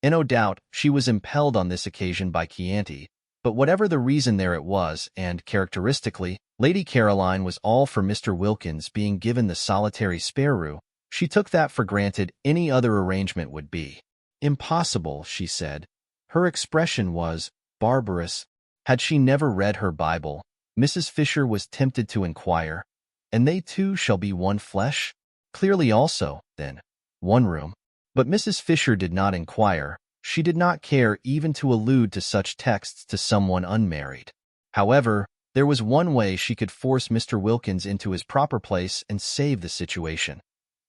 And no doubt she was impelled on this occasion by Chianti, but whatever the reason there it was, and, characteristically, Lady Caroline was all for Mr. Wilkins being given the solitary spare room. She took that for granted. Any other arrangement would be impossible, she said. Her expression was barbarous. Had she never read her Bible? Mrs. Fisher was tempted to inquire. And they two shall be one flesh? Clearly also, then, one room. But Mrs. Fisher did not inquire. She did not care even to allude to such texts to someone unmarried. However, there was one way she could force Mr. Wilkins into his proper place and save the situation.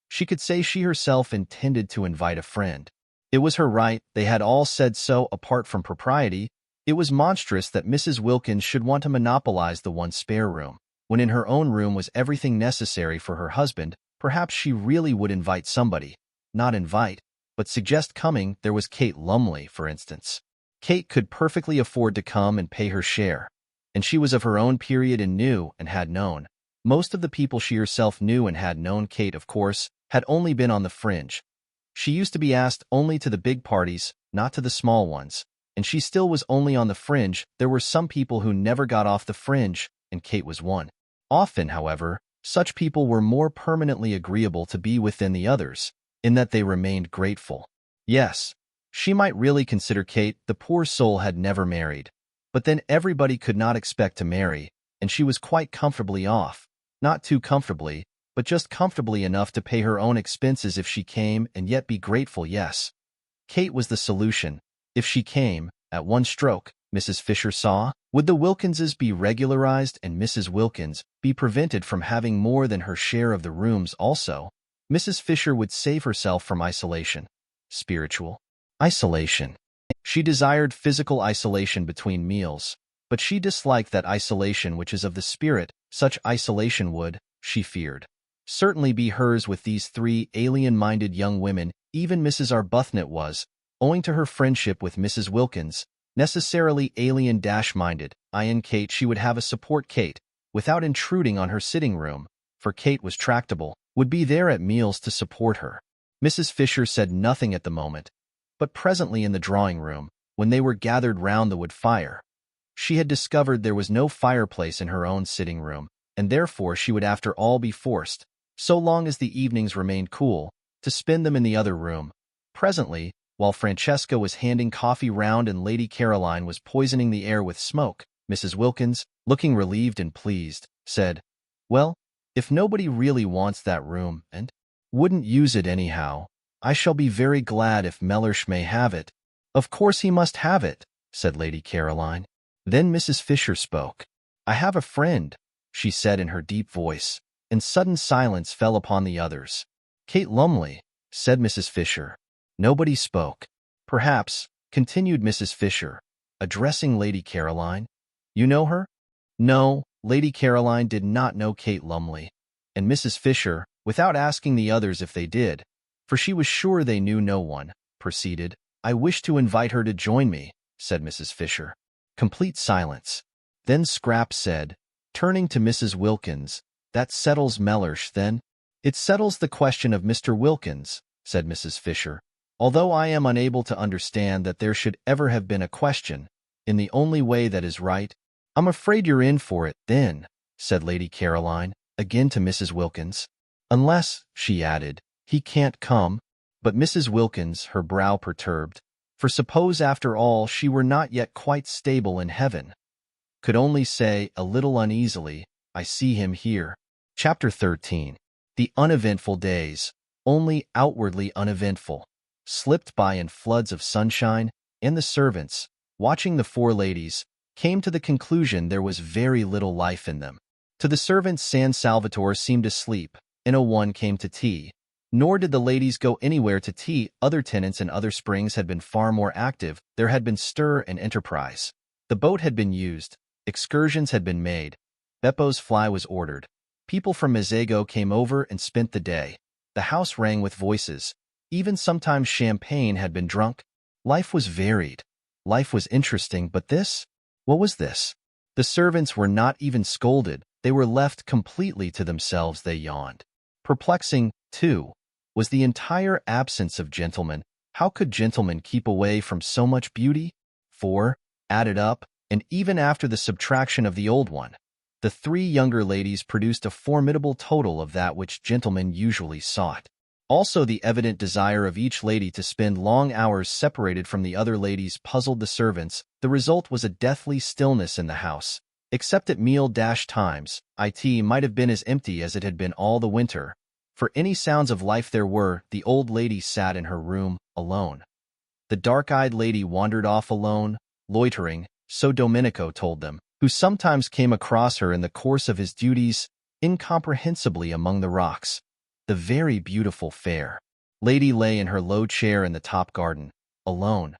She could say she herself intended to invite a friend. It was her right. They had all said so. Apart from propriety, it was monstrous that Mrs. Wilkins should want to monopolize the one spare room, when in her own room was everything necessary for her husband. Perhaps she really would invite somebody. Not invite, but suggest coming. There was Kate Lumley, for instance. Kate could perfectly afford to come and pay her share, and she was of her own period and knew and had known. Most of the people she herself knew and had known. Kate, of course, had only been on the fringe. She used to be asked only to the big parties, not to the small ones, and she still was only on the fringe. There were some people who never got off the fringe, and Kate was one. Often, however, such people were more permanently agreeable to be with than the others, in that they remained grateful. Yes, she might really consider Kate. The poor soul had never married. But then everybody could not expect to marry, and she was quite comfortably off. Not too comfortably, but just comfortably enough to pay her own expenses if she came and yet be grateful. Yes, Kate was the solution. If she came, at one stroke, Mrs. Fisher saw, would the Wilkinses be regularized and Mrs. Wilkins be prevented from having more than her share of the rooms also? Mrs. Fisher would save herself from isolation. Spiritual isolation. She desired physical isolation between meals, but she disliked that isolation which is of the spirit. Such isolation would, she feared, certainly be hers with these three alien-minded young women. Even Mrs. Arbuthnot was, owing to her friendship with Mrs. Wilkins, necessarily alien-minded. In Kate she would have a support. Kate, without intruding on her sitting room, for Kate was tractable, would be there at meals to support her. Mrs. Fisher said nothing at the moment, but presently in the drawing-room, when they were gathered round the wood fire, she had discovered there was no fireplace in her own sitting-room, and therefore she would after all be forced, so long as the evenings remained cool, to spend them in the other room. Presently, while Francesca was handing coffee round and Lady Caroline was poisoning the air with smoke, Mrs. Wilkins, looking relieved and pleased, said, "Well, if nobody really wants that room and wouldn't use it anyhow, I shall be very glad if Mellersh may have it." "Of course he must have it," said Lady Caroline. Then Mrs. Fisher spoke. "I have a friend," she said in her deep voice, and sudden silence fell upon the others. "Kate Lumley," said Mrs. Fisher. Nobody spoke. "Perhaps," continued Mrs. Fisher, addressing Lady Caroline, "you know her?" "No," Lady Caroline did not know Kate Lumley, and Mrs. Fisher, without asking the others if they did, for she was sure they knew no one, proceeded, "I wish to invite her to join me," said Mrs. Fisher. Complete silence. Then Scrap said, turning to Mrs. Wilkins, "That settles Mellersh, then?" "It settles the question of Mr. Wilkins," said Mrs. Fisher, "although I am unable to understand that there should ever have been a question, in the only way that is right." "I'm afraid you're in for it, then," said Lady Caroline, again to Mrs. Wilkins. "Unless," she added, "he can't come." But Mrs. Wilkins, her brow perturbed, for suppose after all she were not yet quite stable in heaven, could only say, a little uneasily, "I see him here." Chapter 13. The uneventful days, only outwardly uneventful, slipped by in floods of sunshine, and the servants, watching the four ladies, came to the conclusion there was very little life in them. To the servants, San Salvatore seemed asleep, and no one came to tea. Nor did the ladies go anywhere to tea. Other tenants in other springs had been far more active. There had been stir and enterprise. The boat had been used. Excursions had been made. Beppo's fly was ordered. People from Mezzago came over and spent the day. The house rang with voices. Even sometimes champagne had been drunk. Life was varied. Life was interesting, but this? What was this? The servants were not even scolded. They were left completely to themselves. They yawned. Perplexing, too, was the entire absence of gentlemen. How could gentlemen keep away from so much beauty? For, added up, and even after the subtraction of the old one, the three younger ladies produced a formidable total of that which gentlemen usually sought. Also, the evident desire of each lady to spend long hours separated from the other ladies puzzled the servants. The result was a deathly stillness in the house. Except at meal-times, it might have been as empty as it had been all the winter. For any sounds of life there were, the old lady sat in her room, alone. The dark-eyed lady wandered off alone, loitering, so Domenico told them, who sometimes came across her in the course of his duties, incomprehensibly among the rocks. The very beautiful fair lady lay in her low chair in the top garden, alone.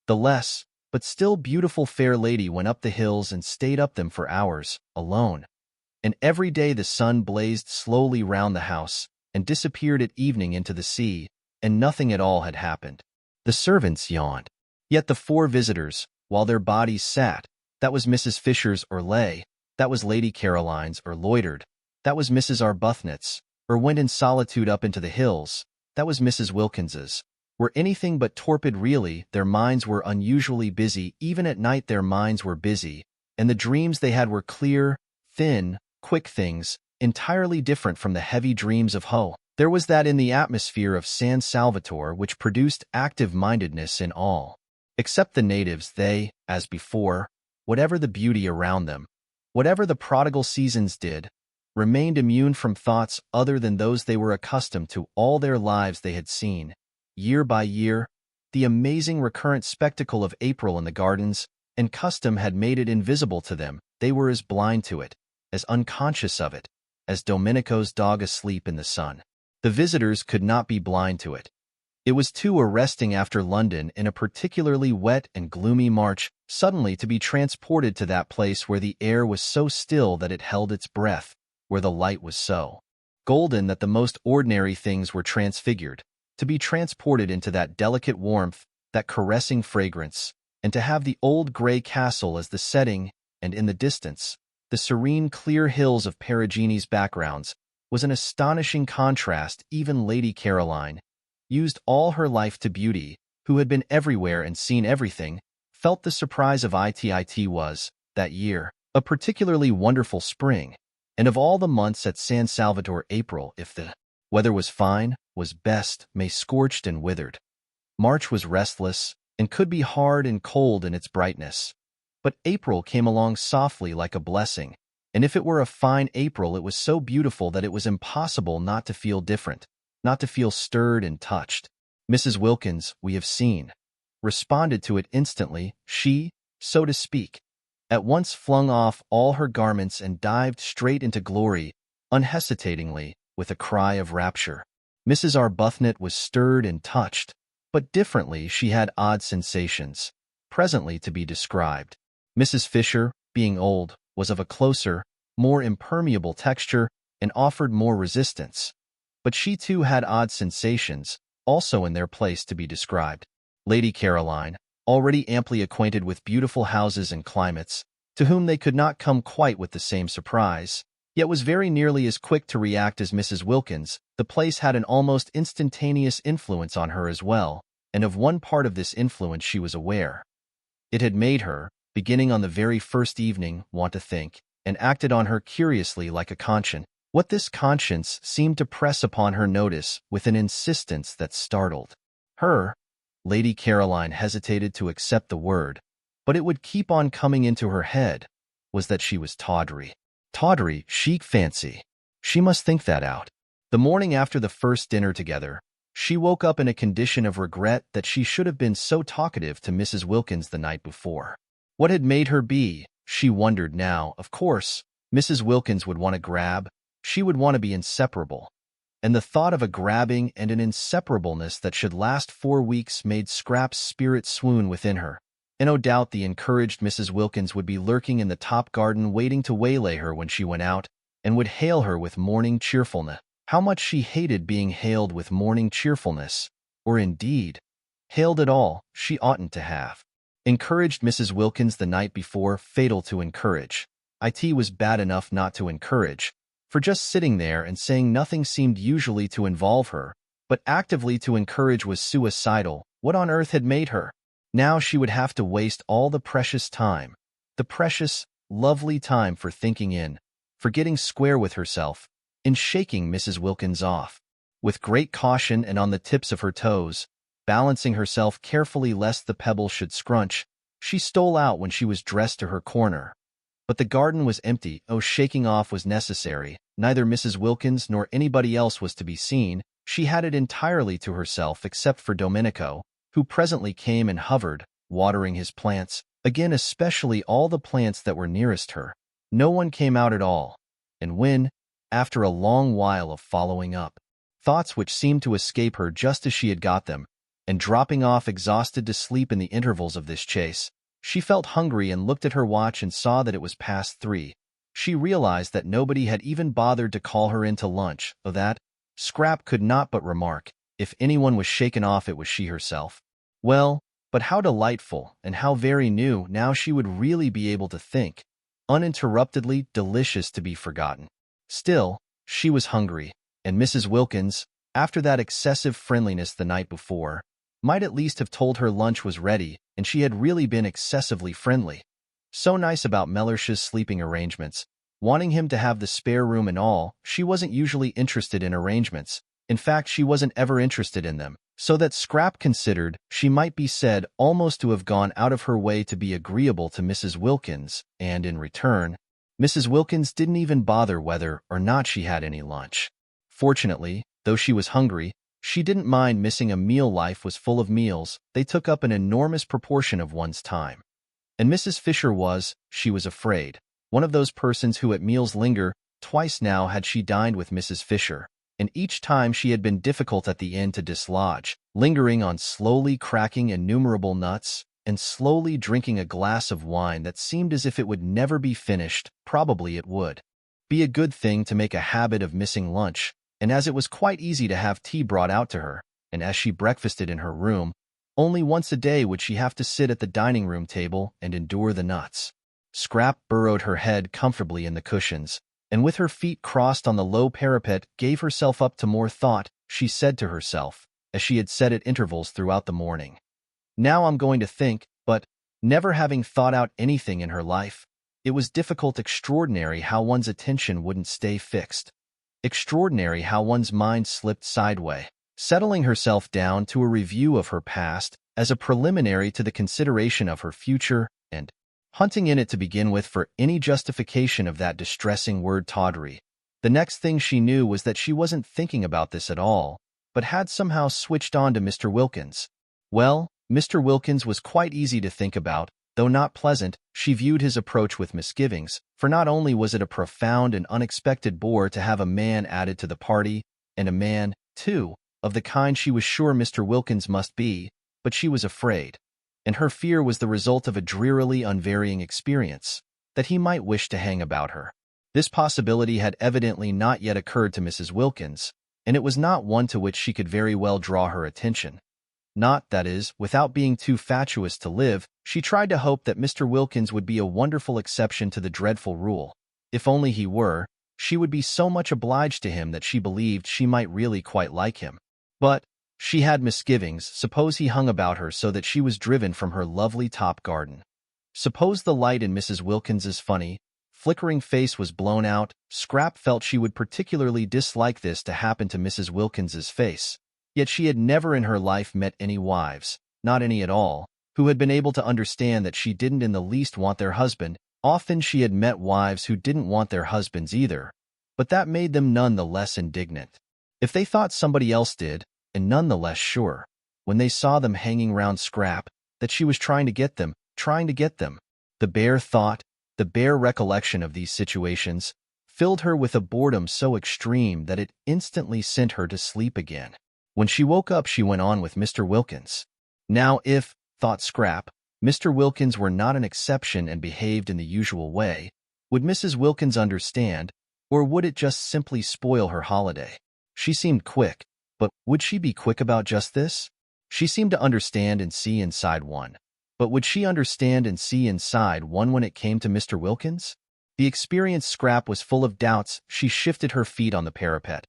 The less, but still beautiful fair lady went up the hills and stayed up them for hours, alone. And every day the sun blazed slowly round the house, and disappeared at evening into the sea, and nothing at all had happened. The servants yawned. Yet the four visitors, while their bodies sat, that was Mrs. Fisher's, or lay, that was Lady Caroline's, or loitered, that was Mrs. Arbuthnot's, or went in solitude up into the hills, that was Mrs. Wilkins's, were anything but torpid. Really, their minds were unusually busy. Even at night their minds were busy, and the dreams they had were clear, thin, quick things, entirely different from the heavy dreams of Ho. There was that in the atmosphere of San Salvatore which produced active-mindedness in all. Except the natives, they, as before, whatever the beauty around them, whatever the prodigal seasons did, remained immune from thoughts other than those they were accustomed to. All their lives they had seen, year by year, the amazing recurrent spectacle of April in the gardens, and custom had made it invisible to them. They were as blind to it, as unconscious of it, as Domenico's dog asleep in the sun. The visitors could not be blind to it. It was too arresting after London in a particularly wet and gloomy March suddenly to be transported to that place where the air was so still that it held its breath, where the light was so golden that the most ordinary things were transfigured, to be transported into that delicate warmth, that caressing fragrance, and to have the old gray castle as the setting, and in the distance, the serene clear hills of Perugini's backgrounds, was an astonishing contrast. Even Lady Caroline, used all her life to beauty, who had been everywhere and seen everything, felt the surprise of it was, that year, a particularly wonderful spring, and of all the months at San Salvatore, April, if the weather was fine, was best. May scorched and withered. March was restless, and could be hard and cold in its brightness. But April came along softly like a blessing, and if it were a fine April it was so beautiful that it was impossible not to feel different, not to feel stirred and touched. Mrs. Wilkins, we have seen, responded to it instantly. She, so to speak, at once flung off all her garments and dived straight into glory, unhesitatingly, with a cry of rapture. Mrs. Arbuthnot was stirred and touched, but differently. She had odd sensations, presently to be described. Mrs. Fisher, being old, was of a closer, more impermeable texture, and offered more resistance. But she too had odd sensations, also in their place to be described. Lady Caroline, already amply acquainted with beautiful houses and climates, to whom they could not come quite with the same surprise, yet was very nearly as quick to react as Mrs. Wilkins. The place had an almost instantaneous influence on her as well, and of one part of this influence she was aware. It had made her, beginning on the very first evening, want to think, and acted on her curiously like a conscience. What this conscience seemed to press upon her notice with an insistence that startled her. Lady Caroline hesitated to accept the word, but it would keep on coming into her head, was that she was tawdry. Tawdry, chic fancy. She must think that out. The morning after the first dinner together, she woke up in a condition of regret that she should have been so talkative to Mrs. Wilkins the night before. What had made her be? She wondered now. Of course, Mrs. Wilkins would want to grab. She would want to be inseparable. And the thought of a grabbing and an inseparableness that should last 4 weeks made Scrap's spirit swoon within her. And no doubt the encouraged Mrs. Wilkins would be lurking in the top garden waiting to waylay her when she went out, and would hail her with morning cheerfulness. How much she hated being hailed with morning cheerfulness, or indeed, hailed at all. She oughtn't to have encouraged Mrs. Wilkins the night before. Fatal to encourage. It was bad enough not to encourage, for just sitting there and saying nothing seemed usually to involve her, but actively to encourage was suicidal. What on earth had made her? Now she would have to waste all the precious time, the precious, lovely time for thinking for getting square with herself, in shaking Mrs. Wilkins off. With great caution and on the tips of her toes, balancing herself carefully lest the pebble should scrunch, she stole out when she was dressed to her corner. But the garden was empty. Oh, shaking off was necessary. Neither Mrs. Wilkins nor anybody else was to be seen. She had it entirely to herself except for Domenico, who presently came and hovered, watering his plants, again especially all the plants that were nearest her. No one came out at all. And when, after a long while of following up thoughts which seemed to escape her just as she had got them, and dropping off exhausted to sleep in the intervals of this chase, she felt hungry and looked at her watch and saw that it was past 3. She realized that nobody had even bothered to call her in to lunch, though that, Scrap could not but remark, if anyone was shaken off it was she herself. Well, but how delightful, and how very new, now she would really be able to think, uninterruptedly, delicious to be forgotten. Still, she was hungry, and Mrs. Wilkins, after that excessive friendliness the night before, might at least have told her lunch was ready, and she had really been excessively friendly. So nice about Mellish's sleeping arrangements, wanting him to have the spare room and all. She wasn't usually interested in arrangements. In fact, she wasn't ever interested in them, so that Scrap considered she might be said almost to have gone out of her way to be agreeable to Mrs. Wilkins, and in return, Mrs. Wilkins didn't even bother whether or not she had any lunch. Fortunately, though she was hungry, she didn't mind missing a meal. Life was full of meals. They took up an enormous proportion of one's time. And Mrs. Fisher was, she was afraid, one of those persons who at meals linger. Twice now had she dined with Mrs. Fisher, and each time she had been difficult at the end to dislodge, lingering on slowly cracking innumerable nuts, and slowly drinking a glass of wine that seemed as if it would never be finished. Probably it would be a good thing to make a habit of missing lunch, and as it was quite easy to have tea brought out to her, and as she breakfasted in her room, only once a day would she have to sit at the dining-room table and endure the nuts. Scrap burrowed her head comfortably in the cushions, and with her feet crossed on the low parapet gave herself up to more thought. She said to herself, as she had said at intervals throughout the morning, "Now I'm going to think," but, never having thought out anything in her life, it was difficult, extraordinary how one's attention wouldn't stay fixed. Extraordinary how one's mind slipped sideway. Settling herself down to a review of her past as a preliminary to the consideration of her future, and hunting in it to begin with for any justification of that distressing word tawdry. The next thing she knew was that she wasn't thinking about this at all, but had somehow switched on to Mr. Wilkins. Well, Mr. Wilkins was quite easy to think about, though not pleasant. She viewed his approach with misgivings, for not only was it a profound and unexpected bore to have a man added to the party, and a man, too, of the kind she was sure Mr. Wilkins must be, but she was afraid, and her fear was the result of a drearily unvarying experience, that he might wish to hang about her. This possibility had evidently not yet occurred to Mrs. Wilkins, and it was not one to which she could very well draw her attention. Not, that is, without being too fatuous to live, she tried to hope that Mr. Wilkins would be a wonderful exception to the dreadful rule. If only he were, she would be so much obliged to him that she believed she might really quite like him. But she had misgivings. Suppose he hung about her so that she was driven from her lovely top garden. Suppose the light in Mrs. Wilkins's funny, flickering face was blown out. Scrap felt she would particularly dislike this to happen to Mrs. Wilkins's face. Yet she had never in her life met any wives, not any at all, who had been able to understand that she didn't in the least want their husband. Often she had met wives who didn't want their husbands either, but that made them none the less indignant. If they thought somebody else did, and none the less sure, when they saw them hanging round Scrap, that she was trying to get them. The bare thought, the bare recollection of these situations, filled her with a boredom so extreme that it instantly sent her to sleep again. When she woke up, she went on with Mr. Wilkins. Now if, thought Scrap, Mr. Wilkins were not an exception and behaved in the usual way, would Mrs. Wilkins understand, or would it just simply spoil her holiday? She seemed quick, but would she be quick about just this? She seemed to understand and see inside one. But would she understand and see inside one when it came to Mr. Wilkins? The experienced Scrap was full of doubts. She shifted her feet on the parapet.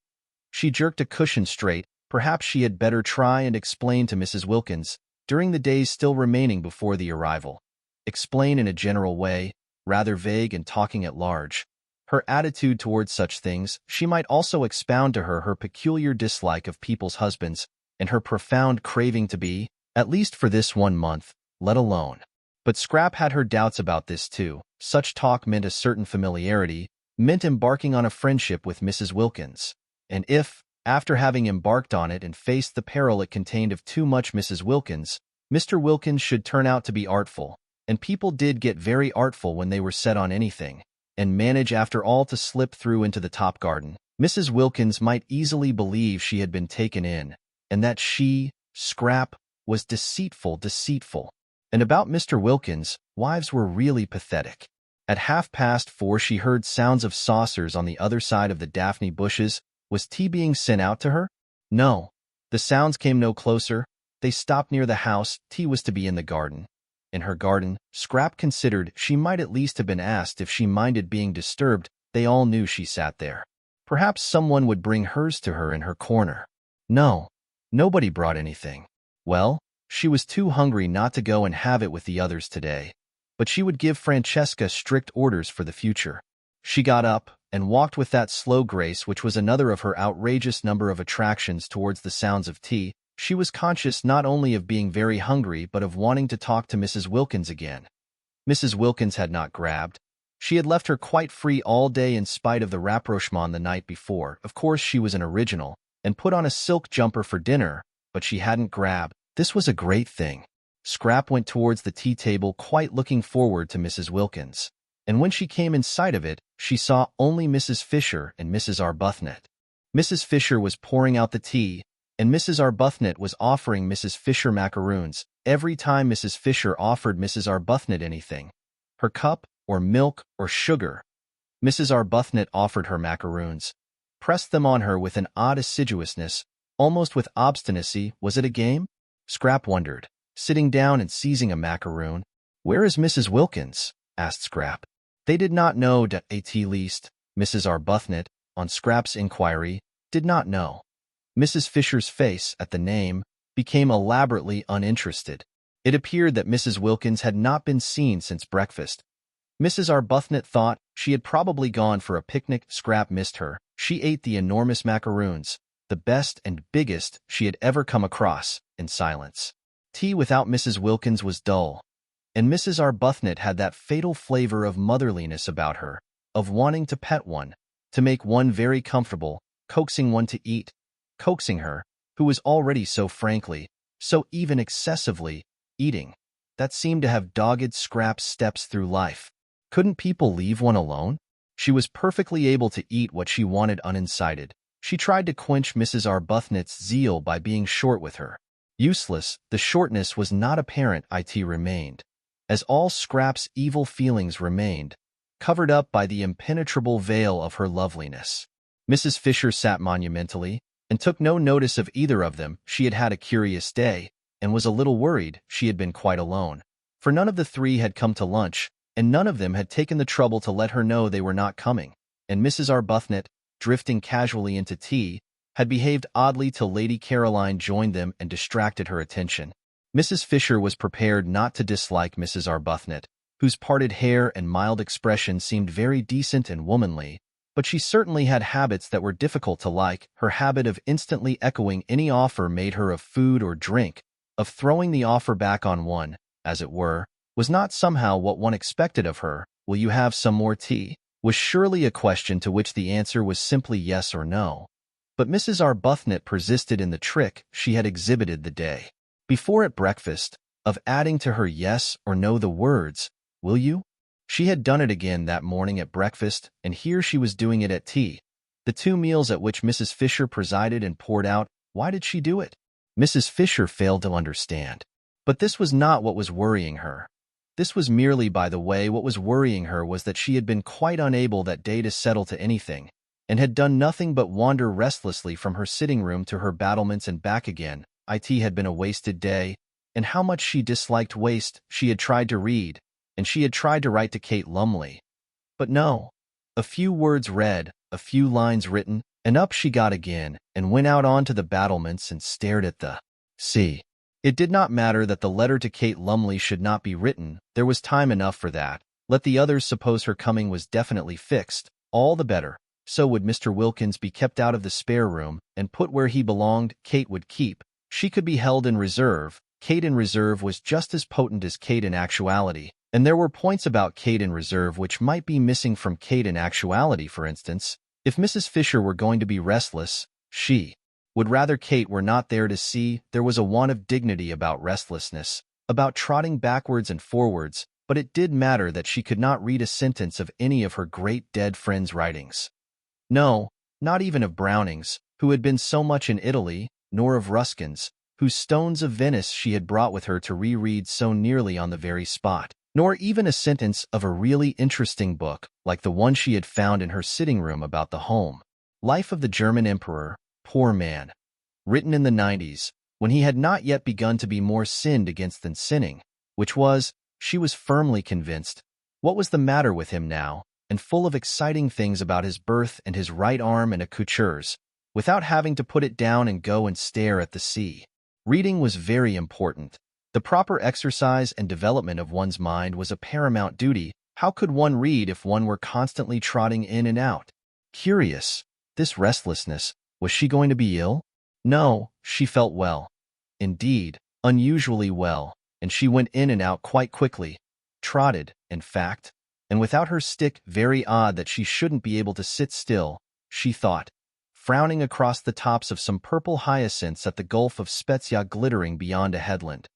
She jerked a cushion straight. Perhaps she had better try and explain to Mrs. Wilkins, during the days still remaining before the arrival. Explain in a general way, rather vague and talking at large. Her attitude towards such things. She might also expound to her peculiar dislike of people's husbands, and her profound craving to be, at least for this 1 month, let alone. But Scrap had her doubts about this too. Such talk meant a certain familiarity, meant embarking on a friendship with Mrs. Wilkins. And if, after having embarked on it and faced the peril it contained of too much Mrs. Wilkins, Mr. Wilkins should turn out to be artful, and people did get very artful when they were set on anything, and manage after all to slip through into the top garden, Mrs. Wilkins might easily believe she had been taken in, and that she, Scrap, was deceitful. And about Mr. Wilkins, wives were really pathetic. At 4:30 she heard sounds of saucers on the other side of the daphne bushes. Was tea being sent out to her? No. The sounds came no closer. They stopped near the house. Tea was to be in the garden. In her garden, Scrap considered she might at least have been asked if she minded being disturbed. They all knew she sat there. Perhaps someone would bring hers to her in her corner. No. Nobody brought anything. Well, she was too hungry not to go and have it with the others today. But she would give Francesca strict orders for the future. She got up and walked with that slow grace which was another of her outrageous number of attractions towards the sounds of tea. She was conscious not only of being very hungry but of wanting to talk to Mrs. Wilkins again. Mrs. Wilkins had not grabbed. She had left her quite free all day in spite of the rapprochement the night before. Of course she was an original, and put on a silk jumper for dinner, but she hadn't grabbed. This was a great thing. Scrap went towards the tea table quite looking forward to Mrs. Wilkins, and when she came in sight of it, she saw only Mrs. Fisher and Mrs. Arbuthnot. Mrs. Fisher was pouring out the tea, and Mrs. Arbuthnot was offering Mrs. Fisher macaroons. Every time Mrs. Fisher offered Mrs. Arbuthnot anything, her cup, or milk, or sugar, Mrs. Arbuthnot offered her macaroons, pressed them on her with an odd assiduousness, almost with obstinacy. Was it a game? Scrap wondered, sitting down and seizing a macaroon. "Where is Mrs. Wilkins?" asked Scrap. They did not know, at least, Mrs. Arbuthnot, on Scrap's inquiry, did not know. Mrs. Fisher's face, at the name, became elaborately uninterested. It appeared that Mrs. Wilkins had not been seen since breakfast. Mrs. Arbuthnot thought she had probably gone for a picnic. Scrap missed her. She ate the enormous macaroons, the best and biggest she had ever come across, in silence. Tea without Mrs. Wilkins was dull, and Mrs. Arbuthnot had that fatal flavor of motherliness about her, of wanting to pet one, to make one very comfortable, coaxing one to eat, coaxing her, who was already so frankly, so even excessively, eating, that seemed to have dogged Scrap's steps through life. Couldn't people leave one alone? She was perfectly able to eat what she wanted unincited. She tried to quench Mrs. Arbuthnot's zeal by being short with her. Useless, the shortness was not apparent. It remained, as all Scrap's evil feelings remained, covered up by the impenetrable veil of her loveliness. Mrs. Fisher sat monumentally and took no notice of either of them. She had had a curious day and was a little worried she had been quite alone, for none of the three had come to lunch, and none of them had taken the trouble to let her know they were not coming, and Mrs. Arbuthnot, drifting casually into tea, had behaved oddly till Lady Caroline joined them and distracted her attention. Mrs. Fisher was prepared not to dislike Mrs. Arbuthnot, whose parted hair and mild expression seemed very decent and womanly, but she certainly had habits that were difficult to like. Her habit of instantly echoing any offer made her of food or drink, of throwing the offer back on one, as it were, was not somehow what one expected of her. "Will you have some more tea?" was surely a question to which the answer was simply yes or no. But Mrs. Arbuthnot persisted in the trick she had exhibited the day before at breakfast, of adding to her yes or no the words, "Will you?" She had done it again that morning at breakfast, and here she was doing it at tea, the two meals at which Mrs. Fisher presided and poured out. Why did she do it? Mrs. Fisher failed to understand. But this was not what was worrying her. This was merely, by the way, what was worrying her was that she had been quite unable that day to settle to anything, and had done nothing but wander restlessly from her sitting room to her battlements and back again. It had been a wasted day, and how much she disliked waste. She had tried to read, and she had tried to write to Kate Lumley. But no. A few words read, a few lines written, and up she got again, and went out onto the battlements and stared at the sea. It did not matter that the letter to Kate Lumley should not be written. There was time enough for that. Let the others suppose her coming was definitely fixed. All the better. So would Mr. Wilkins be kept out of the spare room and put where he belonged. Kate would keep. She could be held in reserve. Kate in reserve was just as potent as Kate in actuality, and there were points about Kate in reserve which might be missing from Kate in actuality. For instance, if Mrs. Fisher were going to be restless, she would rather Kate were not there to see. There was a want of dignity about restlessness, about trotting backwards and forwards, but it did matter that she could not read a sentence of any of her great dead friend's writings. No, not even of Browning's, who had been so much in Italy, nor of Ruskin's, whose Stones of Venice she had brought with her to reread so nearly on the very spot, nor even a sentence of a really interesting book like the one she had found in her sitting room about the home life of the German emperor, poor man, written in the 90s, when he had not yet begun to be more sinned against than sinning, which was, she was firmly convinced, what was the matter with him now, and full of exciting things about his birth and his right arm and accoutreurs, without having to put it down and go and stare at the sea. Reading was very important. The proper exercise and development of one's mind was a paramount duty. How could one read if one were constantly trotting in and out? Curious. This restlessness, was she going to be ill? No, she felt well. Indeed, unusually well, and she went in and out quite quickly. Trotted, in fact, and without her stick. Very odd that she shouldn't be able to sit still, she thought, frowning across the tops of some purple hyacinths at the Gulf of Spezia glittering beyond a headland.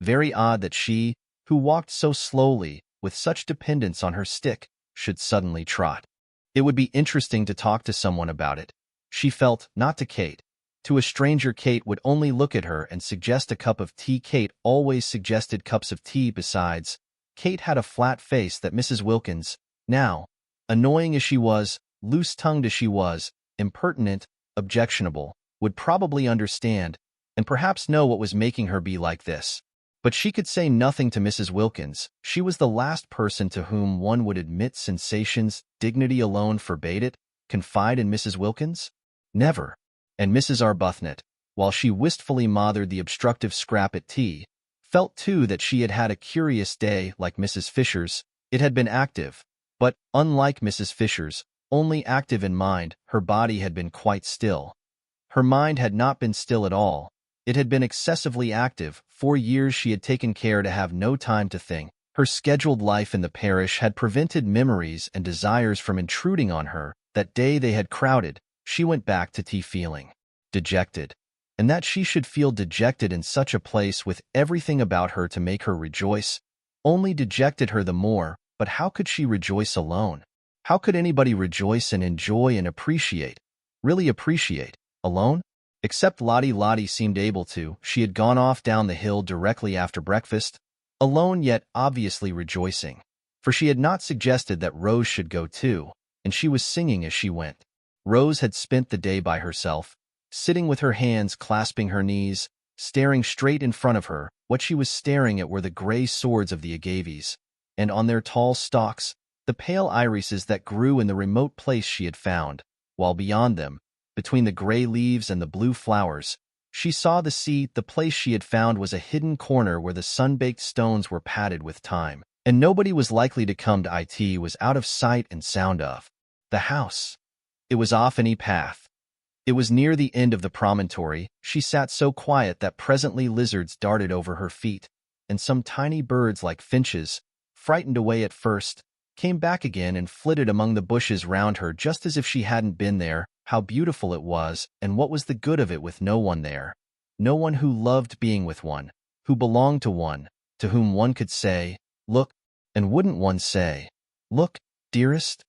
Very odd that she, who walked so slowly, with such dependence on her stick, should suddenly trot. It would be interesting to talk to someone about it. She felt, not to Kate. To a stranger, Kate would only look at her and suggest a cup of tea. Kate always suggested cups of tea. Besides, Kate had a flat face that Mrs. Wilkins, now, annoying as she was, loose-tongued as she was, impertinent, objectionable, would probably understand, and perhaps know what was making her be like this. But she could say nothing to Mrs. Wilkins. She was the last person to whom one would admit sensations. Dignity alone forbade it. Confide in Mrs. Wilkins? Never. And Mrs. Arbuthnot, while she wistfully mothered the obstructive scrap at tea, felt too that she had had a curious day. Like Mrs. Fisher's, it had been active, but, unlike Mrs. Fisher's, only active in mind. Her body had been quite still. Her mind had not been still at all. It had been excessively active. For years she had taken care to have no time to think. Her scheduled life in the parish had prevented memories and desires from intruding on her. That day they had crowded. She went back to tea feeling dejected. And that she should feel dejected in such a place with everything about her to make her rejoice, only dejected her the more. But how could she rejoice alone? How could anybody rejoice and enjoy and appreciate, really appreciate, alone? Except Lottie. Lottie seemed able to. She had gone off down the hill directly after breakfast, alone yet obviously rejoicing. for she had not suggested that Rose should go too, and she was singing as she went. Rose had spent the day by herself, sitting with her hands clasping her knees, staring straight in front of her. What she was staring at were the gray swords of the agaves, and on their tall stalks, the pale irises that grew in the remote place she had found, while beyond them, between the gray leaves and the blue flowers, she saw the sea. The place she had found was a hidden corner where the sun-baked stones were padded with time, and nobody was likely to come to it. Was out of sight and sound of. The house. It was off any path. It was near the end of the promontory. She sat so quiet that presently lizards darted over her feet, and some tiny birds like finches, frightened away at first, came back again and flitted among the bushes round her just as if she hadn't been there. How beautiful it was, and what was the good of it with no one there? No one who loved being with one, who belonged to one, to whom one could say, "Look," and wouldn't one say, "Look, dearest"?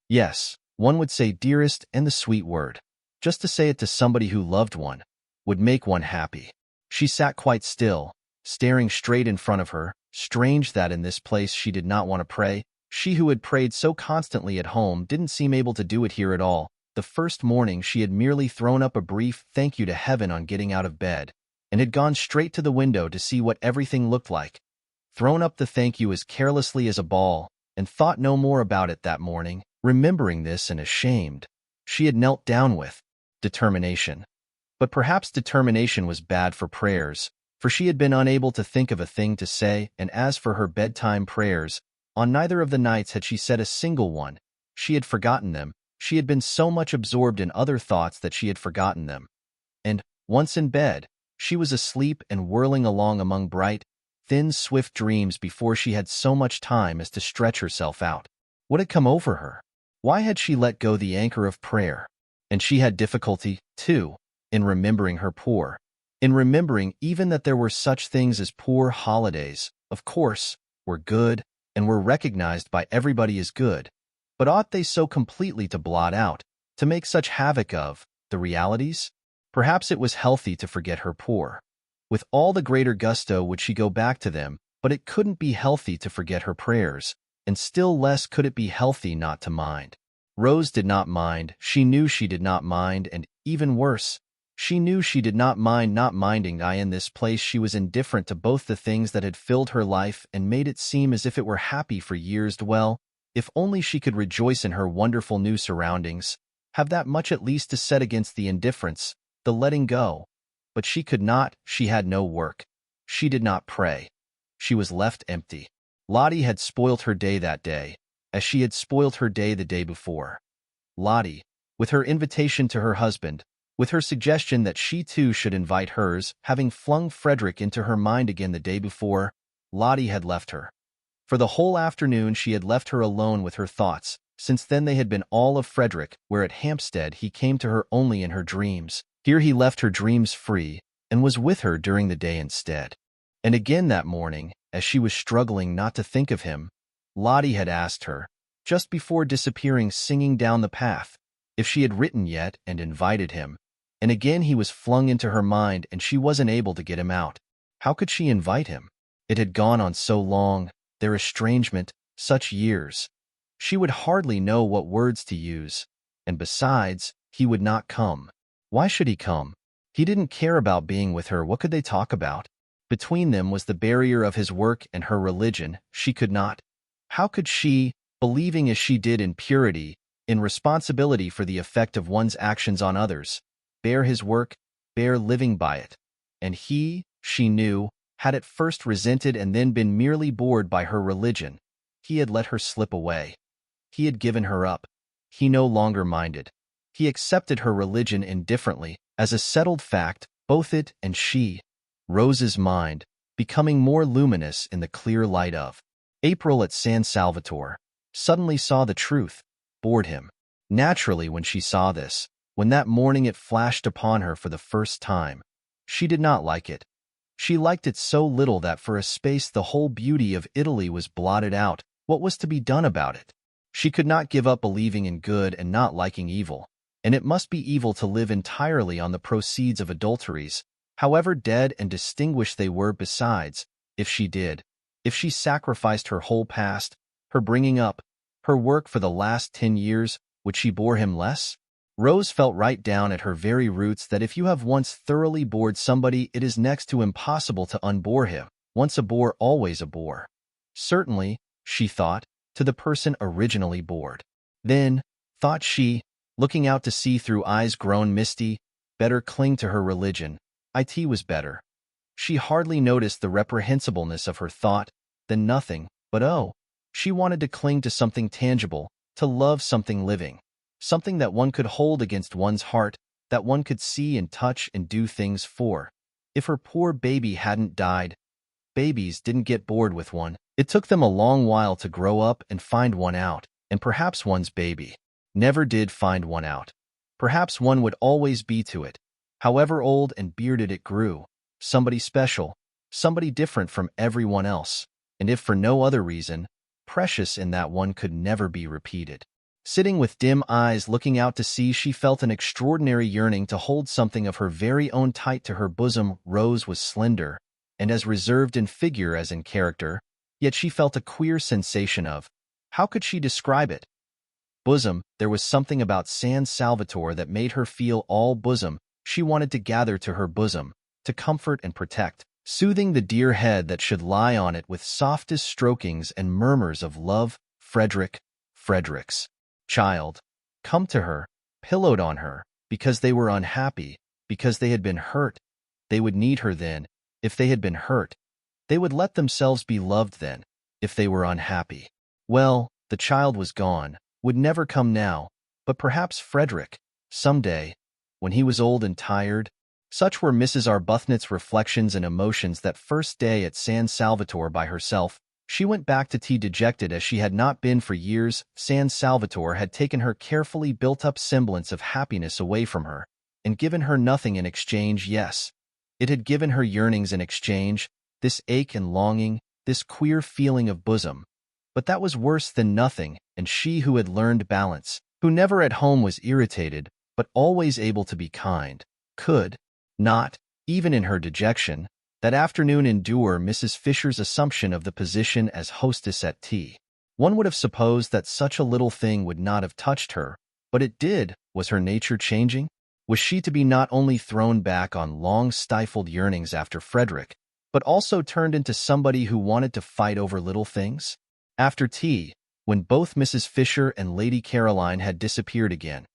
Yes, one would say dearest and the sweet word. Just to say it to somebody who loved one would make one happy. She sat quite still, staring straight in front of her. Strange that in this place she did not want to pray. She who had prayed so constantly at home didn't seem able to do it here at all. The first morning she had merely thrown up a brief thank you to heaven on getting out of bed, and had gone straight to the window to see what everything looked like. Thrown up the thank you as carelessly as a ball, and thought no more about it that morning. Remembering this and ashamed, she had knelt down with determination. But perhaps determination was bad for prayers, for she had been unable to think of a thing to say, and as for her bedtime prayers, on neither of the nights had she said a single one. She had forgotten them. She had been so much absorbed in other thoughts that she had forgotten them. And, once in bed, she was asleep and whirling along among bright, thin, swift dreams before she had so much time as to stretch herself out. What had come over her? Why had she let go the anchor of prayer? And she had difficulty, too, in remembering her poor, in remembering even that there were such things as poor holidays, of course, were good, and were recognized by everybody as good. But ought they so completely to blot out, to make such havoc of, the realities? Perhaps it was healthy to forget her poor. With all the greater gusto would she go back to them, but it couldn't be healthy to forget her prayers, and still less could it be healthy not to mind. Rose did not mind. She knew she did not mind, and, even worse, she knew she did not mind not minding. In this place she was indifferent to both the things that had filled her life and made it seem as if it were happy for years. Well, if only she could rejoice in her wonderful new surroundings, have that much at least to set against the indifference, the letting go. But she could not. She had no work. She did not pray. She was left empty. Lottie had spoilt her day that day, as she had spoilt her day the day before. Lottie, with her invitation to her husband, with her suggestion that she too should invite hers, having flung Frederick into her mind again the day before, Lottie had left her. For the whole afternoon she had left her alone with her thoughts. Since then they had been all of Frederick, where at Hampstead he came to her only in her dreams. Here he left her dreams free, and was with her during the day instead. And again that morning, as she was struggling not to think of him, Lottie had asked her, just before disappearing singing down the path, if she had written yet and invited him. And again he was flung into her mind and she wasn't able to get him out. How could she invite him? It had gone on so long, their estrangement, such years. She would hardly know what words to use, and besides, he would not come. Why should he come? He didn't care about being with her. What could they talk about? Between them was the barrier of his work and her religion. She could not. How could she, believing as she did in purity, in responsibility for the effect of one's actions on others, bear his work, bear living by it? And he, she knew, had at first resented and then been merely bored by her religion. He had let her slip away. He had given her up. He no longer minded. He accepted her religion indifferently, as a settled fact, both it and she. Rose's mind, becoming more luminous in the clear light of April at San Salvatore, suddenly saw the truth, bored him. Naturally, when she saw this, when that morning it flashed upon her for the first time, she did not like it. She liked it so little that for a space the whole beauty of Italy was blotted out. What was to be done about it? She could not give up believing in good and not liking evil, and it must be evil to live entirely on the proceeds of adulteries, however dead and distinguished they were. Besides, if she did, if she sacrificed her whole past, Her bringing up, her work for the last 10 years, would she bore him less? Rose felt right down at her very roots that if you have once thoroughly bored somebody, it is next to impossible to unbore him. Once a bore, always a bore. Certainly, she thought, to the person originally bored. Then, thought she, looking out to sea through eyes grown misty, better cling to her religion. It was better. She hardly noticed the reprehensibleness of her thought, then nothing, but oh, she wanted to cling to something tangible, to love something living, something that one could hold against one's heart, that one could see and touch and do things for. If her poor baby hadn't died, babies didn't get bored with one. It took them a long while to grow up and find one out, and perhaps one's baby never did find one out. Perhaps one would always be to it, however old and bearded it grew, somebody special, somebody different from everyone else, and if for no other reason, precious in that one could never be repeated. Sitting with dim eyes looking out to sea, she felt an extraordinary yearning to hold something of her very own tight to her bosom. Rose was slender, and as reserved in figure as in character, yet she felt a queer sensation of, how could she describe it? Bosom. There was something about San Salvatore that made her feel all bosom. She wanted to gather to her bosom, to comfort and protect, soothing the dear head that should lie on it with softest strokings and murmurs of love. Frederick's child, come to her, pillowed on her, because they were unhappy, because they had been hurt. They would need her then, if they had been hurt. They would let themselves be loved then, if they were unhappy. Well, the child was gone, would never come now, but perhaps Frederick, some day, when he was old and tired. Such were Mrs. Arbuthnot's reflections and emotions that first day at San Salvatore by herself. She went back to tea dejected as she had not been for years. San Salvatore had taken her carefully built-up semblance of happiness away from her, and given her nothing in exchange. Yes, it had given her yearnings in exchange, this ache and longing, this queer feeling of bosom. But that was worse than nothing, and she who had learned balance, who never at home was irritated, but always able to be kind, could not, even in her dejection, that afternoon endure Mrs. Fisher's assumption of the position as hostess at tea. One would have supposed that such a little thing would not have touched her, but it did. Was her nature changing? Was she to be not only thrown back on long-stifled yearnings after Frederick, but also turned into somebody who wanted to fight over little things? After tea, when both Mrs. Fisher and Lady Caroline had disappeared again,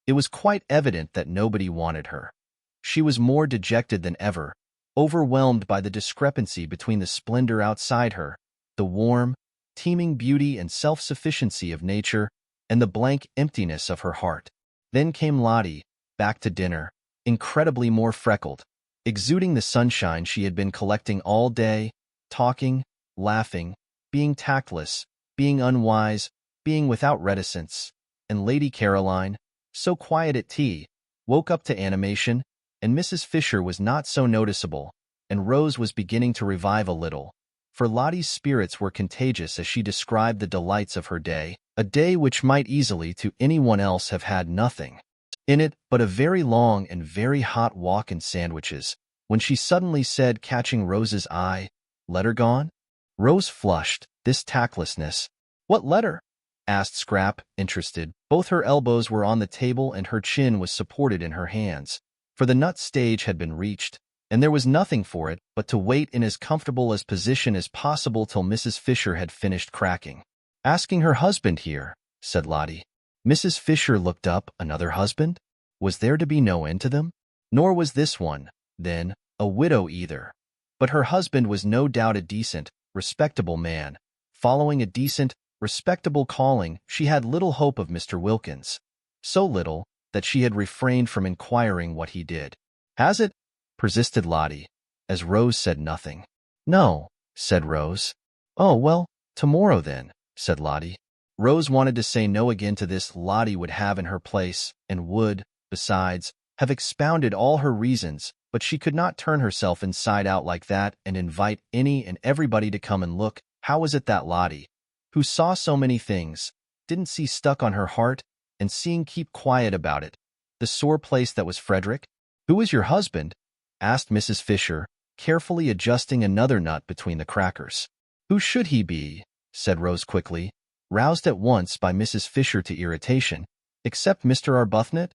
it was quite evident that nobody wanted her. She was more dejected than ever, overwhelmed by the discrepancy between the splendor outside her, the warm, teeming beauty and self-sufficiency of nature, and the blank emptiness of her heart. Then came Lottie, back to dinner, incredibly more freckled, exuding the sunshine she had been collecting all day, talking, laughing, being tactless, being unwise, being without reticence. And Lady Caroline, so quiet at tea, woke up to animation, and Mrs. Fisher was not so noticeable, and Rose was beginning to revive a little, for Lottie's spirits were contagious as she described the delights of her day, a day which might easily to anyone else have had nothing in it but a very long and very hot walk and sandwiches, when she suddenly said, catching Rose's eye, "Letter gone?" Rose flushed. This tactlessness. "What letter?" asked Scrap, interested. Both her elbows were on the table and her chin was supported in her hands, for the nut stage had been reached, and there was nothing for it but to wait in as comfortable a position as possible till Mrs. Fisher had finished cracking. "Asking her husband here," said Lottie. Mrs. Fisher looked up. Another husband? Was there to be no end to them? Nor was this one, then, a widow either. But her husband was no doubt a decent, respectable man, following a decent, respectable calling. She had little hope of Mr. Wilkins. So little that she had refrained from inquiring what he did. "Has it?" persisted Lottie, as Rose said nothing. "No," said Rose. "Oh, well, tomorrow then," said Lottie. Rose wanted to say no again to this. Lottie would have in her place, and would, besides, have expounded all her reasons, but she could not turn herself inside out like that and invite any and everybody to come and look. How was it that Lottie, who saw so many things, didn't see stuck on her heart, and seeing keep quiet about it, the sore place that was Frederick? "Who is your husband?" asked Mrs. Fisher, carefully adjusting another nut between the crackers. "Who should he be?" said Rose quickly. roused at once by Mrs. Fisher to irritation. "Except Mr. Arbuthnot?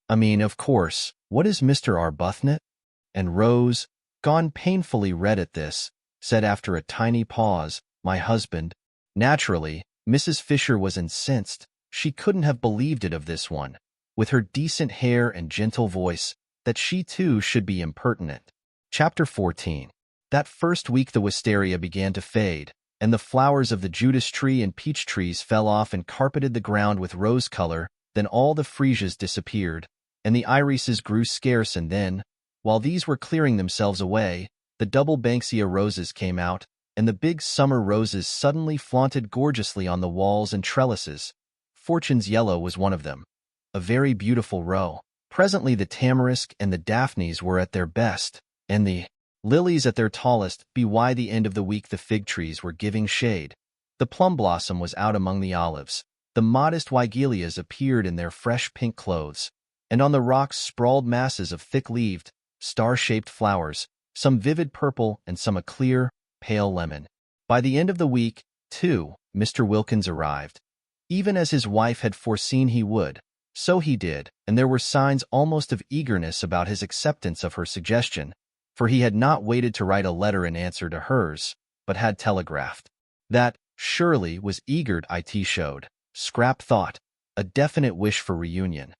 I mean, of course, what is Mr. Arbuthnot?" And Rose, gone painfully red at this, said after a tiny pause, "My husband." Naturally, Mrs. Fisher was incensed. She couldn't have believed it of this one, with her decent hair and gentle voice, that she too should be impertinent. Chapter 14. That first week the wisteria began to fade, and the flowers of the Judas tree and peach trees fell off and carpeted the ground with rose color. Then all the freesias disappeared, and the irises grew scarce, and then, while these were clearing themselves away, the double banksia roses came out, and the big summer roses suddenly flaunted gorgeously on the walls and trellises. Fortune's yellow was one of them, a very beautiful row. Presently the tamarisk and the daphnes were at their best, and the lilies at their tallest. By the end of the week the fig trees were giving shade. The plum blossom was out among the olives. The modest weigelias appeared in their fresh pink clothes, and on the rocks sprawled masses of thick-leaved, star-shaped flowers, some vivid purple and some a clear, pale lemon. By the end of the week, too, Mr. Wilkins arrived. Even as his wife had foreseen he would, so he did, and there were signs almost of eagerness about his acceptance of her suggestion, for he had not waited to write a letter in answer to hers, but had telegraphed. That, surely, was eager. It showed, Scrap thought, a definite wish for reunion.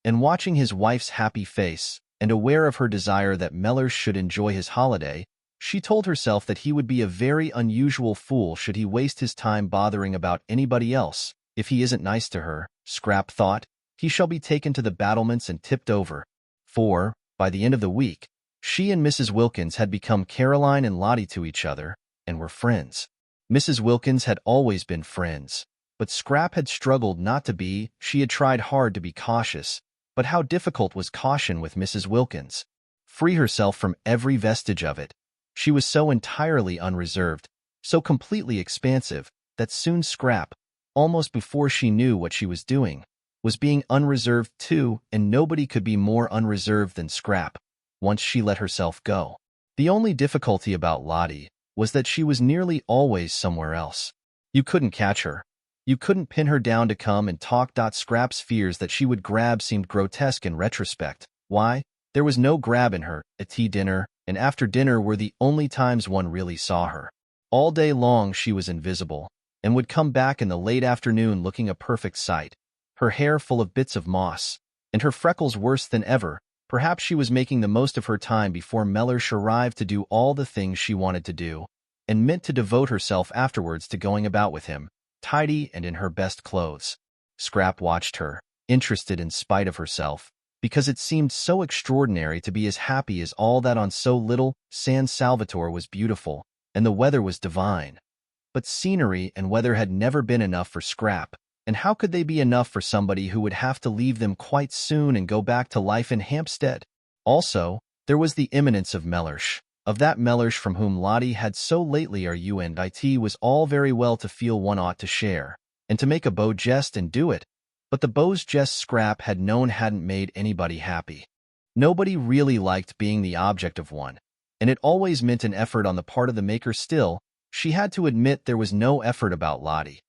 And watching his wife's happy face, and aware of her desire that Mellersh should enjoy his holiday, she told herself that he would be a very unusual fool should he waste his time bothering about anybody else. If he isn't nice to her, Scrap thought, he shall be taken to the battlements and tipped over. For, by the end of the week, she and Mrs. Wilkins had become Caroline and Lottie to each other, and were friends. Mrs. Wilkins had always been friends, but Scrap had struggled not to be. She had tried hard to be cautious, but how difficult was caution with Mrs. Wilkins? Free herself from every vestige of it. She was so entirely unreserved, so completely expansive, that soon Scrap, almost before she knew what she was doing, was being unreserved too, and nobody could be more unreserved than Scrap, once she let herself go. The only difficulty about Lottie was that she was nearly always somewhere else. You couldn't catch her. You couldn't pin her down to come and talk. Scrap's fears that she would grab seemed grotesque in retrospect. Why? There was no grab in her. A tea dinner and after dinner were the only times one really saw her. All day long she was invisible, and would come back in the late afternoon looking a perfect sight, her hair full of bits of moss, and her freckles worse than ever. Perhaps she was making the most of her time before Mellersh arrived to do all the things she wanted to do, and meant to devote herself afterwards to going about with him, tidy and in her best clothes. Scrap watched her, interested in spite of herself, because it seemed so extraordinary to be as happy as all that on so little. San Salvatore was beautiful, and the weather was divine. But scenery and weather had never been enough for Scrap, and how could they be enough for somebody who would have to leave them quite soon and go back to life in Hampstead? Also, there was the imminence of Mellersh, of that Mellersh from whom Lottie had so lately it was all very well to feel one ought to share, and to make a beau jest and do it, but the beau's jest Scrap had known hadn't made anybody happy. Nobody really liked being the object of one, and it always meant an effort on the part of the maker. Still, she had to admit there was no effort about Lottie.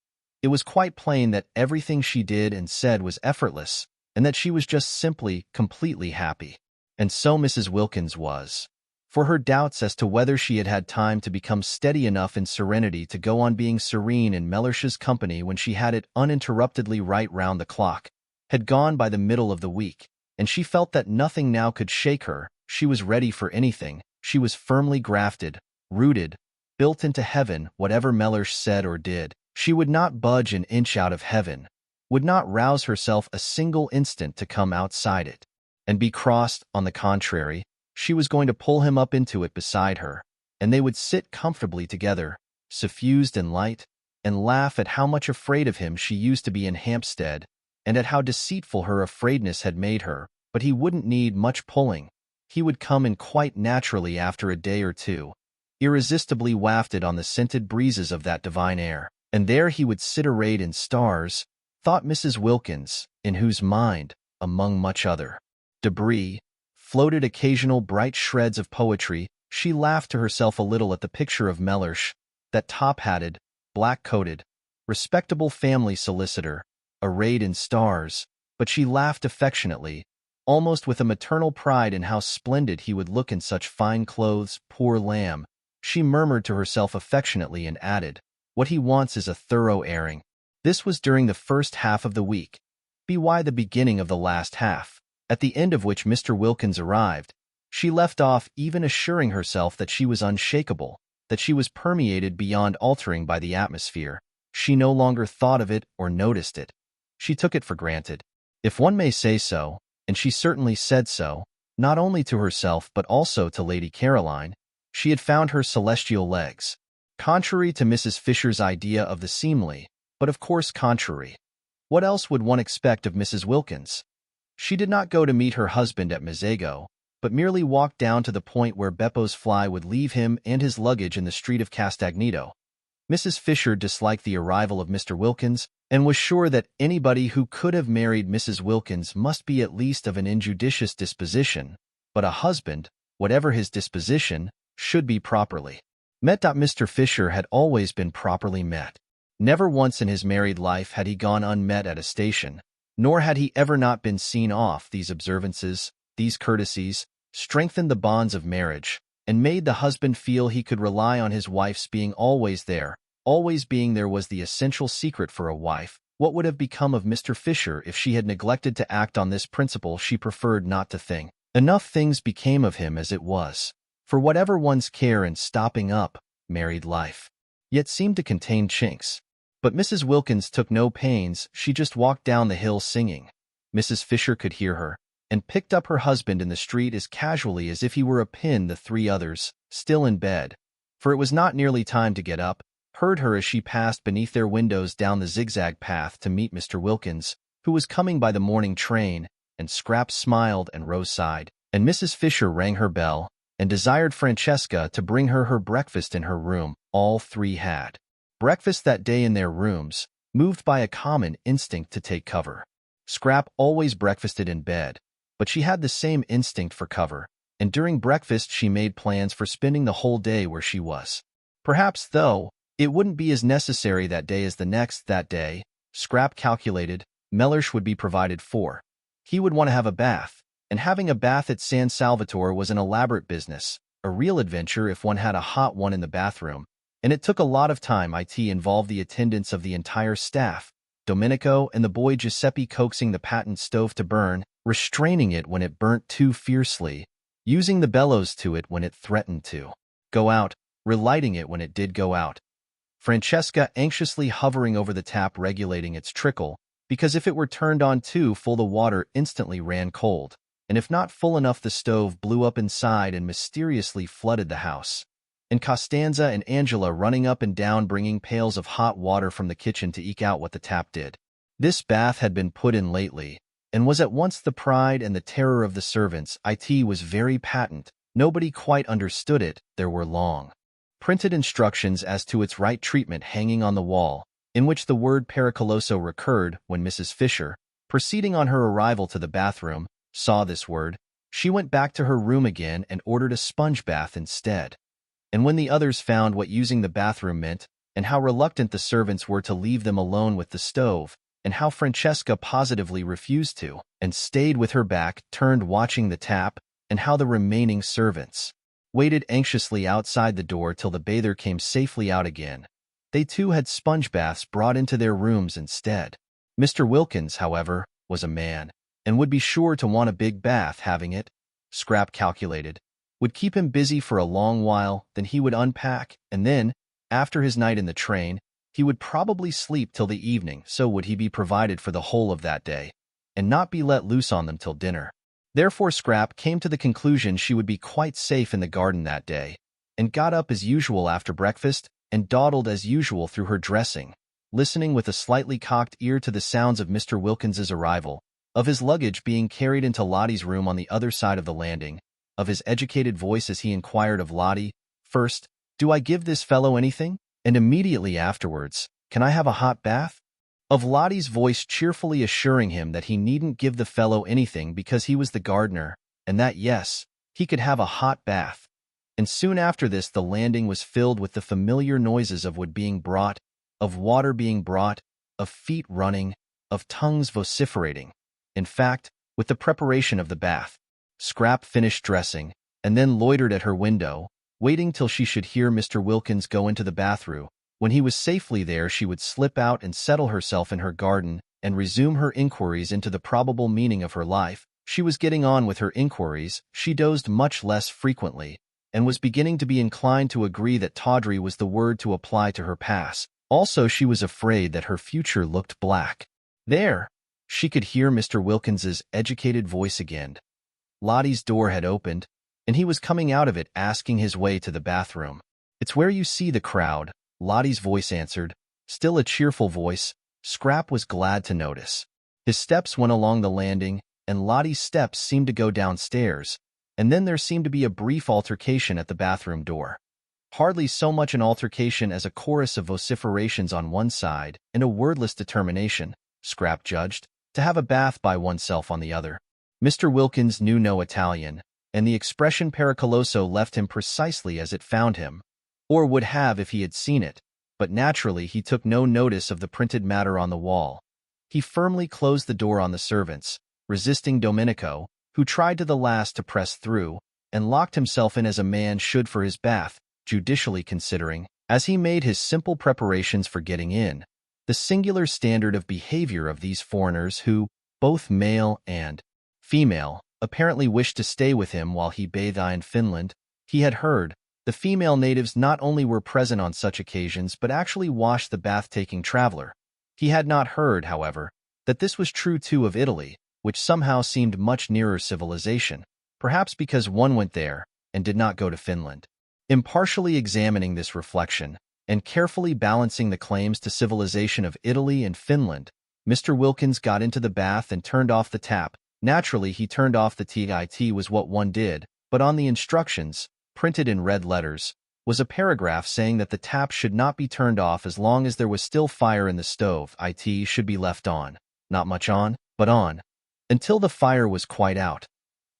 It was quite plain that everything she did and said was effortless, and that she was just simply, completely happy. And so Mrs. Wilkins was. For her doubts as to whether she had had time to become steady enough in serenity to go on being serene in Mellersh's company when she had it uninterruptedly right round the clock, had gone by the middle of the week, and she felt that nothing now could shake her. She was ready for anything. She was firmly grafted, rooted, built into heaven. Whatever Mellersh said or did, she would not budge an inch out of heaven, would not rouse herself a single instant to come outside it, and be crossed. On the contrary, she was going to pull him up into it beside her, and they would sit comfortably together, suffused and light, and laugh at how much afraid of him she used to be in Hampstead, and at how deceitful her afraidness had made her. But he wouldn't need much pulling. He would come in quite naturally after a day or two, irresistibly wafted on the scented breezes of that divine air, and there he would sit arrayed in stars, thought Mrs. Wilkins, in whose mind, among much other debris, floated occasional bright shreds of poetry. She laughed to herself a little at the picture of Mellersh, that top-hatted, black-coated, respectable family solicitor, arrayed in stars, but she laughed affectionately, almost with a maternal pride in how splendid he would look in such fine clothes. Poor lamb, she murmured to herself affectionately and added, what he wants is a thorough airing. This was during the first half of the week, by the beginning of the last half, at the end of which Mr. Wilkins arrived. She left off even assuring herself that she was unshakable, that she was permeated beyond altering by the atmosphere. She no longer thought of it or noticed it. She took it for granted, if one may say so, and she certainly said so, not only to herself but also to Lady Caroline. She had found her celestial legs. Contrary to Mrs. Fisher's idea of the seemly, but of course contrary. What else would one expect of Mrs. Wilkins? She did not go to meet her husband at Mazago, but merely walked down to the point where Beppo's fly would leave him and his luggage in the street of Castagneto. Mrs. Fisher disliked the arrival of Mr. Wilkins, and was sure that anybody who could have married Mrs. Wilkins must be at least of an injudicious disposition, but a husband, whatever his disposition, should be properly met. Mr. Fisher had always been properly met. Never once in his married life had he gone unmet at a station, nor had he ever not been seen off. These observances, these courtesies, strengthened the bonds of marriage, and made the husband feel he could rely on his wife's being always there. Always being there was the essential secret for a wife. What would have become of Mr. Fisher if she had neglected to act on this principle? She preferred not to think. Enough things became of him as it was, for whatever one's care in stopping up, married life yet seemed to contain chinks. But Mrs. Wilkins took no pains. She just walked down the hill singing. Mrs. Fisher could hear her, and picked up her husband in the street as casually as if he were a pin. The three others, still in bed, for it was not nearly time to get up, heard her as she passed beneath their windows down the zigzag path to meet Mr. Wilkins, who was coming by the morning train, and Scrap smiled and Rose sighed, and Mrs. Fisher rang her bell, and desired Francesca to bring her breakfast in her room. All three had breakfast that day in their rooms, moved by a common instinct to take cover. Scrap always breakfasted in bed, but she had the same instinct for cover, and during breakfast she made plans for spending the whole day where she was. Perhaps, though, it wouldn't be as necessary that day as the next. That day, Scrap calculated, Mellersh would be provided for. He would want to have a bath, and having a bath at San Salvatore was an elaborate business, a real adventure if one had a hot one in the bathroom, and it took a lot of time. It involved the attendance of the entire staff, Domenico and the boy Giuseppe coaxing the patent stove to burn, restraining it when it burnt too fiercely, using the bellows to it when it threatened to go out, relighting it when it did go out. Francesca anxiously hovering over the tap regulating its trickle, because if it were turned on too full the water instantly ran cold, and if not full enough the stove blew up inside and mysteriously flooded the house. And Costanza and Angela running up and down bringing pails of hot water from the kitchen to eke out what the tap did. This bath had been put in lately, and was at once the pride and the terror of the servants. It was very patent. Nobody quite understood it. There were long printed instructions as to its right treatment hanging on the wall, in which the word pericoloso recurred. When Mrs. Fisher, proceeding on her arrival to the bathroom, saw this word, she went back to her room again and ordered a sponge bath instead. And when the others found what using the bathroom meant, and how reluctant the servants were to leave them alone with the stove, and how Francesca positively refused to, and stayed with her back turned watching the tap, and how the remaining servants waited anxiously outside the door till the bather came safely out again, they too had sponge baths brought into their rooms instead. Mr. Wilkins, however, was a man, and would be sure to want a big bath. Having it, Scrap calculated, would keep him busy for a long while. Then he would unpack, and then, after his night in the train, he would probably sleep till the evening. So would he be provided for the whole of that day, and not be let loose on them till dinner. Therefore Scrap came to the conclusion she would be quite safe in the garden that day, and got up as usual after breakfast, and dawdled as usual through her dressing, listening with a slightly cocked ear to the sounds of Mr. Wilkins's arrival, of his luggage being carried into Lottie's room on the other side of the landing, of his educated voice as he inquired of Lottie, first, "Do I give this fellow anything?" and immediately afterwards, "Can I have a hot bath?" Of Lottie's voice cheerfully assuring him that he needn't give the fellow anything because he was the gardener, and that yes, he could have a hot bath. And soon after this the landing was filled with the familiar noises of wood being brought, of water being brought, of feet running, of tongues vociferating. In fact, with the preparation of the bath, Scrap finished dressing, and then loitered at her window, waiting till she should hear Mr. Wilkins go into the bathroom. When he was safely there, she would slip out and settle herself in her garden and resume her inquiries into the probable meaning of her life. She was getting on with her inquiries, she dozed much less frequently, and was beginning to be inclined to agree that tawdry was the word to apply to her past. Also, she was afraid that her future looked black. There! She could hear Mr. Wilkins's educated voice again. Lottie's door had opened, and he was coming out of it asking his way to the bathroom. "It's where you see the crowd," Lottie's voice answered, still a cheerful voice. Scrap was glad to notice. His steps went along the landing, and Lottie's steps seemed to go downstairs, and then there seemed to be a brief altercation at the bathroom door. Hardly so much an altercation as a chorus of vociferations on one side and a wordless determination, Scrap judged, to have a bath by oneself on the other. Mr. Wilkins knew no Italian, and the expression pericoloso left him precisely as it found him, or would have if he had seen it, but naturally he took no notice of the printed matter on the wall. He firmly closed the door on the servants, resisting Domenico, who tried to the last to press through, and locked himself in as a man should for his bath, judicially considering, as he made his simple preparations for getting in, the singular standard of behavior of these foreigners who, both male and female, apparently wished to stay with him while he bathed in Finland. He had heard the female natives not only were present on such occasions but actually washed the bath-taking traveler. He had not heard, however, that this was true too of Italy, which somehow seemed much nearer civilization, perhaps because one went there and did not go to Finland. Impartially examining this reflection, and carefully balancing the claims to civilization of Italy and Finland, Mr. Wilkins got into the bath and turned off the tap. Naturally, he turned off the TIT was what one did, but on the instructions, printed in red letters, was a paragraph saying that the tap should not be turned off as long as there was still fire in the stove. IT should be left on, not much on, but on, until the fire was quite out.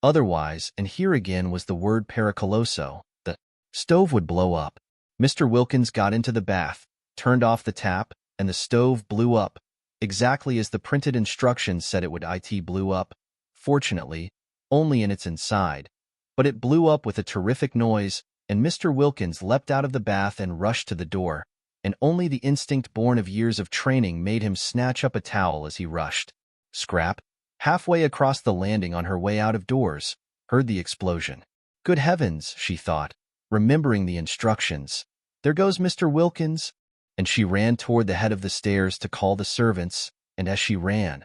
Otherwise, and here again was the word pericoloso, the stove would blow up. Mr. Wilkins got into the bath, turned off the tap, and the stove blew up, exactly as the printed instructions said it would. IT blew up, fortunately, only in its inside, but it blew up with a terrific noise, and Mr. Wilkins leapt out of the bath and rushed to the door, and only the instinct born of years of training made him snatch up a towel as he rushed. Scrap, halfway across the landing on her way out of doors, heard the explosion. Good heavens, she thought, remembering the instructions. There goes Mr. Wilkins. And she ran toward the head of the stairs to call the servants, and as she ran,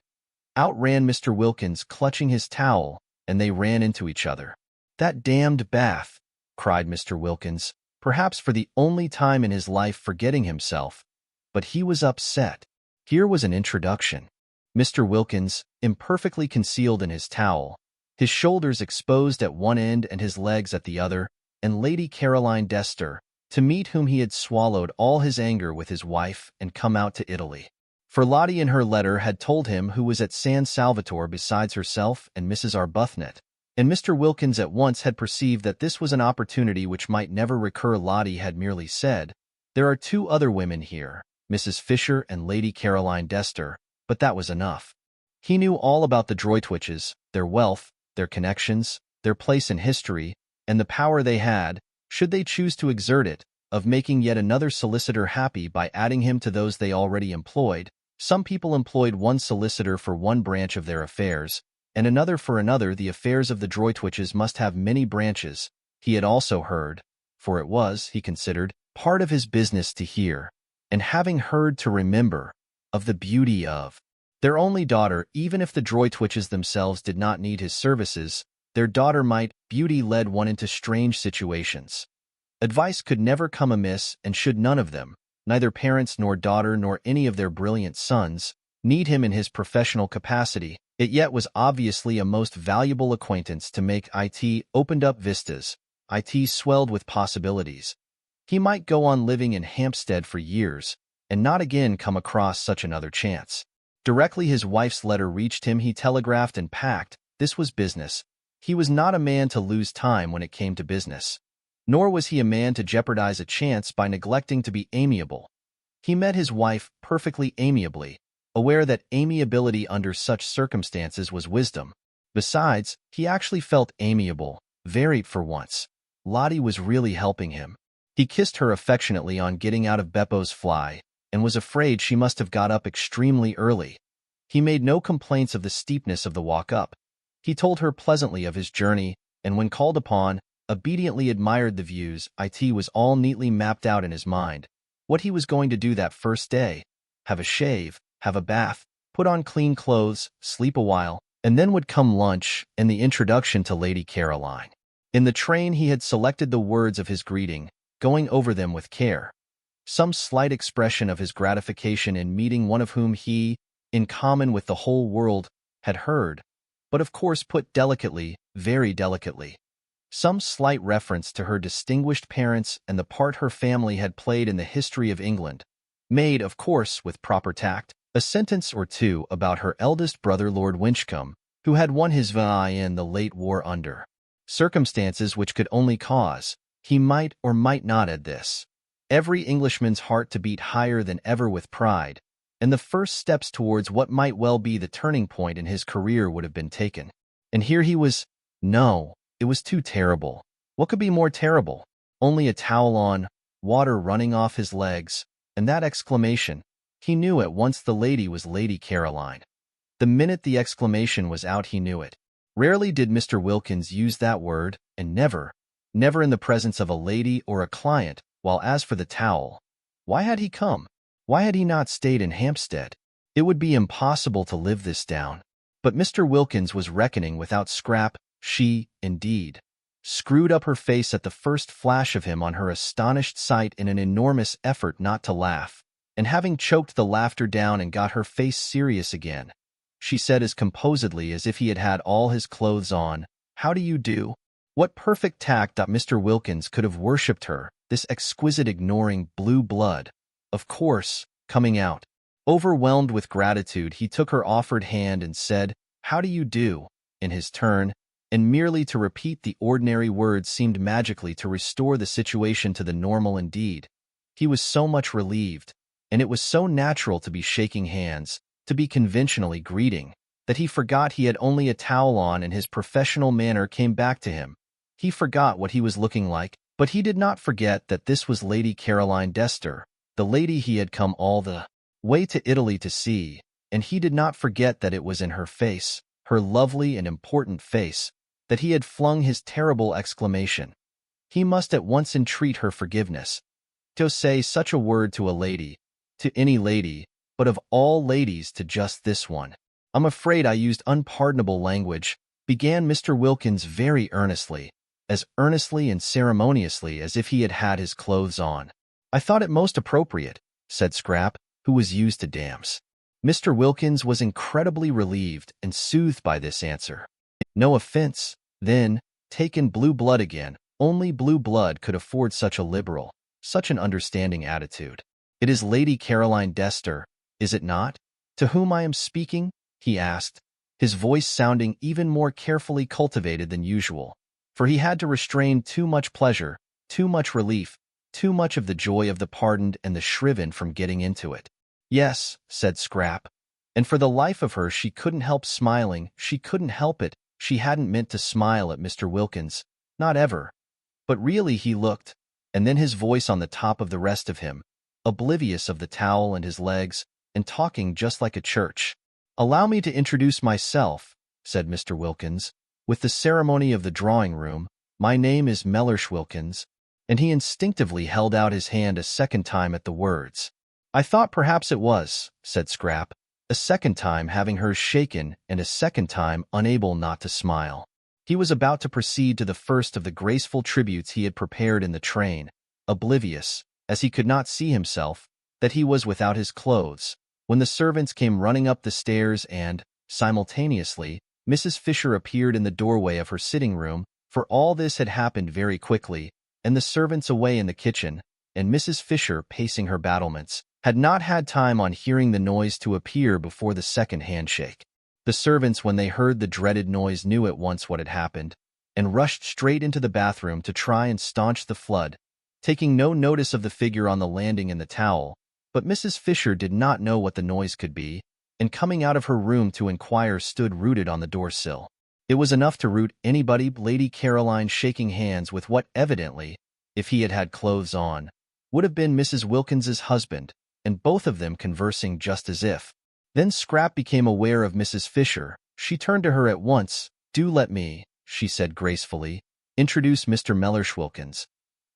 out ran Mr. Wilkins clutching his towel, and they ran into each other. "That damned bath!" cried Mr. Wilkins, perhaps for the only time in his life forgetting himself. But he was upset. Here was an introduction. Mr. Wilkins, imperfectly concealed in his towel, his shoulders exposed at one end and his legs at the other, and Lady Caroline Dester, to meet whom he had swallowed all his anger with his wife and come out to Italy. For Lottie in her letter had told him who was at San Salvatore besides herself and Mrs. Arbuthnot, and Mr. Wilkins at once had perceived that this was an opportunity which might never recur. Lottie had merely said, "There are two other women here, Mrs. Fisher and Lady Caroline Dester," but that was enough. He knew all about the Droitwiches, their wealth, their connections, their place in history, and the power they had, should they choose to exert it, of making yet another solicitor happy by adding him to those they already employed. Some people employed one solicitor for one branch of their affairs, and another for another. The affairs of the Droitwiches must have many branches. He had also heard, for it was, he considered, part of his business to hear, and having heard to remember, of the beauty of their only daughter. Even if the Droitwiches themselves did not need his services, their daughter might. Beauty led one into strange situations. Advice could never come amiss, and should none of them, neither parents nor daughter nor any of their brilliant sons, need him in his professional capacity, it yet was obviously a most valuable acquaintance to make. It opened up vistas. It swelled with possibilities. He might go on living in Hampstead for years, and not again come across such another chance. Directly his wife's letter reached him, he telegraphed and packed. This was business. He was not a man to lose time when it came to business. Nor was he a man to jeopardize a chance by neglecting to be amiable. He met his wife perfectly amiably, aware that amiability under such circumstances was wisdom. Besides, he actually felt amiable, very for once. Lottie was really helping him. He kissed her affectionately on getting out of Beppo's fly, and was afraid she must have got up extremely early. He made no complaints of the steepness of the walk up. He told her pleasantly of his journey, and when called upon, obediently admired the views. It was all neatly mapped out in his mind. What he was going to do that first day: have a shave, have a bath, put on clean clothes, sleep a while, and then would come lunch and the introduction to Lady Caroline. In the train he had selected the words of his greeting, going over them with care. Some slight expression of his gratification in meeting one of whom he, in common with the whole world, had heard, but of course put delicately, very delicately. Some slight reference to her distinguished parents and the part her family had played in the history of England, made, of course, with proper tact. A sentence or two about her eldest brother Lord Winchcombe, who had won his VI in the late war under circumstances which could only cause, he might or might not add this, every Englishman's heart to beat higher than ever with pride, and the first steps towards what might well be the turning point in his career would have been taken. And here he was. No, it was too terrible. What could be more terrible? Only a towel on, water running off his legs, and that exclamation. He knew at once the lady was Lady Caroline. The minute the exclamation was out he knew it. Rarely did Mr. Wilkins use that word, and never in the presence of a lady or a client, while as for the towel, why had he come? Why had he not stayed in Hampstead? It would be impossible to live this down. But Mr. Wilkins was reckoning without Scrap. She, indeed, screwed up her face at the first flash of him on her astonished sight in an enormous effort not to laugh, and having choked the laughter down and got her face serious again, she said as composedly as if he had had all his clothes on, "How do you do?" What perfect tact! Mr. Wilkins could have worshipped her, this exquisite ignoring blue blood. Of course, coming out, overwhelmed with gratitude, he took her offered hand and said, "How do you do?" in his turn, and merely to repeat the ordinary words seemed magically to restore the situation to the normal. Indeed, he was so much relieved, and it was so natural to be shaking hands, to be conventionally greeting, that he forgot he had only a towel on, and his professional manner came back to him. He forgot what he was looking like, but he did not forget that this was Lady Caroline Dester, the lady he had come all the way to Italy to see, and he did not forget that it was in her face, her lovely and important face, that he had flung his terrible exclamation. He must at once entreat her forgiveness. To say such a word to a lady, to any lady, but of all ladies to just this one. "I'm afraid I used unpardonable language," began Mr. Wilkins very earnestly, as earnestly and ceremoniously as if he had had his clothes on. "I thought it most appropriate," said Scrap, who was used to dams. Mr. Wilkins was incredibly relieved and soothed by this answer. No offense, then, taken blue blood again. Only blue blood could afford such a liberal, such an understanding attitude. "It is Lady Caroline Dester, is it not, to whom I am speaking?" he asked, his voice sounding even more carefully cultivated than usual, for he had to restrain too much pleasure, too much relief, too much of the joy of the pardoned and the shriven from getting into it. "Yes," said Scrap, and for the life of her she couldn't help smiling. She couldn't help it. She hadn't meant to smile at Mr. Wilkins, not ever. But really he looked, and then his voice on the top of the rest of him, oblivious of the towel and his legs, and talking just like a church. "Allow me to introduce myself," said Mr. Wilkins, with the ceremony of the drawing-room. "My name is Mellersh Wilkins," and he instinctively held out his hand a second time at the words. "I thought perhaps it was," said Scrap, a second time having hers shaken and a second time unable not to smile. He was about to proceed to the first of the graceful tributes he had prepared in the train, oblivious, as he could not see himself, that he was without his clothes, when the servants came running up the stairs and, simultaneously, Mrs. Fisher appeared in the doorway of her sitting-room, for all this had happened very quickly, and the servants away in the kitchen, and Mrs. Fisher pacing her battlements, had not had time on hearing the noise to appear before the second handshake. The servants, when they heard the dreaded noise, knew at once what had happened, and rushed straight into the bathroom to try and staunch the flood, taking no notice of the figure on the landing and the towel, But Mrs. Fisher did not know what the noise could be, and coming out of her room to inquire stood rooted on the doorsill. It was enough to root anybody, Lady Caroline shaking hands with what evidently, if he had had clothes on, would have been Mrs. Wilkins's husband, and both of them conversing just as if. Then Scrap became aware of Mrs. Fisher. She turned to her at once. "Do let me," she said gracefully, "introduce Mr. Mellersh Wilkins.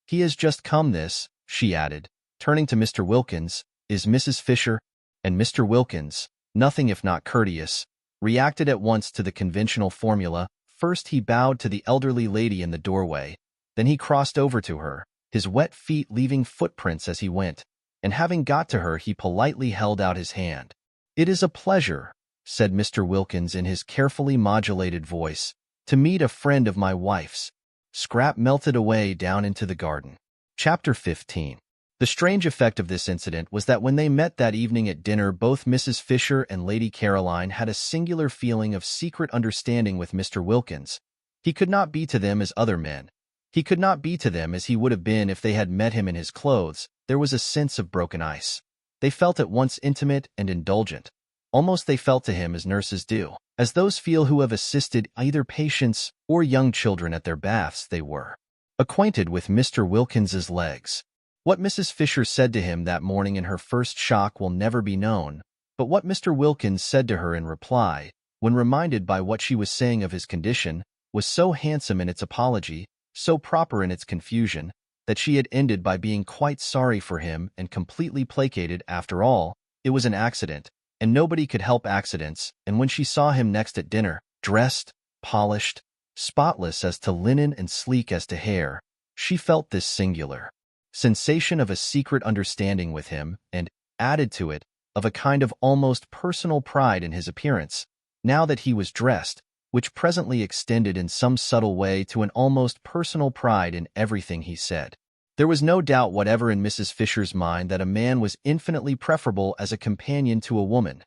He has just come this," she added, turning to Mr. Wilkins, "is Mrs. Fisher," and Mr. Wilkins, nothing if not courteous, reacted at once to the conventional formula. First he bowed to the elderly lady in the doorway, then he crossed over to her, his wet feet leaving footprints as he went, and having got to her he politely held out his hand. "It is a pleasure," said Mr. Wilkins in his carefully modulated voice, "to meet a friend of my wife's." Scrap melted away down into the garden. Chapter 15. The strange effect of this incident was that when they met that evening at dinner, both Mrs. Fisher and Lady Caroline had a singular feeling of secret understanding with Mr. Wilkins. He could not be to them as other men. He could not be to them as he would have been if they had met him in his clothes. There was a sense of broken ice. They felt at once intimate and indulgent. Almost they felt to him as nurses do, as those feel who have assisted either patients or young children at their baths. They were acquainted with Mr. Wilkins's legs. What Mrs. Fisher said to him that morning in her first shock will never be known, but what Mr. Wilkins said to her in reply, when reminded by what she was saying of his condition, was so handsome in its apology, so proper in its confusion, that she had ended by being quite sorry for him and completely placated. After all, it was an accident, and nobody could help accidents, and when she saw him next at dinner, dressed, polished, spotless as to linen and sleek as to hair, she felt this singular sensation of a secret understanding with him, and, added to it, of a kind of almost personal pride in his appearance, now that he was dressed, which presently extended in some subtle way to an almost personal pride in everything he said. There was no doubt whatever in Mrs. Fisher's mind that a man was infinitely preferable as a companion to a woman.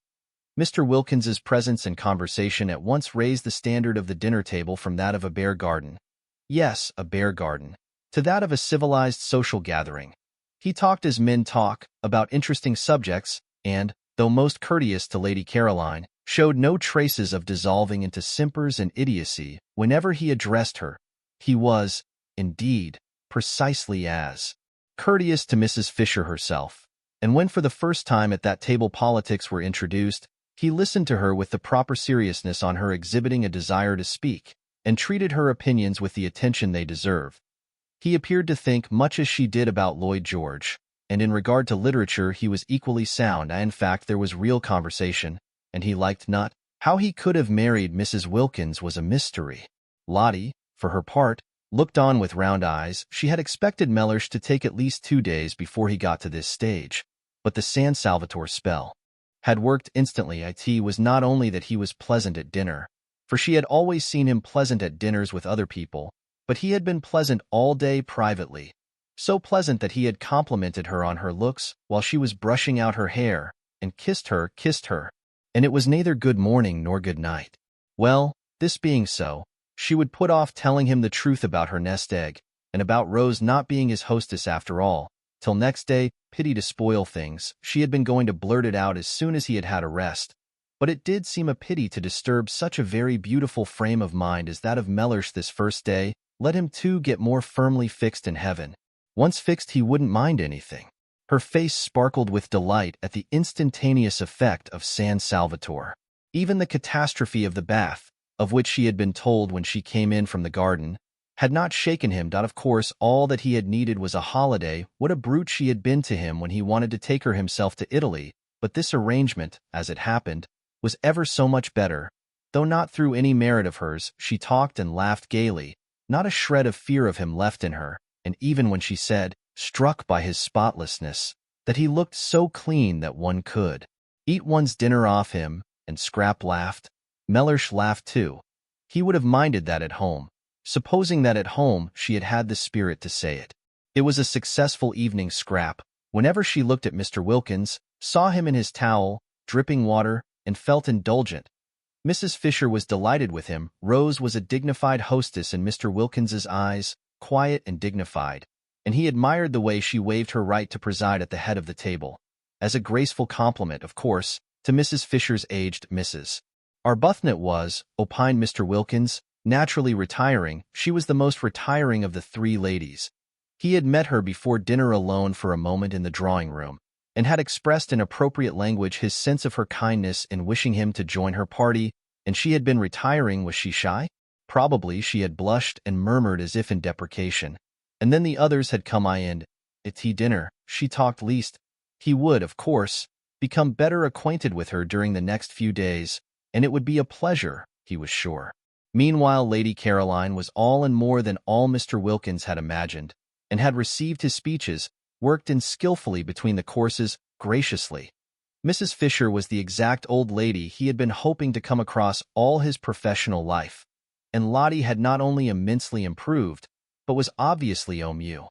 Mr. Wilkins's presence and conversation at once raised the standard of the dinner table from that of a bear garden. Yes, a bear garden, to that of a civilized social gathering. He talked as men talk, about interesting subjects, and, though most courteous to Lady Caroline, showed no traces of dissolving into simpers and idiocy whenever he addressed her. He was, indeed, precisely as courteous to Mrs. Fisher herself, and when for the first time at that table politics were introduced, he listened to her with the proper seriousness on her exhibiting a desire to speak, and treated her opinions with the attention they deserved. He appeared to think much as she did about Lloyd George, and in regard to literature he was equally sound. In fact, there was real conversation, and he liked not. How he could have married Mrs. Wilkins was a mystery. Lottie, for her part, looked on with round eyes. She had expected Mellersh to take at least 2 days before he got to this stage, but the San Salvatore spell had worked instantly. It was not only that he was pleasant at dinner, for she had always seen him pleasant at dinners with other people, but he had been pleasant all day privately, so pleasant that he had complimented her on her looks while she was brushing out her hair, and kissed her, and it was neither good morning nor good night. Well, this being so, she would put off telling him the truth about her nest egg, and about Rose not being his hostess after all, till next day. Pity to spoil things, she had been going to blurt it out as soon as he had had a rest, but it did seem a pity to disturb such a very beautiful frame of mind as that of Mellersh this first day. Let him too get more firmly fixed in heaven. Once fixed, he wouldn't mind anything. Her face sparkled with delight at the instantaneous effect of San Salvatore. Even the catastrophe of the bath, of which she had been told when she came in from the garden, had not shaken him. Of course, all that he had needed was a holiday. What a brute she had been to him when he wanted to take her himself to Italy, but this arrangement, as it happened, was ever so much better. Though not through any merit of hers, she talked and laughed gaily, not a shred of fear of him left in her, and even when she said, struck by his spotlessness, that he looked so clean that one could eat one's dinner off him, and Scrap laughed. Mellersh laughed too. He would have minded that at home, supposing that at home she had had the spirit to say it. It was a successful evening. Scrap, whenever she looked at Mr. Wilkins, saw him in his towel, dripping water, and felt indulgent. Mrs. Fisher was delighted with him. Rose was a dignified hostess in Mr. Wilkins's eyes, quiet and dignified, and he admired the way she waived her right to preside at the head of the table. as a graceful compliment, of course, to Mrs. Fisher's aged Mrs. Arbuthnot was, opined Mr. Wilkins, naturally retiring. She was the most retiring of the three ladies. He had met her before dinner alone for a moment in the drawing-room, and had expressed in appropriate language his sense of her kindness in wishing him to join her party, and she had been retiring. Was she shy? Probably she had blushed and murmured as if in deprecation. And then the others had come and, at tea-dinner, she talked least. He would, of course, become better acquainted with her during the next few days, and it would be a pleasure, he was sure. Meanwhile, Lady Caroline was all and more than all Mr. Wilkins had imagined, and had received his speeches, worked in skillfully between the courses, graciously. Mrs. Fisher was the exact old lady he had been hoping to come across all his professional life, and Lottie had not only immensely improved, but was obviously au mieux.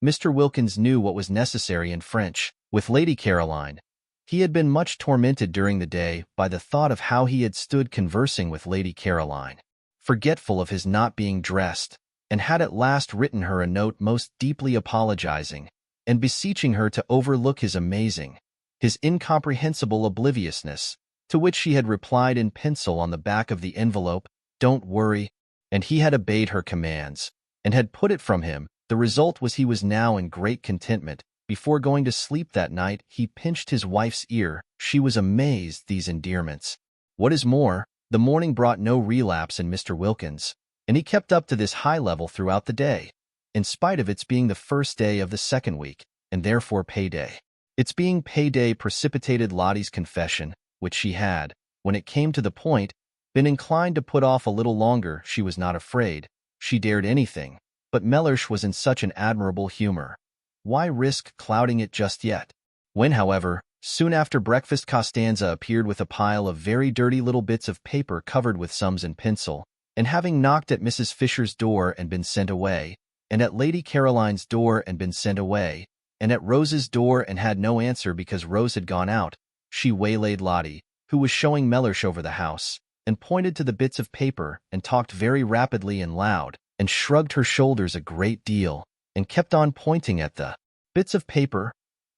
Mr. Wilkins knew what was necessary in French. With Lady Caroline, he had been much tormented during the day by the thought of how he had stood conversing with Lady Caroline, forgetful of his not being dressed, and had at last written her a note most deeply apologizing and beseeching her to overlook his amazing, his incomprehensible obliviousness, to which she had replied in pencil on the back of the envelope, "Don't worry," and he had obeyed her commands, and had put it from him. The result was he was now in great contentment. Before going to sleep that night, he pinched his wife's ear. She was amazed these endearments. What is more, the morning brought no relapse in Mr. Wilkins, and he kept up to this high level throughout the day, in spite of its being the first day of the second week, and therefore payday. Its being payday precipitated Lottie's confession, which she had, when it came to the point, been inclined to put off a little longer. She was not afraid. She dared anything, but Mellersh was in such an admirable humor. Why risk clouding it just yet? When, however, soon after breakfast, Costanza appeared with a pile of very dirty little bits of paper covered with sums in pencil, and having knocked at Mrs. Fisher's door and been sent away, and at Lady Caroline's door and been sent away, and at Rose's door and had no answer because Rose had gone out, she waylaid Lottie, who was showing Mellersh over the house, and pointed to the bits of paper, and talked very rapidly and loud, and shrugged her shoulders a great deal, and kept on pointing at the bits of paper.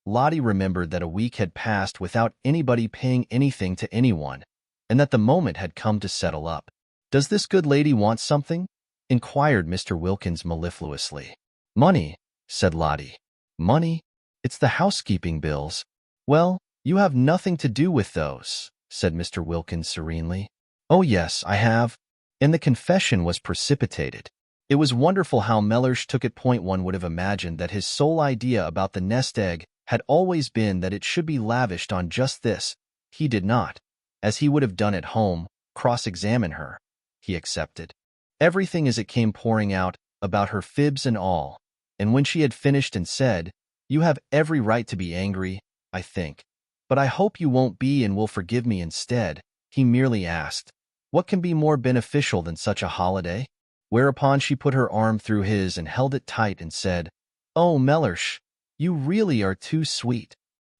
Lottie remembered that a week had passed without anybody paying anything to anyone, and that the moment had come to settle up. "Does this good lady want something?" inquired Mr. Wilkins mellifluously. "Money," said Lottie. "Money? It's the housekeeping bills." "Well, you have nothing to do with those," said Mr. Wilkins serenely. "Oh yes, I have." And the confession was precipitated. It was wonderful how Mellersh took it. One would have imagined that his sole idea about the nest egg had always been that it should be lavished on just this. He did not, as he would have done at home, cross-examine her. He accepted everything as it came pouring out, about her fibs and all, and when she had finished and said, "You have every right to be angry, I think, but I hope you won't be and will forgive me instead," he merely asked, "What can be more beneficial than such a holiday?" Whereupon she put her arm through his and held it tight and said, "Oh, Mellersh, you really are too sweet."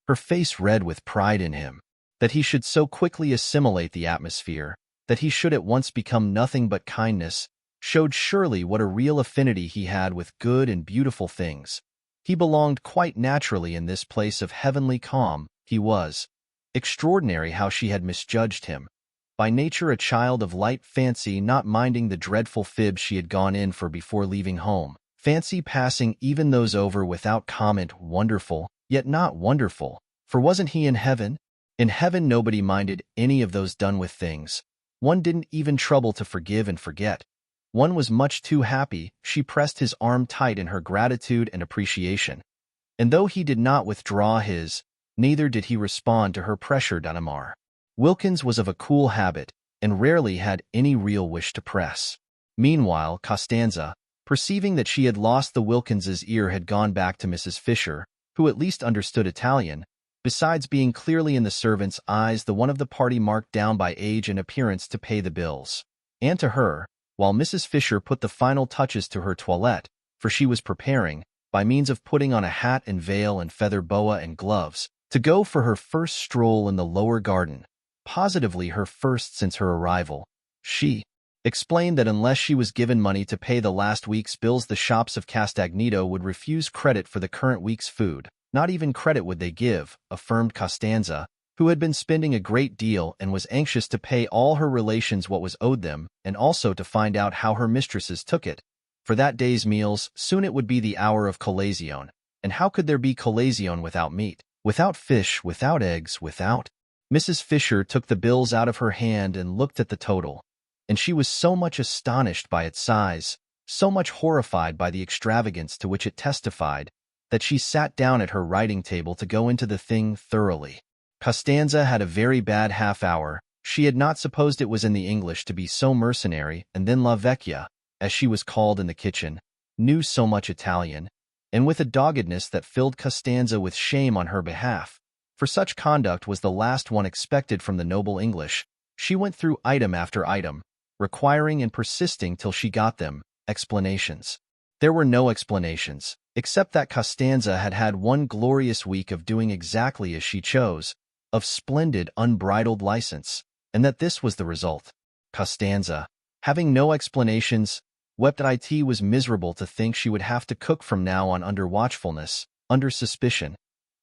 Her face red with pride in him, that he should so quickly assimilate the atmosphere, that he should at once become nothing but kindness, showed surely what a real affinity he had with good and beautiful things. He belonged quite naturally in this place of heavenly calm. He was extraordinary how she had misjudged him. By nature a child of light fancy, not minding the dreadful fibs she had gone in for before leaving home. Fancy passing even those over without comment. Wonderful, yet not wonderful, for wasn't he in heaven? In heaven nobody minded any of those done-with things. One didn't even trouble to forgive and forget. One was much too happy. She pressed his arm tight in her gratitude and appreciation. And though he did not withdraw his, neither did he respond to her pressure. Dunamar. Wilkins was of a cool habit, and rarely had any real wish to press. Meanwhile, Costanza, perceiving that she had lost the Wilkinses' ear, had gone back to Mrs. Fisher, who at least understood Italian, besides being clearly in the servants' eyes the one of the party marked down by age and appearance to pay the bills. And to her, while Mrs. Fisher put the final touches to her toilette, for she was preparing, by means of putting on a hat and veil and feather boa and gloves, to go for her first stroll in the lower garden, positively her first since her arrival, she explained that unless she was given money to pay the last week's bills, the shops of Castagneto would refuse credit for the current week's food. Not even credit would they give, affirmed Costanza, who had been spending a great deal and was anxious to pay all her relations what was owed them, and also to find out how her mistresses took it. For that day's meals, soon it would be the hour of collation, and how could there be collation without meat, without fish, without eggs, without— Mrs. Fisher took the bills out of her hand and looked at the total, and she was so much astonished by its size, so much horrified by the extravagance to which it testified, that she sat down at her writing table to go into the thing thoroughly. Costanza had a very bad half-hour. She had not supposed it was in the English to be so mercenary, and then La Vecchia, as she was called in the kitchen, knew so much Italian, and with a doggedness that filled Costanza with shame on her behalf, for such conduct was the last one expected from the noble English, she went through item after item, requiring and persisting till she got them, explanations. There were no explanations, except that Costanza had had one glorious week of doing exactly as she chose, of splendid, unbridled license, and that this was the result. Costanza, having no explanations, wept that it was miserable to think she would have to cook from now on under watchfulness, under suspicion.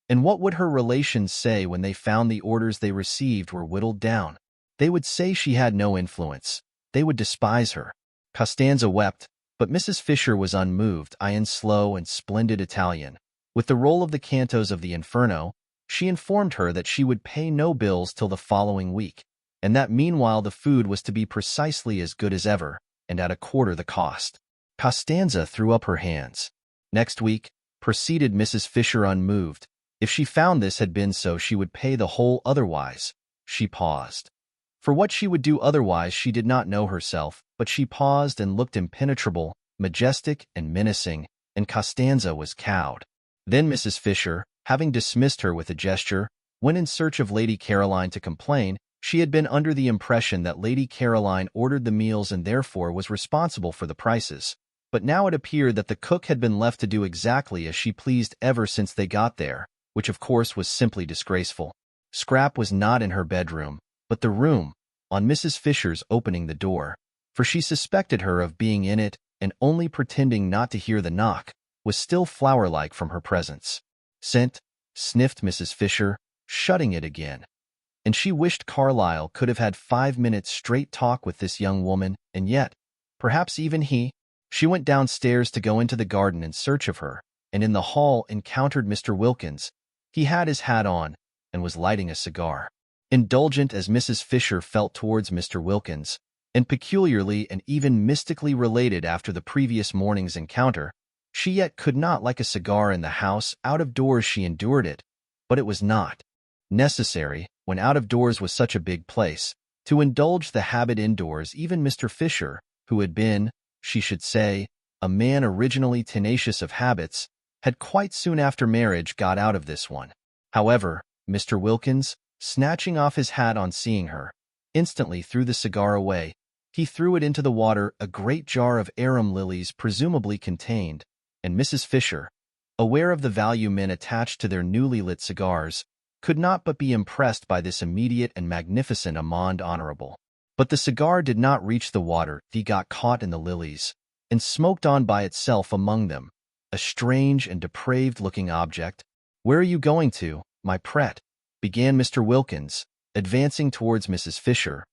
And what would her relations say when they found the orders they received were whittled down? They would say she had no influence. They would despise her. Costanza wept, but Mrs. Fisher was unmoved, in slow and splendid Italian. With the roll of the cantos of the Inferno, she informed her that she would pay no bills till the following week, and that meanwhile the food was to be precisely as good as ever, and at a quarter the cost. Costanza threw up her hands. Next week, proceeded Mrs. Fisher unmoved, if she found this had been so she would pay the whole otherwise. She paused. For what she would do otherwise she did not know herself, but she paused and looked impenetrable, majestic and menacing, and Costanza was cowed. Then Mrs. Fisher, having dismissed her with a gesture, went in search of Lady Caroline to complain. She had been under the impression that Lady Caroline ordered the meals and therefore was responsible for the prices. But now it appeared that the cook had been left to do exactly as she pleased ever since they got there, which of course was simply disgraceful. Scrap was not in her bedroom, but the room, on Mrs. Fisher's opening the door, for she suspected her of being in it, and only pretending not to hear the knock, was still flower-like from her presence. Scent, sniffed Mrs. Fisher, shutting it again. And she wished Carlyle could have had 5 minutes' straight talk with this young woman, and yet, perhaps even he— She went downstairs to go into the garden in search of her, and in the hall encountered Mr. Wilkins. He had his hat on, and was lighting a cigar. Indulgent as Mrs. Fisher felt towards Mr. Wilkins, and peculiarly and even mystically related after the previous morning's encounter, she yet could not like a cigar in the house. Out of doors she endured it, but it was not necessary, when out of doors was such a big place, to indulge the habit indoors. Even Mr. Fisher, who had been, she should say, a man originally tenacious of habits, had quite soon after marriage got out of this one. However, Mr. Wilkins, snatching off his hat on seeing her, instantly threw the cigar away. He threw it into the water, a great jar of arum lilies presumably contained, and Mrs. Fisher, aware of the value men attached to their newly lit cigars, could not but be impressed by this immediate and magnificent amende honorable. But the cigar did not reach the water. It got caught in the lilies, and smoked on by itself among them, a strange and depraved-looking object. "Where are you going to, my pet?" began Mr. Wilkins, advancing towards Mrs. Fisher,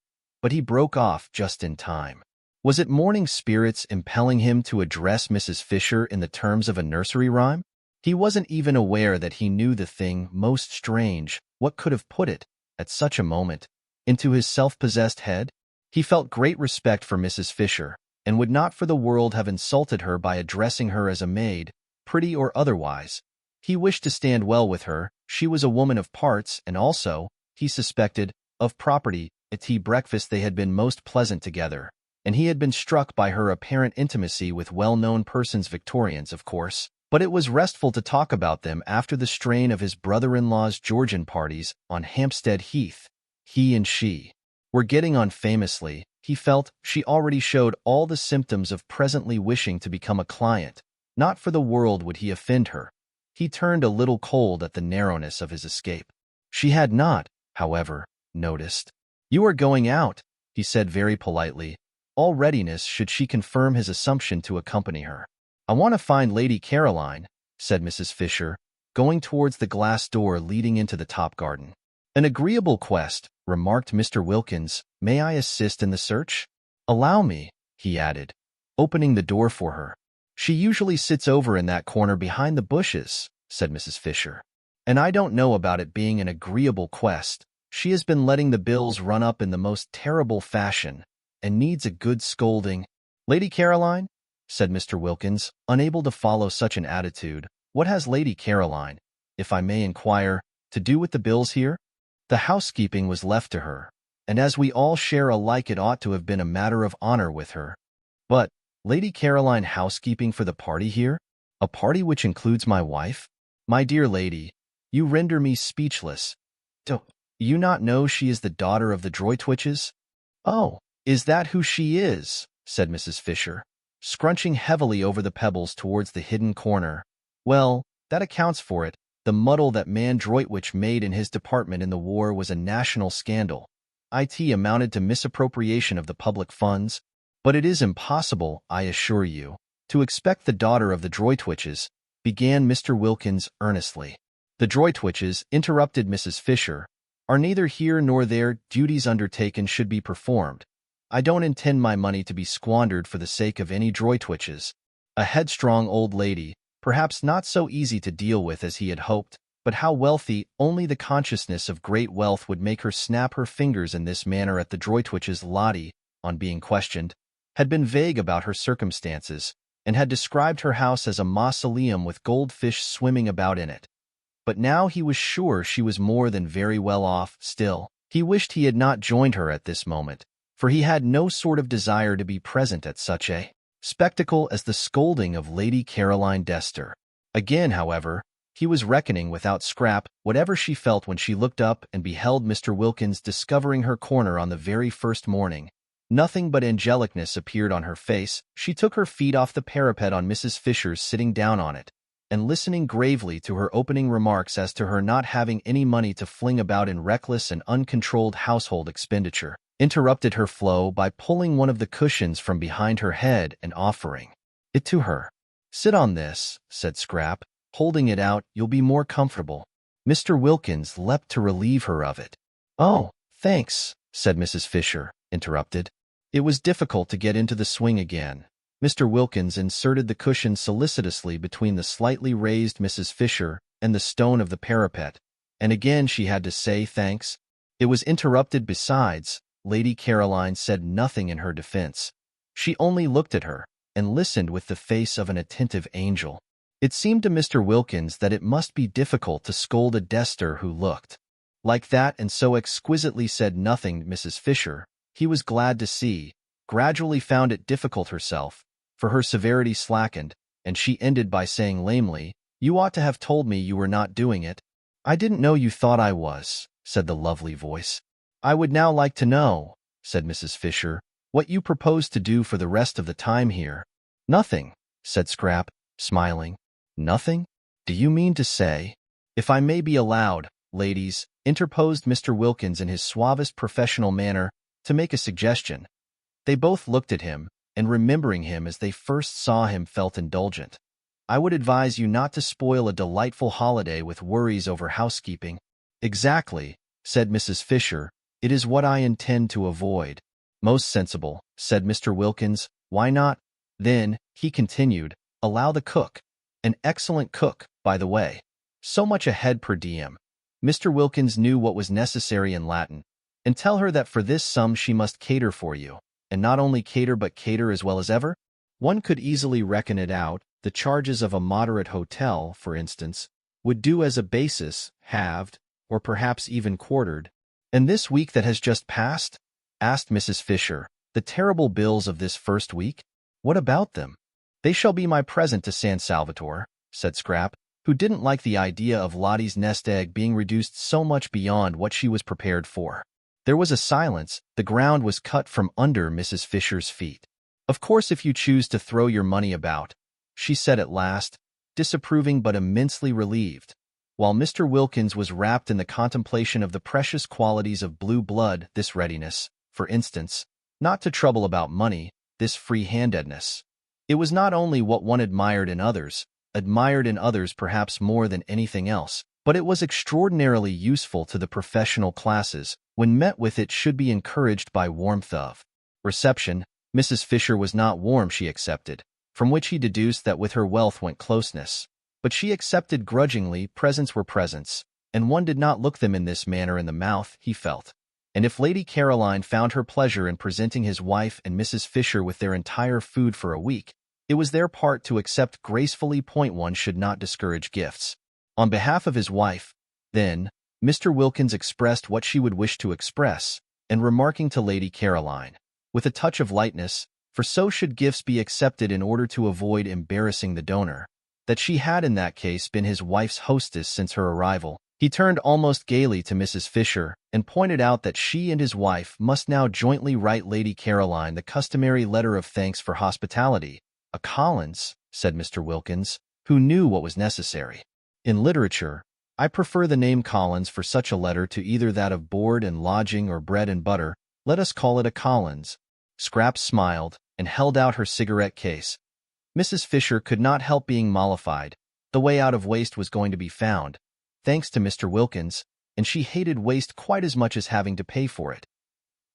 but he broke off just in time. Was it morning spirits impelling him to address Mrs. Fisher in the terms of a nursery rhyme? He wasn't even aware that he knew the thing most strange, what could have put it, at such a moment, into his self-possessed head? He felt great respect for Mrs. Fisher, and would not for the world have insulted her by addressing her as a maid, pretty or otherwise. He wished to stand well with her. She was a woman of parts, and also, he suspected, of property. At tea breakfast they had been most pleasant together, and he had been struck by her apparent intimacy with well-known persons, Victorians, of course. But it was restful to talk about them after the strain of his brother-in-law's Georgian parties on Hampstead Heath. He and she were getting on famously. He felt she already showed all the symptoms of presently wishing to become a client. Not for the world would he offend her. He turned a little cold at the narrowness of his escape. She had not, however, noticed. "You are going out," he said very politely, all readiness should she confirm his assumption to accompany her. "I want to find Lady Caroline," said Mrs. Fisher. going towards the glass door leading into the top garden. "An agreeable quest," remarked Mr. Wilkins. "May I assist in the search?" "Allow me," he added, opening the door for her. "She usually sits over in that corner behind the bushes," said Mrs. Fisher. "And I don't know about it being an agreeable quest. She has been letting the bills run up in the most terrible fashion, and needs a good scolding." "Lady Caroline?" said Mr. Wilkins, unable to follow such an attitude. "What has Lady Caroline, if I may inquire, to do with the bills here?" "The housekeeping was left to her, and as we all share alike it ought to have been a matter of honor with her." "But, Lady Caroline housekeeping for the party here? A party which includes my wife? My dear lady, you render me speechless. Do you not know she is the daughter of the Droitwiches?" "Oh, is that who she is?" said Mrs. Fisher, scrunching heavily over the pebbles towards the hidden corner. "Well, that accounts for it. The muddle that man Droitwich made in his department in the war was a national scandal. It amounted to misappropriation of the public funds. But it is impossible, I assure you, to expect the daughter of the Droitwiches," began Mr. Wilkins earnestly. "The Droitwiches," interrupted Mrs. Fisher, "are neither here nor there. Duties undertaken should be performed. I don't intend my money to be squandered for the sake of any Droitwiches." A headstrong old lady, perhaps not so easy to deal with as he had hoped, but how wealthy, only the consciousness of great wealth would make her snap her fingers in this manner at the Droitwiches. Lottie, on being questioned, had been vague about her circumstances, and had described her house as a mausoleum with goldfish swimming about in it. But now he was sure she was more than very well off. Still, he wished he had not joined her at this moment, for he had no sort of desire to be present at such a spectacle as the scolding of Lady Caroline Dester. Again, however, he was reckoning without Scrap whatever she felt when she looked up and beheld Mr. Wilkins discovering her corner on the very first morning. Nothing but angelicness appeared on her face. She took her feet off the parapet on Mrs. Fisher's sitting down on it, and listening gravely to her opening remarks as to her not having any money to fling about in reckless and uncontrolled household expenditure, interrupted her flow by pulling one of the cushions from behind her head and offering it to her. "Sit on this," said Scrap, holding it out. "You'll be more comfortable." Mr. Wilkins leapt to relieve her of it. "Oh, thanks," said Mrs. Fisher, interrupted. It was difficult to get into the swing again. Mr. Wilkins inserted the cushion solicitously between the slightly raised Mrs. Fisher and the stone of the parapet, and again she had to say thanks. It was interrupted. Besides, Lady Caroline said nothing in her defense. She only looked at her, and listened with the face of an attentive angel. It seemed to Mr. Wilkins that it must be difficult to scold a Dester who looked like that and so exquisitely said nothing. Mrs. Fisher, he was glad to see, gradually found it difficult herself, for her severity slackened, and she ended by saying lamely, "You ought to have told me you were not doing it." "I didn't know you thought I was," said the lovely voice. "I would now like to know," said Mrs. Fisher, "what you propose to do for the rest of the time here." "Nothing," said Scrap, smiling. "Nothing? Do you mean to say—" "If I may be allowed, ladies," interposed Mr. Wilkins in his suavest professional manner, "to make a suggestion." They both looked at him, and remembering him as they first saw him felt indulgent. "I would advise you not to spoil a delightful holiday with worries over housekeeping." "Exactly," said Mrs. Fisher. "It is what I intend to avoid." "Most sensible," said Mr. Wilkins. "Why not, then," he continued, "allow the cook, an excellent cook, by the way, so much a head per diem." Mr. Wilkins knew what was necessary in Latin, "and tell her that for this sum she must cater for you, and not only cater but cater as well as ever?" One could easily reckon it out. The charges of a moderate hotel, for instance, would do as a basis, halved, or perhaps even quartered. "And this week that has just passed?" asked Mrs. Fisher. "The terrible bills of this first week? What about them?" "They shall be my present to San Salvatore," said Scrap, who didn't like the idea of Lottie's nest egg being reduced so much beyond what she was prepared for. There was a silence. The ground was cut from under Mrs. Fisher's feet. "Of course, if you choose to throw your money about," she said at last, disapproving but immensely relieved, while Mr. Wilkins was wrapped in the contemplation of the precious qualities of blue blood, this readiness, for instance, not to trouble about money, this free-handedness. It was not only what one admired in others, admired in others perhaps more than anything else, but it was extraordinarily useful to the professional classes. When met with, it should be encouraged by warmth of reception. Mrs. Fisher was not warm, she accepted, from which he deduced that with her wealth went closeness. But she accepted grudgingly. Presents were presents, and one did not look them in this manner in the mouth, he felt. And if Lady Caroline found her pleasure in presenting his wife and Mrs. Fisher with their entire food for a week, it was their part to accept gracefully. One should not discourage gifts. On behalf of his wife, then, Mr. Wilkins expressed what she would wish to express, and remarking to Lady Caroline, with a touch of lightness, for so should gifts be accepted in order to avoid embarrassing the donor, that she had in that case been his wife's hostess since her arrival, he turned almost gaily to Mrs. Fisher and pointed out that she and his wife must now jointly write Lady Caroline the customary letter of thanks for hospitality. A Collins, said Mr. Wilkins, who knew what was necessary. In literature, I prefer the name Collins for such a letter to either that of board and lodging or bread and butter. Let us call it a Collins. Scraps smiled and held out her cigarette case. Mrs. Fisher could not help being mollified. The way out of waste was going to be found, thanks to Mr. Wilkins, and she hated waste quite as much as having to pay for it.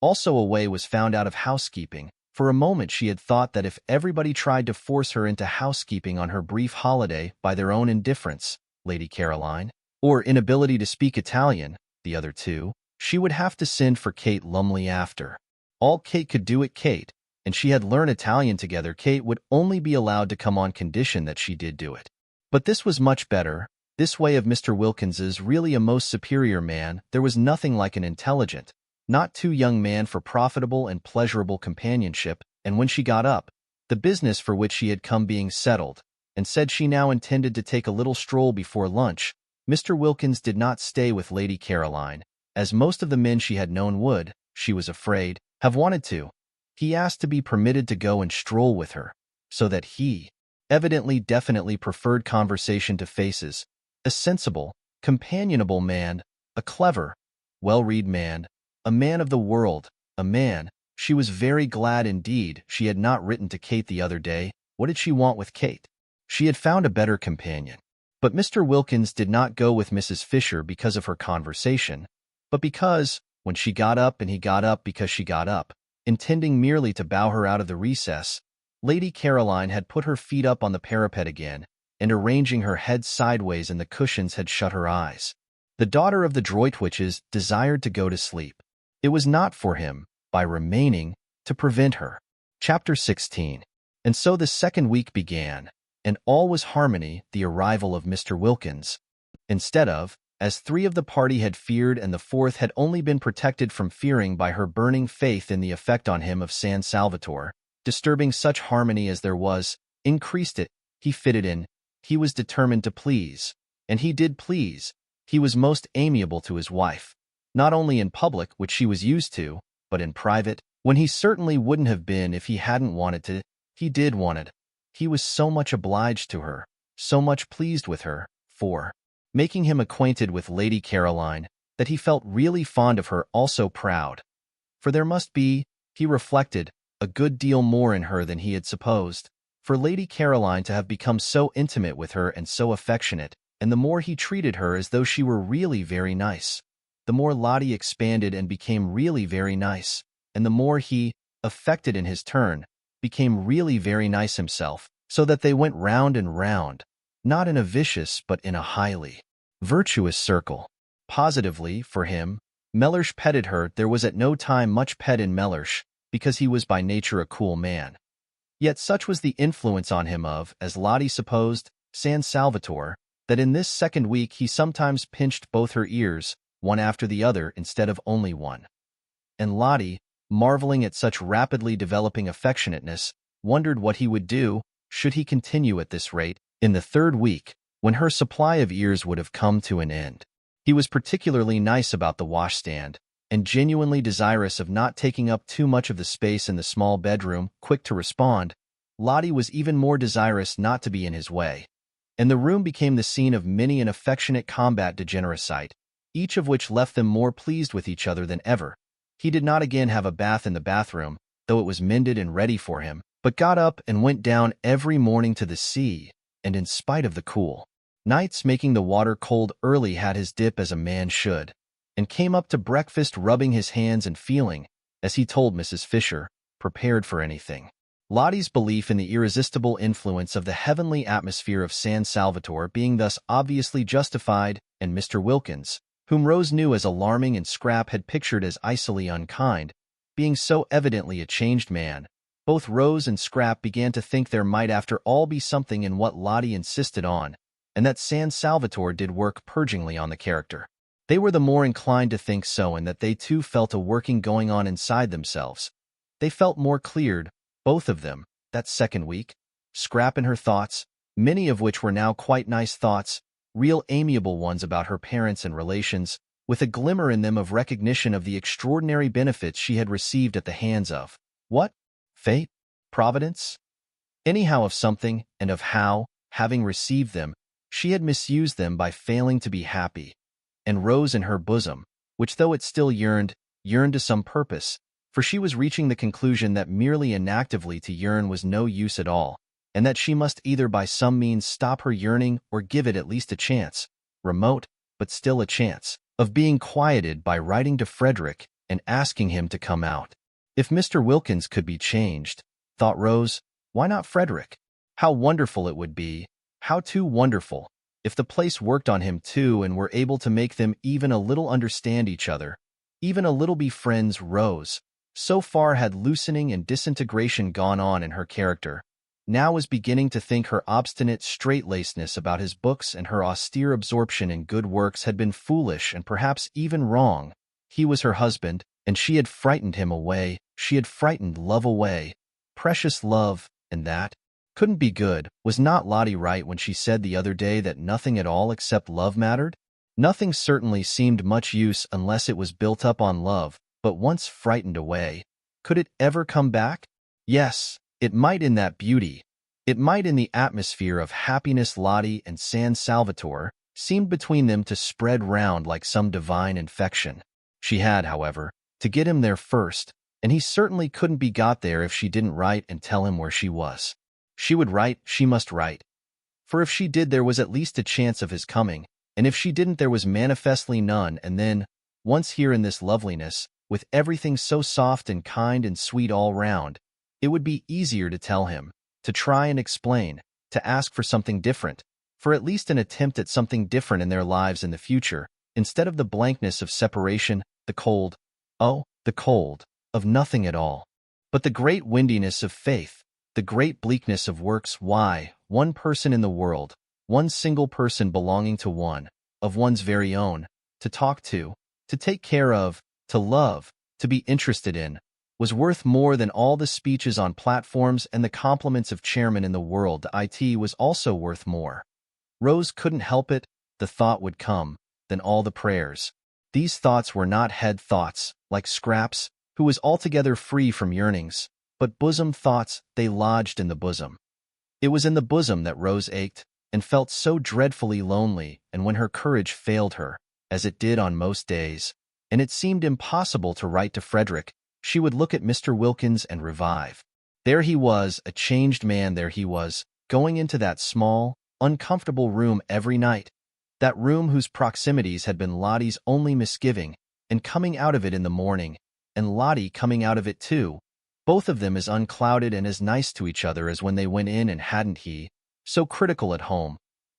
Also a way was found out of housekeeping. For a moment she had thought that if everybody tried to force her into housekeeping on her brief holiday by their own indifference, Lady Caroline, or inability to speak Italian, the other two, she would have to send for Kate Lumley after. All Kate could do at Kate, and she had learned Italian together. Kate would only be allowed to come on condition that she did do it. But this was much better. This way of Mr. Wilkins's, really a most superior man. There was nothing like an intelligent, not too young man for profitable and pleasurable companionship, and when she got up, the business for which she had come being settled, and said she now intended to take a little stroll before lunch, Mr. Wilkins did not stay with Lady Caroline, as most of the men she had known would, she was afraid, have wanted to. He asked to be permitted to go and stroll with her, so that he, evidently definitely preferred conversation to faces, a sensible, companionable man, a clever, well-read man, a man of the world, a man. She was very glad indeed she had not written to Kate the other day. What did she want with Kate? She had found a better companion. But Mr. Wilkins did not go with Mrs. Fisher because of her conversation, but because, when she got up and he got up because she got up, intending merely to bow her out of the recess, Lady Caroline had put her feet up on the parapet again, and arranging her head sideways in the cushions had shut her eyes. The daughter of the Droitwiches desired to go to sleep. It was not for him, by remaining, to prevent her. Chapter 16. And so the second week began, and all was harmony. The arrival of Mr. Wilkins, instead of, as three of the party had feared and the fourth had only been protected from fearing by her burning faith in the effect on him of San Salvatore, disturbing such harmony as there was, increased it. He fitted in. He was determined to please, and he did please. He was most amiable to his wife, not only in public, which she was used to, but in private, when he certainly wouldn't have been if he hadn't wanted to. He did want it. He was so much obliged to her, so much pleased with her, for making him acquainted with Lady Caroline, that he felt really fond of her, also proud. For there must be, he reflected, a good deal more in her than he had supposed, for Lady Caroline to have become so intimate with her and so affectionate, and the more he treated her as though she were really very nice, the more Lottie expanded and became really very nice, and the more he, affected in his turn, became really very nice himself, so that they went round and round, not in a vicious but in a highly virtuous circle. Positively, for him, Mellersh petted her. There was at no time much pet in Mellersh, because he was by nature a cool man. Yet such was the influence on him of, as Lottie supposed, San Salvatore, that in this second week he sometimes pinched both her ears, one after the other instead of only one. And Lottie, marveling at such rapidly developing affectionateness, wondered what he would do, should he continue at this rate, in the third week, when her supply of ears would have come to an end. He was particularly nice about the washstand, and genuinely desirous of not taking up too much of the space in the small bedroom. Quick to respond, Lottie was even more desirous not to be in his way, and the room became the scene of many an affectionate combat degenericide, each of which left them more pleased with each other than ever. He did not again have a bath in the bathroom, though it was mended and ready for him, but got up and went down every morning to the sea, and in spite of the cool nights making the water cold early, had his dip as a man should, and came up to breakfast rubbing his hands and feeling, as he told Mrs. Fisher, prepared for anything. Lottie's belief in the irresistible influence of the heavenly atmosphere of San Salvatore being thus obviously justified, and Mr. Wilkins, whom Rose knew as alarming and Scrap had pictured as icily unkind, being so evidently a changed man, both Rose and Scrap began to think there might after all be something in what Lottie insisted on, and that San Salvatore did work purgingly on the character. They were the more inclined to think so, and that they too felt a working going on inside themselves. They felt more cleared, both of them, that second week. Scrap in her thoughts, many of which were now quite nice thoughts, real amiable ones about her parents and relations, with a glimmer in them of recognition of the extraordinary benefits she had received at the hands of, what? Fate? Providence? Anyhow, of something, and of how, having received them, she had misused them by failing to be happy. And Rose in her bosom, which though it still yearned to some purpose, for she was reaching the conclusion that merely inactively to yearn was no use at all, and that she must either by some means stop her yearning or give it at least a chance, remote, but still a chance, of being quieted by writing to Frederick and asking him to come out. If Mr. Wilkins could be changed, thought Rose, why not Frederick? How wonderful it would be, how too wonderful, if the place worked on him too and were able to make them even a little understand each other, even a little be friends. Rose, so far had loosening and disintegration gone on in her character, now was beginning to think her obstinate straight-lacedness about his books and her austere absorption in good works had been foolish and perhaps even wrong. He was her husband, and she had frightened him away, she had frightened love away, precious love, and that couldn't be good. Was not Lottie right when she said the other day that nothing at all except love mattered? Nothing certainly seemed much use unless it was built up on love, but once frightened away, could it ever come back? Yes, it might in that beauty. It might in the atmosphere of happiness Lottie and San Salvatore seemed between them to spread round like some divine infection. She had, however, to get him there first, and he certainly couldn't be got there if she didn't write and tell him where she was. She would write, she must write. For if she did there was at least a chance of his coming, and if she didn't there was manifestly none, and then, once here in this loveliness, with everything so soft and kind and sweet all round, it would be easier to tell him, to try and explain, to ask for something different, for at least an attempt at something different in their lives in the future, instead of the blankness of separation, the cold, oh, the cold, of nothing at all. But the great windiness of faith, the great bleakness of works. Why, one person in the world, one single person belonging to one, of one's very own, to talk to take care of, to love, to be interested in, was worth more than all the speeches on platforms and the compliments of chairmen in the world. It was also worth more. Rose couldn't help it, the thought would come, than all the prayers. These thoughts were not head thoughts, like Scrap's, who was altogether free from yearnings, but bosom thoughts. They lodged in the bosom. It was in the bosom that Rose ached, and felt so dreadfully lonely, and when her courage failed her, as it did on most days, and it seemed impossible to write to Frederick, she would look at Mr. Wilkins and revive. There he was, a changed man. There he was, going into that small, uncomfortable room every night, that room whose proximities had been Lottie's only misgiving, and coming out of it in the morning, and Lottie coming out of it too, both of them as unclouded and as nice to each other as when they went in, and hadn't he, so critical at home,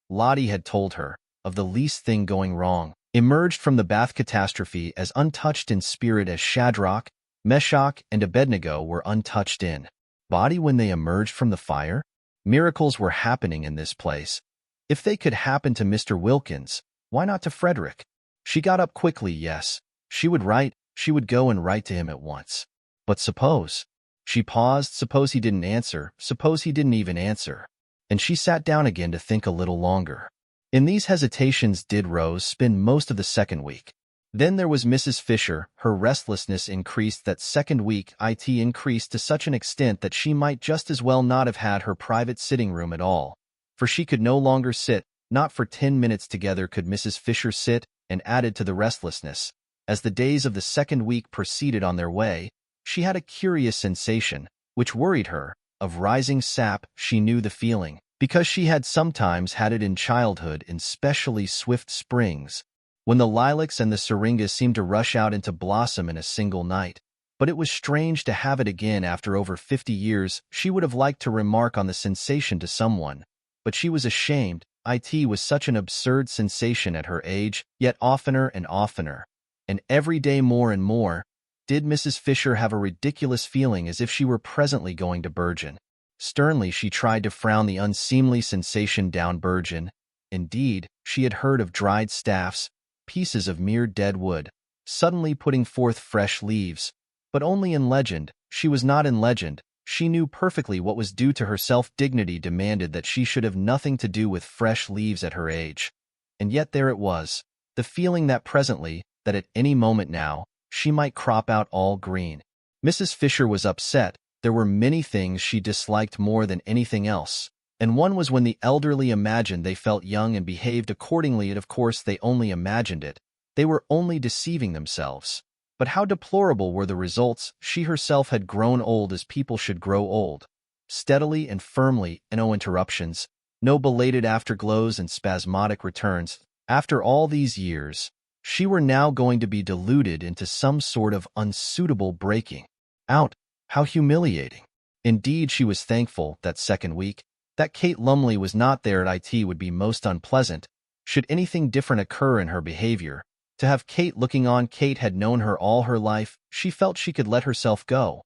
Lottie had told her, of the least thing going wrong, emerged from the bath catastrophe as untouched in spirit as Shadrach, Meshach, and Abednego were untouched in body when they emerged from the fire? Miracles were happening in this place. If they could happen to Mr. Wilkins, why not to Frederick? She got up quickly. Yes, she would write, she would go and write to him at once. But suppose? She paused. Suppose he didn't answer. Suppose he didn't even answer. And she sat down again to think a little longer. In these hesitations did Rose spend most of the second week. Then there was Mrs. Fisher. Her restlessness increased that second week. It increased to such an extent that she might just as well not have had her private sitting room at all. For she could no longer sit, not for 10 minutes together could Mrs. Fisher sit, and added to the restlessness, as the days of the second week proceeded on their way, she had a curious sensation, which worried her, of rising sap. She knew the feeling, because she had sometimes had it in childhood in specially swift springs, when the lilacs and the syringas seemed to rush out into blossom in a single night. But it was strange to have it again after over 50 years. She would have liked to remark on the sensation to someone, but she was ashamed. It was such an absurd sensation at her age, yet oftener and oftener, and every day more and more, did Mrs. Fisher have a ridiculous feeling as if she were presently going to burgeon. Sternly she tried to frown the unseemly sensation down. Burgeon. Indeed, she had heard of dried staffs, pieces of mere dead wood, suddenly putting forth fresh leaves, but only in legend. She was not in legend. She knew perfectly what was due to her. Self-dignity demanded that she should have nothing to do with fresh leaves at her age. And yet there it was, the feeling that presently, that at any moment now, she might crop out all green. Mrs. Fisher was upset. There were many things she disliked more than anything else, and one was when the elderly imagined they felt young and behaved accordingly. Of course they only imagined it. They were only deceiving themselves. But how deplorable were the results! She herself had grown old as people should grow old, steadily and firmly, and no interruptions, no belated afterglows and spasmodic returns. After all these years, she were now going to be deluded into some sort of unsuitable breaking out. How humiliating! Indeed, she was thankful, that second week, that Kate Lumley was not there. It would be most unpleasant, should anything different occur in her behavior, to have Kate looking on. Kate had known her all her life. She felt she could let herself go.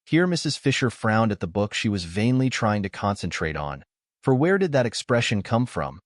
Here Mrs. Fisher frowned at the book she was vainly trying to concentrate on. For where did that expression come from?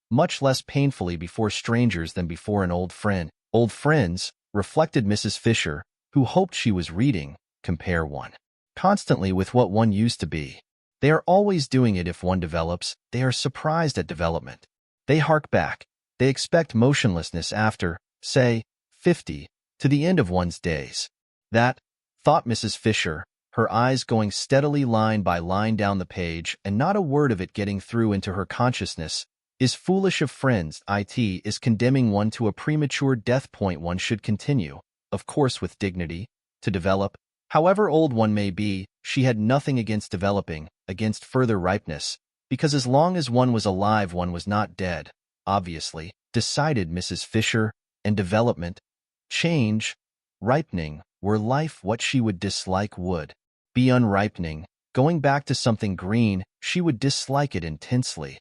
Much less painfully before strangers than before an old friend. Old friends, reflected Mrs. Fisher, who hoped she was reading, compare one constantly with what one used to be. They are always doing it. If one develops, they are surprised at development. They hark back. They expect motionlessness after, say, 50, to the end of one's days. That, thought Mrs. Fisher, her eyes going steadily line by line down the page and not a word of it getting through into her consciousness, is foolish of friends. It is condemning one to a premature death. One should continue, of course with dignity, to develop, however old one may be. She had nothing against developing, against further ripeness, because as long as one was alive one was not dead, obviously, decided Mrs. Fisher, and development, change, ripening, were life. What she would dislike would be unripening, going back to something green. She would dislike it intensely.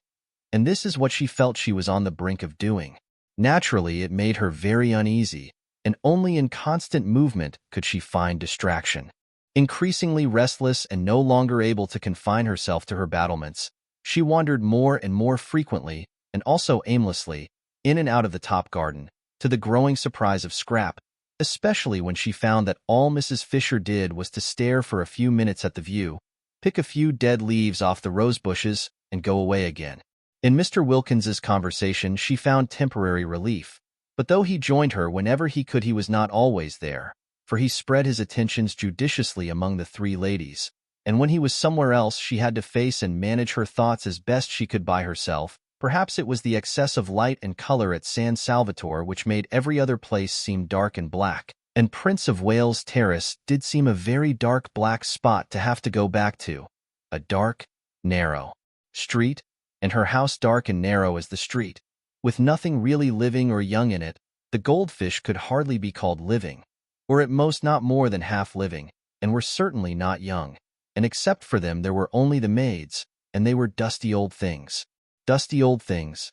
And this is what she felt she was on the brink of doing. Naturally, it made her very uneasy, and only in constant movement could she find distraction. Increasingly restless and no longer able to confine herself to her battlements, she wandered more and more frequently, and also aimlessly, in and out of the top garden, to the growing surprise of Scrap, especially when she found that all Mrs. Fisher did was to stare for a few minutes at the view, pick a few dead leaves off the rose bushes, and go away again. In Mr. Wilkins's conversation she found temporary relief, but though he joined her whenever he could he was not always there, for he spread his attentions judiciously among the three ladies, and when he was somewhere else she had to face and manage her thoughts as best she could by herself. Perhaps it was the excess of light and color at San Salvatore which made every other place seem dark and black, and Prince of Wales Terrace did seem a very dark black spot to have to go back to. A dark, narrow street, and her house dark and narrow as the street, with nothing really living or young in it. The goldfish could hardly be called living, or at most not more than half living, and were certainly not young, and except for them there were only the maids, and they were dusty old things. Dusty old things.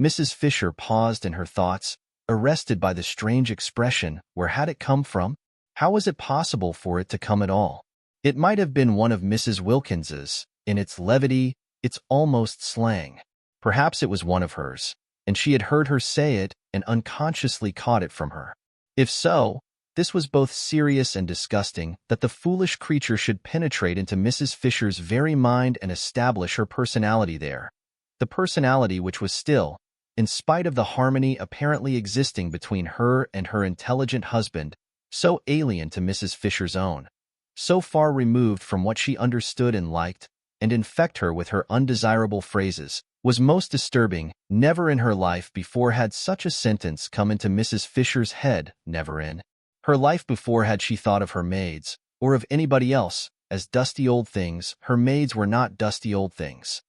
Mrs. Fisher paused in her thoughts, arrested by the strange expression. Where had it come from? How was it possible for it to come at all? It might have been one of Mrs. Wilkins's, in its levity, its almost slang. Perhaps it was one of hers, and she had heard her say it and unconsciously caught it from her. If so, this was both serious and disgusting, that the foolish creature should penetrate into Mrs. Fisher's very mind and establish her personality there. The personality which was still, in spite of the harmony apparently existing between her and her intelligent husband, so alien to Mrs. Fisher's own, so far removed from what she understood and liked, and infect her with her undesirable phrases, was most disturbing. Never in her life before had such a sentence come into Mrs. Fisher's head. Never in her life before had she thought of her maids, or of anybody else, as dusty old things. Her maids were not dusty old things.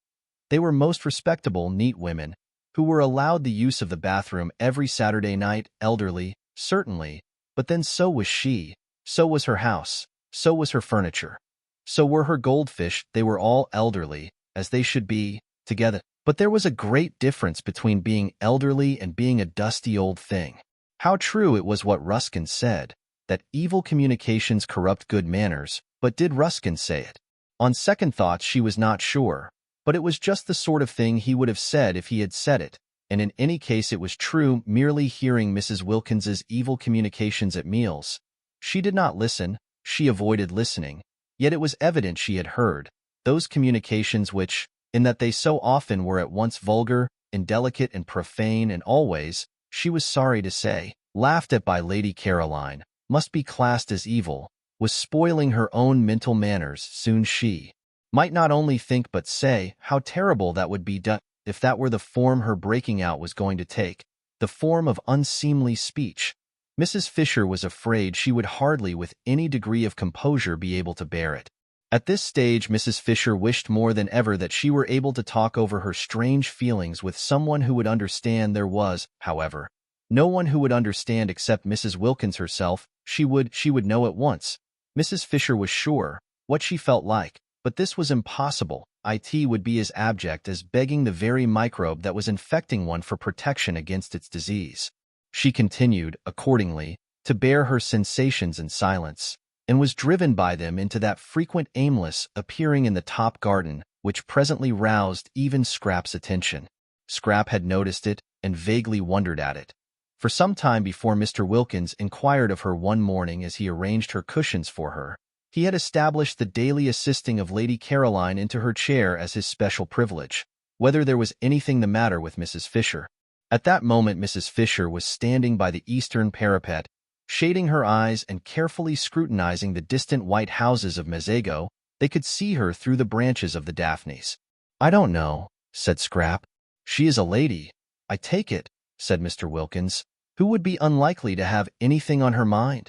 They were most respectable, neat women, who were allowed the use of the bathroom every Saturday night, elderly, certainly, but then so was she, so was her house, so was her furniture. So were her goldfish. They were all elderly, as they should be, together. But there was a great difference between being elderly and being a dusty old thing. How true it was what Ruskin said, that evil communications corrupt good manners, but did Ruskin say it? On second thoughts she was not sure, but it was just the sort of thing he would have said if he had said it, and in any case it was true. Merely hearing Mrs. Wilkins's evil communications at meals. She did not listen, she avoided listening, yet it was evident she had heard those communications which, in that they so often were at once vulgar, indelicate, and profane, and always, she was sorry to say, laughed at by Lady Caroline, must be classed as evil, was spoiling her own mental manners. Soon she might not only think but say how terrible that would be done if that were the form her breaking out was going to take, the form of unseemly speech. Mrs. Fisher was afraid she would hardly with any degree of composure be able to bear it. At this stage Mrs. Fisher wished more than ever that she were able to talk over her strange feelings with someone who would understand. There was, however, no one who would understand except Mrs. Wilkins herself. She would know at once. Mrs. Fisher was sure what she felt like, but this was impossible. It would be as abject as begging the very microbe that was infecting one for protection against its disease. She continued, accordingly, to bear her sensations in silence, and was driven by them into that frequent aimless appearing in the top garden, which presently roused even Scrap's attention. Scrap had noticed it, and vaguely wondered at it. For some time before Mr. Wilkins inquired of her one morning as he arranged her cushions for her, he had established the daily assisting of Lady Caroline into her chair as his special privilege, whether there was anything the matter with Mrs. Fisher. At that moment Mrs. Fisher was standing by the eastern parapet, shading her eyes and carefully scrutinizing the distant white houses of Mazago. They could see her through the branches of the daphnes. "I don't know," said Scrap. "She is a lady, I take it," said Mr. Wilkins, "who would be unlikely to have anything on her mind."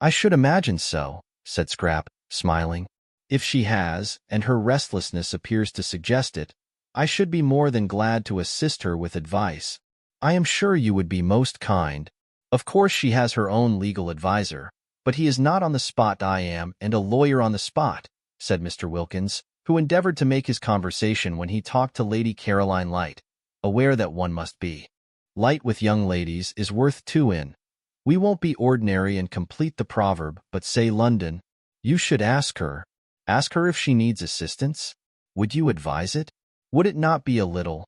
"I should imagine so," said Scrap, smiling. "If she has, and her restlessness appears to suggest it, I should be more than glad to assist her with advice. I am sure you would be most kind. Of course she has her own legal adviser, but he is not on the spot. I am, and a lawyer on the spot," said Mr. Wilkins, who endeavored to make his conversation when he talked to Lady Caroline light, aware that one must be light with young ladies is worth two in. We won't be ordinary and complete the proverb, but say London. You should ask her. Ask her if she needs assistance. Would you advise it? Would it not be a little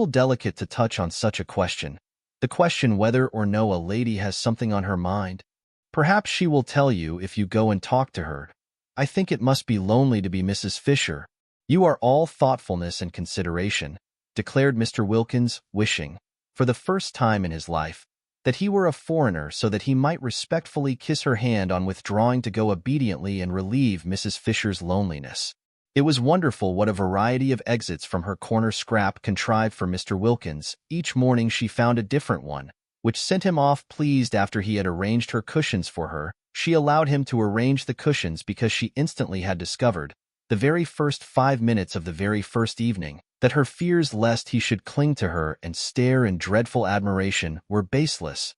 delicate to touch on such a question? The question whether or no a lady has something on her mind. Perhaps she will tell you if you go and talk to her. I think it must be lonely to be Mrs. Fisher. You are all thoughtfulness and consideration," declared Mr. Wilkins, wishing, for the first time in his life, that he were a foreigner so that he might respectfully kiss her hand on withdrawing to go obediently and relieve Mrs. Fisher's loneliness. It was wonderful what a variety of exits from her corner Scrap contrived for Mr. Wilkins. Each morning she found a different one, which sent him off pleased. After he had arranged her cushions for her, she allowed him to arrange the cushions because she instantly had discovered, the very first 5 minutes of the very first evening, that her fears lest he should cling to her and stare in dreadful admiration were baseless.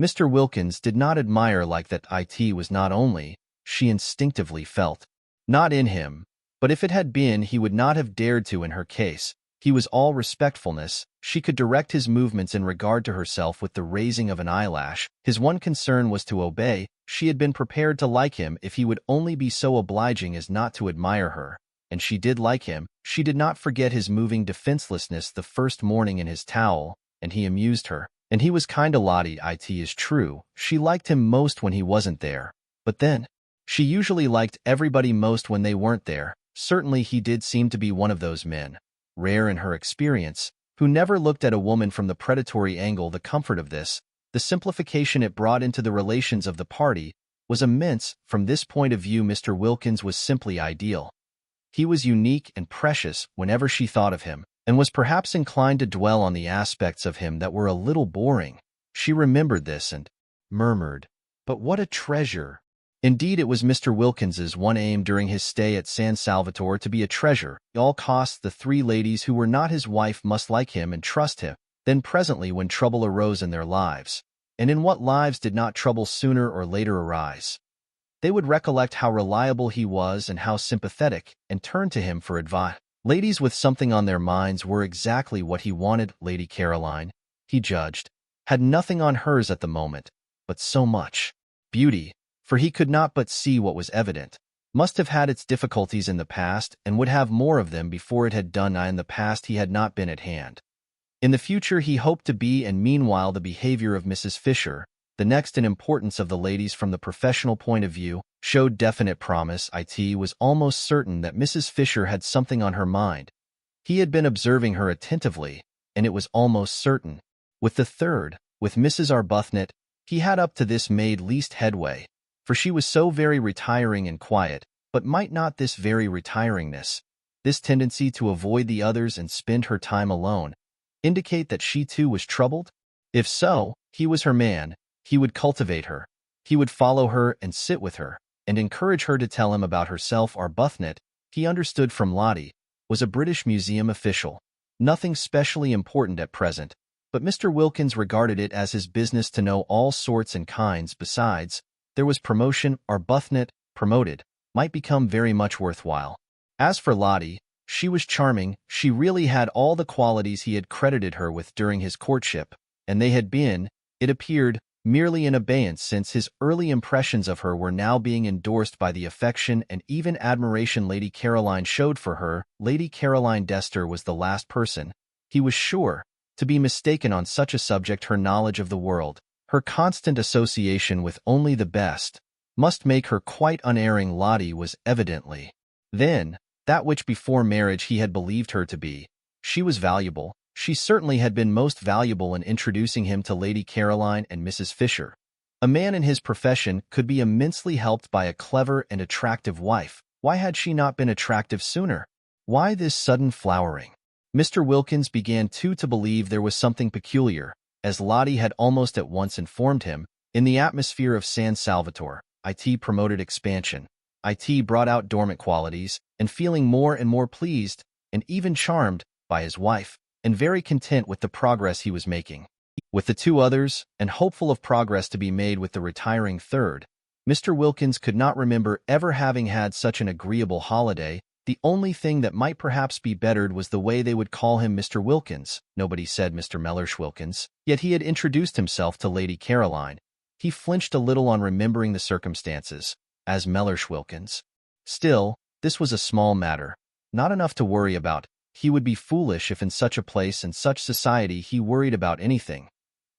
Mr. Wilkins did not admire like that. It was not only, she instinctively felt, not in him, but if it had been he would not have dared to in her case. He was all respectfulness. She could direct his movements in regard to herself with the raising of an eyelash. His one concern was to obey. She had been prepared to like him if he would only be so obliging as not to admire her. And she did like him. She did not forget his moving defenselessness the first morning in his towel, and he amused her. And he was kind to Lottie. It is true, she liked him most when he wasn't there. But then, she usually liked everybody most when they weren't there. Certainly he did seem to be one of those men, rare in her experience, who never looked at a woman from the predatory angle. The comfort of this, the simplification it brought into the relations of the party, was immense. From this point of view Mr. Wilkins was simply ideal. He was unique and precious whenever she thought of him, and was perhaps inclined to dwell on the aspects of him that were a little boring. She remembered this and murmured, "But what a treasure! Indeed, it was Mr. Wilkins's one aim during his stay at San Salvatore to be a treasure. At all costs, the three ladies who were not his wife must like him and trust him. Then presently, when trouble arose in their lives, and in what lives did not trouble sooner or later arise, they would recollect how reliable he was and how sympathetic, and turn to him for advice. Ladies with something on their minds were exactly what he wanted. Lady Caroline, he judged, had nothing on hers at the moment, but so much beauty, for he could not but see what was evident, must have had its difficulties in the past and would have more of them before it had done. In the past he had not been at hand. In the future he hoped to be, and meanwhile the behavior of Mrs. Fisher, the next in importance of the ladies from the professional point of view, showed definite promise. It was almost certain that Mrs. Fisher had something on her mind. He had been observing her attentively, and it was almost certain. With the third, with Mrs. Arbuthnot, he had up to this made least headway, for she was so very retiring and quiet. But might not this very retiringness, this tendency to avoid the others and spend her time alone, indicate that she too was troubled? If so, he was her man. He would cultivate her. He would follow her and sit with her, and encourage her to tell him about herself. Arbuthnot, he understood from Lottie, was a British Museum official. Nothing specially important at present, but Mr. Wilkins regarded it as his business to know all sorts and kinds. Besides, there was promotion. Arbuthnot, promoted, might become very much worthwhile. As for Lottie, she was charming. She really had all the qualities he had credited her with during his courtship, and they had been, it appeared, merely in abeyance since his early impressions of her were now being endorsed by the affection and even admiration Lady Caroline showed for her. Lady Caroline Dester was the last person, he was sure, to be mistaken on such a subject. Her knowledge of the world, her constant association with only the best, must make her quite unerring. Lottie was evidently, then, that which before marriage he had believed her to be. She was valuable. She certainly had been most valuable in introducing him to Lady Caroline and Mrs. Fisher. A man in his profession could be immensely helped by a clever and attractive wife. Why had she not been attractive sooner? Why this sudden flowering? Mr. Wilkins began too to believe there was something peculiar, as Lottie had almost at once informed him, in the atmosphere of San Salvatore. It promoted expansion. It brought out dormant qualities, and feeling more and more pleased, and even charmed, by his wife, and very content with the progress he was making. With the two others, and hopeful of progress to be made with the retiring third, Mr. Wilkins could not remember ever having had such an agreeable holiday. The only thing that might perhaps be bettered was the way they would call him Mr. Wilkins. Nobody said Mr. Mellersh Wilkins, yet he had introduced himself to Lady Caroline. He flinched a little on remembering the circumstances, as Mellersh Wilkins. Still, this was a small matter, not enough to worry about. He would be foolish if in such a place and such society he worried about anything.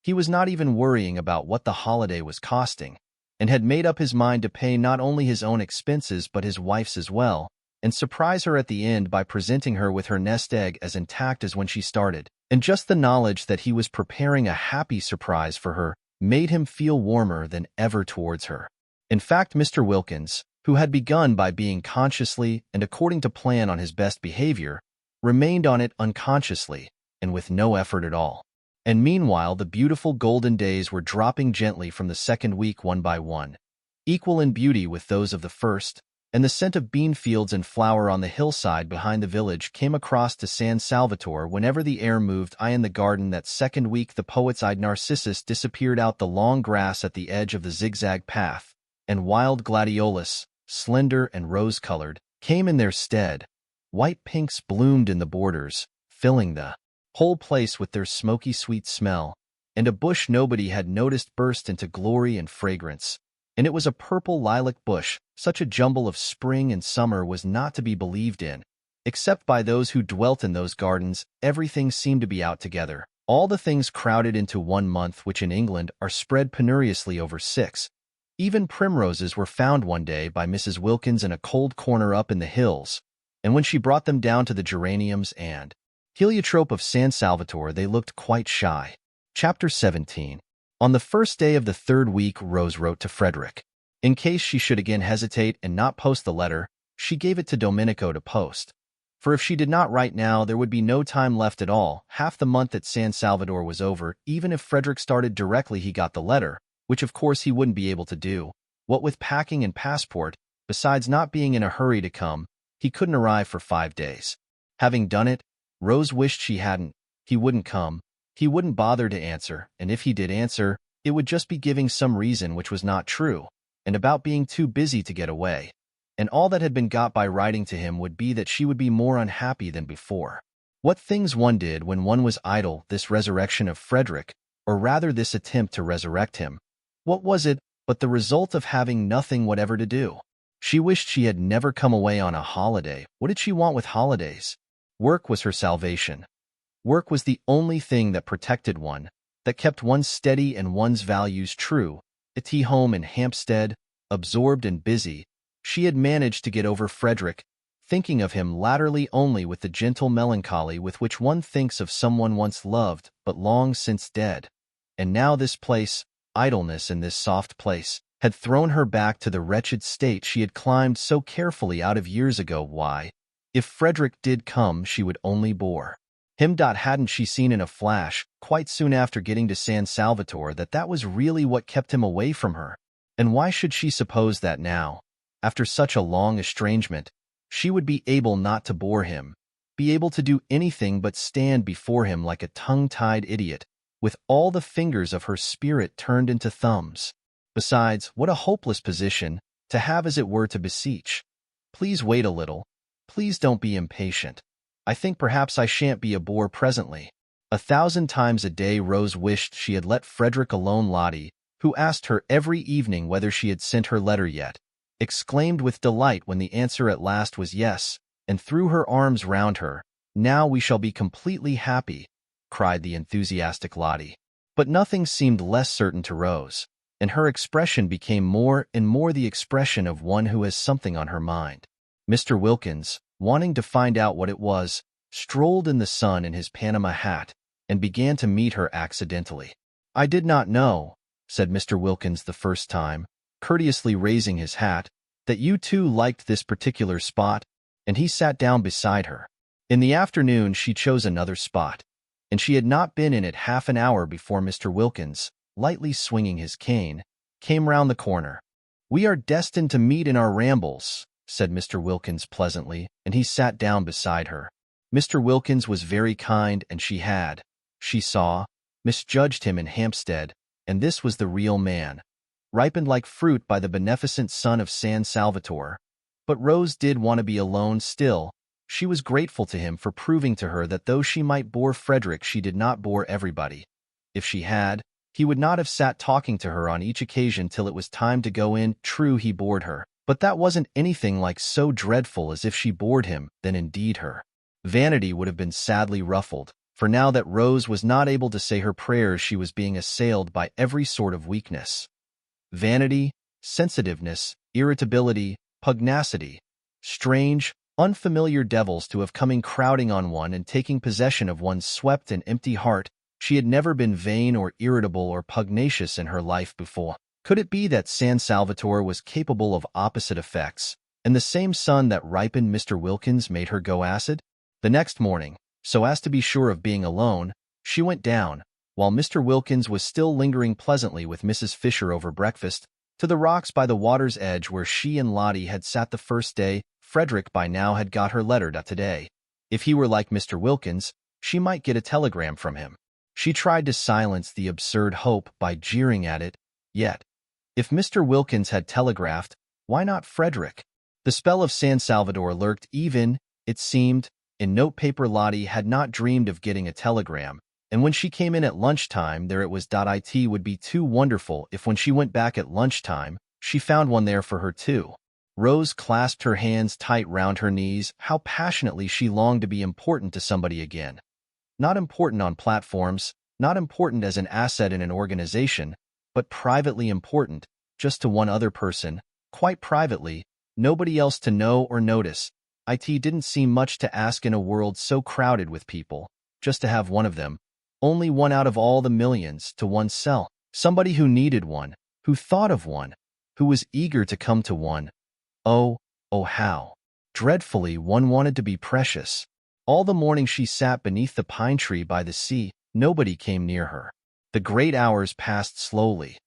He was not even worrying about what the holiday was costing, and had made up his mind to pay not only his own expenses but his wife's as well, and surprise her at the end by presenting her with her nest egg as intact as when she started. And just the knowledge that he was preparing a happy surprise for her made him feel warmer than ever towards her. In fact, Mr. Wilkins, who had begun by being consciously and according to plan on his best behavior, remained on it unconsciously and with no effort at all. And meanwhile the beautiful golden days were dropping gently from the second week one by one, equal in beauty with those of the first, and the scent of bean fields and flower on the hillside behind the village came across to San Salvatore whenever the air moved. In the garden that second week the poet's eyed narcissus disappeared out the long grass at the edge of the zigzag path, and wild gladiolus, slender and rose-colored, came in their stead. White pinks bloomed in the borders, filling the whole place with their smoky sweet smell, and a bush nobody had noticed burst into glory and fragrance. And it was a purple lilac bush. Such a jumble of spring and summer was not to be believed in. Except by those who dwelt in those gardens, everything seemed to be out together. All the things crowded into 1 month which in England are spread penuriously over 6. Even primroses were found one day by Mrs. Wilkins in a cold corner up in the hills, and when she brought them down to the geraniums and heliotrope of San Salvatore, they looked quite shy. Chapter 17. On the first day of the third week, Rose wrote to Frederick. In case she should again hesitate and not post the letter, she gave it to Domenico to post. For if she did not write now, there would be no time left at all. Half the month at San Salvatore was over, even if Frederick started directly he got the letter, which of course he wouldn't be able to do. What with packing and passport, besides not being in a hurry to come, he couldn't arrive for 5 days. Having done it, Rose wished she hadn't. He wouldn't come. He wouldn't bother to answer, and if he did answer, it would just be giving some reason which was not true, and about being too busy to get away. And all that had been got by writing to him would be that she would be more unhappy than before. What things one did when one was idle, this resurrection of Frederick, or rather this attempt to resurrect him. What was it but the result of having nothing whatever to do? She wished she had never come away on a holiday. What did she want with holidays? Work was her salvation. Work was the only thing that protected one, that kept one steady and one's values true. At home in Hampstead, absorbed and busy, she had managed to get over Frederick, thinking of him latterly only with the gentle melancholy with which one thinks of someone once loved but long since dead. And now this place, idleness in this soft place, had thrown her back to the wretched state she had climbed so carefully out of years ago. Why? If Frederick did come, she would only bore him. Hadn't she seen in a flash, quite soon after getting to San Salvatore, that that was really what kept him away from her? And why should she suppose that now, after such a long estrangement, she would be able not to bore him, be able to do anything but stand before him like a tongue-tied idiot, with all the fingers of her spirit turned into thumbs? Besides, what a hopeless position, to have as it were to beseech. Please wait a little. Please don't be impatient. I think perhaps I shan't be a bore presently. 1,000 times a day Rose wished she had let Frederick alone. Lottie, who asked her every evening whether she had sent her letter yet, exclaimed with delight when the answer at last was yes, and threw her arms round her. Now we shall be completely happy, cried the enthusiastic Lottie. But nothing seemed less certain to Rose, and her expression became more and more the expression of one who has something on her mind. Mr. Wilkins, wanting to find out what it was, strolled in the sun in his Panama hat, and began to meet her accidentally. I did not know, said Mr. Wilkins the first time, courteously raising his hat, that you two liked this particular spot, and he sat down beside her. In the afternoon she chose another spot, and she had not been in it half an hour before Mr. Wilkins, lightly swinging his cane, came round the corner. We are destined to meet in our rambles, said Mr. Wilkins pleasantly, and he sat down beside her. Mr. Wilkins was very kind, and she saw, misjudged him in Hampstead, and this was the real man, ripened like fruit by the beneficent sun of San Salvatore. But Rose did want to be alone still. She was grateful to him for proving to her that though she might bore Frederick, she did not bore everybody. If she had, he would not have sat talking to her on each occasion till it was time to go in. True, he bored her, but that wasn't anything like so dreadful as if she bored him. Then indeed her vanity would have been sadly ruffled, for now that Rose was not able to say her prayers, she was being assailed by every sort of weakness. Vanity, sensitiveness, irritability, pugnacity, strange, unfamiliar devils to have come crowding on one and taking possession of one's swept and empty heart. She had never been vain or irritable or pugnacious in her life before. Could it be that San Salvatore was capable of opposite effects, and the same sun that ripened Mr. Wilkins made her go acid? The next morning, so as to be sure of being alone, she went down, while Mr. Wilkins was still lingering pleasantly with Mrs. Fisher over breakfast, to the rocks by the water's edge where she and Lottie had sat the first day. Frederick by now had got her letter today. If he were like Mr. Wilkins, she might get a telegram from him. She tried to silence the absurd hope by jeering at it, yet, if Mr. Wilkins had telegraphed, why not Frederick? The spell of San Salvatore lurked even, it seemed, in notepaper. Lottie had not dreamed of getting a telegram, and when she came in at lunchtime there it was. It would be too wonderful if when she went back at lunchtime, she found one there for her too. Rose clasped her hands tight round her knees. How passionately she longed to be important to somebody again. Not important on platforms, not important as an asset in an organization, but privately important, just to one other person, quite privately, nobody else to know or notice. It didn't seem much to ask in a world so crowded with people, just to have one of them, only one out of all the millions, to oneself. Somebody who needed one, who thought of one, who was eager to come to one. Oh, how dreadfully one wanted to be precious. All the morning she sat beneath the pine tree by the sea. Nobody came near her. The great hours passed slowly.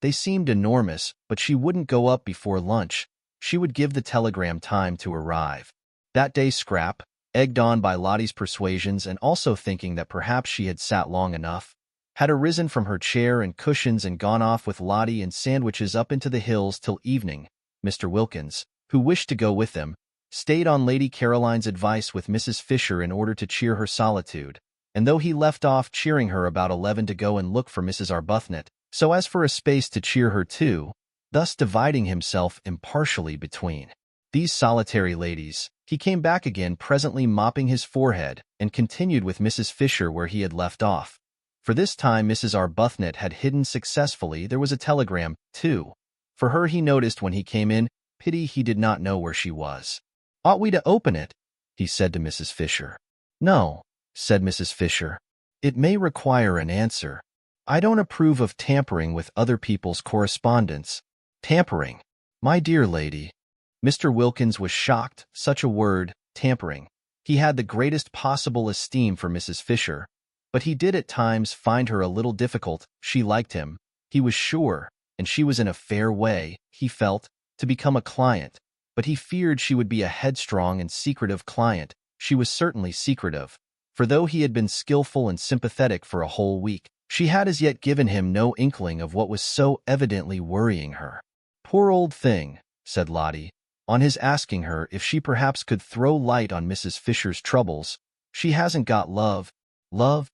They seemed enormous, but she wouldn't go up before lunch. She would give the telegram time to arrive. That day Scrap, egged on by Lottie's persuasions and also thinking that perhaps she had sat long enough, had arisen from her chair and cushions and gone off with Lottie and sandwiches up into the hills till evening. Mr. Wilkins, who wished to go with them, stayed on Lady Caroline's advice with Mrs. Fisher in order to cheer her solitude, and though he left off cheering her about 11 to go and look for Mrs. Arbuthnot, so as for a space to cheer her too, thus dividing himself impartially between these solitary ladies, he came back again presently mopping his forehead and continued with Mrs. Fisher where he had left off. For this time Mrs. Arbuthnot had hidden successfully. There was a telegram, too. For her he noticed when he came in. Pity he did not know where she was. "Ought we to open it?" he said to Mrs. Fisher. "No," said Mrs. Fisher. "It may require an answer. I don't approve of tampering with other people's correspondence." "Tampering? My dear lady." Mr. Wilkins was shocked. Such a word, tampering. He had the greatest possible esteem for Mrs. Fisher, but he did at times find her a little difficult. She liked him, he was sure, and she was in a fair way, he felt, to become a client, but he feared she would be a headstrong and secretive client. She was certainly secretive, for though he had been skillful and sympathetic for a whole week, she had as yet given him no inkling of what was so evidently worrying her. "Poor old thing," said Lottie, on his asking her if she perhaps could throw light on Mrs. Fisher's troubles. "She hasn't got love." "Love?"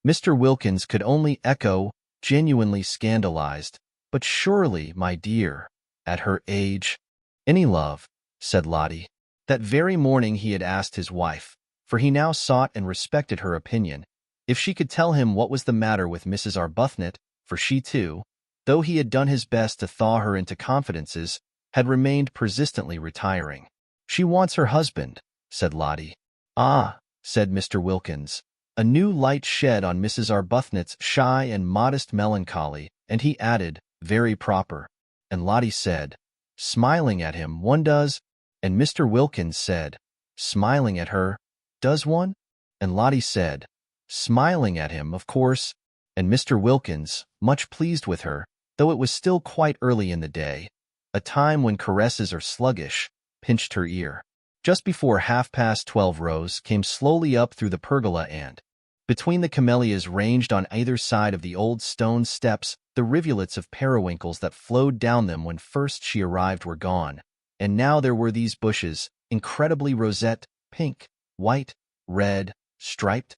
Mr. Wilkins could only echo, genuinely scandalized. "But surely, my dear, at her age—" "Any love," said Lottie. That very morning he had asked his wife, for he now sought and respected her opinion, if she could tell him what was the matter with Mrs. Arbuthnot, for she too, though he had done his best to thaw her into confidences, had remained persistently retiring. "She wants her husband," said Lottie. "Ah," said Mr. Wilkins, a new light shed on Mrs. Arbuthnot's shy and modest melancholy, and he added, "Very proper." And Lottie said, smiling at him, "One does." And Mr. Wilkins said, smiling at her, "Does one?" And Lottie said, smiling at him, "Of course." And Mr. Wilkins, much pleased with her, though it was still quite early in the day, a time when caresses are sluggish, pinched her ear. Just before 12:30 Rose came slowly up through the pergola and, between the camellias ranged on either side of the old stone steps, the rivulets of periwinkles that flowed down them when first she arrived were gone, and now there were these bushes, incredibly roseate, pink, white, red, striped.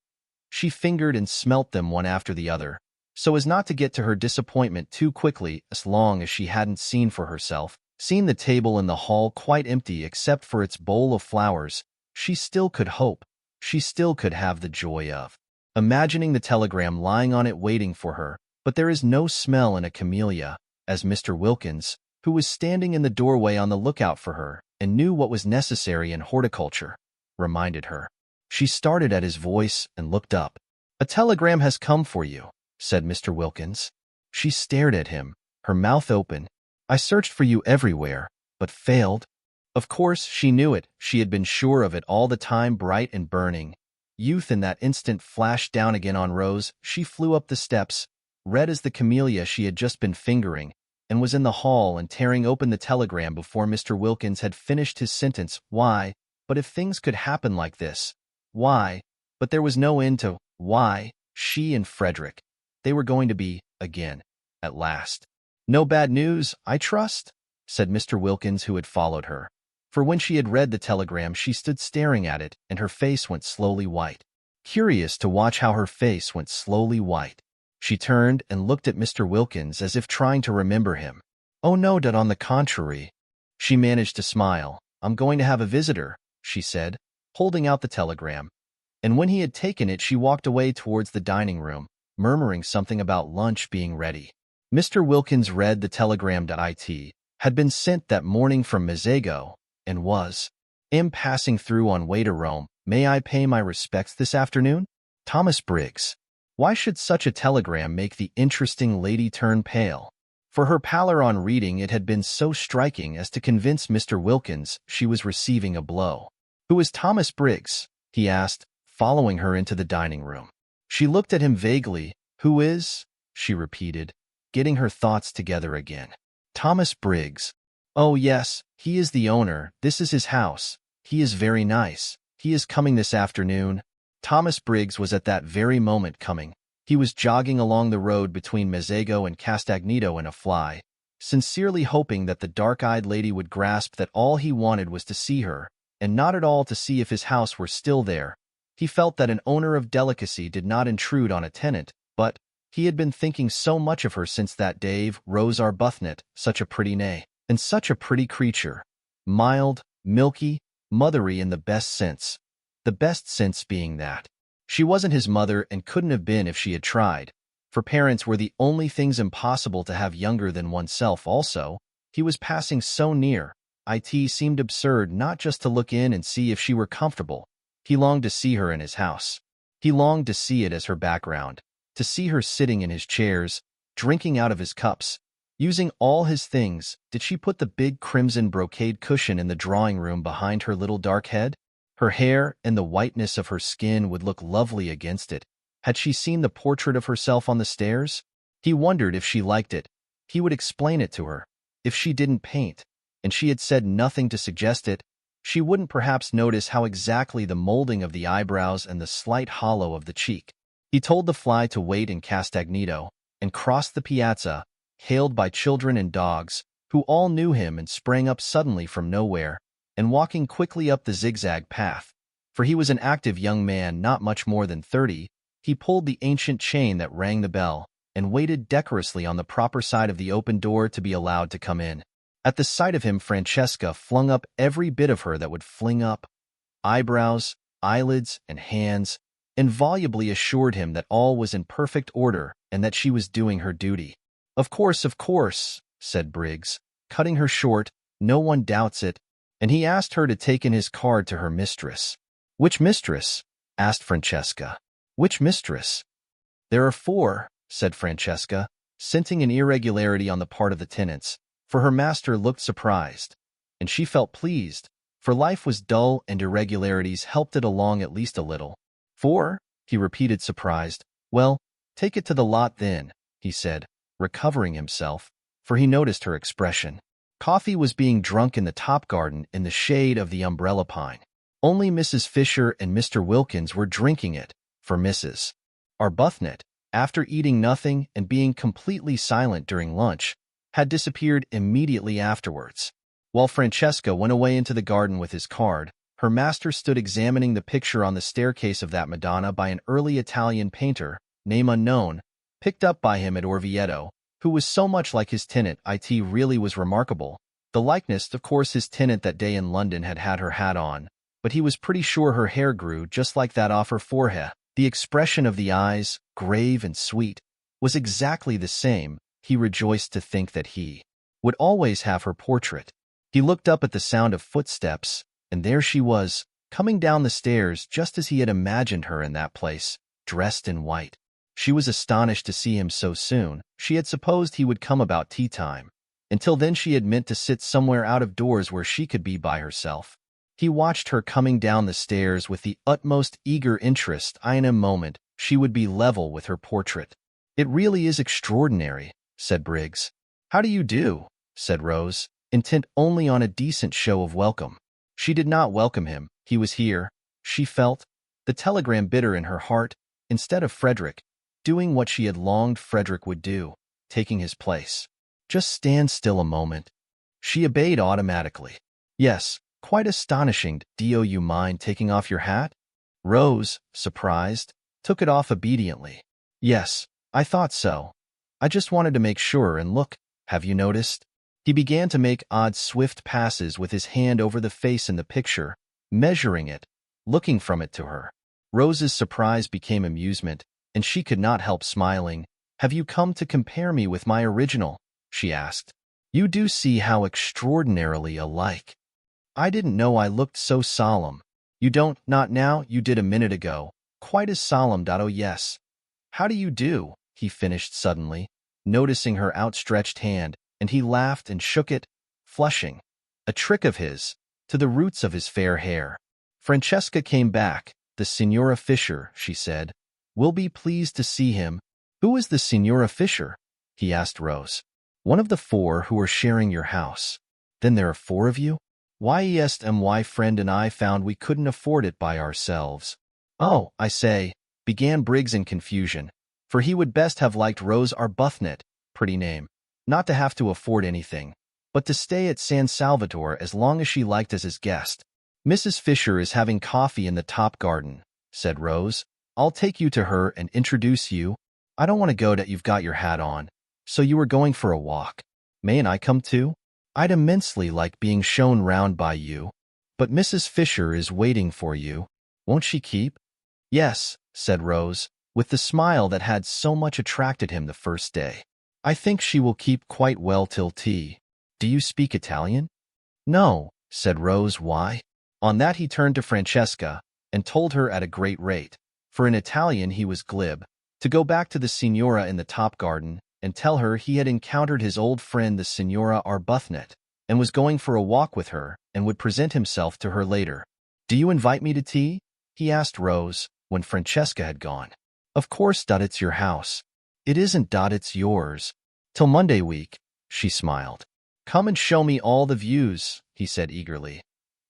She fingered and smelt them one after the other, so as not to get to her disappointment too quickly. As long as she hadn't seen for herself, seen the table in the hall quite empty except for its bowl of flowers, she still could hope, she still could have the joy of imagining the telegram lying on it waiting for her. But there is no smell in a camellia, as Mr. Wilkins, who was standing in the doorway on the lookout for her and knew what was necessary in horticulture, reminded her. She started at his voice and looked up. "A telegram has come for you," said Mr. Wilkins. She stared at him, her mouth open. "I searched for you everywhere, but failed." Of course, she knew it. She had been sure of it all the time. Bright and burning youth in that instant flashed down again on Rose. She flew up the steps, red as the camellia she had just been fingering, and was in the hall and tearing open the telegram before Mr. Wilkins had finished his sentence. Why, but if things could happen like this, why, but there was no end to why, she and Frederick, they were going to be, again, at last. "No bad news, I trust?" said Mr. Wilkins, who had followed her. For when she had read the telegram, she stood staring at it, and her face went slowly white. Curious to watch how her face went slowly white, she turned and looked at Mr. Wilkins as if trying to remember him. "Oh no, Dad, on the contrary." She managed to smile. "I'm going to have a visitor," she said, holding out the telegram. And when he had taken it, she walked away towards the dining room, murmuring something about lunch being ready. Mr. Wilkins read the telegram. It had been sent that morning from Mazago, and was, "Am passing through on way to Rome. May I pay my respects this afternoon? Thomas Briggs." Why should such a telegram make the interesting lady turn pale? For her pallor on reading it had been so striking as to convince Mr. Wilkins she was receiving a blow. "Who is Thomas Briggs?" he asked, following her into the dining room. She looked at him vaguely. "Who is?" she repeated, getting her thoughts together again. Thomas Briggs. Oh yes, he is the owner. This is his house. He is very nice. He is coming this afternoon. Thomas Briggs was at that very moment coming. He was jogging along the road between Mezzago and Castagneto in a fly, sincerely hoping that the dark-eyed lady would grasp that all he wanted was to see her, and not at all to see if his house were still there. He felt that an owner of delicacy did not intrude on a tenant, but he had been thinking so much of her since that day. Rose Arbuthnot, such a pretty nay, and such a pretty creature. Mild, milky, mothery in the best sense. The best sense being that she wasn't his mother and couldn't have been if she had tried, for parents were the only things impossible to have younger than oneself. Also, he was passing so near. It seemed absurd not just to look in and see if she were comfortable. He longed to see her in his house. He longed to see it as her background, to see her sitting in his chairs, drinking out of his cups, using all his things. Did she put the big crimson brocade cushion in the drawing room behind her little dark head? Her hair and the whiteness of her skin would look lovely against it. Had she seen the portrait of herself on the stairs? He wondered if she liked it. He would explain it to her. If she didn't paint, and she had said nothing to suggest it, she wouldn't perhaps notice how exactly the molding of the eyebrows and the slight hollow of the cheek. He told the fly to wait in Castagneto, and crossed the piazza, hailed by children and dogs, who all knew him and sprang up suddenly from nowhere, and walking quickly up the zigzag path. For he was an active young man, not much more than 30, he pulled the ancient chain that rang the bell, and waited decorously on the proper side of the open door to be allowed to come in. At the sight of him, Francesca flung up every bit of her that would fling up. Eyebrows, eyelids, and hands, and volubly assured him that all was in perfect order and that she was doing her duty. Of course, said Briggs, cutting her short, no one doubts it, and he asked her to take in his card to her mistress. Which mistress? Asked Francesca. Which mistress? There are 4, said Francesca, scenting an irregularity on the part of the tenants, for her master looked surprised, and she felt pleased, for life was dull and irregularities helped it along at least a little. 4? He repeated, surprised. Well, take it to the lot then, he said, recovering himself, for he noticed her expression. Coffee was being drunk in the top garden in the shade of the umbrella pine. Only Mrs. Fisher and Mr. Wilkins were drinking it, for Mrs. Arbuthnot, after eating nothing and being completely silent during lunch, had disappeared immediately afterwards. While Francesca went away into the garden with his card, her master stood examining the picture on the staircase of that Madonna by an early Italian painter, name unknown, picked up by him at Orvieto, who was so much like his tenant. It really was remarkable. The likeness, of course, his tenant that day in London had had her hat on, but he was pretty sure her hair grew just like that off her forehead. The expression of the eyes, grave and sweet, was exactly the same. He rejoiced to think that he would always have her portrait. He looked up at the sound of footsteps, and there she was, coming down the stairs just as he had imagined her in that place, dressed in white. She was astonished to see him so soon. She had supposed he would come about tea time. Until then she had meant to sit somewhere out of doors where she could be by herself. He watched her coming down the stairs with the utmost eager interest. In a moment, she would be level with her portrait. It really is extraordinary, said Briggs. How do you do? Said Rose, intent only on a decent show of welcome. She did not welcome him. He was here, she felt, the telegram bitter in her heart, instead of Frederick, doing what she had longed Frederick would do, taking his place. Just stand still a moment. She obeyed automatically. Yes, quite astonishing. Do you mind taking off your hat? Rose, surprised, took it off obediently. Yes, I thought so. I just wanted to make sure, and look, have you noticed? He began to make odd swift passes with his hand over the face in the picture, measuring it, looking from it to her. Rose's surprise became amusement, and she could not help smiling. Have you come to compare me with my original? She asked. You do see how extraordinarily alike. I didn't know I looked so solemn. You don't, not now, you did a minute ago. Quite as solemn. Oh yes. How do you do? He finished suddenly, noticing her outstretched hand, and he laughed and shook it, flushing, a trick of his, to the roots of his fair hair. Francesca came back. The Signora Fisher, she said, will be pleased to see him. Who is the Signora Fisher? he asked Rose. One of the 4 who are sharing your house. Then there are 4 of you? My friend and I found we couldn't afford it by ourselves. Oh, I say, began Briggs in confusion, for he would best have liked Rose Arbuthnot, pretty name, not to have to afford anything, but to stay at San Salvatore as long as she liked as his guest. Mrs. Fisher is having coffee in the top garden, said Rose. I'll take you to her and introduce you. I don't want to go that you've got your hat on. So you were going for a walk. Mayn't I come too? I'd immensely like being shown round by you. But Mrs. Fisher is waiting for you. Won't she keep? Yes, said Rose, with the smile that had so much attracted him the first day. I think she will keep quite well till tea. Do you speak Italian? No, said Rose. Why? On that he turned to Francesca and told her at a great rate, for in Italian he was glib, to go back to the signora in the top garden and tell her he had encountered his old friend the Signora Arbuthnot and was going for a walk with her and would present himself to her later. Do you invite me to tea? He asked Rose when Francesca had gone. Of course, it's your house. It isn't, it's yours. Till Monday week, she smiled. Come and show me all the views, he said eagerly.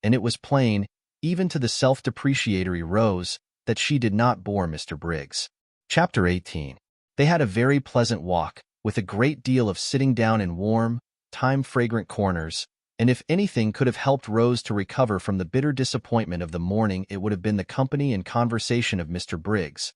And it was plain, even to the self-depreciatory Rose, that she did not bore Mr. Briggs. Chapter 18. They had a very pleasant walk, with a great deal of sitting down in warm, time-fragrant corners, and if anything could have helped Rose to recover from the bitter disappointment of the morning, it would have been the company and conversation of Mr. Briggs.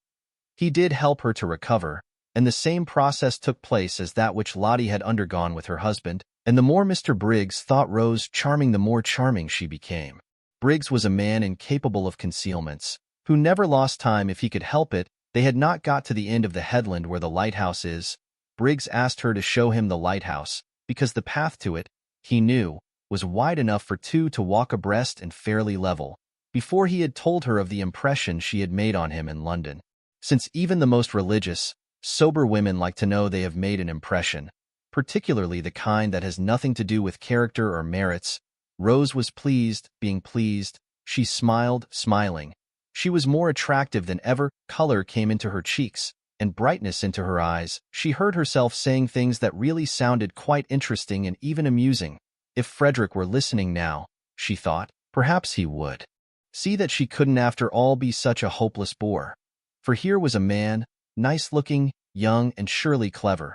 He did help her to recover, and the same process took place as that which Lottie had undergone with her husband, and the more Mr. Briggs thought Rose charming, the more charming she became. Briggs was a man incapable of concealments, who never lost time if he could help it. They had not got to the end of the headland where the lighthouse is. Briggs asked her to show him the lighthouse, because the path to it, he knew, was wide enough for 2 to walk abreast and fairly level, before he had told her of the impression she had made on him in London. Since even the most religious, sober women like to know they have made an impression, particularly the kind that has nothing to do with character or merits, Rose was pleased, being pleased. She smiled, smiling. She was more attractive than ever. Color came into her cheeks, and brightness into her eyes. She heard herself saying things that really sounded quite interesting and even amusing. If Frederick were listening now, she thought, perhaps he would see that she couldn't after all be such a hopeless bore. For here was a man, nice-looking, young, and surely clever.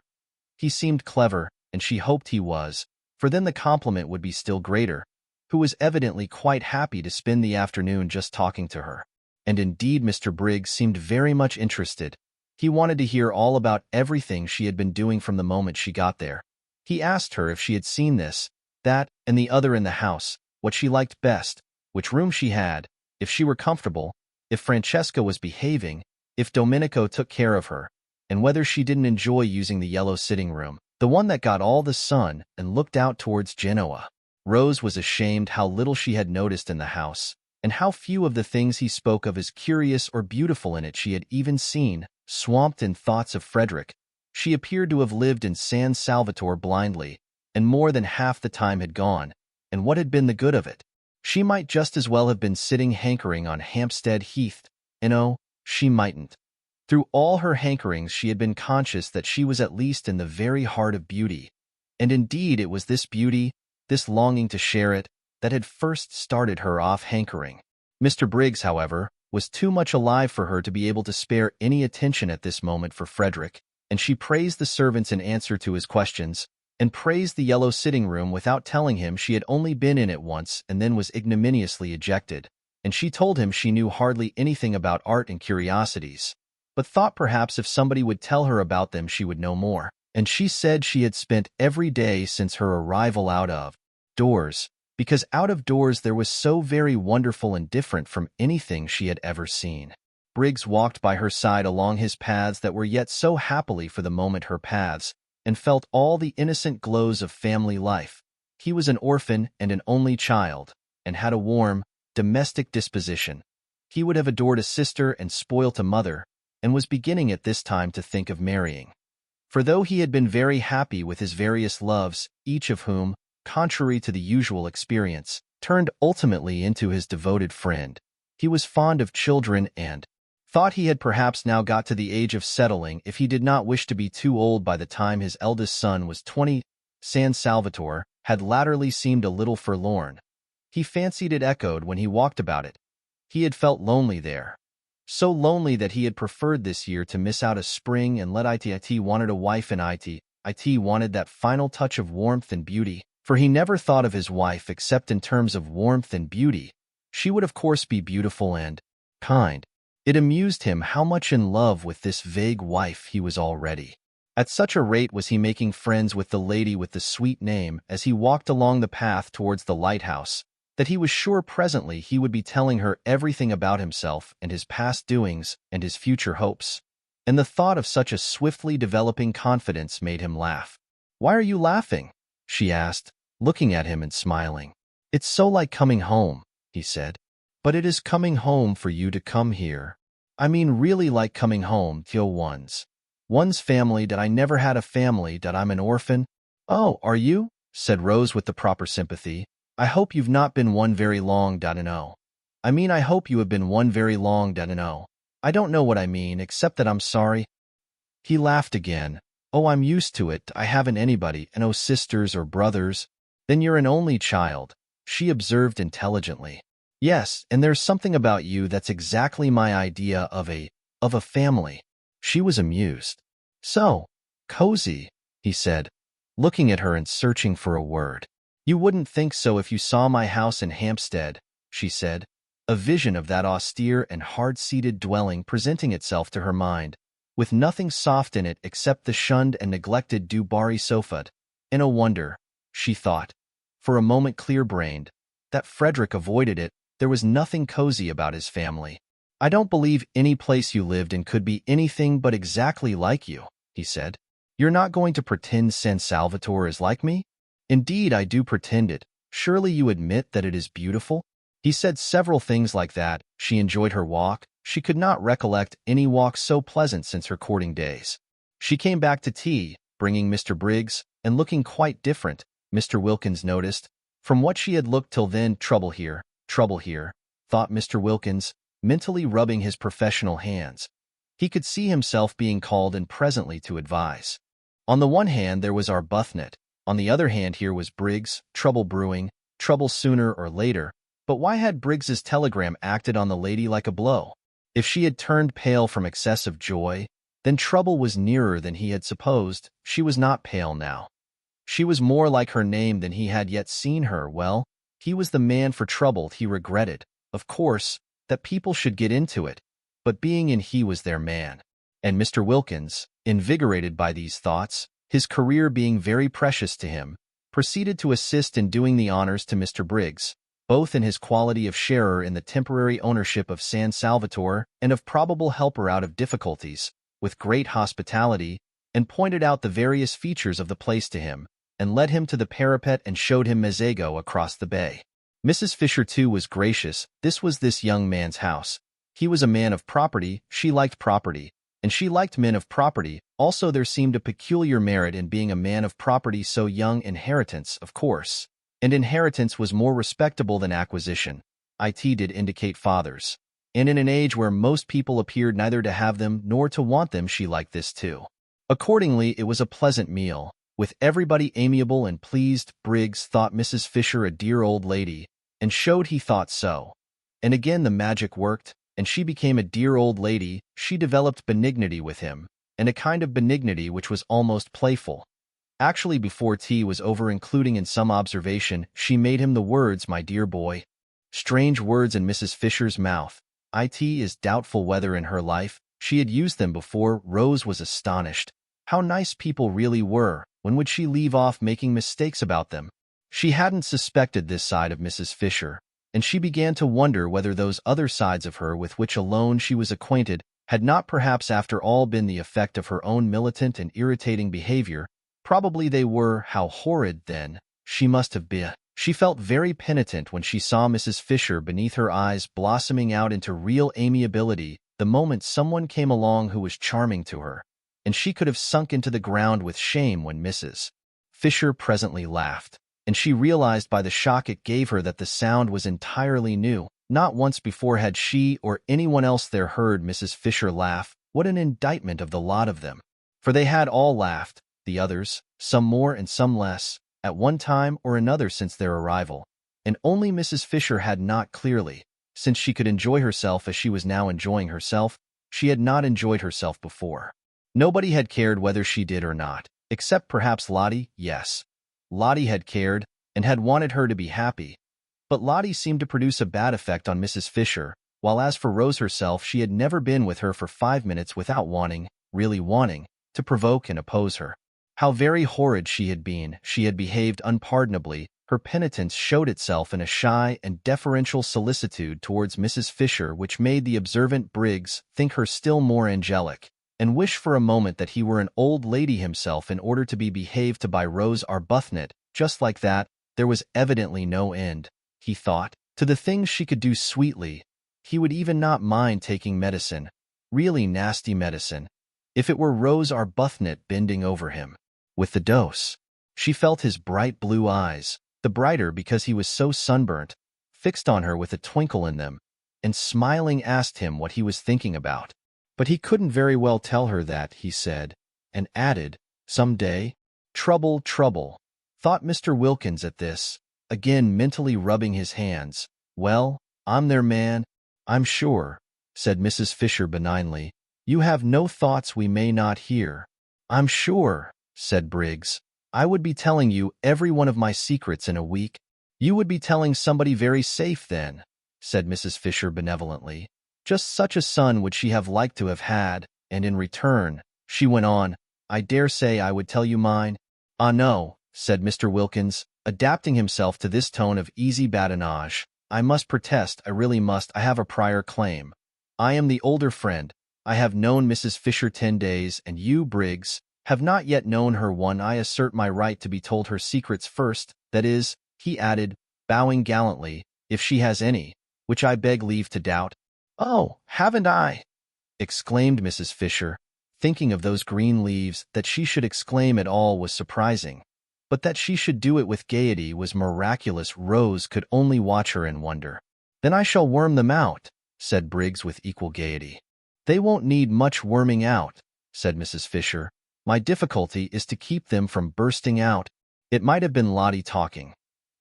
He seemed clever, and she hoped he was, for then the compliment would be still greater, who was evidently quite happy to spend the afternoon just talking to her. And indeed Mr. Briggs seemed very much interested. He wanted to hear all about everything she had been doing from the moment she got there. He asked her if she had seen this, that, and the other in the house, what she liked best, which room she had, if she were comfortable, if Francesca was behaving, if Domenico took care of her, and whether she didn't enjoy using the yellow sitting room, the one that got all the sun and looked out towards Genoa. Rose was ashamed how little she had noticed in the house, and how few of the things he spoke of as curious or beautiful in it she had even seen. Swamped in thoughts of Frederick, she appeared to have lived in San Salvatore blindly, and more than half the time had gone, and what had been the good of it? She might just as well have been sitting hankering on Hampstead Heath, and oh, she mightn't. Through all her hankerings she had been conscious that she was at least in the very heart of beauty, and indeed it was this beauty, this longing to share it, that had first started her off hankering. Mr. Briggs, however, was too much alive for her to be able to spare any attention at this moment for Frederick, and she praised the servants in answer to his questions, and praised the yellow sitting room without telling him she had only been in it once and then was ignominiously ejected, and she told him she knew hardly anything about art and curiosities, but thought perhaps if somebody would tell her about them she would know more, and she said she had spent every day since her arrival out of doors, because out of doors there was so very wonderful and different from anything she had ever seen. Briggs walked by her side along his paths that were yet so happily for the moment her paths, and felt all the innocent glows of family life. He was an orphan and an only child, and had a warm, domestic disposition. He would have adored a sister and spoilt a mother, and was beginning at this time to think of marrying. For though he had been very happy with his various loves, each of whom, contrary to the usual experience, turned ultimately into his devoted friend, he was fond of children and thought he had perhaps now got to the age of settling if he did not wish to be too old by the time his eldest son was 20. San Salvatore had latterly seemed a little forlorn. He fancied it echoed when he walked about it. He had felt lonely there. So lonely that he had preferred this year to miss out a spring and let it wanted a wife and it wanted that final touch of warmth and beauty, for he never thought of his wife except in terms of warmth and beauty. She would of course be beautiful and kind. It amused him how much in love with this vague wife he was already. At such a rate was he making friends with the lady with the sweet name as he walked along the path towards the lighthouse, that he was sure presently he would be telling her everything about himself and his past doings and his future hopes. And the thought of such a swiftly developing confidence made him laugh. "Why are you laughing?" she asked, looking at him and smiling. "It's so like coming home," he said. "But it is coming home for you to come here. I mean really like coming home to one's family that I never had a family that I'm an orphan." "Oh, are you?" said Rose with the proper sympathy. "I hope you've not been one very long no. I mean I hope you have been one very long no. I don't know what I mean except that I'm sorry." He laughed again. "Oh, I'm used to it. I haven't anybody, and no sisters or brothers." "Then you're an only child," she observed intelligently. "Yes, and there's something about you that's exactly my idea of a family." She was amused. "So cozy," he said, looking at her and searching for a word. "You wouldn't think so if you saw my house in Hampstead," she said, a vision of that austere and hard-seated dwelling presenting itself to her mind, with nothing soft in it except the shunned and neglected Du-Barry sofa. And no wonder, she thought, for a moment clear-brained, that Frederick avoided it. There was nothing cozy about his family. "I don't believe any place you lived in could be anything but exactly like you," he said. "You're not going to pretend San Salvatore is like me?" "Indeed, I do pretend it. Surely you admit that it is beautiful?" He said several things like that. She enjoyed her walk. She could not recollect any walk so pleasant since her courting days. She came back to tea, bringing Mr. Briggs, and looking quite different, Mr. Wilkins noticed, from what she had looked till then. Trouble here, thought Mr. Wilkins, mentally rubbing his professional hands. He could see himself being called in presently to advise. On the one hand there was Arbuthnot, on the other hand here was Briggs, trouble brewing, trouble sooner or later. But why had Briggs's telegram acted on the lady like a blow? If she had turned pale from excess of joy, then trouble was nearer than he had supposed. She was not pale now. She was more like her name than he had yet seen her. Well, he was the man for trouble. He regretted, of course, that people should get into it, but being in he was their man. And Mr. Wilkins, invigorated by these thoughts, his career being very precious to him, proceeded to assist in doing the honors to Mr. Briggs, both in his quality of sharer in the temporary ownership of San Salvatore and of probable helper out of difficulties, with great hospitality, and pointed out the various features of the place to him, and led him to the parapet and showed him Mezzago across the bay. Mrs. Fisher, too, was gracious. This was this young man's house. He was a man of property, she liked property, and she liked men of property. Also there seemed a peculiar merit in being a man of property so young. Inheritance, of course. And inheritance was more respectable than acquisition. It did indicate fathers. And in an age where most people appeared neither to have them nor to want them, she liked this too. Accordingly, it was a pleasant meal, with everybody amiable and pleased. Briggs thought Mrs. Fisher a dear old lady, and showed he thought so. And again the magic worked, and she became a dear old lady. She developed benignity with him, and a kind of benignity which was almost playful. Actually, before tea was over, including in some observation, she made him the words, "My dear boy." Strange words in Mrs. Fisher's mouth. It is doubtful whether in her life she had used them before. Rose was astonished. How nice people really were. When would she leave off making mistakes about them? She hadn't suspected this side of Mrs. Fisher, and she began to wonder whether those other sides of her with which alone she was acquainted had not perhaps after all been the effect of her own militant and irritating behavior. Probably they were. How horrid, then, she must have been. She felt very penitent when she saw Mrs. Fisher beneath her eyes blossoming out into real amiability the moment someone came along who was charming to her, and she could have sunk into the ground with shame when Mrs. Fisher presently laughed, and she realized by the shock it gave her that the sound was entirely new. Not once before had she or anyone else there heard Mrs. Fisher laugh. What an indictment of the lot of them! For they had all laughed, the others, some more and some less, at one time or another since their arrival, and only Mrs. Fisher had not clearly, since she could enjoy herself as she was now enjoying herself. She had not enjoyed herself before. Nobody had cared whether she did or not, except perhaps Lottie. Yes, Lottie had cared and had wanted her to be happy, but Lottie seemed to produce a bad effect on Mrs. Fisher, while as for Rose herself, she had never been with her for 5 minutes without wanting, really wanting, to provoke and oppose her. How very horrid she had been! She had behaved unpardonably. Her penitence showed itself in a shy and deferential solicitude towards Mrs. Fisher which made the observant Briggs think her still more angelic, and wish for a moment that he were an old lady himself in order to be behaved to by Rose Arbuthnot, just like that. There was evidently no end, he thought, to the things she could do sweetly. He would even not mind taking medicine, really nasty medicine, if it were Rose Arbuthnot bending over him. With the dose, she felt his bright blue eyes, the brighter because he was so sunburnt, fixed on her with a twinkle in them, and smiling asked him what he was thinking about. But he couldn't very well tell her that, he said, and added, "Some day." Trouble, trouble, thought Mr. Wilkins at this, again mentally rubbing his hands. "Well, I'm their man, I'm sure," said Mrs. Fisher benignly. "You have no thoughts we may not hear." "I'm sure," said Briggs, "I would be telling you every one of my secrets in a week." "You would be telling somebody very safe then," said Mrs. Fisher benevolently. Just such a son would she have liked to have had, and in return, she went on, "I dare say I would tell you mine." "Ah, no," said Mr. Wilkins, adapting himself to this tone of easy badinage. "I must protest, I really must. I have a prior claim. I am the older friend. I have known Mrs. Fisher 10 days, and you, Briggs, have not yet known her 1. I assert my right to be told her secrets first, that is," he added, bowing gallantly, "if she has any, which I beg leave to doubt." "Oh, haven't I?" exclaimed Mrs. Fisher, thinking of those green leaves. That she should exclaim at all was surprising, but that she should do it with gaiety was miraculous. Rose could only watch her in wonder. "Then I shall worm them out," said Briggs with equal gaiety. "They won't need much worming out," said Mrs. Fisher. "My difficulty is to keep them from bursting out." It might have been Lottie talking.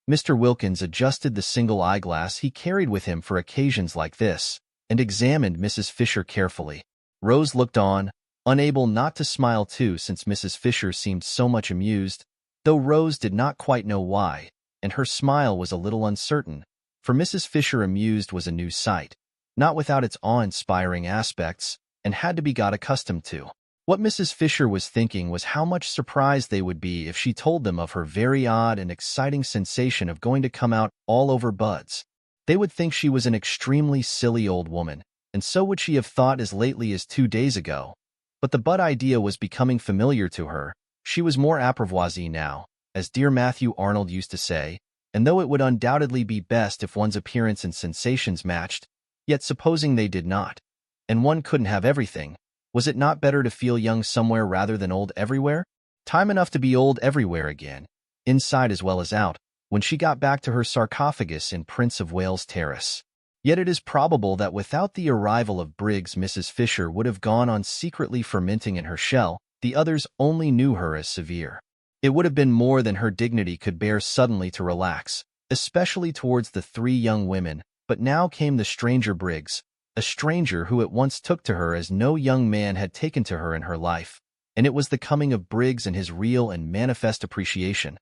Mr. Wilkins adjusted the single eyeglass he carried with him for occasions like this, and examined Mrs. Fisher carefully. Rose looked on, unable not to smile too, since Mrs. Fisher seemed so much amused, though Rose did not quite know why, and her smile was a little uncertain, for Mrs. Fisher amused was a new sight, not without its awe-inspiring aspects, and had to be got accustomed to. What Mrs. Fisher was thinking was how much surprised they would be if she told them of her very odd and exciting sensation of going to come out all over buds. They would think she was an extremely silly old woman, and so would she have thought as lately as 2 days ago. But the bud idea was becoming familiar to her. She was more apprivoisée now, as dear Matthew Arnold used to say, and though it would undoubtedly be best if one's appearance and sensations matched, yet supposing they did not, and one couldn't have everything, was it not better to feel young somewhere rather than old everywhere? Time enough to be old everywhere again, inside as well as out, when she got back to her sarcophagus in Prince of Wales Terrace. Yet it is probable that without the arrival of Briggs, Mrs. Fisher would have gone on secretly fermenting in her shell. The others only knew her as severe. It would have been more than her dignity could bear suddenly to relax, especially towards the 3 young women. But now came the stranger Briggs, a stranger who at once took to her as no young man had taken to her in her life, and it was the coming of Briggs and his real and manifest appreciation.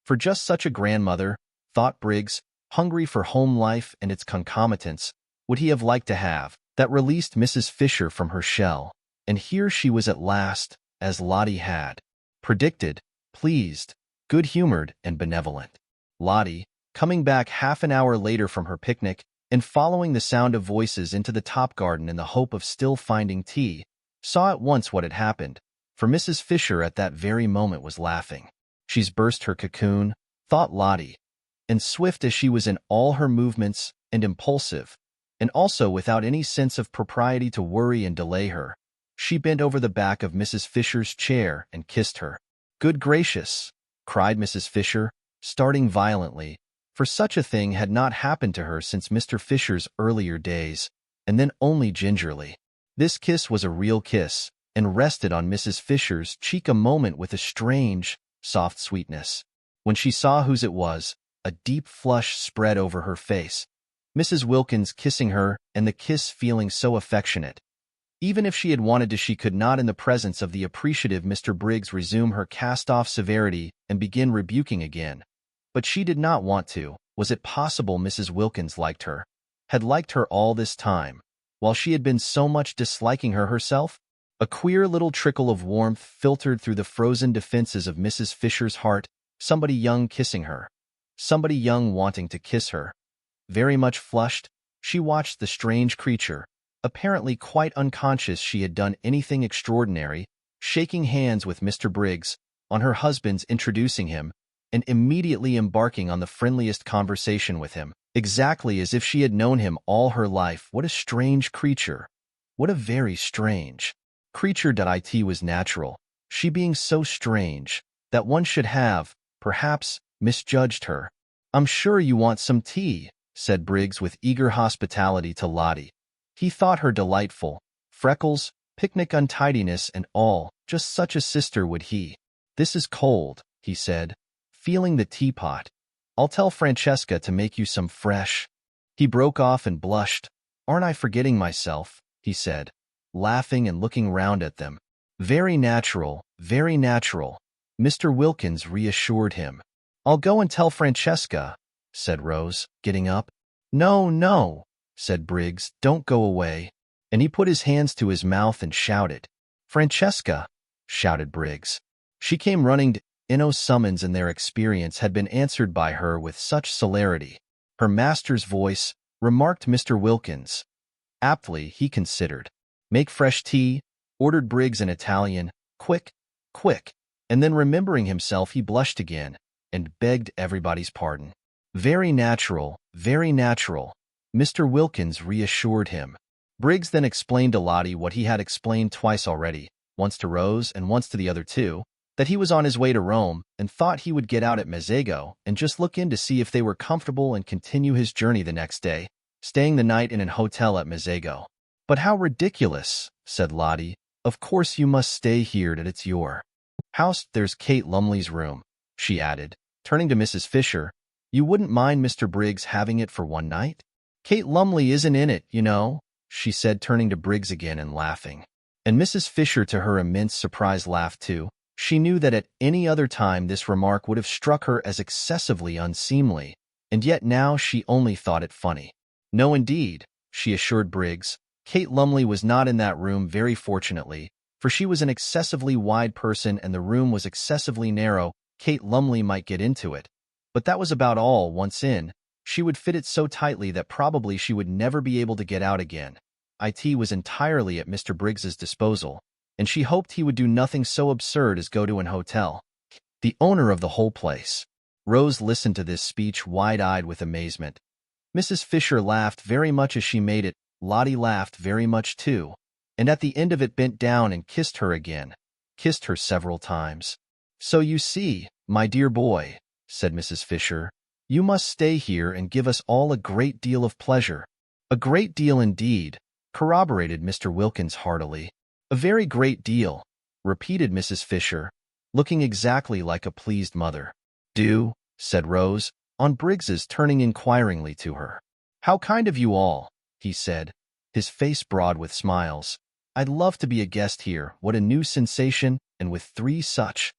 For just such a grandmother, thought Briggs, hungry for home life and its concomitants, would he have liked to have, that released Mrs. Fisher from her shell, and here she was at last, as Lottie had predicted, pleased, good-humored, and benevolent. Lottie, coming back half an hour later from her picnic, and following the sound of voices into the top garden in the hope of still finding tea, saw at once what had happened, for Mrs. Fisher at that very moment was laughing. She's burst her cocoon, thought Lottie, and swift as she was in all her movements, and impulsive, and also without any sense of propriety to worry and delay her, she bent over the back of Mrs. Fisher's chair and kissed her. "Good gracious!" cried Mrs. Fisher, starting violently. for such a thing had not happened to her since Mr. Fisher's earlier days, and then only gingerly. This kiss was a real kiss, and rested on Mrs. Fisher's cheek a moment with a strange, soft sweetness. When she saw whose it was, a deep flush spread over her face, Mrs. Wilkins kissing her and the kiss feeling so affectionate. Even if she had wanted to, she could not in the presence of the appreciative Mr. Briggs resume her cast-off severity and begin rebuking again. But she did not want to. Was it possible Mrs. Wilkins liked her? Had liked her all this time, while she had been so much disliking her herself? A queer little trickle of warmth filtered through the frozen defenses of Mrs. Fisher's heart. Somebody young kissing her. Somebody young wanting to kiss her. Very much flushed, she watched the strange creature, apparently quite unconscious she had done anything extraordinary, shaking hands with Mr. Briggs, on her husband's introducing him, and immediately embarking on the friendliest conversation with him, exactly as if she had known him all her life. What a strange creature! What a very strange creature! It was natural, she being so strange, that one should have, perhaps, misjudged her. "I'm sure you want some tea," said Briggs with eager hospitality to Lottie. He thought her delightful. Freckles, picnic untidiness and all, just such a sister would he. "This is cold," he said, feeling the teapot. "I'll tell Francesca to make you some fresh." He broke off and blushed. "Aren't I forgetting myself?" he said, laughing and looking round at them. "Very natural, Mr. Wilkins reassured him. "I'll go and tell Francesca," said Rose, getting up. "No, no," said Briggs, "don't go away." And he put his hands to his mouth and shouted. "Francesca!" shouted Briggs. She came running. Inno's summons in their experience had been answered by her with such celerity. "Her master's voice," remarked Mr. Wilkins. Aptly, he considered. "Make fresh tea," ordered Briggs in Italian. "Quick, quick." And then remembering himself, he blushed again, and begged everybody's pardon. Very natural, Mr. Wilkins reassured him. Briggs then explained to Lottie what he had explained twice already, once to Rose and once to the other two, that he was on his way to Rome and thought he would get out at Mezzago and just look in to see if they were comfortable and continue his journey the next day, staying the night in an hotel at Mezzago. "But how ridiculous," said Lottie. "Of course you must stay here, that it's your house. There's Kate Lumley's room," she added, turning to Mrs. Fisher. "You wouldn't mind Mr. Briggs having it for one night? Kate Lumley isn't in it, you know," she said, turning to Briggs again and laughing. And Mrs. Fisher, to her immense surprise, laughed too. She knew that at any other time this remark would have struck her as excessively unseemly, and yet now she only thought it funny. "No, indeed," she assured Briggs. "Kate Lumley was not in that room, very fortunately, for she was an excessively wide person and the room was excessively narrow. Kate Lumley might get into it, but that was about all. Once in, she would fit it so tightly that probably she would never be able to get out again. It was entirely at Mr. Briggs's disposal, and she hoped he would do nothing so absurd as go to an hotel. The owner of the whole place." Rose listened to this speech wide-eyed with amazement. Mrs. Fisher laughed very much as she made it. Lottie laughed very much too, and at the end of it bent down and kissed her again, kissed her several times. "So you see, my dear boy," said Mrs. Fisher, "you must stay here and give us all a great deal of pleasure." "A great deal indeed," corroborated Mr. Wilkins heartily. "A very great deal," repeated Mrs. Fisher, looking exactly like a pleased mother. "Do," said Rose, on Briggs's turning inquiringly to her. "How kind of you all," he said, his face broad with smiles. "I'd love to be a guest here. What a new sensation, and with three such—"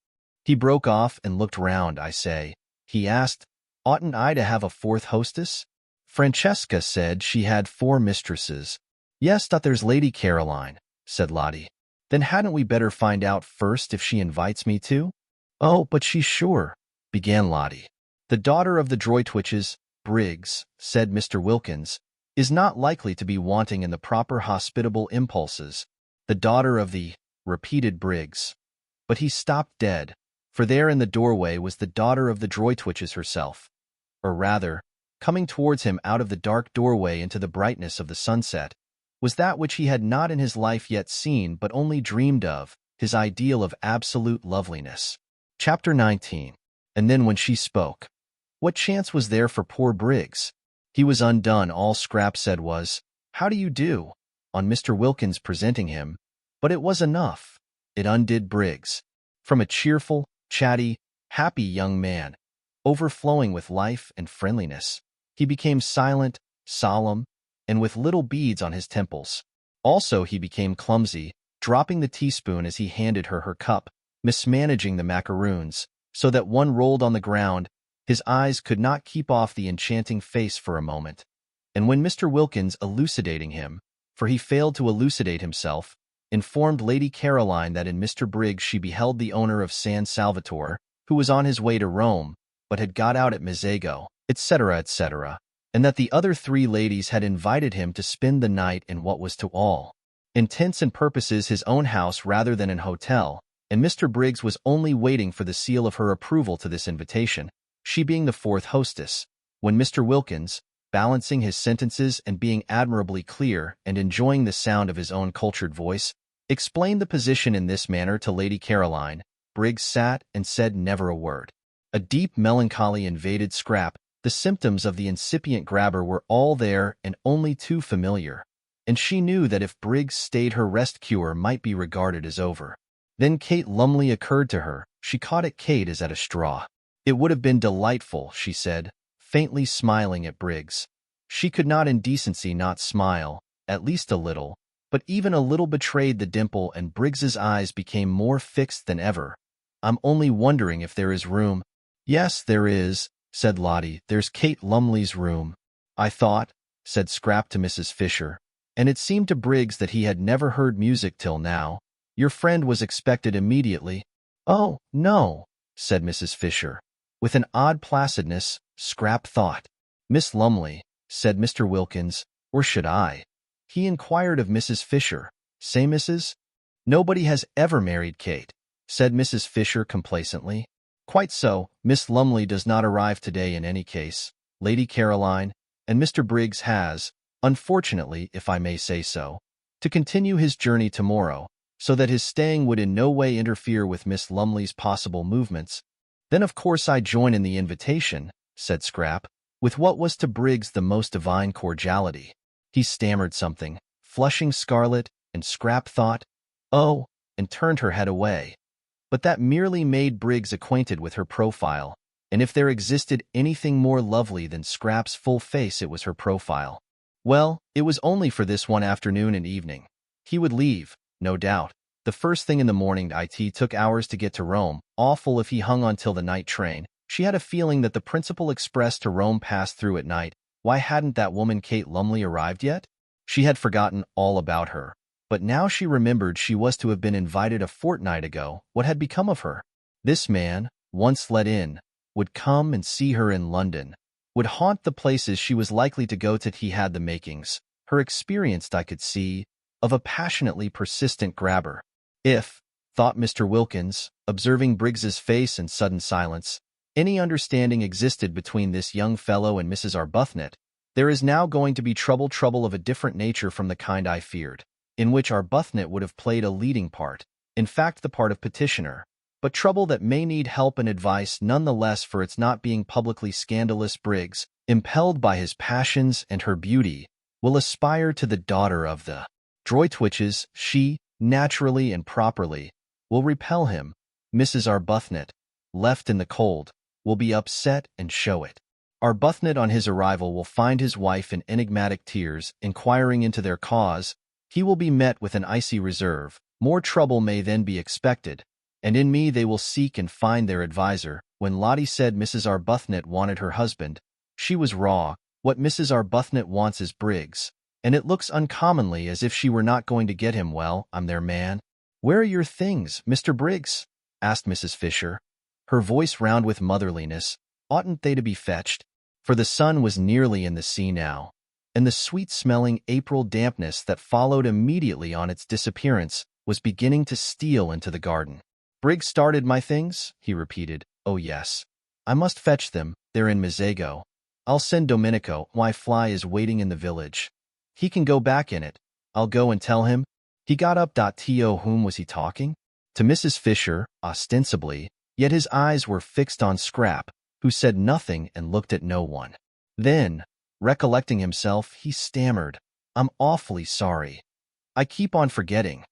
He broke off and looked round. "I say," he asked, "oughtn't I to have a fourth hostess? Francesca said she had 4 mistresses." "Yes, there's Lady Caroline," said Lottie. "Then hadn't we better find out first if she invites me to?" "Oh, but she's sure," began Lottie. "The daughter of the Droitwiches, Briggs," said Mr. Wilkins, "is not likely to be wanting in the proper hospitable impulses." "The daughter of the—" repeated Briggs. But he stopped dead, for there in the doorway was the daughter of the Droitwiches herself, or rather, coming towards him out of the dark doorway into the brightness of the sunset, was that which he had not in his life yet seen but only dreamed of, his ideal of absolute loveliness. Chapter 19. And then when she spoke, What chance was there for poor Briggs? He was undone. All Scrap said was, "How do you do?" on Mr. Wilkins presenting him, but it was enough. It undid Briggs. From a cheerful, chatty, happy young man, overflowing with life and friendliness, he became silent, solemn, and with little beads on his temples. Also, he became clumsy, dropping the teaspoon as he handed her her cup, mismanaging the macaroons, so that one rolled on the ground. His eyes could not keep off the enchanting face for a moment. And when Mr. Wilkins, elucidating him, for he failed to elucidate himself, informed Lady Caroline that in Mr. Briggs she beheld the owner of San Salvatore, who was on his way to Rome, but had got out at Mezzago, etc., etc., and that the other three ladies had invited him to spend the night in what was to all intents and purposes his own house rather than an hotel, and Mr. Briggs was only waiting for the seal of her approval to this invitation, she being the fourth hostess, when Mr. Wilkins, balancing his sentences and being admirably clear and enjoying the sound of his own cultured voice, explained the position in this manner to Lady Caroline, Briggs sat and said never a word. A deep melancholy invaded Scrap. The symptoms of the incipient grabber were all there and only too familiar, and she knew that if Briggs stayed her rest cure might be regarded as over. Then Kate Lumley occurred to her. She caught at Kate as at a straw. It would have been delightful, she said, faintly smiling at Briggs. She could not in decency not smile, at least a little, but even a little betrayed the dimple, and Briggs's eyes became more fixed than ever. "I'm only wondering if there is room." "Yes, there is," said Lottie. "There's Kate Lumley's room." "I thought," said Scrap to Mrs. Fisher, and it seemed to Briggs that he had never heard music till now, "your friend was expected immediately." "Oh, no," said Mrs. Fisher. With an odd placidness, Scrap thought. "Miss Lumley," said Mr. Wilkins, "or should I?" He inquired of Mrs. Fisher. "Say, Mrs.?" "Nobody has ever married Kate," said Mrs. Fisher complacently. "Quite so. Miss Lumley does not arrive today in any case, Lady Caroline, and Mr. Briggs has, unfortunately, if I may say so, to continue his journey tomorrow, so that his staying would in no way interfere with Miss Lumley's possible movements." "Then of course I join in the invitation," said Scrap, with what was to Briggs the most divine cordiality. He stammered something, flushing scarlet, and Scrap thought, "Oh," and turned her head away. But that merely made Briggs acquainted with her profile, and if there existed anything more lovely than Scrap's full face it was her profile. Well, it was only for this one afternoon and evening. He would leave, no doubt, the first thing in the morning. It took hours to get to Rome, awful if he hung on till the night train. She had a feeling that the principal express to Rome passed through at night. Why hadn't that woman Kate Lumley arrived yet? She had forgotten all about her. But now she remembered she was to have been invited a fortnight ago. What had become of her? This man, once let in, would come and see her in London, would haunt the places she was likely to go to. He had the makings, her experienced, I could see, of a passionately persistent grabber. If, thought Mr. Wilkins, observing Briggs's face and sudden silence, any understanding existed between this young fellow and Mrs. Arbuthnot, there is now going to be trouble of a different nature from the kind I feared, in which Arbuthnot would have played a leading part, in fact the part of petitioner, but trouble that may need help and advice none the less for its not being publicly scandalous. Briggs, impelled by his passions and her beauty, will aspire to the daughter of the Droitwiches. She, naturally and properly, will repel him. Mrs. Arbuthnot, left in the cold, will be upset and show it. Arbuthnot on his arrival will find his wife in enigmatic tears, inquiring into their cause. He will be met with an icy reserve. More trouble may then be expected, and in me they will seek and find their adviser. When Lottie said Mrs. Arbuthnot wanted her husband, she was raw. What Mrs. Arbuthnot wants is Briggs, and it looks uncommonly as if she were not going to get him. "Well, I'm their man." "Where are your things, Mr. Briggs?" asked Mrs. Fisher, her voice round with motherliness. "Oughtn't they to be fetched?" For the sun was nearly in the sea now, and the sweet-smelling April dampness that followed immediately on its disappearance was beginning to steal into the garden. "Briggs started my things?" he repeated. "Oh, yes. I must fetch them. They're in Mezzago. I'll send Domenico. My fly is waiting in the village. He can go back in it. I'll go and tell him." He got up. To whom was he talking? To Mrs. Fisher, ostensibly, yet his eyes were fixed on Scrap, who said nothing and looked at no one. Then, recollecting himself, he stammered, "I'm awfully sorry. I keep on forgetting.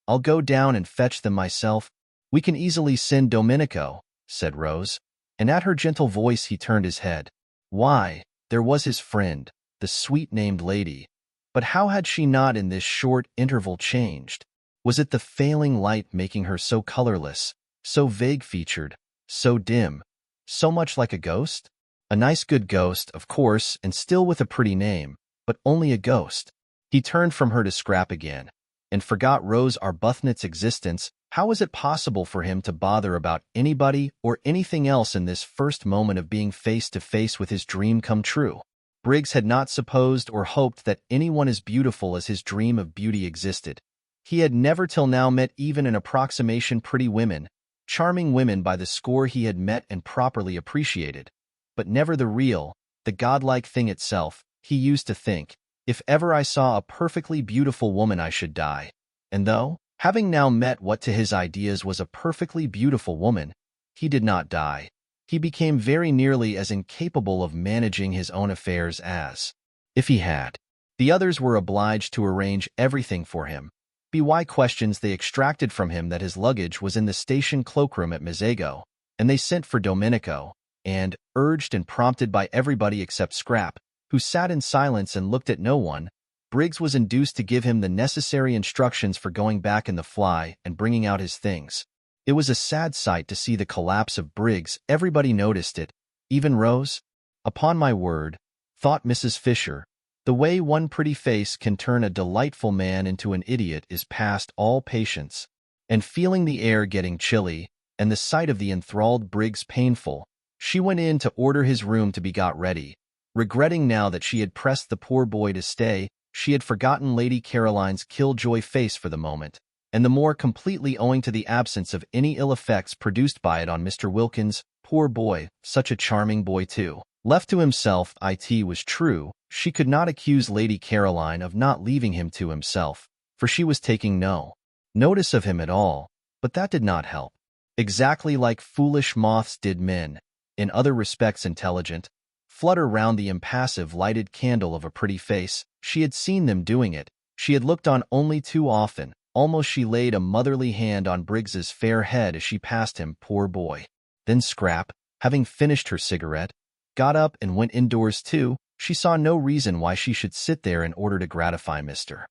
I'll go down and fetch them myself." "We can easily send Domenico," said Rose, and at her gentle voice he turned his head. Why, there was his friend, the sweet-named lady. But how had she not in this short interval changed? Was it the failing light making her so colorless, so vague-featured, so dim, so much like a ghost? A nice good ghost, of course, and still with a pretty name, but only a ghost. He turned from her to Scrap again, and forgot Rose Arbuthnot's existence. How was it possible for him to bother about anybody or anything else in this first moment of being face to face with his dream come true? Briggs had not supposed or hoped that anyone as beautiful as his dream of beauty existed. He had never till now met even an approximation pretty women, charming women by the score he had met and properly appreciated, but never the real, the godlike thing itself. He used to think, if ever I saw a perfectly beautiful woman I should die. And though, having now met what to his ideas was a perfectly beautiful woman, he did not die. He became very nearly as incapable of managing his own affairs as if he had. The others were obliged to arrange everything for him. By questions they extracted from him that his luggage was in the station cloakroom at Mezzago, and they sent for Domenico, and, urged and prompted by everybody except Scrap, who sat in silence and looked at no one, Briggs was induced to give him the necessary instructions for going back in the fly and bringing out his things. It was a sad sight to see the collapse of Briggs. Everybody noticed it, even Rose. Upon my word, thought Mrs. Fisher, the way one pretty face can turn a delightful man into an idiot is past all patience. And feeling the air getting chilly, and the sight of the enthralled Briggs painful, she went in to order his room to be got ready. Regretting now that she had pressed the poor boy to stay, she had forgotten Lady Caroline's killjoy face for the moment, and the more completely owing to the absence of any ill effects produced by it on Mr. Wilkins. Poor boy, such a charming boy too. Left to himself, it was true, she could not accuse Lady Caroline of not leaving him to himself, for she was taking no notice of him at all, but that did not help. Exactly like foolish moths did men, in other respects intelligent, flutter round the impassive lighted candle of a pretty face. She had seen them doing it. She had looked on only too often. Almost she laid a motherly hand on Briggs's fair head as she passed him, poor boy. Then Scrap, having finished her cigarette, got up and went indoors too. She saw no reason why she should sit there in order to gratify Mr.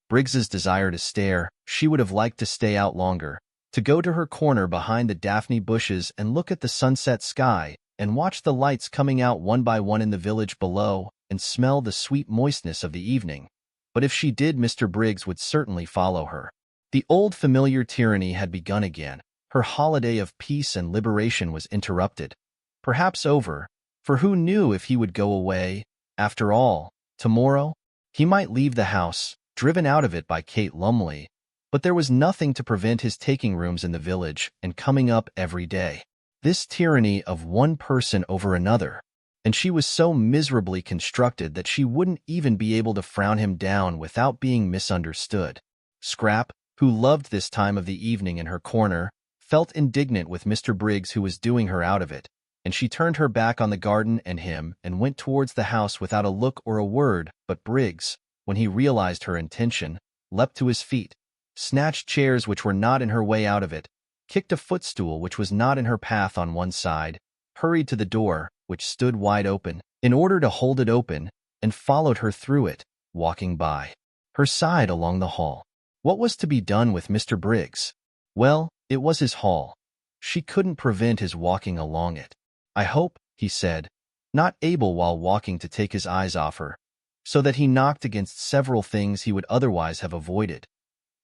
Briggs's desire to stare. She would have liked to stay out longer, to go to her corner behind the daphne bushes and look at the sunset sky, and watch the lights coming out one by one in the village below, and smell the sweet moistness of the evening. But if she did, Mr. Briggs would certainly follow her. The old familiar tyranny had begun again. Her holiday of peace and liberation was interrupted. Perhaps over, for who knew if he would go away, after all, tomorrow? He might leave the house, driven out of it by Kate Lumley, but there was nothing to prevent his taking rooms in the village and coming up every day. This tyranny of one person over another, and she was so miserably constructed that she wouldn't even be able to frown him down without being misunderstood. Scrap, who loved this time of the evening in her corner, felt indignant with Mr. Briggs, who was doing her out of it, and she turned her back on the garden and him and went towards the house without a look or a word. But Briggs, when he realized her intention, leapt to his feet, snatched chairs which were not in her way out of it, kicked a footstool which was not in her path on one side, hurried to the door, which stood wide open, in order to hold it open, and followed her through it, walking by her side along the hall. What was to be done with Mr. Briggs? Well, it was his hall. She couldn't prevent his walking along it. "I hope," he said, not able while walking to take his eyes off her, so that he knocked against several things he would otherwise have avoided.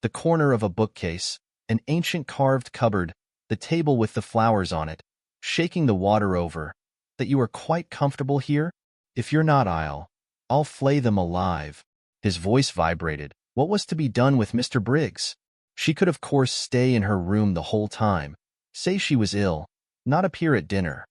The corner of a bookcase, an ancient carved cupboard, the table with the flowers on it, shaking the water over, "that you are quite comfortable here? If you're not, I'll flay them alive." His voice vibrated. What was to be done with Mr. Briggs? She could of course stay in her room the whole time, say she was ill, not appear at dinner.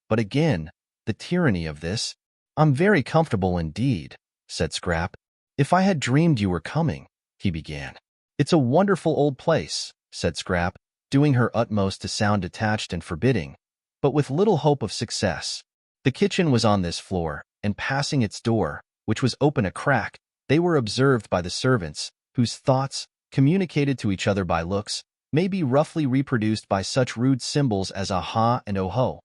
But again, the tyranny of this. "I'm very comfortable indeed," said Scrap. "If I had dreamed you were coming," he began. "It's a wonderful old place," said Scrap, doing her utmost to sound detached and forbidding. but with little hope of success. The kitchen was on this floor, and passing its door, which was open a crack, they were observed by the servants, whose thoughts, communicated to each other by looks, may be roughly reproduced by such rude symbols as aha and oho,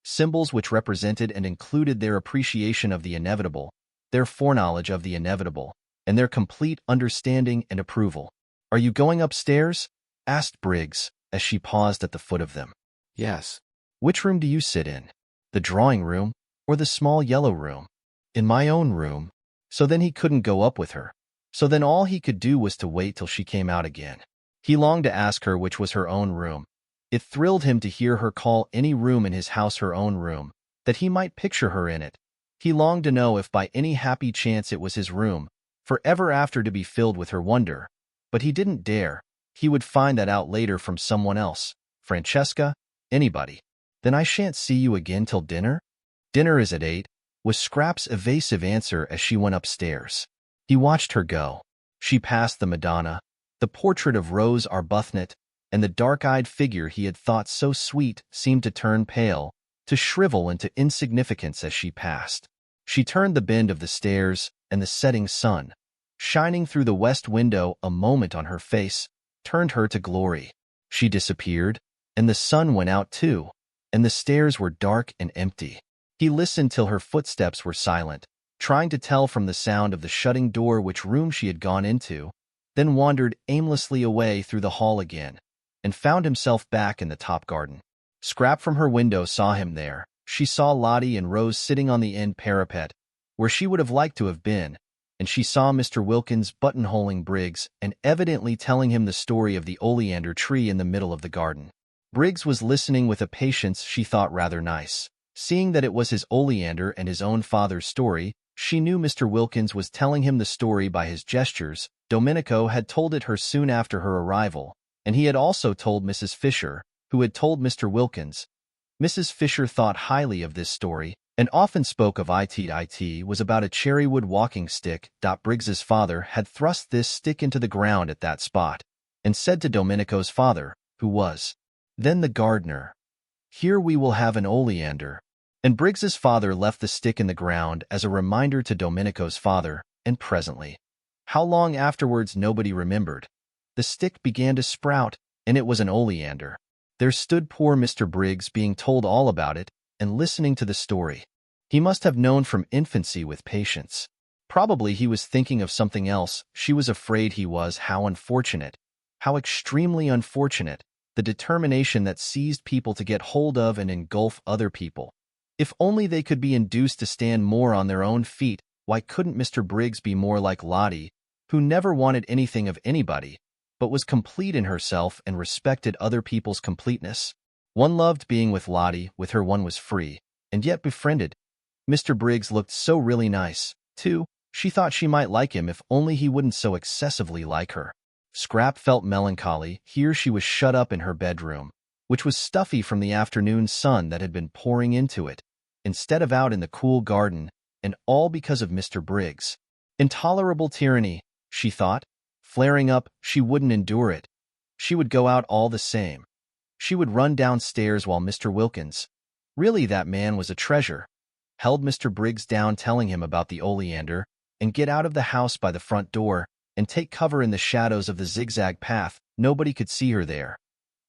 symbols which represented and included their appreciation of the inevitable, their foreknowledge of the inevitable, and their complete understanding and approval. "Are you going upstairs?" asked Briggs, as she paused at the foot of them. "Yes." "Which room do you sit in? The drawing room, or the small yellow room?" "In my own room." So then he couldn't go up with her. So then all he could do was to wait till she came out again. He longed to ask her which was her own room. It thrilled him to hear her call any room in his house her own room, that he might picture her in it. He longed to know if by any happy chance it was his room, forever after to be filled with her wonder. But he didn't dare. He would find that out later from someone else. Francesca? Anybody. "Then I shan't see you again till dinner?" "Dinner is at 8, was Scrap's evasive answer as she went upstairs. He watched her go. She passed the Madonna, the portrait of Rose Arbuthnot, and the dark-eyed figure he had thought so sweet seemed to turn pale, to shrivel into insignificance as she passed. She turned the bend of the stairs, and the setting sun, shining through the west window a moment on her face, turned her to glory. She disappeared, and the sun went out too, and the stairs were dark and empty. He listened till her footsteps were silent, trying to tell from the sound of the shutting door which room she had gone into, then wandered aimlessly away through the hall again, and found himself back in the top garden. Scrap from her window saw him there. She saw Lottie and Rose sitting on the end parapet, where she would have liked to have been, and she saw Mr. Wilkins buttonholing Briggs and evidently telling him the story of the oleander tree in the middle of the garden. Briggs was listening with a patience she thought rather nice. Seeing that it was his oleander and his own father's story, she knew Mr. Wilkins was telling him the story by his gestures. Domenico had told it her soon after her arrival, and he had also told Mrs. Fisher, who had told Mr. Wilkins. Mrs. Fisher thought highly of this story, and often spoke of it was about a cherrywood walking stick. Briggs's father had thrust this stick into the ground at that spot, and said to Domenico's father, who was then the gardener, "Here we will have an oleander." And Briggs's father left the stick in the ground as a reminder to Domenico's father, and presently, how long afterwards nobody remembered, the stick began to sprout, and it was an oleander. There stood poor Mr. Briggs being told all about it, and listening to the story. He must have known from infancy with patience. Probably he was thinking of something else. She was afraid he was. How unfortunate, how extremely unfortunate, the determination that seized people to get hold of and engulf other people. If only they could be induced to stand more on their own feet. Why couldn't Mr. Briggs be more like Lottie, who never wanted anything of anybody, but was complete in herself and respected other people's completeness? One loved being with Lottie, with her one was free, and yet befriended. Mr. Briggs looked so really nice, too. She thought she might like him if only he wouldn't so excessively like her. Scrap felt melancholy. Here she was shut up in her bedroom, which was stuffy from the afternoon sun that had been pouring into it, instead of out in the cool garden, and all because of Mr. Briggs. Intolerable tyranny, she thought. Flaring up, she wouldn't endure it. She would go out all the same. She would run downstairs while Mr. Wilkins, really that man was a treasure, held Mr. Briggs down telling him about the oleander, and get out of the house by the front door, and take cover in the shadows of the zigzag path. Nobody could see her there.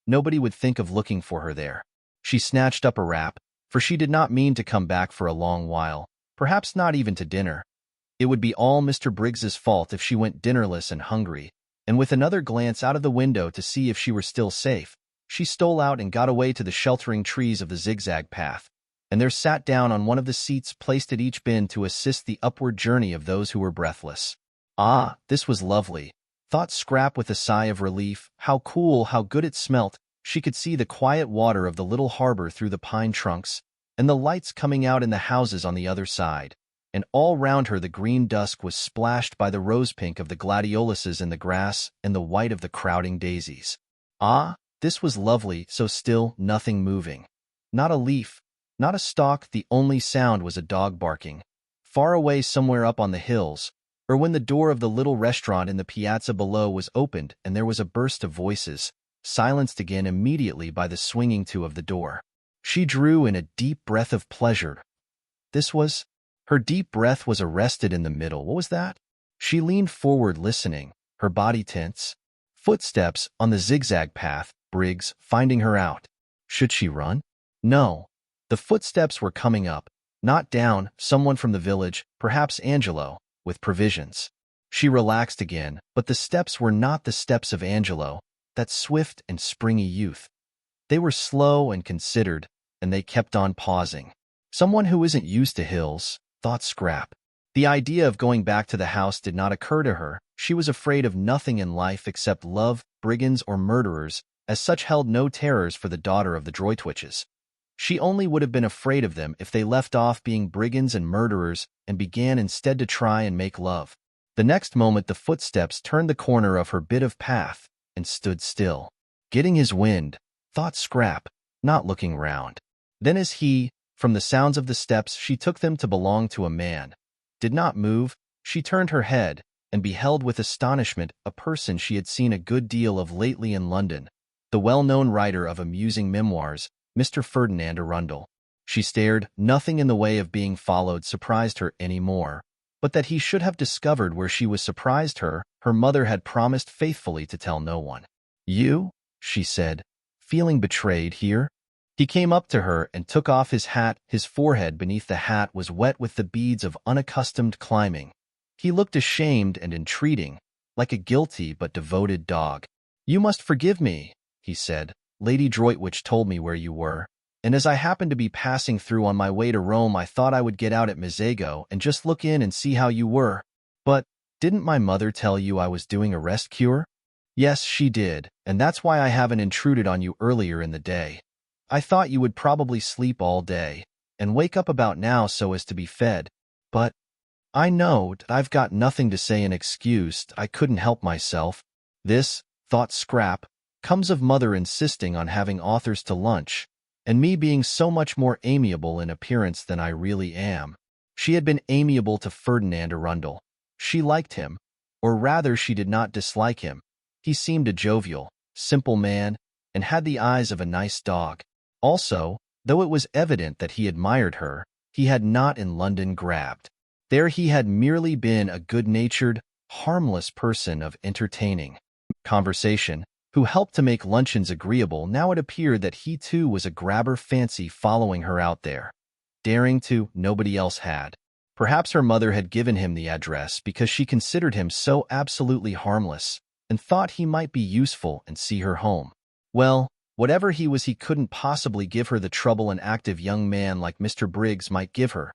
Nobody would think of looking for her there. She snatched up a wrap, for she did not mean to come back for a long while, perhaps not even to dinner. It would be all Mr. Briggs's fault if she went dinnerless and hungry, and with another glance out of the window to see if she were still safe, she stole out and got away to the sheltering trees of the zigzag path, and there sat down on one of the seats placed at each bend to assist the upward journey of those who were breathless. Ah, this was lovely, thought Scrap with a sigh of relief. How cool, how good it smelt. She could see the quiet water of the little harbor through the pine trunks, and the lights coming out in the houses on the other side, and all round her the green dusk was splashed by the rose-pink of the gladioluses in the grass and the white of the crowding daisies. Ah, this was lovely, so still, nothing moving. Not a leaf, not a stalk. The only sound was a dog barking, far away somewhere up on the hills, or when the door of the little restaurant in the piazza below was opened and there was a burst of voices, silenced again immediately by the swinging to of the door. She drew in a deep breath of pleasure. Her deep breath was arrested in the middle. What was that? She leaned forward listening, her body tense. Footsteps on the zigzag path, Briggs, finding her out. Should she run? No. The footsteps were coming up, not down, someone from the village, perhaps Angelo, with provisions. She relaxed again, but the steps were not the steps of Angelo, that swift and springy youth. They were slow and considered, and they kept on pausing. Someone who isn't used to hills, thought Scrap. The idea of going back to the house did not occur to her. She was afraid of nothing in life except love, brigands, or murderers, as such held no terrors for the daughter of the Droitwiches. She only would have been afraid of them if they left off being brigands and murderers and began instead to try and make love. The next moment the footsteps turned the corner of her bit of path and stood still. Getting his wind, thought Scrap, not looking round. Then as he, from the sounds of the steps she took them to belong to a man, did not move, she turned her head and beheld with astonishment a person she had seen a good deal of lately in London, the well-known writer of amusing memoirs, Mr. Ferdinand Arundel. She stared. Nothing in the way of being followed surprised her any more, but that he should have discovered where she was surprised her. Her mother had promised faithfully to tell no one. "You?" she said, feeling betrayed here. He came up to her and took off his hat. His forehead beneath the hat was wet with the beads of unaccustomed climbing. He looked ashamed and entreating, like a guilty but devoted dog. "You must forgive me," he said. "Lady Droitwich told me where you were, and as I happened to be passing through on my way to Rome, I thought I would get out at Mazago and just look in and see how you were. But didn't my mother tell you I was doing a rest cure?" "Yes, she did, and that's why I haven't intruded on you earlier in the day. I thought you would probably sleep all day and wake up about now so as to be fed. But I know I've got nothing to say in excuse. I couldn't help myself. This," thought Scrap, "comes of mother insisting on having authors to lunch, and me being so much more amiable in appearance than I really am." She had been amiable to Ferdinand Arundel. She liked him, or rather she did not dislike him. He seemed a jovial, simple man, and had the eyes of a nice dog. Also, though it was evident that he admired her, he had not in London grabbed. There he had merely been a good-natured, harmless person of entertaining conversation, who helped to make luncheons agreeable. Now it appeared that he too was a grabber, fancy following her out there. Daring to, nobody else had. Perhaps her mother had given him the address because she considered him so absolutely harmless, and thought he might be useful and see her home. Well, whatever he was, he couldn't possibly give her the trouble an active young man like Mr. Briggs might give her.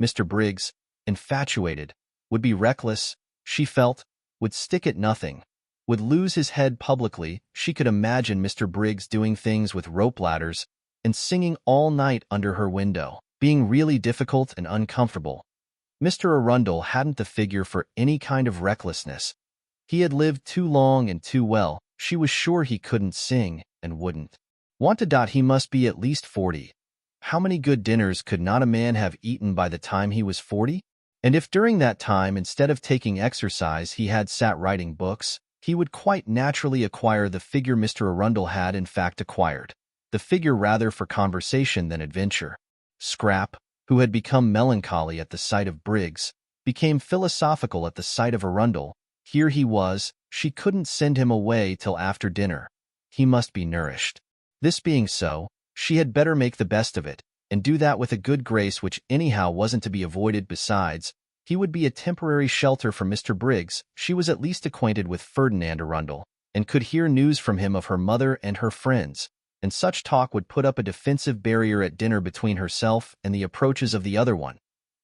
Mr. Briggs, infatuated, would be reckless, she felt, would stick at nothing, would lose his head publicly. She could imagine Mr. Briggs doing things with rope ladders and singing all night under her window, being really difficult and uncomfortable. Mr. Arundel hadn't the figure for any kind of recklessness. He had lived too long and too well. She was sure he couldn't sing and wouldn't want to. He must be at least 40. How many good dinners could not a man have eaten by the time he was 40? And if during that time, instead of taking exercise, he had sat writing books, he would quite naturally acquire the figure Mr. Arundel had in fact acquired, the figure rather for conversation than adventure. Scrap, who had become melancholy at the sight of Briggs, became philosophical at the sight of Arundel. Here he was, she couldn't send him away till after dinner. He must be nourished. This being so, she had better make the best of it, and do that with a good grace which anyhow wasn't to be avoided. Besides, he would be a temporary shelter for Mr. Briggs. She was at least acquainted with Ferdinand Arundel, and could hear news from him of her mother and her friends, and such talk would put up a defensive barrier at dinner between herself and the approaches of the other one.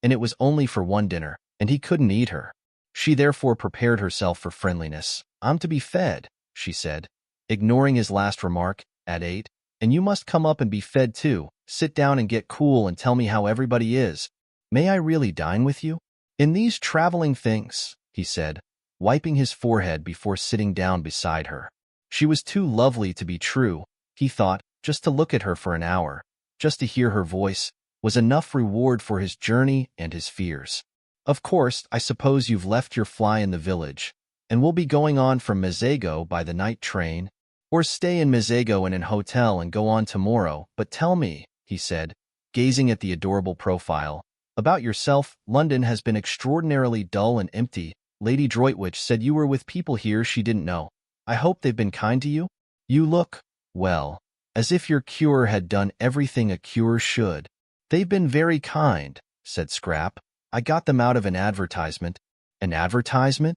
And it was only for one dinner, and he couldn't eat her. She therefore prepared herself for friendliness. "I'm to be fed," she said, ignoring his last remark, "at 8, and you must come up and be fed too. Sit down and get cool and tell me how everybody is. May I really dine with you?" "In these traveling things," he said, wiping his forehead before sitting down beside her. She was too lovely to be true, he thought. Just to look at her for an hour, just to hear her voice, was enough reward for his journey and his fears. "Of course, I suppose you've left your fly in the village, and will be going on from Mazago by the night train, or stay in Mazago in an hotel and go on tomorrow. But tell me," he said, gazing at the adorable profile. About yourself, London has been extraordinarily dull and empty. Lady Droitwich said you were with people here she didn't know. I hope they've been kind to you? You look, well, as if your cure had done everything a cure should. They've been very kind, said Scrap. I got them out of an advertisement. An advertisement?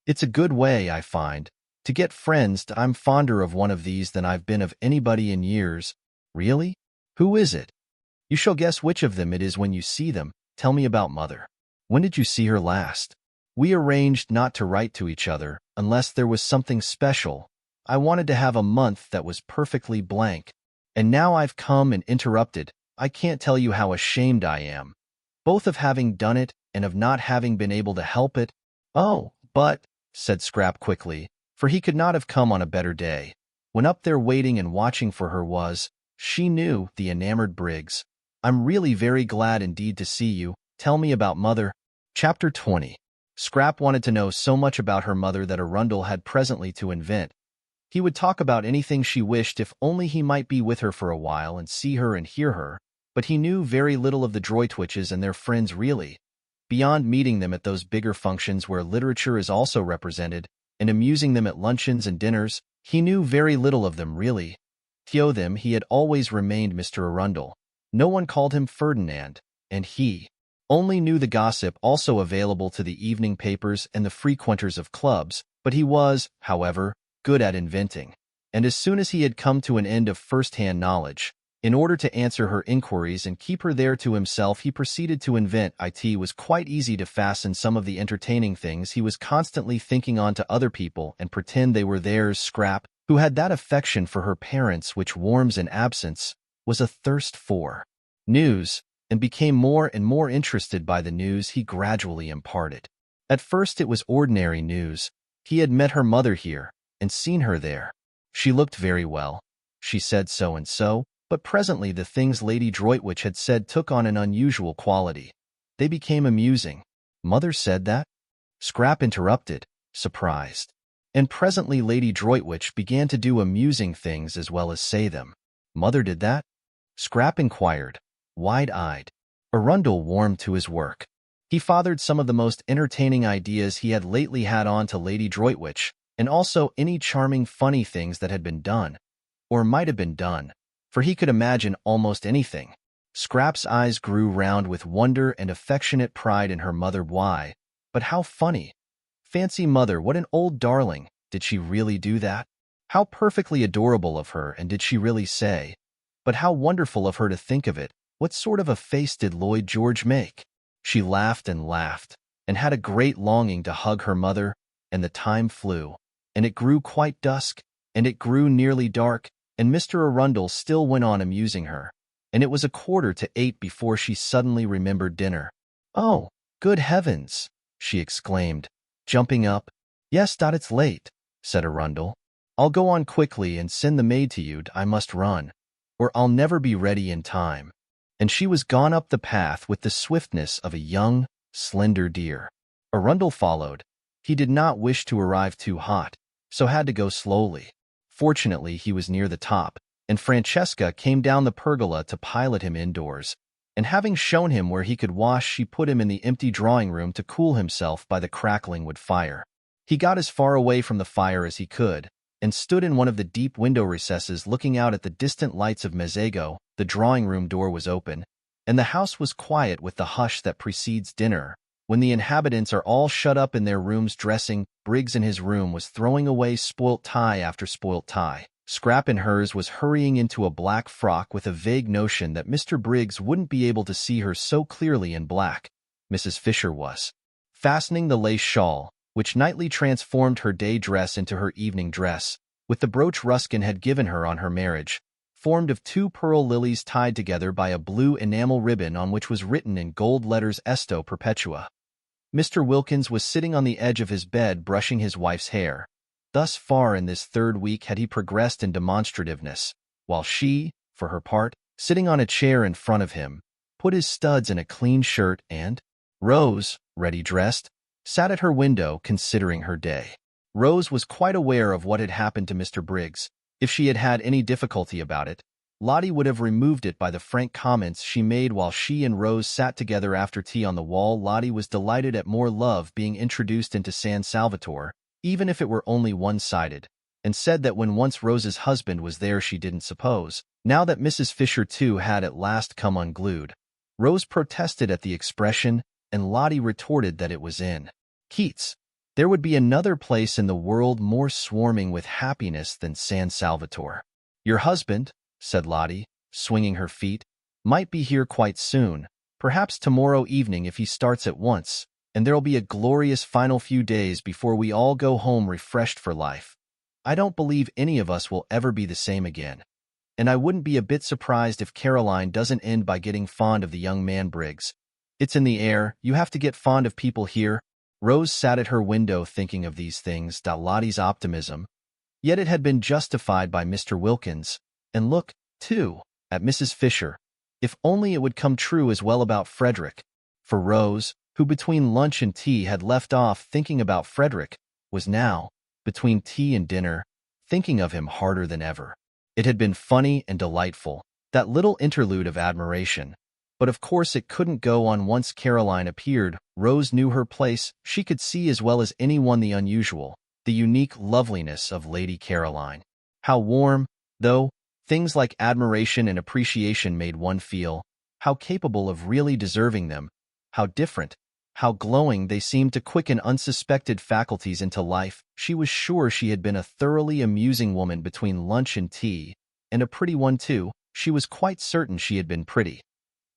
It's a good way, I find, to get friends. I'm fonder of one of these than I've been of anybody in years. Really? Who is it? You shall guess which of them it is when you see them. Tell me about Mother. When did you see her last? We arranged not to write to each other unless there was something special. I wanted to have a month that was perfectly blank. And now I've come and interrupted. I can't tell you how ashamed I am, both of having done it and of not having been able to help it. Oh, but, said Scrap quickly, for he could not have come on a better day. When up there waiting and watching for her was, she knew, the enamored Briggs. I'm really very glad indeed to see you. Tell me about Mother. Chapter 20. Scrap wanted to know so much about her mother that Arundel had presently to invent. He would talk about anything she wished if only he might be with her for a while and see her and hear her, but he knew very little of the Droitwiches and their friends really. Beyond meeting them at those bigger functions where literature is also represented, and amusing them at luncheons and dinners, he knew very little of them really. To them he had always remained Mr. Arundel. No one called him Ferdinand, and he only knew the gossip also available to the evening papers and the frequenters of clubs, but he was, however, good at inventing. And as soon as he had come to an end of first-hand knowledge, in order to answer her inquiries and keep her there to himself, he proceeded to invent. It was quite easy to fasten some of the entertaining things he was constantly thinking on to other people and pretend they were theirs. Scrap, who had that affection for her parents which warms in absence, was a thirst for news, and became more and more interested by the news he gradually imparted. At first it was ordinary news. He had met her mother here, and seen her there. She looked very well. She said so and so, but presently the things Lady Droitwich had said took on an unusual quality. They became amusing. Mother said that? Scrap interrupted, surprised. And presently Lady Droitwich began to do amusing things as well as say them. Mother did that? Scrap inquired, wide-eyed. Arundel warmed to his work. He fathered some of the most entertaining ideas he had lately had on to Lady Droitwich, and also any charming funny things that had been done, or might have been done, for he could imagine almost anything. Scrap's eyes grew round with wonder and affectionate pride in her mother. Why, but how funny! Fancy Mother, what an old darling! Did she really do that? How perfectly adorable of her, and did she really say? But how wonderful of her to think of it! What sort of a face did Lloyd George make? She laughed, and had a great longing to hug her mother, and the time flew, and it grew quite dusk, and it grew nearly dark, and Mr. Arundel still went on amusing her, and it was 7:45 before she suddenly remembered dinner. Oh, good heavens! She exclaimed, jumping up. Yes, it's late, said Arundel. I'll go on quickly and send the maid to you. I must run, or I'll never be ready in time. And she was gone up the path with the swiftness of a young, slender deer. Arundel followed. He did not wish to arrive too hot, so had to go slowly. Fortunately, he was near the top, and Francesca came down the pergola to pilot him indoors, and having shown him where he could wash, she put him in the empty drawing-room to cool himself by the crackling wood fire. He got as far away from the fire as he could, and stood in one of the deep window recesses looking out at the distant lights of Mezzago. The drawing-room door was open, and the house was quiet with the hush that precedes dinner, when the inhabitants are all shut up in their rooms dressing. Briggs in his room was throwing away spoilt tie after spoilt tie. Scrap in hers was hurrying into a black frock with a vague notion that Mr. Briggs wouldn't be able to see her so clearly in black. Mrs. Fisher was fastening the lace shawl, which nightly transformed her day dress into her evening dress, with the brooch Ruskin had given her on her marriage, formed of 2 pearl lilies tied together by a blue enamel ribbon on which was written in gold letters Esto Perpetua. Mr. Wilkins was sitting on the edge of his bed brushing his wife's hair. Thus far in this 3rd week had he progressed in demonstrativeness, while she, for her part, sitting on a chair in front of him, put his studs in a clean shirt and, Rose, ready dressed, sat at her window considering her day. Rose was quite aware of what had happened to Mr. Briggs, if she had had any difficulty about it, Lottie would have removed it by the frank comments she made while she and Rose sat together after tea on the wall. Lottie was delighted at more love being introduced into San Salvatore, even if it were only one-sided, and said that when once Rose's husband was there she didn't suppose, now that Mrs. Fisher too had at last come unglued. Rose protested at the expression, and Lottie retorted that it was in Keats. There would be another place in the world more swarming with happiness than San Salvatore. Your husband, said Lottie, swinging her feet, might be here quite soon, perhaps tomorrow evening if he starts at once, and there'll be a glorious final few days before we all go home refreshed for life. I don't believe any of us will ever be the same again. And I wouldn't be a bit surprised if Caroline doesn't end by getting fond of the young man Briggs. It's in the air, you have to get fond of people here. Rose sat at her window thinking of these things. Lottie's optimism, yet it had been justified by Mr. Wilkins, and look, too, at Mrs. Fisher. If only it would come true as well about Frederick. For Rose, who between lunch and tea had left off thinking about Frederick, was now, between tea and dinner, thinking of him harder than ever. It had been funny and delightful, that little interlude of admiration. But of course it couldn't go on once Caroline appeared. Rose knew her place. She could see as well as anyone the unusual, the unique loveliness of Lady Caroline. How warm, though, things like admiration and appreciation made one feel, how capable of really deserving them, how different, how glowing they seemed to quicken unsuspected faculties into life. She was sure she had been a thoroughly amusing woman between lunch and tea, and a pretty one too. She was quite certain she had been pretty.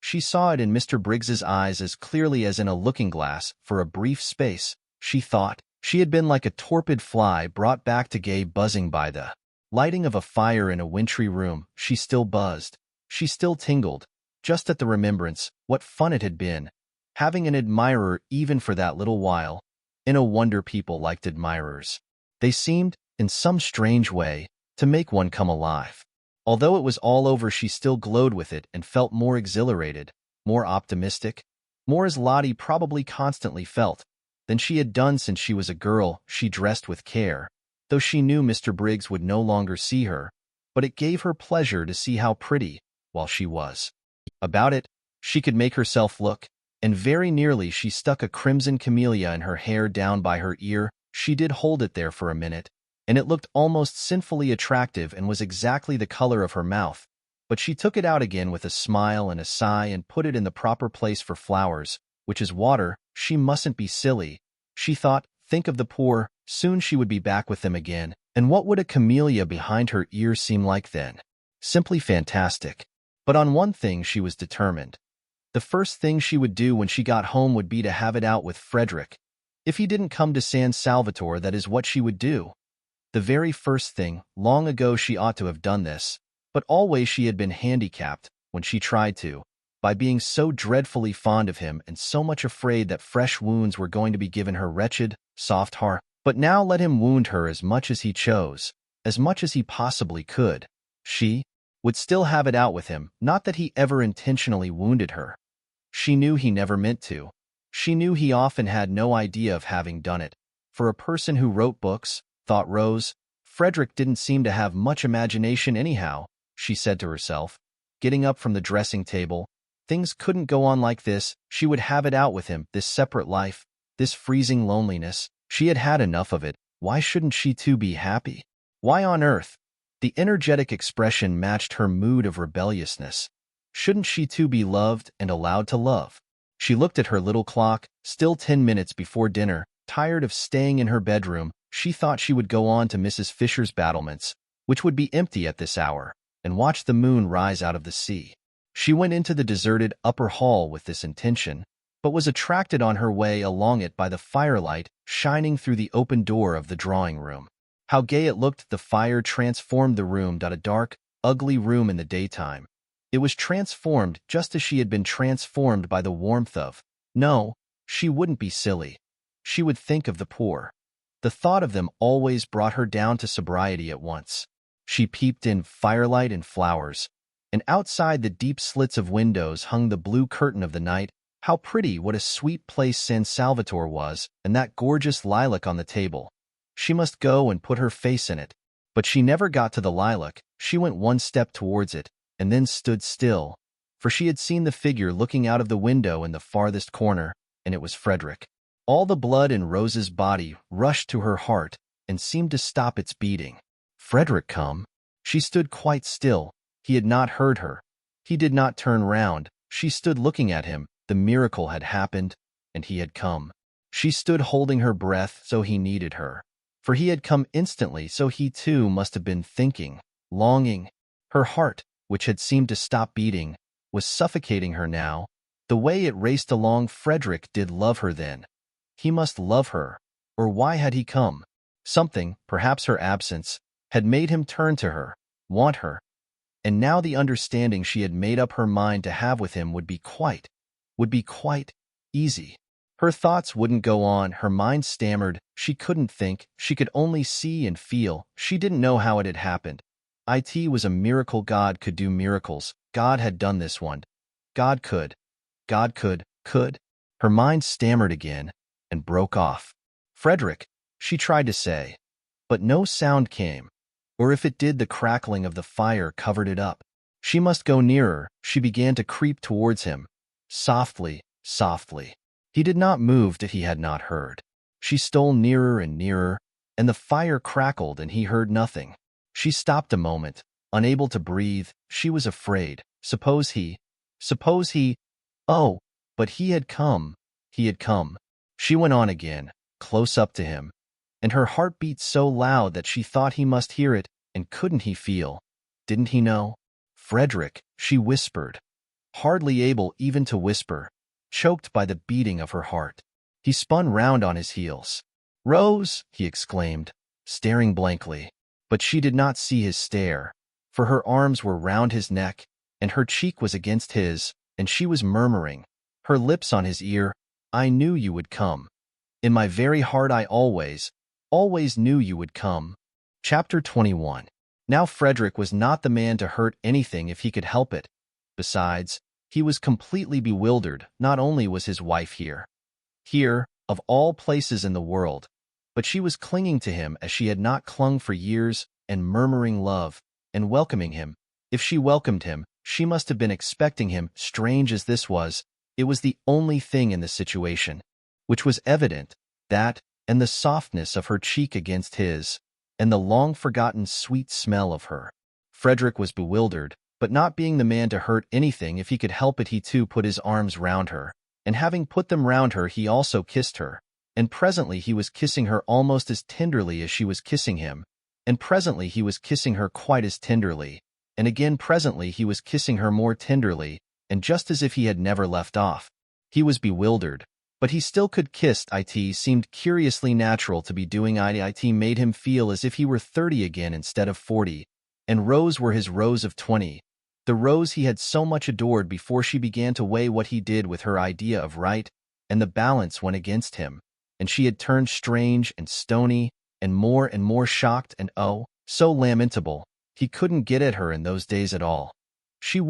She saw it in Mr. Briggs's eyes as clearly as in a looking-glass. For a brief space, she thought, she had been like a torpid fly brought back to gay buzzing by the lighting of a fire in a wintry room. She still buzzed. She still tingled, just at the remembrance. What fun it had been, having an admirer even for that little while. In a wonder people liked admirers. They seemed, in some strange way, to make one come alive. Although it was all over, she still glowed with it and felt more exhilarated, more optimistic, more as Lottie probably constantly felt, than she had done since she was a girl. She dressed with care, though she knew Mr. Briggs would no longer see her, but it gave her pleasure to see how pretty, while she was about it, she could make herself look, and very nearly she stuck a crimson camellia in her hair down by her ear. She did hold it there for a minute, and it looked almost sinfully attractive and was exactly the color of her mouth, but she took it out again with a smile and a sigh and put it in the proper place for flowers, which is water. She mustn't be silly, she thought. Think of the poor. Soon she would be back with them again, and what would a camellia behind her ear seem like then? Simply fantastic. But on one thing she was determined. The first thing she would do when she got home would be to have it out with Frederick. If he didn't come to San Salvatore, that is what she would do. The very first thing. Long ago she ought to have done this, but always she had been handicapped, when she tried to, by being so dreadfully fond of him and so much afraid that fresh wounds were going to be given her wretched, soft heart. But now let him wound her as much as he chose, as much as he possibly could. She would still have it out with him. Not that he ever intentionally wounded her. She knew he never meant to. She knew he often had no idea of having done it. For a person who wrote books, thought Rose, Frederick didn't seem to have much imagination anyhow, she said to herself, getting up from the dressing table. Things couldn't go on like this. She would have it out with him, this separate life, this freezing loneliness. She had had enough of it. Why shouldn't she too be happy? Why on earth? The energetic expression matched her mood of rebelliousness. Shouldn't she too be loved and allowed to love? She looked at her little clock. Still 10 minutes before dinner. Tired of staying in her bedroom, she thought she would go on to Mrs. Fisher's battlements, which would be empty at this hour, and watch the moon rise out of the sea. She went into the deserted upper hall with this intention, but was attracted on her way along it by the firelight shining through the open door of the drawing-room. How gay it looked! The fire transformed the room. A dark, ugly room in the daytime. It was transformed just as she had been transformed by the warmth of. No, she wouldn't be silly. She would think of the poor. The thought of them always brought her down to sobriety at once. She peeped in. Firelight and flowers, and outside the deep slits of windows hung the blue curtain of the night. How pretty, what a sweet place San Salvatore was, and that gorgeous lilac on the table. She must go and put her face in it. But she never got to the lilac. She went one step towards it, and then stood still, for she had seen the figure looking out of the window in the farthest corner, and it was Frederick. All the blood in Rose's body rushed to her heart and seemed to stop its beating. Frederick come? She stood quite still. He had not heard her. He did not turn round. She stood looking at him. The miracle had happened, and he had come. She stood holding her breath, so he needed her. For he had come instantly, so he too must have been thinking, longing. Her heart, which had seemed to stop beating, was suffocating her now. The way it raced along, Frederick did love her then. He must love her, or why had he come? Something, perhaps her absence, had made him turn to her, want her. And now the understanding she had made up her mind to have with him would be quite easy. Her thoughts wouldn't go on, her mind stammered, she couldn't think, she could only see and feel, she didn't know how it had happened. It was a miracle. God could do miracles. God had done this one. God could. Her mind stammered again and broke off. Frederick, she tried to say, but no sound came. Or if it did, the crackling of the fire covered it up. She must go nearer. She began to creep towards him. Softly, softly. He did not move that he had not heard. She stole nearer and nearer, and the fire crackled and he heard nothing. She stopped a moment, unable to breathe. She was afraid. Suppose he, oh, but he had come. She went on again, close up to him, and her heart beat so loud that she thought he must hear it, and couldn't he feel? Didn't he know? Frederick, she whispered, hardly able even to whisper, choked by the beating of her heart. He spun round on his heels. Rose, he exclaimed, staring blankly. But she did not see his stare, for her arms were round his neck, and her cheek was against his, and she was murmuring, her lips on his ear, I knew you would come. In my very heart I always knew you would come. Chapter 21. Now Frederick was not the man to hurt anything if he could help it. Besides, he was completely bewildered. Not only was his wife here, of all places in the world, but she was clinging to him as she had not clung for years, and murmuring love, and welcoming him. If she welcomed him, she must have been expecting him. Strange as this was, it was the only thing in the situation which was evident, that, and the softness of her cheek against his, and the long-forgotten sweet smell of her. Frederick was bewildered, but not being the man to hurt anything if he could help it, he too put his arms round her, and having put them round her, he also kissed her. And presently he was kissing her almost as tenderly as she was kissing him, and presently he was kissing her quite as tenderly, and again presently he was kissing her more tenderly, and just as if he had never left off. He was bewildered, but he still could kiss. It seemed curiously natural to be doing it. Made him feel as if he were 30 again instead of 40, and Rose were his Rose of 20, the Rose he had so much adored before she began to weigh what he did with her idea of right, and the balance went against him, and she had turned strange and stony, and more shocked, and oh, so lamentable. He couldn't get at her in those days at all. She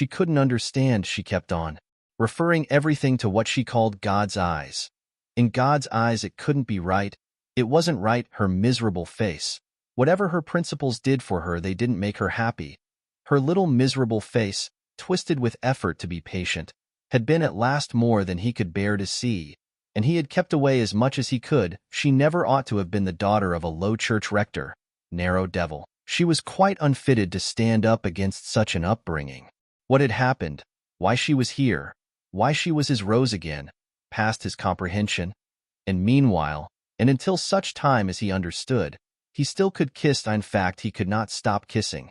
couldn't understand, she kept on, referring everything to what she called God's eyes. In God's eyes it couldn't be right. It wasn't right, her miserable face. Whatever her principles did for her, they didn't make her happy. Her little miserable face, twisted with effort to be patient, had been at last more than he could bear to see, and he had kept away as much as he could. She never ought to have been the daughter of a low church rector. Narrow devil. She was quite unfitted to stand up against such an upbringing. What had happened, why she was here, why she was his Rose again, past his comprehension. And meanwhile, and until such time as he understood, he still could kiss. In fact, he could not stop kissing.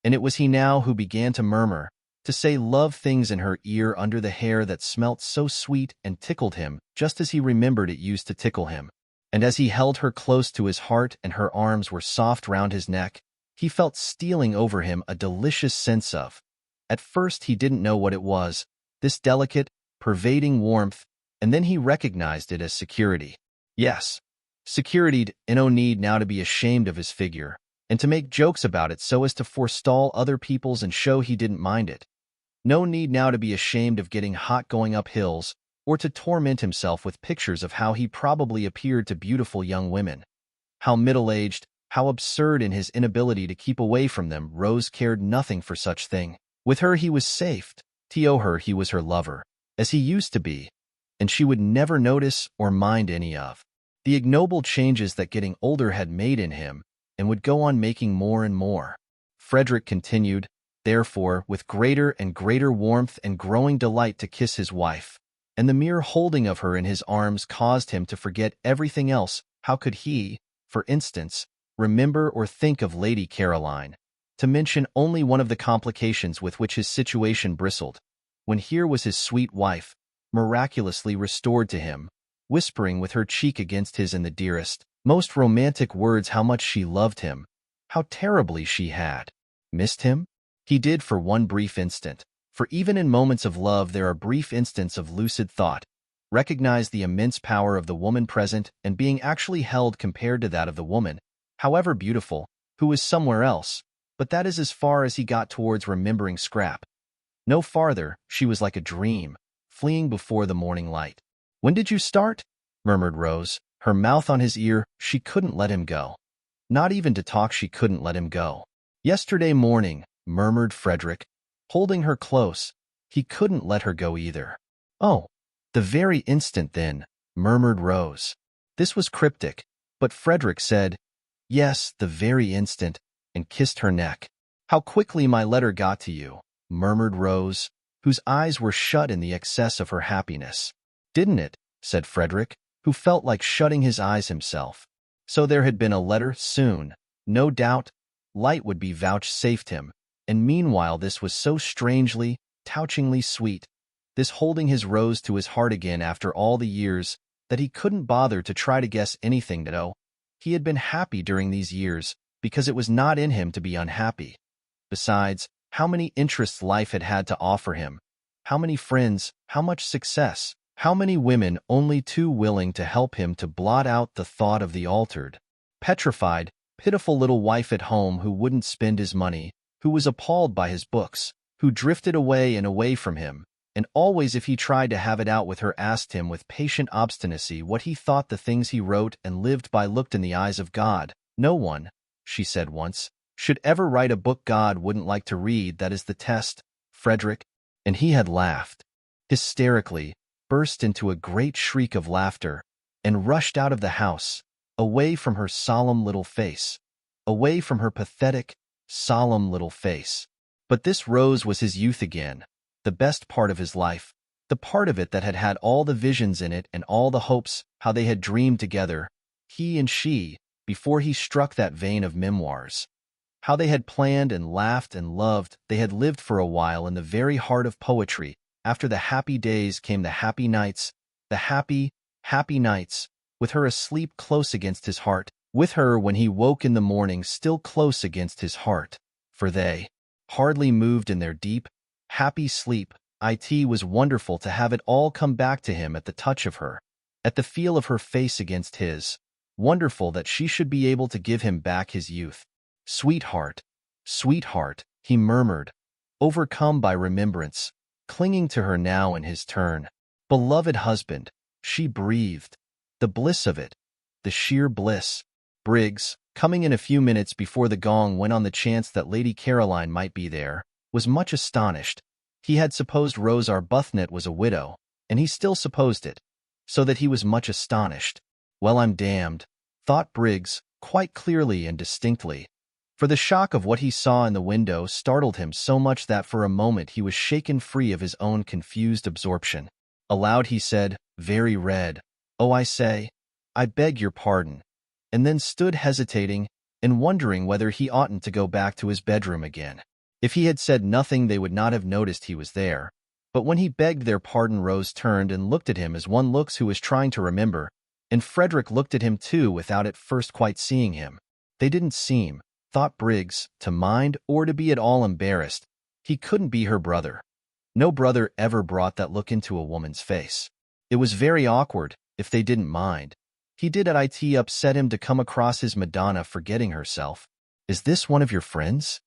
And it was he now who began to murmur, to say love things in her ear under the hair that smelt so sweet and tickled him, just as he remembered it used to tickle him. And as he held her close to his heart and her arms were soft round his neck, he felt stealing over him a delicious sense of. At first he didn't know what it was, this delicate, pervading warmth, and then he recognized it as security. Yes, security, and no need now to be ashamed of his figure, and to make jokes about it so as to forestall other people's and show he didn't mind it. No need now to be ashamed of getting hot going up hills, or to torment himself with pictures of how he probably appeared to beautiful young women. How middle-aged, How absurd in his inability to keep away from them. Rose cared nothing for such thing. With her he was safe. To her he was her lover, as he used to be, and she would never notice or mind any of the ignoble changes that getting older had made in him, and would go on making more and more. Frederick continued, therefore, with greater and greater warmth and growing delight to kiss his wife, and the mere holding of her in his arms caused him to forget everything else. How could he, for instance, remember or think of Lady Caroline, to mention only one of the complications with which his situation bristled, when here was his sweet wife, miraculously restored to him, whispering with her cheek against his in the dearest, most romantic words how much she loved him, how terribly she had missed him? He did for one brief instant, for even in moments of love there are brief instants of lucid thought, recognize the immense power of the woman present and being actually held compared to that of the woman, however beautiful, who was somewhere else, but that is as far as he got towards remembering Scrap. No farther. She was like a dream, fleeing before the morning light. "When did you start?" murmured Rose, her mouth on his ear. She couldn't let him go. Not even to talk she couldn't let him go. "Yesterday morning," murmured Frederick, holding her close. He couldn't let her go either. "Oh, the very instant then," murmured Rose. This was cryptic, but Frederick said, "Yes, the very instant," and kissed her neck. "How quickly my letter got to you," murmured Rose, whose eyes were shut in the excess of her happiness. "Didn't it?" said Frederick, who felt like shutting his eyes himself. So there had been a letter soon. No doubt, light would be vouchsafed him, and meanwhile this was so strangely, touchingly sweet, this holding his Rose to his heart again after all the years, that he couldn't bother to try to guess anything. No, he had been happy during these years, because it was not in him to be unhappy. Besides, how many interests life had had to offer him, how many friends, how much success, how many women only too willing to help him to blot out the thought of the altered, petrified, pitiful little wife at home who wouldn't spend his money, who was appalled by his books, who drifted away and away from him, and always if he tried to have it out with her asked him with patient obstinacy what he thought the things he wrote and lived by looked in the eyes of God. "No one," she said once, "should ever write a book God wouldn't like to read. That is the test, Frederick." And he had laughed, hysterically, burst into a great shriek of laughter, and rushed out of the house, away from her solemn little face, away from her pathetic, solemn little face. But this Rose was his youth again, the best part of his life, the part of it that had had all the visions in it and all the hopes, how they had dreamed together, he and she, before he struck that vein of memoirs. How they had planned and laughed and loved. They had lived for a while in the very heart of poetry. After the happy days came the happy nights, the happy, happy nights, with her asleep close against his heart, with her when he woke in the morning still close against his heart, for they hardly moved in their deep, happy sleep. It was wonderful to have it all come back to him at the touch of her, at the feel of her face against his, wonderful that she should be able to give him back his youth. "Sweetheart, sweetheart," he murmured, overcome by remembrance, clinging to her now in his turn. "Beloved husband," she breathed. The bliss of it, the sheer bliss. Briggs, coming in a few minutes before the gong went on the chance that Lady Caroline might be there, was much astonished. He had supposed Rose Arbuthnot was a widow, and he still supposed it, so that he was much astonished. "Well, I'm damned," thought Briggs, quite clearly and distinctly, for the shock of what he saw in the window startled him so much that for a moment he was shaken free of his own confused absorption. Aloud he said, very red, "Oh, I say, I beg your pardon," and then stood hesitating and wondering whether he oughtn't to go back to his bedroom again. If he had said nothing they would not have noticed he was there, but when he begged their pardon Rose turned and looked at him as one looks who is trying to remember, and Frederick looked at him too without at first quite seeing him. They didn't seem, thought Briggs, to mind or to be at all embarrassed. He couldn't be her brother. No brother ever brought that look into a woman's face. It was very awkward, if they didn't mind. He did at it upset him to come across his Madonna forgetting herself. "Is this one of your friends?"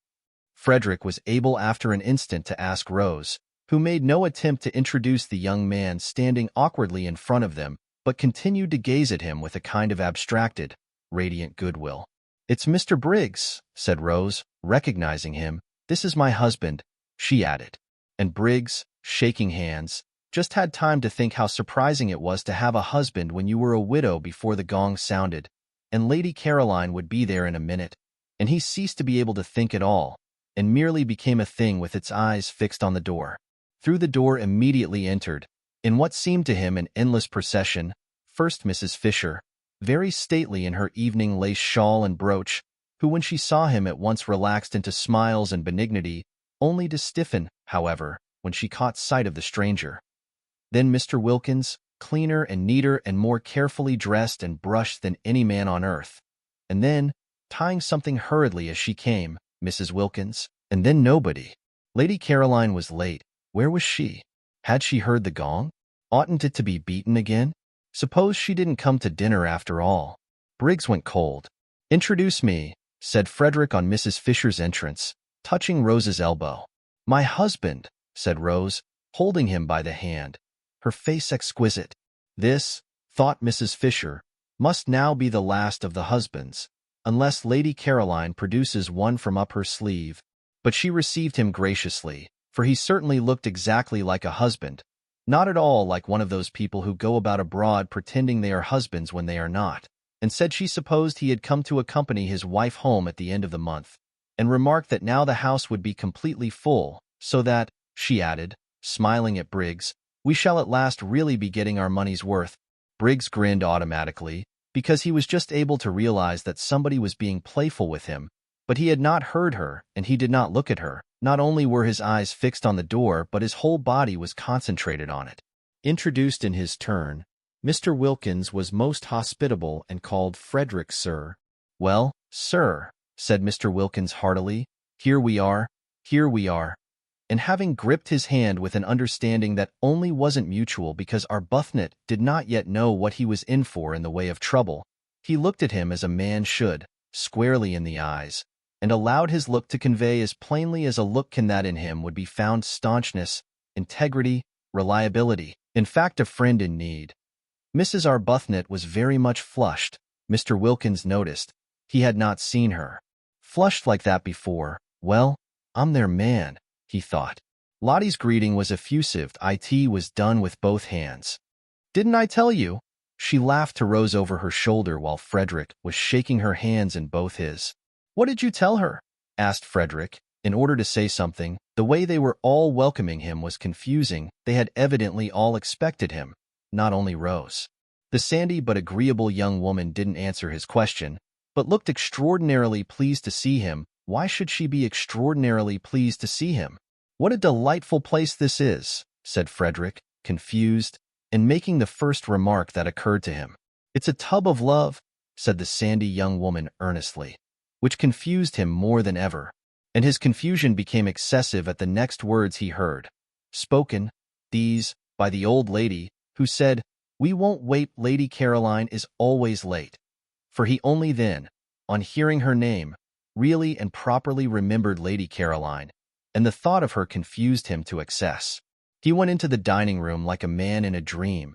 Frederick was able after an instant to ask Rose, who made no attempt to introduce the young man standing awkwardly in front of them, but continued to gaze at him with a kind of abstracted, radiant goodwill. "It's Mr. Briggs," said Rose, recognizing him. "This is my husband," she added. And Briggs, shaking hands, just had time to think how surprising it was to have a husband when you were a widow before the gong sounded, and Lady Caroline would be there in a minute, and he ceased to be able to think at all, and merely became a thing with its eyes fixed on the door. Through the door immediately entered, in what seemed to him an endless procession, first Mrs. Fisher, very stately in her evening lace shawl and brooch, who when she saw him at once relaxed into smiles and benignity, only to stiffen, however, when she caught sight of the stranger. Then Mr. Wilkins, cleaner and neater and more carefully dressed and brushed than any man on earth. And then, tying something hurriedly as she came, Mrs. Wilkins, and then nobody. Lady Caroline was late. Where was she? Had she heard the gong? Oughtn't it to be beaten again? Suppose she didn't come to dinner after all. Briggs went cold. "Introduce me," said Frederick on Mrs. Fisher's entrance, touching Rose's elbow. "My husband," said Rose, holding him by the hand, her face exquisite. This, thought Mrs. Fisher, must now be the last of the husbands, unless Lady Caroline produces one from up her sleeve. But she received him graciously, for he certainly looked exactly like a husband, not at all like one of those people who go about abroad pretending they are husbands when they are not, and said she supposed he had come to accompany his wife home at the end of the month, and remarked that now the house would be completely full, so that, she added, smiling at Briggs, "we shall at last really be getting our money's worth." Briggs grinned automatically, because he was just able to realize that somebody was being playful with him, but he had not heard her, and he did not look at her. Not only were his eyes fixed on the door, but his whole body was concentrated on it. Introduced in his turn, Mr. Wilkins was most hospitable and called Frederick sir. "Well, sir," said Mr. Wilkins heartily, here we are. And having gripped his hand with an understanding that only wasn't mutual because Arbuthnot did not yet know what he was in for in the way of trouble, he looked at him as a man should, squarely in the eyes, and allowed his look to convey as plainly as a look can that in him would be found staunchness, integrity, reliability, in fact a friend in need. Mrs. Arbuthnot was very much flushed. Mr. Wilkins noticed. He had not seen her flushed like that before. "Well, I'm their man," he thought. Lottie's greeting was effusive. It was done with both hands. "Didn't I tell you?" She laughed to Rose over her shoulder while Frederick was shaking her hands in both his. "What did you tell her?" asked Frederick, in order to say something. The way they were all welcoming him was confusing. They had evidently all expected him, not only Rose. The sandy but agreeable young woman didn't answer his question, but looked extraordinarily pleased to see him. Why should she be extraordinarily pleased to see him? "What a delightful place this is," said Frederick, confused, and making the first remark that occurred to him. "It's a tub of love," said the sandy young woman earnestly, which confused him more than ever, and his confusion became excessive at the next words he heard, spoken, these, by the old lady, who said, "We won't wait. Lady Caroline is always late." For he only then, on hearing her name, really and properly remembered Lady Caroline, and the thought of her confused him to excess. He went into the dining room like a man in a dream.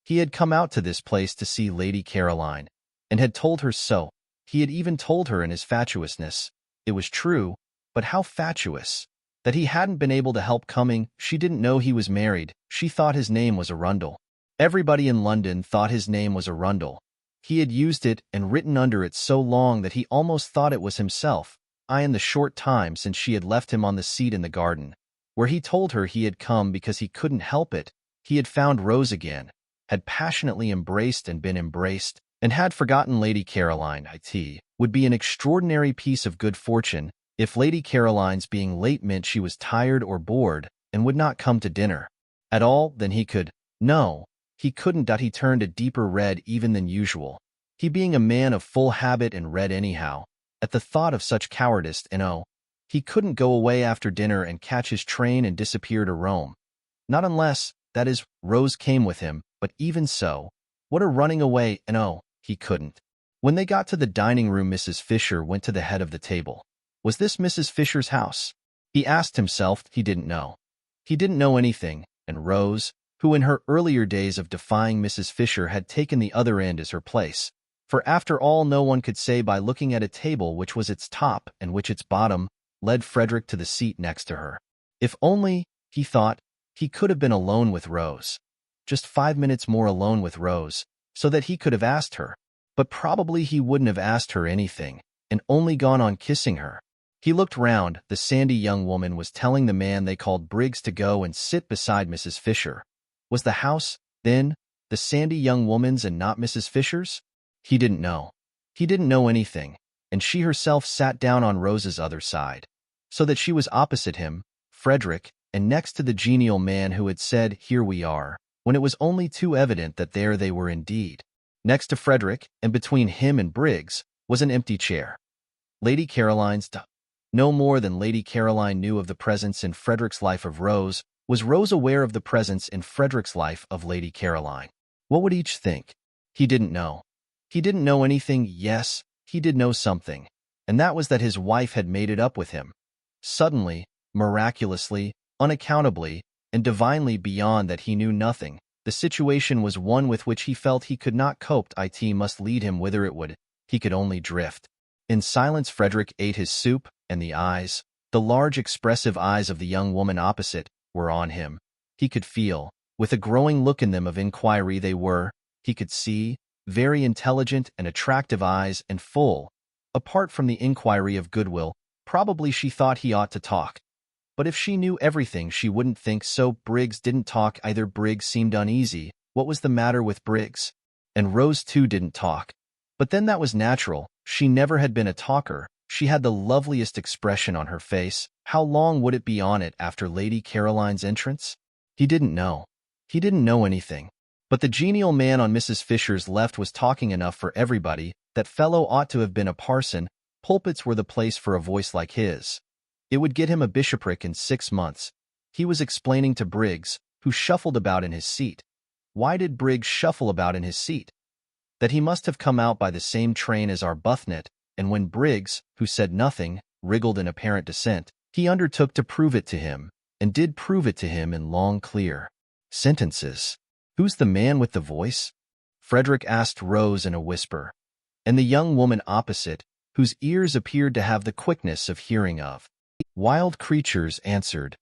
He had come out to this place to see Lady Caroline, and had told her so. He had even told her in his fatuousness. It was true, but how fatuous? That he hadn't been able to help coming. She didn't know he was married. She thought his name was Arundel. Everybody in London thought his name was Arundel. He had used it and written under it so long that he almost thought it was himself, in the short time since she had left him on the seat in the garden, where he told her he had come because he couldn't help it. He had found Rose again, had passionately embraced and been embraced, and had forgotten Lady Caroline. It would be an extraordinary piece of good fortune if Lady Caroline's being late meant she was tired or bored and would not come to dinner at all. Then he could. No, he couldn't. He turned a deeper red even than usual, he being a man of full habit and red anyhow, at the thought of such cowardice, and he couldn't go away after dinner and catch his train and disappear to Rome. Not unless, that is, Rose came with him, but even so, what a running away, and he couldn't. When they got to the dining room, Mrs. Fisher went to the head of the table. Was this Mrs. Fisher's house? He asked himself. He didn't know. He didn't know anything, and Rose, who in her earlier days of defying Mrs. Fisher had taken the other end as her place, For after all, no one could say by looking at a table which was its top and which its bottom led Frederick to the seat next to her. If only, he thought, he could have been alone with Rose. Just 5 minutes more alone with Rose, so that he could have asked her. But probably he wouldn't have asked her anything, and only gone on kissing her. He looked round. The sandy young woman was telling the man they called Briggs to go and sit beside Mrs. Fisher. Was the house, then, the sandy young woman's and not Mrs. Fisher's? He didn't know. He didn't know anything, and she herself sat down on Rose's other side, so that she was opposite him, Frederick, and next to the genial man who had said, "Here we are," when it was only too evident that there they were indeed. Next to Frederick, and between him and Briggs, was an empty chair. Lady Caroline's. No more than Lady Caroline knew of the presence in Frederick's life of Rose, was Rose aware of the presence in Frederick's life of Lady Caroline. What would each think? He didn't know. He didn't know anything. Yes, he did know something, and that was that his wife had made it up with him. Suddenly, miraculously, unaccountably, and divinely beyond that he knew nothing. The situation was one with which he felt he could not cope. It must lead him whither it would. He could only drift. In silence Frederick ate his soup, and the eyes, the large expressive eyes of the young woman opposite, were on him. He could feel, with a growing look in them of inquiry they were, he could see, very intelligent and attractive eyes and full. Apart from the inquiry of goodwill, probably she thought he ought to talk. But if she knew everything she wouldn't think so. Briggs didn't talk either. Briggs seemed uneasy. What was the matter with Briggs? And Rose too didn't talk. But then that was natural. She never had been a talker. She had the loveliest expression on her face. How long would it be on it after Lady Caroline's entrance? He didn't know. He didn't know anything. But the genial man on Mrs. Fisher's left was talking enough for everybody. That fellow ought to have been a parson. Pulpits were the place for a voice like his. It would get him a bishopric in 6 months. He was explaining to Briggs, who shuffled about in his seat. Why did Briggs shuffle about in his seat? That he must have come out by the same train as Arbuthnot, and when Briggs, who said nothing, wriggled in apparent dissent, he undertook to prove it to him, and did prove it to him in long, clear sentences. "Who's the man with the voice?" Frederick asked Rose in a whisper, and the young woman opposite, whose ears appeared to have the quickness of hearing of wild creatures, answered,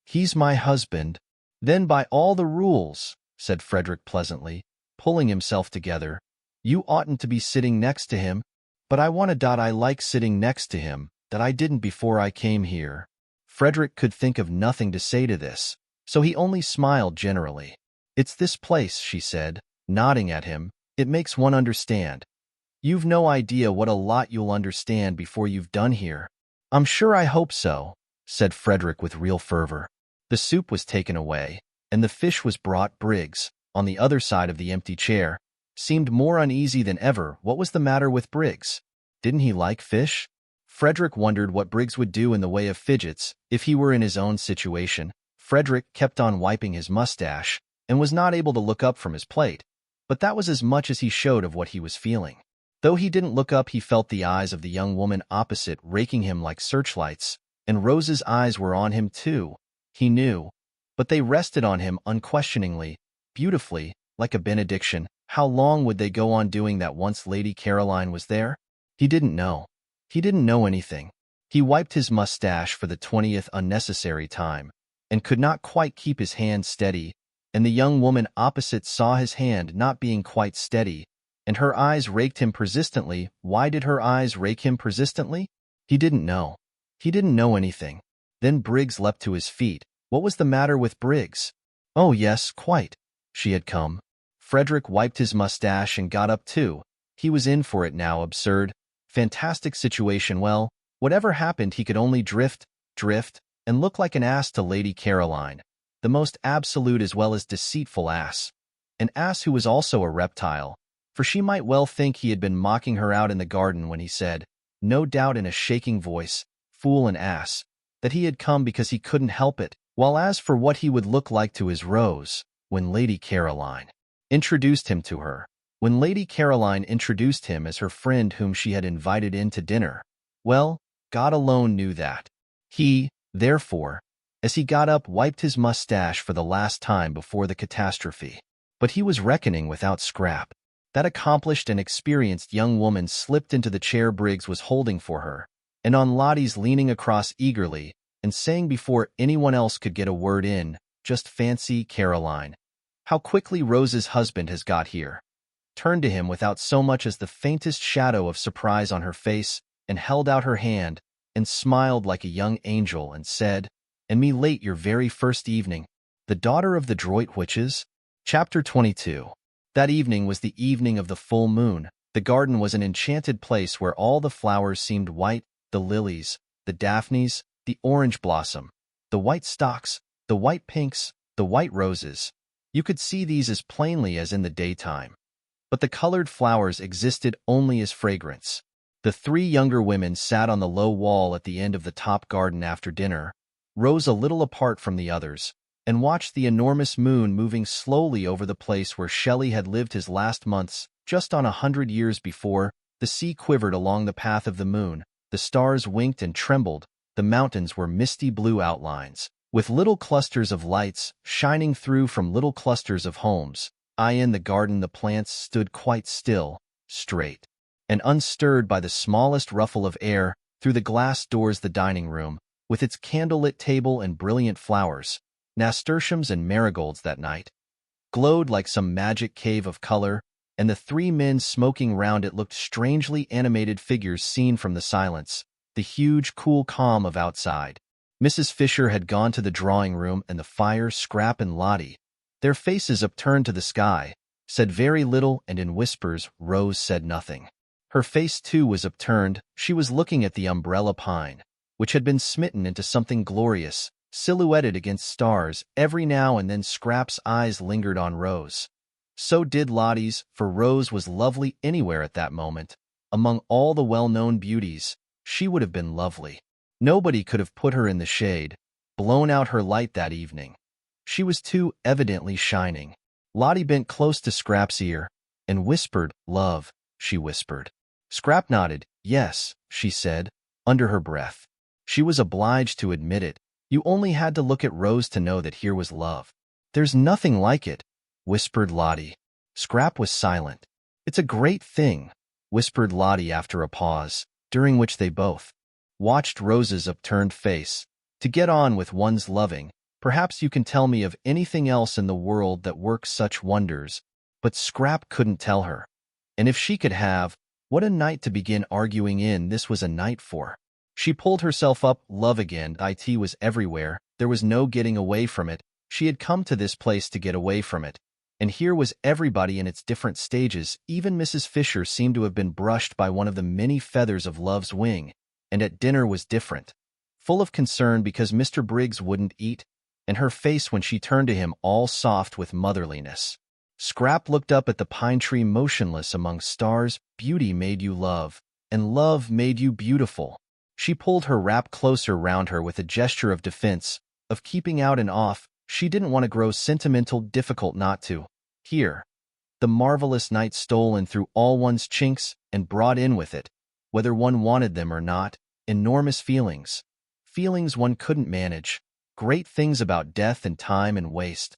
"He's my husband." "Then by all the rules," said Frederick pleasantly, pulling himself together, "you oughtn't to be sitting next to him." "But I I like sitting next to him, that I didn't before I came here." Frederick could think of nothing to say to this, so he only smiled generally. "It's this place," she said, nodding at him. "It makes one understand. You've no idea what a lot you'll understand before you've done here." "I'm sure I hope so," said Frederick with real fervor. The soup was taken away, and the fish was brought. Briggs, on the other side of the empty chair, seemed more uneasy than ever. What was the matter with Briggs? Didn't he like fish? Frederick wondered what Briggs would do in the way of fidgets if he were in his own situation. Frederick kept on wiping his mustache and was not able to look up from his plate, but that was as much as he showed of what he was feeling. Though he didn't look up, he felt the eyes of the young woman opposite raking him like searchlights, and Rose's eyes were on him too. He knew, but they rested on him unquestioningly, beautifully, like a benediction. How long would they go on doing that once Lady Caroline was there? He didn't know. He didn't know anything. He wiped his mustache for the 20th unnecessary time, and could not quite keep his hand steady, and the young woman opposite saw his hand not being quite steady, and her eyes raked him persistently. Why did her eyes rake him persistently? He didn't know. He didn't know anything. Then Briggs leapt to his feet. What was the matter with Briggs? Oh yes, quite. She had come. Frederick wiped his mustache and got up too. He was in for it now. Absurd, fantastic situation. Well, whatever happened, he could only drift, and look like an ass to Lady Caroline, the most absolute as well as deceitful ass. An ass who was also a reptile, for she might well think he had been mocking her out in the garden when he said, no doubt in a shaking voice, "Fool and ass," that he had come because he couldn't help it. While as for what he would look like to his Rose, when Lady Caroline introduced him to her, when Lady Caroline introduced him as her friend whom she had invited in to dinner, well, God alone knew that. He, therefore, as he got up, wiped his mustache for the last time before the catastrophe. But he was reckoning without Scrap. That accomplished and experienced young woman slipped into the chair Briggs was holding for her, and on Lottie's leaning across eagerly and saying before anyone else could get a word in, "Just fancy, Caroline, how quickly Rose's husband has got here," turned to him without so much as the faintest shadow of surprise on her face, and held out her hand, and smiled like a young angel, and said, "And me late your very first evening, the daughter of the Droit Witches?" Chapter 22. That evening was the evening of the full moon. The garden was an enchanted place where all the flowers seemed white, the lilies, the daphnes, the orange blossom, the white stocks, the white pinks, the white roses. You could see these as plainly as in the daytime. But the colored flowers existed only as fragrance. The three younger women sat on the low wall at the end of the top garden after dinner, Rose a little apart from the others, and watched the enormous moon moving slowly over the place where Shelley had lived his last months. Just on 100 years before, the sea quivered along the path of the moon, the stars winked and trembled, the mountains were misty blue outlines, with little clusters of lights shining through from little clusters of homes. In the garden the plants stood quite still, straight, and unstirred by the smallest ruffle of air. Through the glass doors the dining room, with its candlelit table and brilliant flowers, nasturtiums and marigolds that night, glowed like some magic cave of color, and the three men smoking round it looked strangely animated figures seen from the silence, the huge, cool calm of outside. Mrs. Fisher had gone to the drawing-room, and the fire, Scrap and Lottie, their faces upturned to the sky, said very little, and in whispers Rose said nothing. Her face, too, was upturned. She was looking at the umbrella pine, which had been smitten into something glorious, silhouetted against stars. Every now and then Scrap's eyes lingered on Rose. So did Lottie's, for Rose was lovely anywhere at that moment. Among all the well-known beauties, she would have been lovely. Nobody could have put her in the shade, blown out her light that evening. She was too evidently shining. Lottie bent close to Scrap's ear and whispered, "Love," she whispered. Scrap nodded. "Yes," she said, under her breath. She was obliged to admit it. You only had to look at Rose to know that here was love. "There's nothing like it," whispered Lottie. Scrap was silent. "It's a great thing," whispered Lottie after a pause, during which they both watched Rose's upturned face. "To get on with one's loving. Perhaps you can tell me of anything else in the world that works such wonders." But Scrap couldn't tell her. And if she could have, what a night to begin arguing in this was a night for. She pulled herself up. Love again. It was everywhere. There was no getting away from it. She had come to this place to get away from it. And here was everybody in its different stages. Even Mrs. Fisher seemed to have been brushed by one of the many feathers of love's wing. And at dinner was different. Full of concern because Mr. Briggs wouldn't eat, and her face when she turned to him all soft with motherliness. Scrap looked up at the pine tree motionless among stars. Beauty made you love, and love made you beautiful. She pulled her wrap closer round her with a gesture of defense, of keeping out and off. She didn't want to grow sentimental, difficult not to. Here, the marvelous night stole in through all one's chinks and brought in with it, whether one wanted them or not, enormous feelings. Feelings one couldn't manage. Great things about death and time and waste.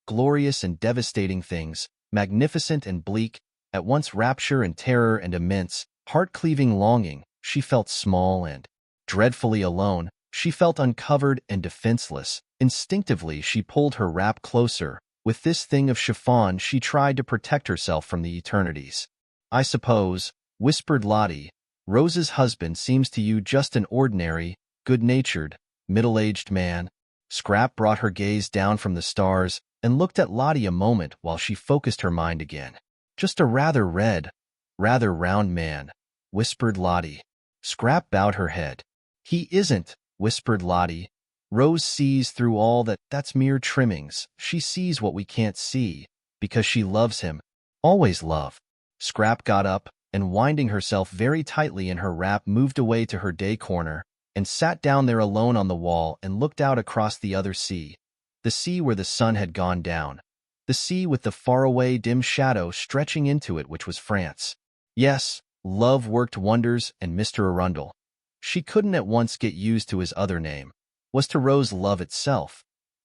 Glorious and devastating things, magnificent and bleak, at once rapture and terror and immense, heart-cleaving longing. She felt small and dreadfully alone. She felt uncovered and defenseless. Instinctively she pulled her wrap closer. With this thing of chiffon she tried to protect herself from the eternities. "I suppose," whispered Lottie, "Rose's husband seems to you just an ordinary, good-natured, middle-aged man." Scrap brought her gaze down from the stars and looked at Lottie a moment while she focused her mind again. "Just a rather red, rather round man," whispered Lottie. Scrap bowed her head. "He isn't," whispered Lottie. "Rose sees through all that. That's mere trimmings. She sees what we can't see, because she loves him. Always love." Scrap got up, and winding herself very tightly in her wrap moved away to her day corner, and sat down there alone on the wall and looked out across the other sea, the sea where the sun had gone down, the sea with the faraway dim shadow stretching into it which was France. Yes, love worked wonders, and Mr. Arundel, she couldn't at once get used to his other name, was to Rose love itself.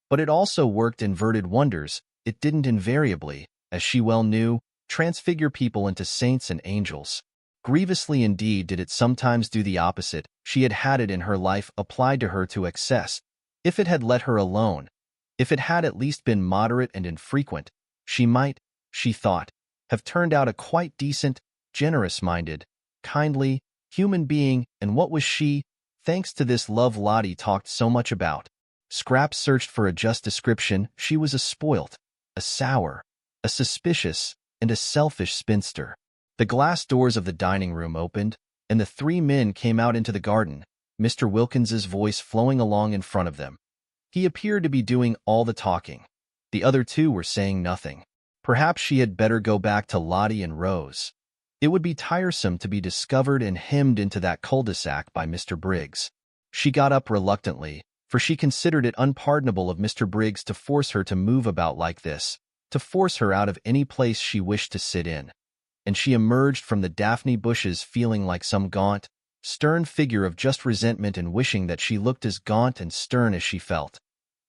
But it also worked inverted wonders. It didn't invariably, as she well knew, transfigure people into saints and angels. Grievously indeed did it sometimes do the opposite. She had had it in her life applied to her to excess. If it had let her alone, if it had at least been moderate and infrequent, she might, she thought, have turned out a quite decent, generous-minded, kindly, human being, and what was she, thanks to this love Lottie talked so much about? Scrap searched for a just description. She was a spoilt, a sour, a suspicious, and a selfish spinster. The glass doors of the dining room opened, and the three men came out into the garden, Mr. Wilkins's voice flowing along in front of them. He appeared to be doing all the talking. The other two were saying nothing. Perhaps she had better go back to Lottie and Rose. It would be tiresome to be discovered and hemmed into that cul-de-sac by Mr. Briggs. She got up reluctantly, for she considered it unpardonable of Mr. Briggs to force her to move about like this, to force her out of any place she wished to sit in. And she emerged from the daphne bushes feeling like some gaunt, stern figure of just resentment and wishing that she looked as gaunt and stern as she felt.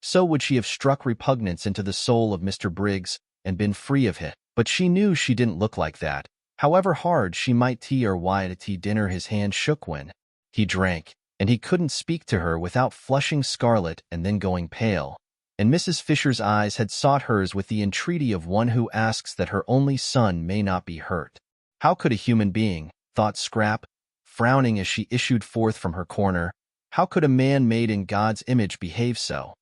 So would she have struck repugnance into the soul of Mr. Briggs and been free of it. But she knew she didn't look like that. However hard she might tea or why at a tea dinner, his hand shook when he drank, and he couldn't speak to her without flushing scarlet and then going pale. And Mrs. Fisher's eyes had sought hers with the entreaty of one who asks that her only son may not be hurt. How could a human being, thought Scrap, frowning as she issued forth from her corner, how could a man made in God's image behave so?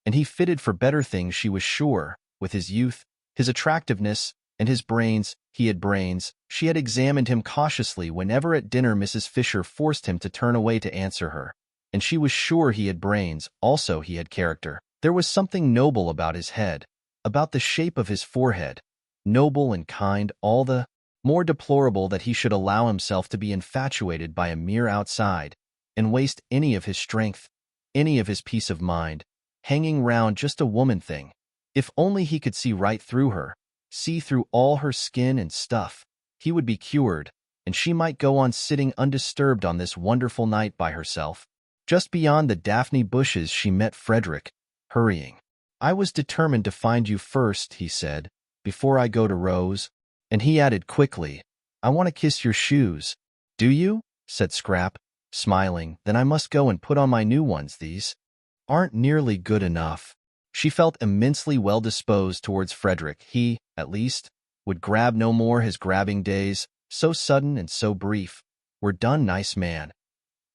And he fitted for better things, she was sure, with his youth, his attractiveness, and his brains. He had brains. She had examined him cautiously whenever at dinner Mrs. Fisher forced him to turn away to answer her. And she was sure he had brains, also he had character. There was something noble about his head, about the shape of his forehead, noble and kind, all the more deplorable that he should allow himself to be infatuated by a mere outside, and waste any of his strength, any of his peace of mind, hanging round just a woman thing. If only he could see right through her, see through all her skin and stuff, he would be cured, and she might go on sitting undisturbed on this wonderful night by herself. Just beyond the daphne bushes she met Frederick, hurrying. "I was determined to find you first," he said, "before I go to Rose." And he added quickly, "I want to kiss your shoes." "Do you?" said Scrap, smiling. "Then I must go and put on my new ones. These aren't nearly good enough." She felt immensely well disposed towards Frederick. He, at least, would grab no more. His grabbing days, so sudden and so brief, were done. Nice man.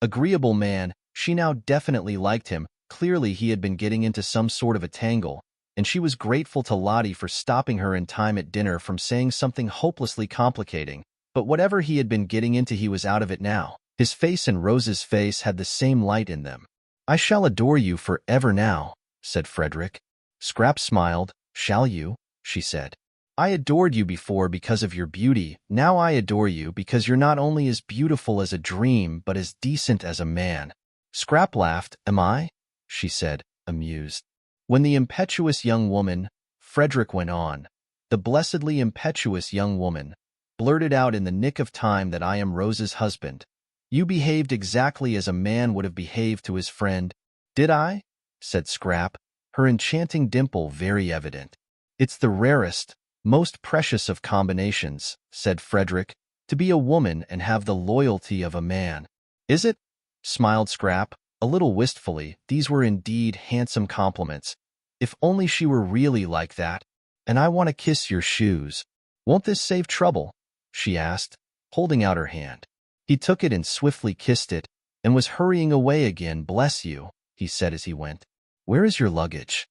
Agreeable man. She now definitely liked him. Clearly he had been getting into some sort of a tangle, and she was grateful to Lottie for stopping her in time at dinner from saying something hopelessly complicating. But whatever he had been getting into, he was out of it now. His face and Rose's face had the same light in them. "I shall adore you forever now," said Frederick. Scrap smiled. "Shall you?" she said. "I adored you before because of your beauty. Now I adore you because you're not only as beautiful as a dream, but as decent as a man." Scrap laughed. "Am I?" she said, amused. "When the impetuous young woman," Frederick went on, "the blessedly impetuous young woman, blurted out in the nick of time that I am Rose's husband, you behaved exactly as a man would have behaved to his friend." "Did I?" said Scrap, her enchanting dimple very evident. "It's the rarest, most precious of combinations," said Frederick, "to be a woman and have the loyalty of a man." "Is it?" smiled Scrap, a little wistfully. These were indeed handsome compliments. If only she were really like that. "And I want to kiss your shoes. Won't this save trouble?" she asked, holding out her hand. He took it and swiftly kissed it, and was hurrying away again. "Bless you," he said as he went. "Where is your luggage?"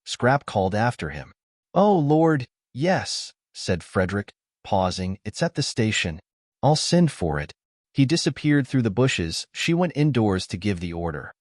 Scrap called after him. "Oh, Lord, yes," said Frederick, pausing. "It's at the station. I'll send for it." He disappeared through the bushes. She went indoors to give the order.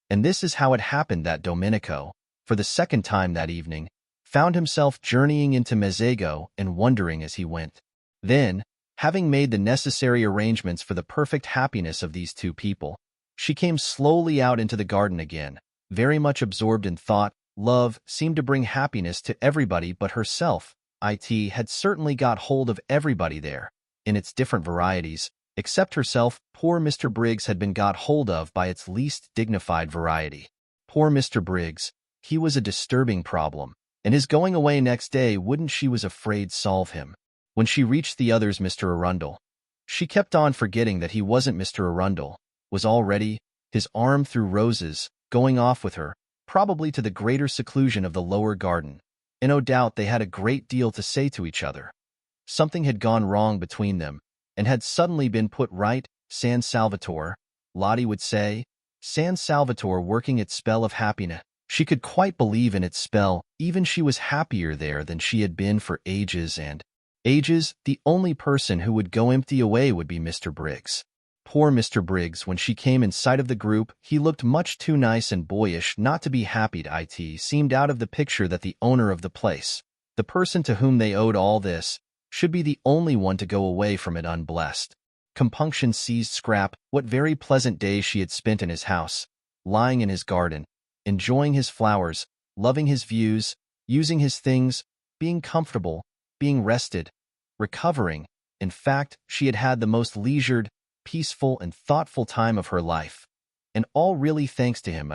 And this is how it happened that Domenico, for the second time that evening, found himself journeying into Mezzago and wondering as he went. Then, having made the necessary arrangements for the perfect happiness of these two people, she came slowly out into the garden again, very much absorbed in thought. Love seemed to bring happiness to everybody but herself. It had certainly got hold of everybody there, in its different varieties. Except herself, poor Mr. Briggs had been got hold of by its least dignified variety. Poor Mr. Briggs, he was a disturbing problem, and his going away next day wouldn't, she was afraid, solve him. When she reached the others, Mr. Arundel, she kept on forgetting that he wasn't Mr. Arundel, was already, his arm through Rose's, going off with her, probably to the greater seclusion of the lower garden. And no doubt they had a great deal to say to each other. Something had gone wrong between them, and had suddenly been put right. San Salvatore, Lottie would say, San Salvatore working its spell of happiness. She could quite believe in its spell, even she was happier there than she had been for ages and ages. The only person who would go empty away would be Mr. Briggs. Poor Mr. Briggs, when she came in sight of the group, he looked much too nice and boyish not to be happy. It seemed out of the picture that the owner of the place, the person to whom they owed all this, should be the only one to go away from it unblessed. Compunction seized Scrap. What very pleasant days she had spent in his house, lying in his garden, enjoying his flowers, loving his views, using his things, being comfortable, being rested, recovering. In fact, she had had the most leisured, peaceful, and thoughtful time of her life. And all really thanks to him.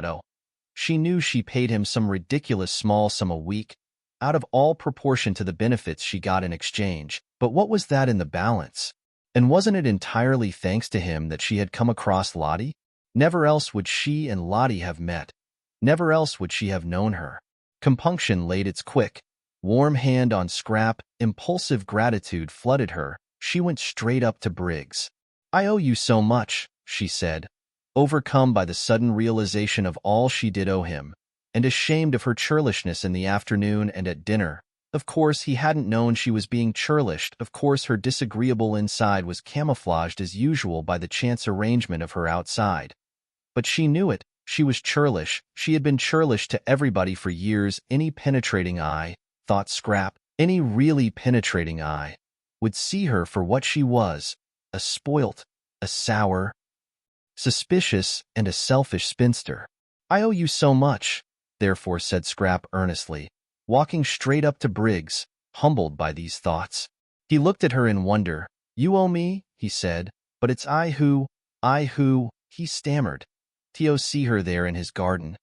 She knew she paid him some ridiculous small sum a week, out of all proportion to the benefits she got in exchange. But what was that in the balance? And wasn't it entirely thanks to him that she had come across Lottie? Never else would she and Lottie have met. Never else would she have known her. Compunction laid its quick, warm hand on Scrap. Impulsive gratitude flooded her. She went straight up to Briggs. "I owe you so much," she said, overcome by the sudden realization of all she did owe him, and ashamed of her churlishness in the afternoon and at dinner. Of course, he hadn't known she was being churlish. Of course, her disagreeable inside was camouflaged as usual by the chance arrangement of her outside. But she knew it. She was churlish. She had been churlish to everybody for years. Any penetrating eye, thought Scrap, any really penetrating eye, would see her for what she was, a spoilt, a sour, suspicious, and a selfish spinster. "I owe you so much," therefore said Scrap earnestly, walking straight up to Briggs, humbled by these thoughts. He looked at her in wonder. "You owe me," he said, "but it's I who, he stammered. To see her there in his garden.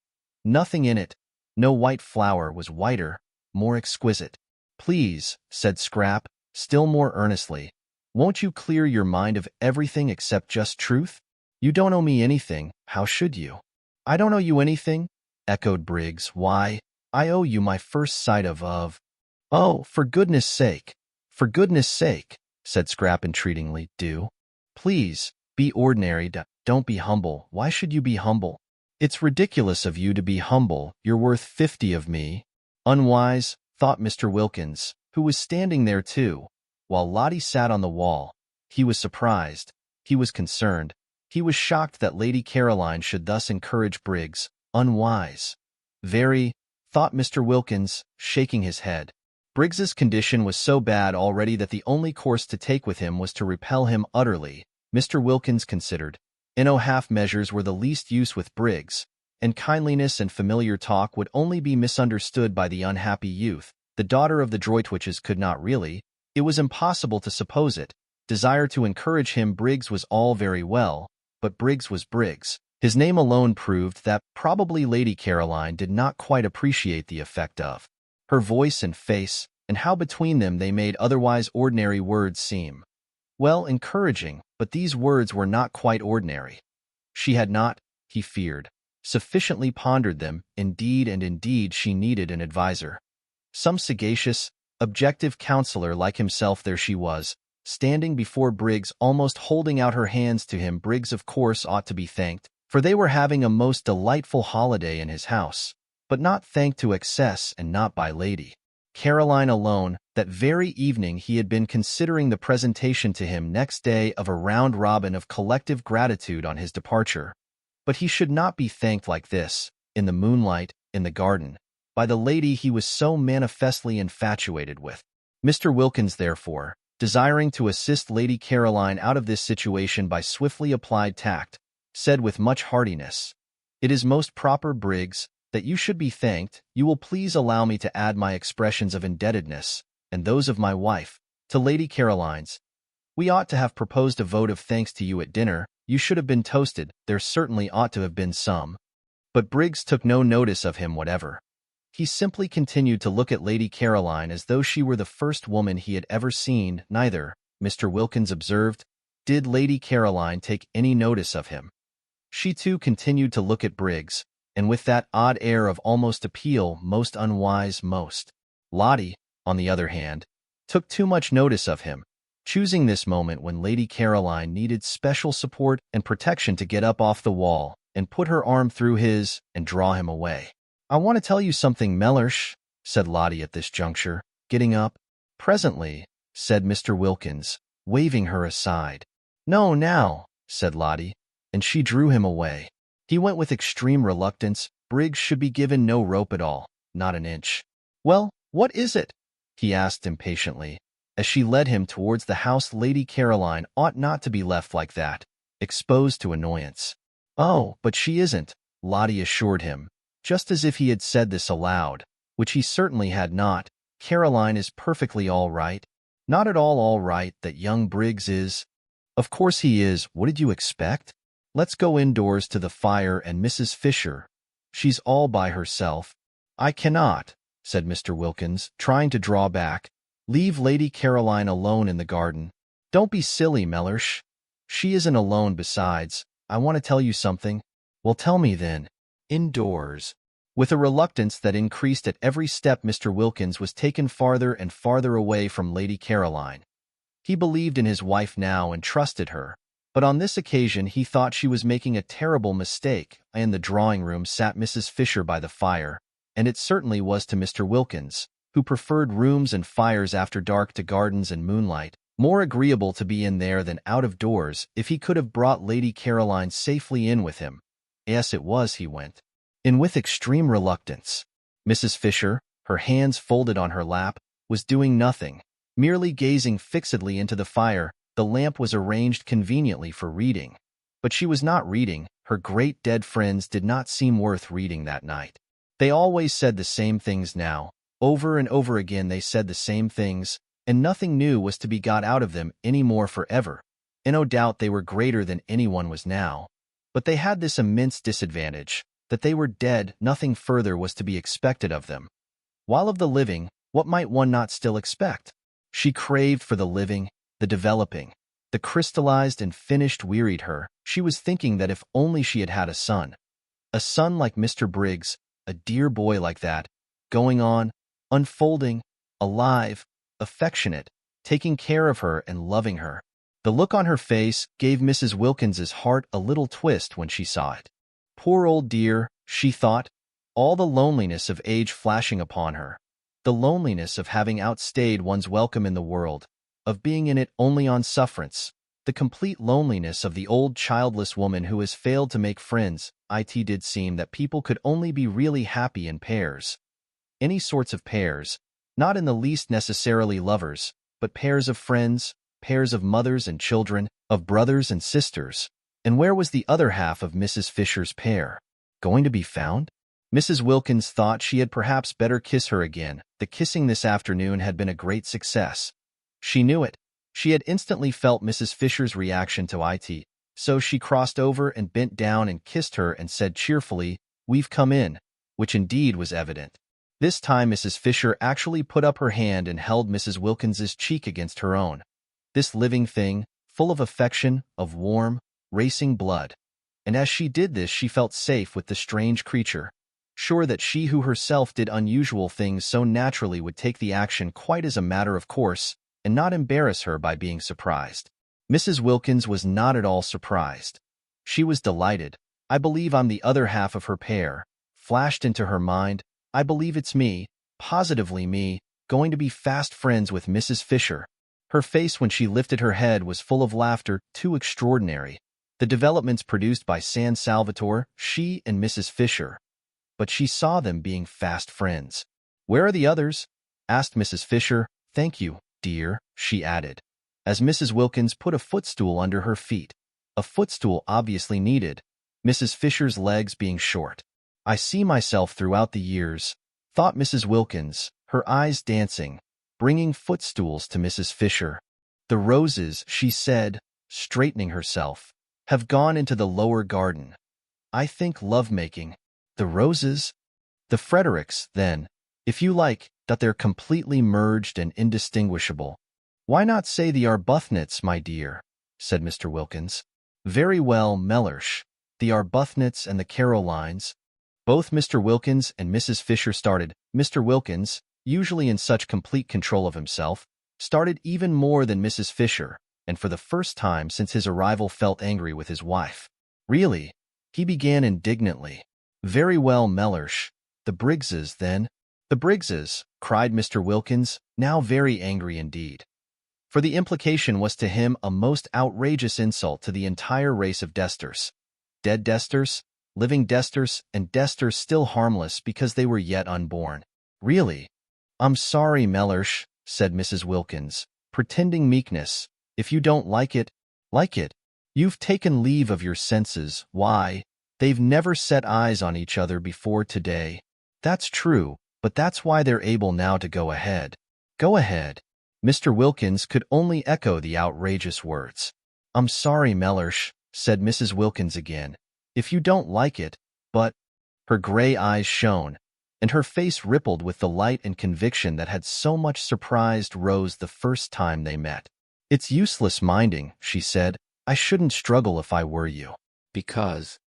Nothing in it, no white flower was whiter, more exquisite." "Please," said Scrap, still more earnestly, "won't you clear your mind of everything except just truth? You don't owe me anything, how should you?" "I don't owe you anything?" echoed Briggs. "Why, I owe you my first sight of. "Oh, for goodness sake, said Scrap entreatingly, "do. Please, be ordinary, don't be humble. Why should you be humble? It's ridiculous of you to be humble. You're worth 50 of me." Unwise, thought Mr. Wilkins, who was standing there too, while Lottie sat on the wall. He was surprised. He was concerned. He was shocked that Lady Caroline should thus encourage Briggs. Unwise. Very, thought Mr. Wilkins, shaking his head. Briggs's condition was so bad already that the only course to take with him was to repel him utterly. Mr. Wilkins considered. Half measures were the least use with Briggs, and kindliness and familiar talk would only be misunderstood by the unhappy youth. The daughter of the Droitwiches could not really, it was impossible to suppose it, desire to encourage him. Briggs was all very well, but Briggs was Briggs. His name alone proved that probably Lady Caroline did not quite appreciate the effect of her voice and face, and how between them they made otherwise ordinary words seem, well, encouraging, but these words were not quite ordinary. She had not, he feared, sufficiently pondered them. Indeed, she needed an adviser. Some sagacious, objective counselor like himself. There she was, standing before Briggs, almost holding out her hands to him. Briggs, of course, ought to be thanked, for they were having a most delightful holiday in his house, but not thanked to excess and not by Lady Caroline alone. That very evening he had been considering the presentation to him next day of a round-robin of collective gratitude on his departure. But he should not be thanked like this, in the moonlight, in the garden, by the lady he was so manifestly infatuated with. Mr. Wilkins, therefore, desiring to assist Lady Caroline out of this situation by swiftly applied tact, said with much heartiness, "It is most proper, Briggs, that you should be thanked. You will please allow me to add my expressions of indebtedness, and those of my wife, to Lady Caroline's. We ought to have proposed a vote of thanks to you at dinner. You should have been toasted. There certainly ought to have been some." But Briggs took no notice of him whatever. He simply continued to look at Lady Caroline as though she were the first woman he had ever seen. Neither, Mr. Wilkins observed, did Lady Caroline take any notice of him. She too continued to look at Briggs, and with that odd air of almost appeal, most unwise, most. Lottie, on the other hand, took too much notice of him, choosing this moment when Lady Caroline needed special support and protection to get up off the wall and put her arm through his and draw him away. "I want to tell you something, Mellersh," said Lottie at this juncture, getting up. "Presently," said Mr. Wilkins, waving her aside. "No, now," said Lottie, and she drew him away. He went with extreme reluctance. Briggs should be given no rope at all, not an inch. "Well, what is it?" he asked impatiently, as she led him towards the house. Lady Caroline ought not to be left like that, exposed to annoyance. "Oh, but she isn't," Lottie assured him, just as if he had said this aloud, which he certainly had not. "Caroline is perfectly all right. Not at all right. That young Briggs is." "Of course he is. What did you expect? Let's go indoors to the fire and Mrs. Fisher. She's all by herself." "I cannot," said Mr. Wilkins, trying to draw back. "Leave Lady Caroline alone in the garden." "Don't be silly, Mellersh. She isn't alone. Besides, I want to tell you something." "Well, tell me then." "Indoors." With a reluctance that increased at every step, Mr. Wilkins was taken farther and farther away from Lady Caroline. He believed in his wife now and trusted her, but on this occasion he thought she was making a terrible mistake. In the drawing-room sat Mrs. Fisher by the fire, and it certainly was to Mr. Wilkins, who preferred rooms and fires after dark to gardens and moonlight, more agreeable to be in there than out of doors. If he could have brought Lady Caroline safely in with him. Yes, it was. He went in with extreme reluctance. Mrs. Fisher, her hands folded on her lap, was doing nothing, merely gazing fixedly into the fire. The lamp was arranged conveniently for reading. But she was not reading. Her great dead friends did not seem worth reading that night. They always said the same things now. Over and over again they said the same things, and nothing new was to be got out of them any more forever. And no doubt they were greater than anyone was now. But they had this immense disadvantage, that they were dead. Nothing further was to be expected of them. While of the living, what might one not still expect? She craved for the living, the developing. The crystallized and finished wearied her. She was thinking that if only she had had a son like Mr. Briggs, a dear boy like that, going on, unfolding, alive, affectionate, taking care of her and loving her. The look on her face gave Mrs. Wilkins's heart a little twist when she saw it. Poor old dear, she thought, all the loneliness of age flashing upon her, the loneliness of having outstayed one's welcome in the world, of being in it only on sufferance, the complete loneliness of the old childless woman who has failed to make friends. It did seem that people could only be really happy in pairs. Any sorts of pairs, not in the least necessarily lovers, but pairs of friends, pairs of mothers and children, of brothers and sisters. And where was the other half of Mrs. Fisher's pair going to be found? Mrs. Wilkins thought she had perhaps better kiss her again. The kissing this afternoon had been a great success. She knew it. She had instantly felt Mrs. Fisher's reaction to it, so she crossed over and bent down and kissed her and said cheerfully, "We've come in," which indeed was evident. This time Mrs. Fisher actually put up her hand and held Mrs. Wilkins's cheek against her own. This living thing, full of affection, of warm, racing blood. And as she did this she felt safe with the strange creature, sure that she who herself did unusual things so naturally would take the action quite as a matter of course, and not embarrass her by being surprised. Mrs. Wilkins was not at all surprised. She was delighted. "I believe I'm the other half of her pair," flashed into her mind. "I believe it's me, positively me, going to be fast friends with Mrs. Fisher." Her face when she lifted her head was full of laughter, too extraordinary. The developments produced by San Salvatore, she and Mrs. Fisher. But she saw them being fast friends. "Where are the others?" asked Mrs. Fisher. "Thank you, dear," she added, as Mrs. Wilkins put a footstool under her feet. A footstool obviously needed, Mrs. Fisher's legs being short. "I see myself throughout the years," thought Mrs. Wilkins, her eyes dancing, bringing footstools to Mrs. Fisher. "The roses," she said, straightening herself, "have gone into the lower garden. I think love-making." "The roses?" The Fredericks, then, if you like, that they're completely merged and indistinguishable. Why not say the Arbuthnot's, my dear? Said Mr. Wilkins. Very well, Mellersh. The Arbuthnot's and the Carolines. Both Mr. Wilkins and Mrs. Fisher started. Mr. Wilkins, usually in such complete control of himself, started even more than Mrs. Fisher, and for the first time since his arrival felt angry with his wife. Really, he began indignantly. Very well, Mellersh. The Briggses, then. The Briggses, cried Mr. Wilkins, now very angry indeed. For the implication was to him a most outrageous insult to the entire race of Desters. Dead Desters, living Desters, and Desters still harmless because they were yet unborn. Really? I'm sorry, Mellersh, said Mrs. Wilkins, pretending meekness. If you don't like it, like it. You've taken leave of your senses. Why, they've never set eyes on each other before today. That's true, but that's why they're able now to go ahead. Go ahead. Mr. Wilkins could only echo the outrageous words. I'm sorry, Mellersh, said Mrs. Wilkins again. If you don't like it, but... Her gray eyes shone, and her face rippled with the light and conviction that had so much surprised Rose the first time they met. It's useless minding, she said. I shouldn't struggle if I were you. Because...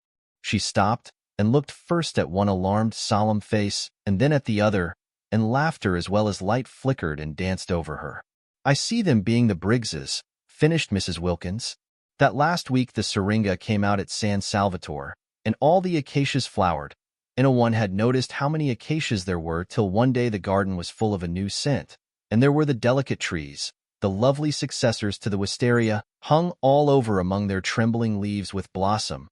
She stopped and looked first at one alarmed, solemn face, and then at the other, and laughter as well as light flickered and danced over her. I see them being the Briggses, finished Mrs. Wilkins. That last week the syringa came out at San Salvatore, and all the acacias flowered, and no one had noticed how many acacias there were till one day the garden was full of a new scent, and there were the delicate trees, the lovely successors to the wisteria, hung all over among their trembling leaves with blossom.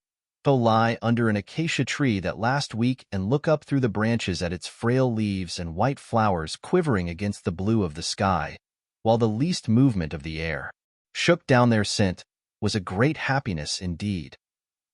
So lie under an acacia tree that last week and look up through the branches at its frail leaves and white flowers quivering against the blue of the sky, while the least movement of the air shook down their scent, was a great happiness indeed.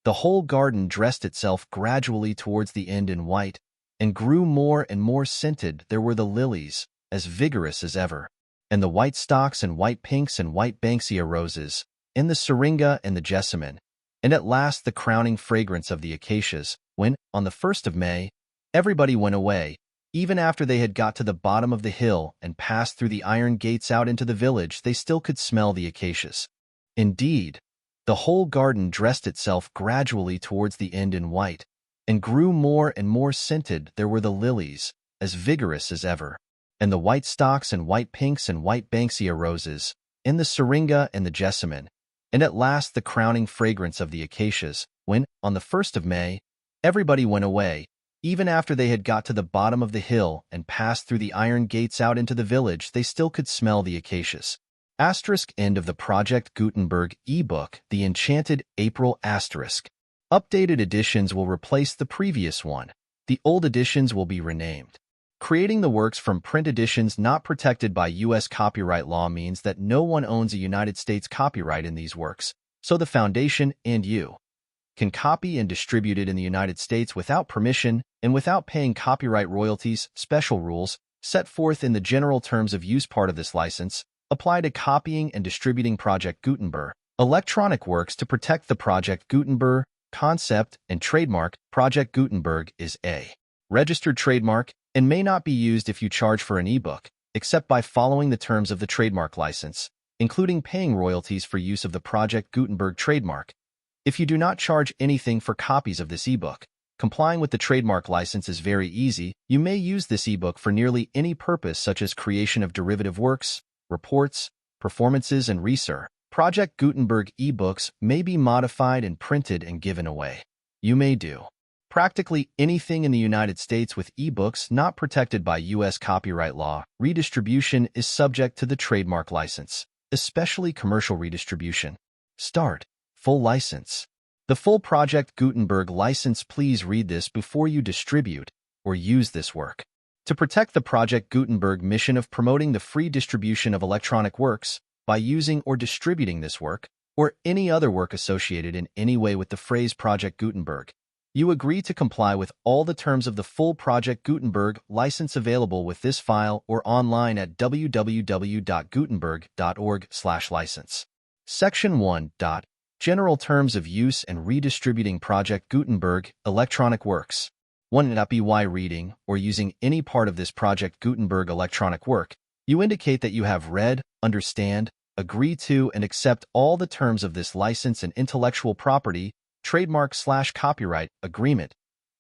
The whole garden dressed itself gradually towards the end in white, and grew more and more scented. There were the lilies, as vigorous as ever, and the white stocks and white pinks and white banksia roses, and the syringa and the jessamine, and at last the crowning fragrance of the acacias, when, on the 1st of May, everybody went away, even after they had got to the bottom of the hill and passed through the iron gates out into the village, they still could smell the acacias. Indeed, the whole garden dressed itself gradually towards the end in white, and grew more and more scented. There were the lilies, as vigorous as ever, and the white stocks and white pinks and white banksia roses, and the syringa and the jessamine, and at last the crowning fragrance of the acacias, when, on the 1st of May, everybody went away, even after they had got to the bottom of the hill and passed through the iron gates out into the village, they still could smell the acacias. End of the Project Gutenberg e-book, The Enchanted, April *. Updated editions will replace the previous one. The old editions will be renamed. Creating the works from print editions not protected by U.S. copyright law means that no one owns a United States copyright in these works, so the Foundation and you can copy and distribute it in the United States without permission and without paying copyright royalties. Special rules, set forth in the general terms of use part of this license, apply to copying and distributing Project Gutenberg electronic works. To protect the Project Gutenberg concept and trademark. Project Gutenberg is a registered trademark and may not be used if you charge for an ebook, except by following the terms of the trademark license, including paying royalties for use of the Project Gutenberg trademark. If you do not charge anything for copies of this ebook, complying with the trademark license is very easy. You may use this ebook for nearly any purpose, such as creation of derivative works, reports, performances, and research. Project Gutenberg ebooks may be modified and printed and given away. You may do practically anything in the United States with ebooks not protected by U.S. copyright law. Redistribution is subject to the trademark license, especially commercial redistribution. Start. Full license. The full Project Gutenberg license. Please read this before you distribute or use this work. To protect the Project Gutenberg mission of promoting the free distribution of electronic works by using or distributing this work or any other work associated in any way with the phrase Project Gutenberg, you agree to comply with all the terms of the full Project Gutenberg license available with this file or online at www.gutenberg.org/license. Section 1. General Terms of Use and Redistributing Project Gutenberg Electronic Works. 1.by reading or using any part of this Project Gutenberg electronic work, you indicate that you have read, understand, agree to, and accept all the terms of this license and intellectual property, trademark/copyright agreement.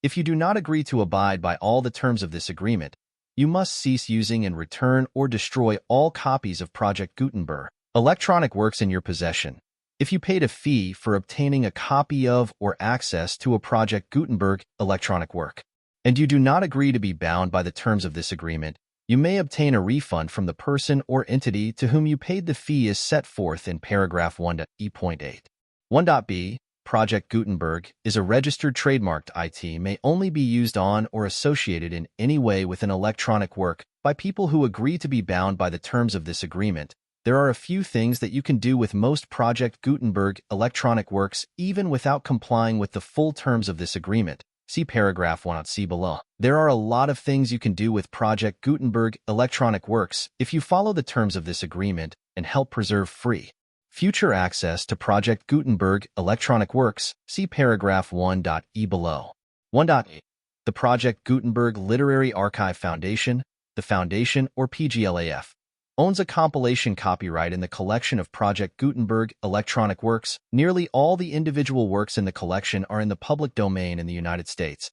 If you do not agree to abide by all the terms of this agreement, you must cease using and return or destroy all copies of Project Gutenberg electronic works in your possession. If you paid a fee for obtaining a copy of or access to a Project Gutenberg electronic work, and you do not agree to be bound by the terms of this agreement, you may obtain a refund from the person or entity to whom you paid the fee as set forth in paragraph 1.e.8. 1.b. Project Gutenberg is a registered trademarked IT may only be used on or associated in any way with an electronic work by people who agree to be bound by the terms of this agreement. There are a few things that you can do with most Project Gutenberg electronic works even without complying with the full terms of this agreement. See paragraph 1.c below. There are a lot of things you can do with Project Gutenberg electronic works if you follow the terms of this agreement and help preserve free future access to Project Gutenberg electronic works. See paragraph 1.e below. 1.a. The Project Gutenberg Literary Archive Foundation, the Foundation or PGLAF, owns a compilation copyright in the collection of Project Gutenberg electronic works. Nearly all the individual works in the collection are in the public domain in the United States.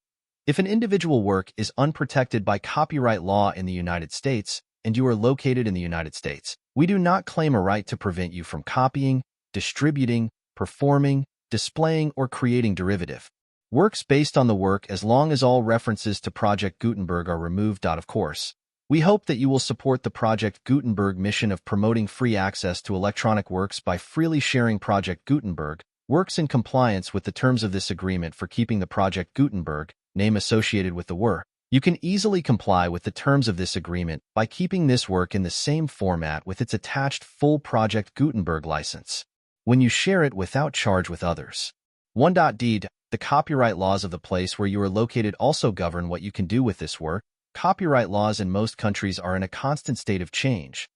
If an individual work is unprotected by copyright law in the United States and you are located in the United States, we do not claim a right to prevent you from copying, distributing, performing, displaying, or creating derivative works based on the work as long as all references to Project Gutenberg are removed. Of course, we hope that you will support the Project Gutenberg mission of promoting free access to electronic works by freely sharing Project Gutenberg works in compliance with the terms of this agreement for keeping the Project Gutenberg name associated with the work. You can easily comply with the terms of this agreement by keeping this work in the same format with its attached full Project Gutenberg license when you share it without charge with others. 1.d. The copyright laws of the place where you are located also govern what you can do with this work. Copyright laws in most countries are in a constant state of change.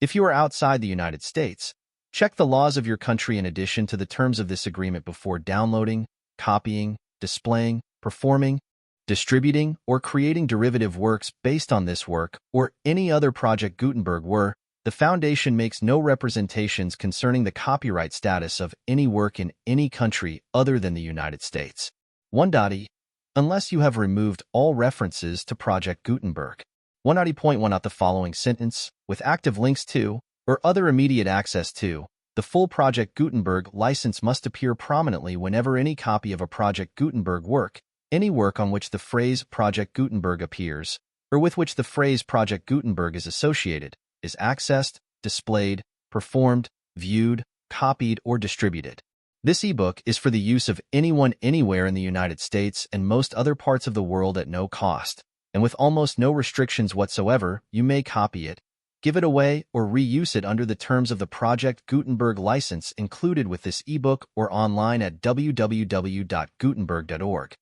If you are outside the United States, check the laws of your country in addition to the terms of this agreement before downloading, copying, displaying, performing, distributing, or creating derivative works based on this work or any other Project Gutenberg work. The Foundation makes no representations concerning the copyright status of any work in any country other than the United States. 1.e. Unless you have removed all references to Project Gutenberg. 1.e.1. The following sentence, with active links to, or other immediate access to, the full Project Gutenberg license must appear prominently whenever any copy of a Project Gutenberg work, any work on which the phrase Project Gutenberg appears, or with which the phrase Project Gutenberg is associated, is accessed, displayed, performed, viewed, copied, or distributed. This ebook is for the use of anyone anywhere in the United States and most other parts of the world at no cost, and with almost no restrictions whatsoever. You may copy it, give it away, or reuse it under the terms of the Project Gutenberg license included with this ebook or online at www.gutenberg.org.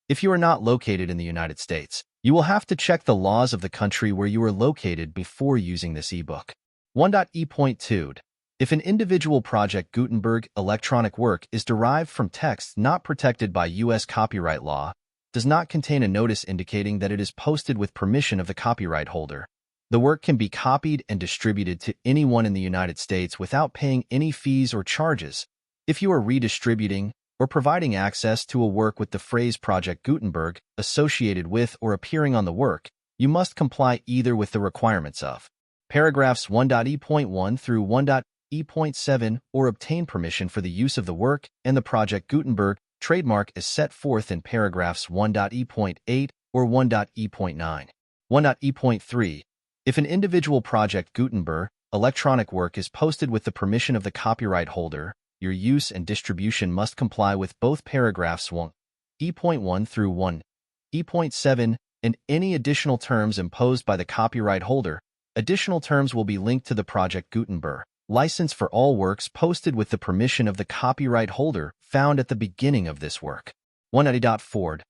If you are not located in the United States, you will have to check the laws of the country where you are located before using this ebook. 1.e.2. If an individual Project Gutenberg electronic work is derived from text not protected by U.S. copyright law, does not contain a notice indicating that it is posted with permission of the copyright holder, the work can be copied and distributed to anyone in the United States without paying any fees or charges. If you are redistributing or providing access to a work with the phrase Project Gutenberg associated with or appearing on the work, you must comply either with the requirements of paragraphs 1.e.1 through 1.e.7 or obtain permission for the use of the work and the Project Gutenberg trademark as set forth in paragraphs 1.e.8 or 1.e.9. 1.e.3. If an individual Project Gutenberg electronic work is posted with the permission of the copyright holder, your use and distribution must comply with both paragraphs 1.e.1 through 1.e.7 and any additional terms imposed by the copyright holder. Additional terms will be linked to the Project Gutenberg license for all works posted with the permission of the copyright holder found at the beginning of this work. 1.e.4.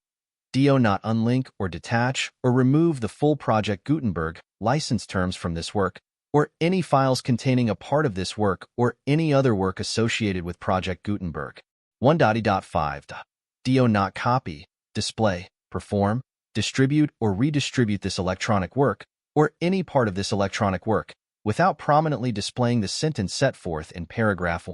Do not unlink or detach or remove the full Project Gutenberg license terms from this work, or any files containing a part of this work or any other work associated with Project Gutenberg. 1.e.5. Do not copy, display, perform, distribute, or redistribute this electronic work, or any part of this electronic work, without prominently displaying the sentence set forth in paragraph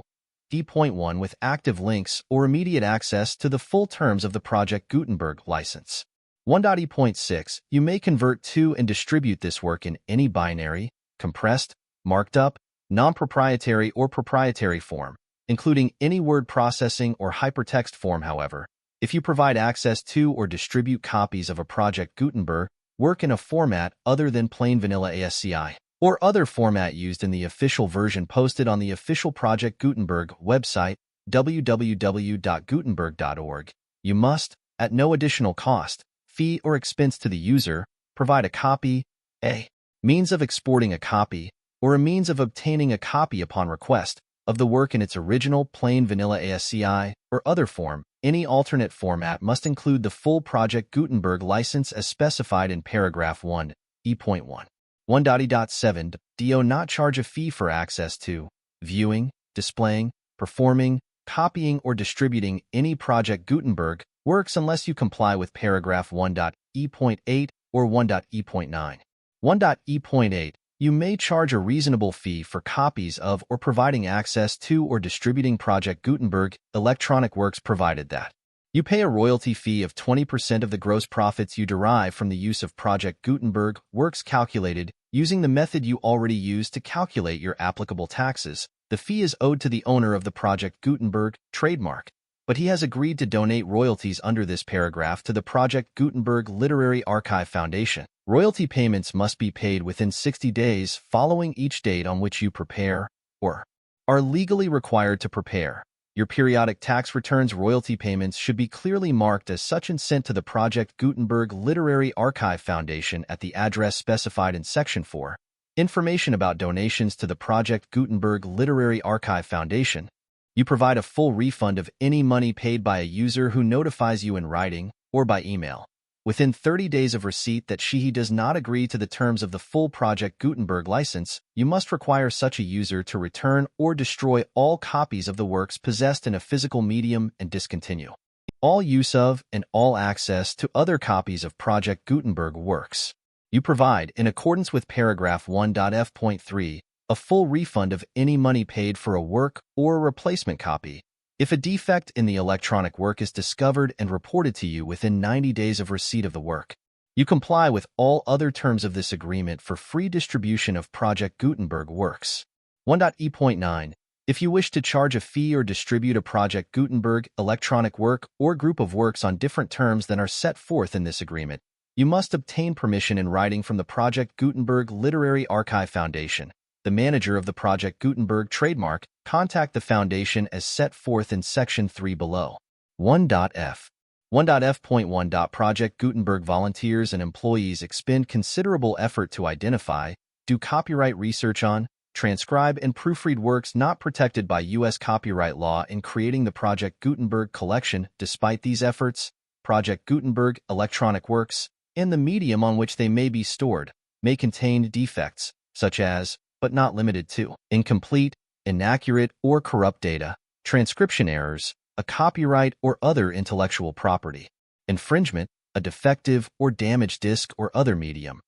D.1 with active links or immediate access to the full terms of the Project Gutenberg license. 1.E.6 You may convert to and distribute this work in any binary, compressed, marked up, non-proprietary or proprietary form, including any word processing or hypertext form. However, if you provide access to or distribute copies of a Project Gutenberg work in a format other than plain vanilla ASCII, or other format used in the official version posted on the official Project Gutenberg website, www.gutenberg.org, you must, at no additional cost, fee, or expense to the user, provide a copy, a means of exporting a copy, or a means of obtaining a copy upon request, of the work in its original plain vanilla ASCII or other form. Any alternate format must include the full Project Gutenberg license as specified in paragraph 1, E.1. 1.E.7 Do not charge a fee for access to, viewing, displaying, performing, copying, or distributing any Project Gutenberg works unless you comply with paragraph 1.E.8 or 1.E.9. 1.E.8 You may charge a reasonable fee for copies of or providing access to or distributing Project Gutenberg electronic works provided that you pay a royalty fee of 20% of the gross profits you derive from the use of Project Gutenberg works calculated using the method you already use to calculate your applicable taxes. The fee is owed to the owner of the Project Gutenberg trademark, but he has agreed to donate royalties under this paragraph to the Project Gutenberg Literary Archive Foundation. Royalty payments must be paid within 60 days following each date on which you prepare, or are legally required to prepare, your periodic tax returns. Royalty payments should be clearly marked as such and sent to the Project Gutenberg Literary Archive Foundation at the address specified in Section 4. Information about donations to the Project Gutenberg Literary Archive Foundation. You provide a full refund of any money paid by a user who notifies you in writing or by email, within 30 days of receipt, that he does not agree to the terms of the full Project Gutenberg license. You must require such a user to return or destroy all copies of the works possessed in a physical medium and discontinue all use of and all access to other copies of Project Gutenberg works. You provide, in accordance with paragraph 1.F.3, a full refund of any money paid for a work or a replacement copy. If a defect in the electronic work is discovered and reported to you within 90 days of receipt of the work, you comply with all other terms of this agreement for free distribution of Project Gutenberg works. 1.E.9 If you wish to charge a fee or distribute a Project Gutenberg electronic work or group of works on different terms than are set forth in this agreement, you must obtain permission in writing from the Project Gutenberg Literary Archive Foundation, the manager of the Project Gutenberg trademark. Contact the foundation as set forth in Section 3 below. 1.F. 1.F.1. Project Gutenberg volunteers and employees expend considerable effort to identify, do copyright research on, transcribe, and proofread works not protected by U.S. copyright law in creating the Project Gutenberg collection. Despite these efforts, Project Gutenberg electronic works, and the medium on which they may be stored, may contain defects, such as, but not limited to, incomplete, inaccurate, or corrupt data, transcription errors, a copyright or other intellectual property infringement, a defective or damaged disk or other medium,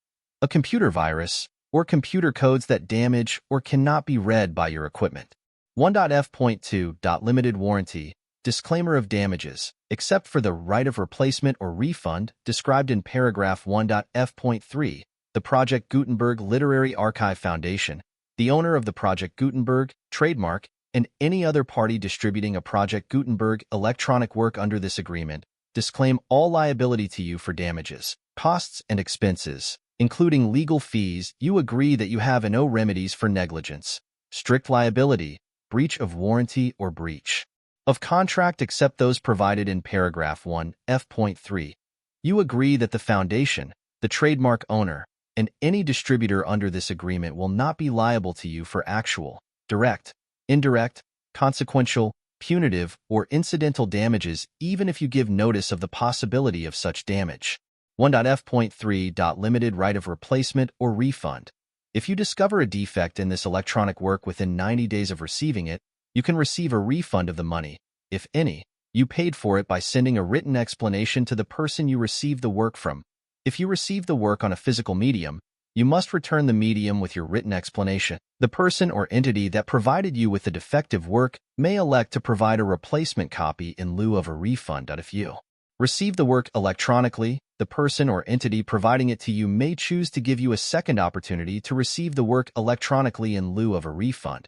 a computer virus, or computer codes that damage or cannot be read by your equipment. 1.F.2. Limited warranty. Disclaimer of damages, except for the right of replacement or refund described in paragraph 1.F.3. The Project Gutenberg Literary Archive Foundation, the owner of the Project Gutenberg trademark, and any other party distributing a Project Gutenberg electronic work under this agreement, disclaim all liability to you for damages, costs, and expenses, including legal fees. You agree that you have no remedies for negligence, strict liability, breach of warranty, or breach of contract except those provided in paragraph 1.F.3. You agree that the foundation, the trademark owner, and any distributor under this agreement will not be liable to you for actual, direct, indirect, consequential, punitive, or incidental damages, even if you give notice of the possibility of such damage. 1.F.3. Limited right of replacement or refund. If you discover a defect in this electronic work within 90 days of receiving it, you can receive a refund of the money, if any, you paid for it by sending a written explanation to the person you received the work from, If you receive the work on a physical medium, you must return the medium with your written explanation. The person or entity that provided you with the defective work may elect to provide a replacement copy in lieu of a refund. If you receive the work electronically, the person or entity providing it to you may choose to give you a second opportunity to receive the work electronically in lieu of a refund.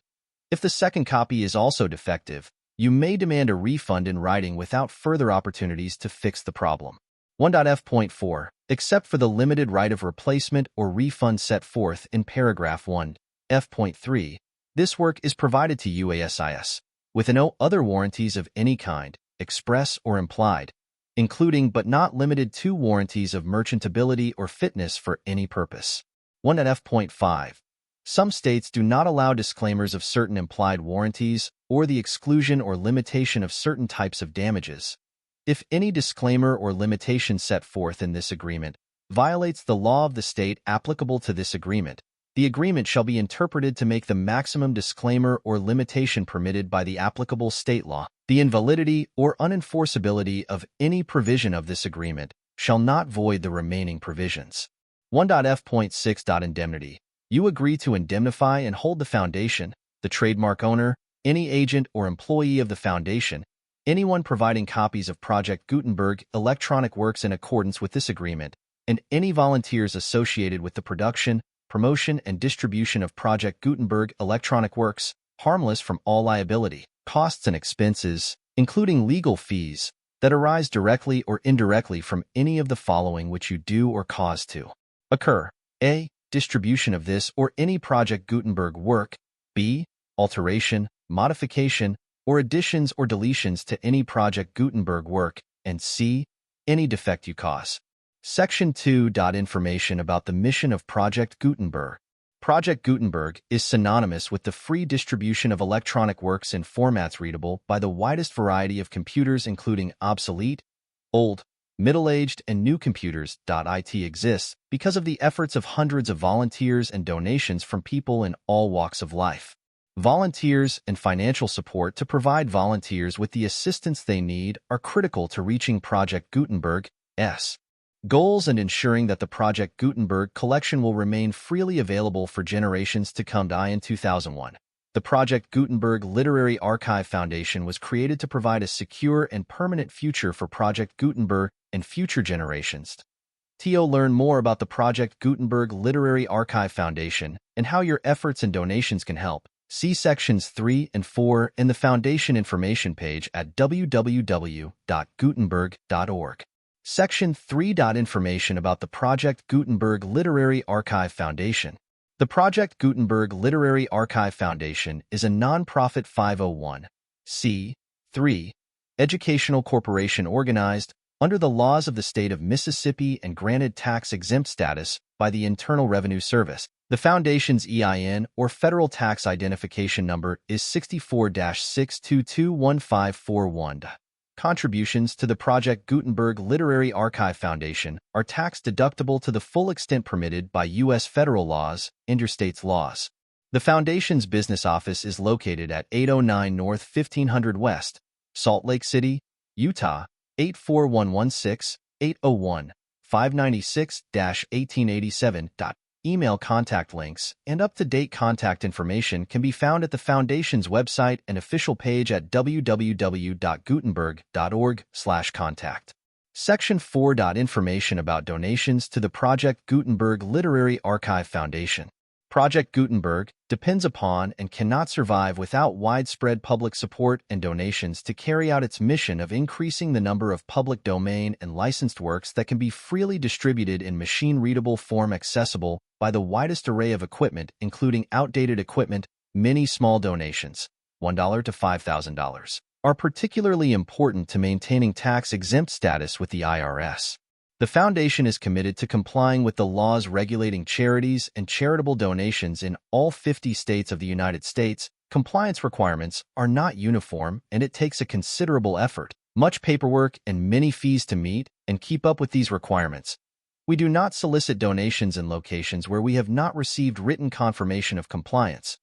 If the second copy is also defective, you may demand a refund in writing without further opportunities to fix the problem. 1.f.4. Except for the limited right of replacement or refund set forth in paragraph 1.f.3, this work is provided to UASIS with no other warranties of any kind, express or implied, including but not limited to warranties of merchantability or fitness for any purpose. 1.f.5. Some states do not allow disclaimers of certain implied warranties or the exclusion or limitation of certain types of damages. If any disclaimer or limitation set forth in this agreement violates the law of the state applicable to this agreement, the agreement shall be interpreted to make the maximum disclaimer or limitation permitted by the applicable state law. The invalidity or unenforceability of any provision of this agreement shall not void the remaining provisions. 1.f.6. Indemnity. You agree to indemnify and hold the foundation, the trademark owner, any agent or employee of the foundation, anyone providing copies of Project Gutenberg electronic works in accordance with this agreement, and any volunteers associated with the production, promotion, and distribution of Project Gutenberg electronic works, harmless from all liability, costs and expenses, including legal fees, that arise directly or indirectly from any of the following which you do or cause to occur. A. Distribution of this or any Project Gutenberg work. B. Alteration, modification, or additions or deletions to any Project Gutenberg work, and C. Any defect you cause. Section 2. Information about the mission of Project Gutenberg. Project Gutenberg is synonymous with the free distribution of electronic works in formats readable by the widest variety of computers, including obsolete, old, middle-aged, and new computers. It exists because of the efforts of hundreds of volunteers and donations from people in all walks of life. Volunteers and financial support to provide volunteers with the assistance they need are critical to reaching Project Gutenberg's goals and ensuring that the Project Gutenberg collection will remain freely available for generations to come. In 2001, the Project Gutenberg Literary Archive Foundation was created to provide a secure and permanent future for Project Gutenberg and future generations. To learn more about the Project Gutenberg Literary Archive Foundation and how your efforts and donations can help, see Sections 3 and 4 in the Foundation information page at www.gutenberg.org. Section 3. Information about the Project Gutenberg Literary Archive Foundation. The Project Gutenberg Literary Archive Foundation is a non-profit 501(c)(3) educational corporation organized under the laws of the state of Mississippi and granted tax-exempt status by the Internal Revenue Service. The Foundation's EIN, or Federal Tax Identification Number, is 64-6221541. Contributions to the Project Gutenberg Literary Archive Foundation are tax-deductible to the full extent permitted by U.S. federal laws and your state's laws. The Foundation's business office is located at 809 North 1500 West, Salt Lake City, Utah, 84116, 801-596-1887. Email contact links and up-to-date contact information can be found at the Foundation's website and official page at www.gutenberg.org/contact. Section 4. Information about donations to the Project Gutenberg Literary Archive Foundation. Project Gutenberg depends upon and cannot survive without widespread public support and donations to carry out its mission of increasing the number of public domain and licensed works that can be freely distributed in machine-readable form accessible by the widest array of equipment, including outdated equipment. Many small donations, $1 to $5,000, are particularly important to maintaining tax-exempt status with the IRS. The Foundation is committed to complying with the laws regulating charities and charitable donations in all 50 states of the United States. Compliance requirements are not uniform, and it takes a considerable effort, much paperwork, and many fees to meet and keep up with these requirements. We do not solicit donations in locations where we have not received written confirmation of compliance.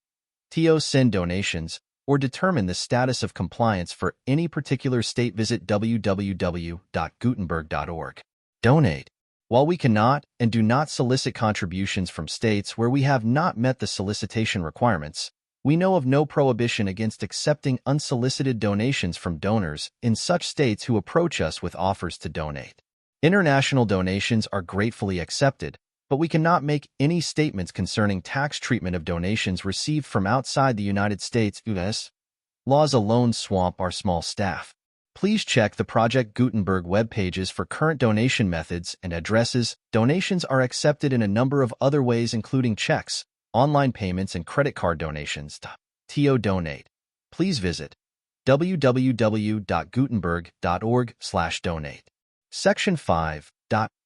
To send donations or determine the status of compliance for any particular state, visit www.gutenberg.org. Donate. While we cannot and do not solicit contributions from states where we have not met the solicitation requirements, we know of no prohibition against accepting unsolicited donations from donors in such states who approach us with offers to donate. International donations are gratefully accepted, but we cannot make any statements concerning tax treatment of donations received from outside the United States. U.S. laws alone swamp our small staff. Please check the Project Gutenberg web pages for current donation methods and addresses. Donations are accepted in a number of other ways, including checks, online payments, and credit card donations. To donate, please visit www.gutenberg.org/donate. Section 5.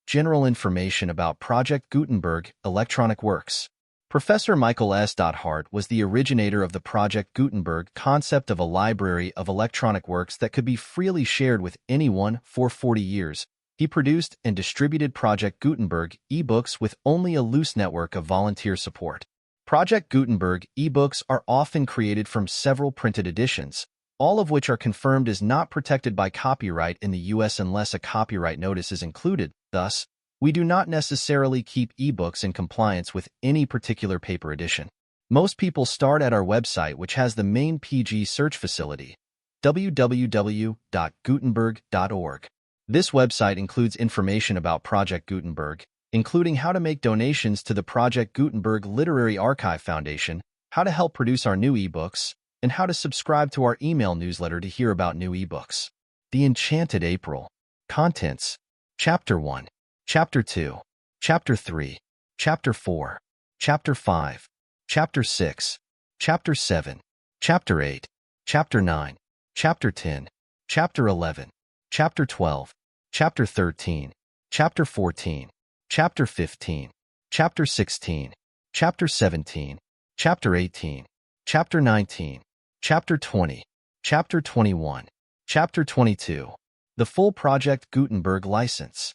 General information about Project Gutenberg Electronic Works. Professor Michael S. Hart was the originator of the Project Gutenberg concept of a library of electronic works that could be freely shared with anyone. For 40 years, he produced and distributed Project Gutenberg ebooks with only a loose network of volunteer support. Project Gutenberg ebooks are often created from several printed editions, all of which are confirmed as not protected by copyright in the U.S. unless a copyright notice is included. Thus, we do not necessarily keep ebooks in compliance with any particular paper edition. Most people start at our website, which has the main PG search facility, www.gutenberg.org. This website includes information about Project Gutenberg, including how to make donations to the Project Gutenberg Literary Archive Foundation, how to help produce our new ebooks, and how to subscribe to our email newsletter to hear about new ebooks. The Enchanted April. Contents: Chapter 1, Chapter 2, Chapter 3, Chapter 4, Chapter 5, Chapter 6, Chapter 7, Chapter 8, Chapter 9, Chapter 10, Chapter 11, Chapter 12, Chapter 13, Chapter 14, Chapter 15, Chapter 16, Chapter 17, Chapter 18, Chapter 19, Chapter 20, Chapter 21, Chapter 22. The full Project Gutenberg license.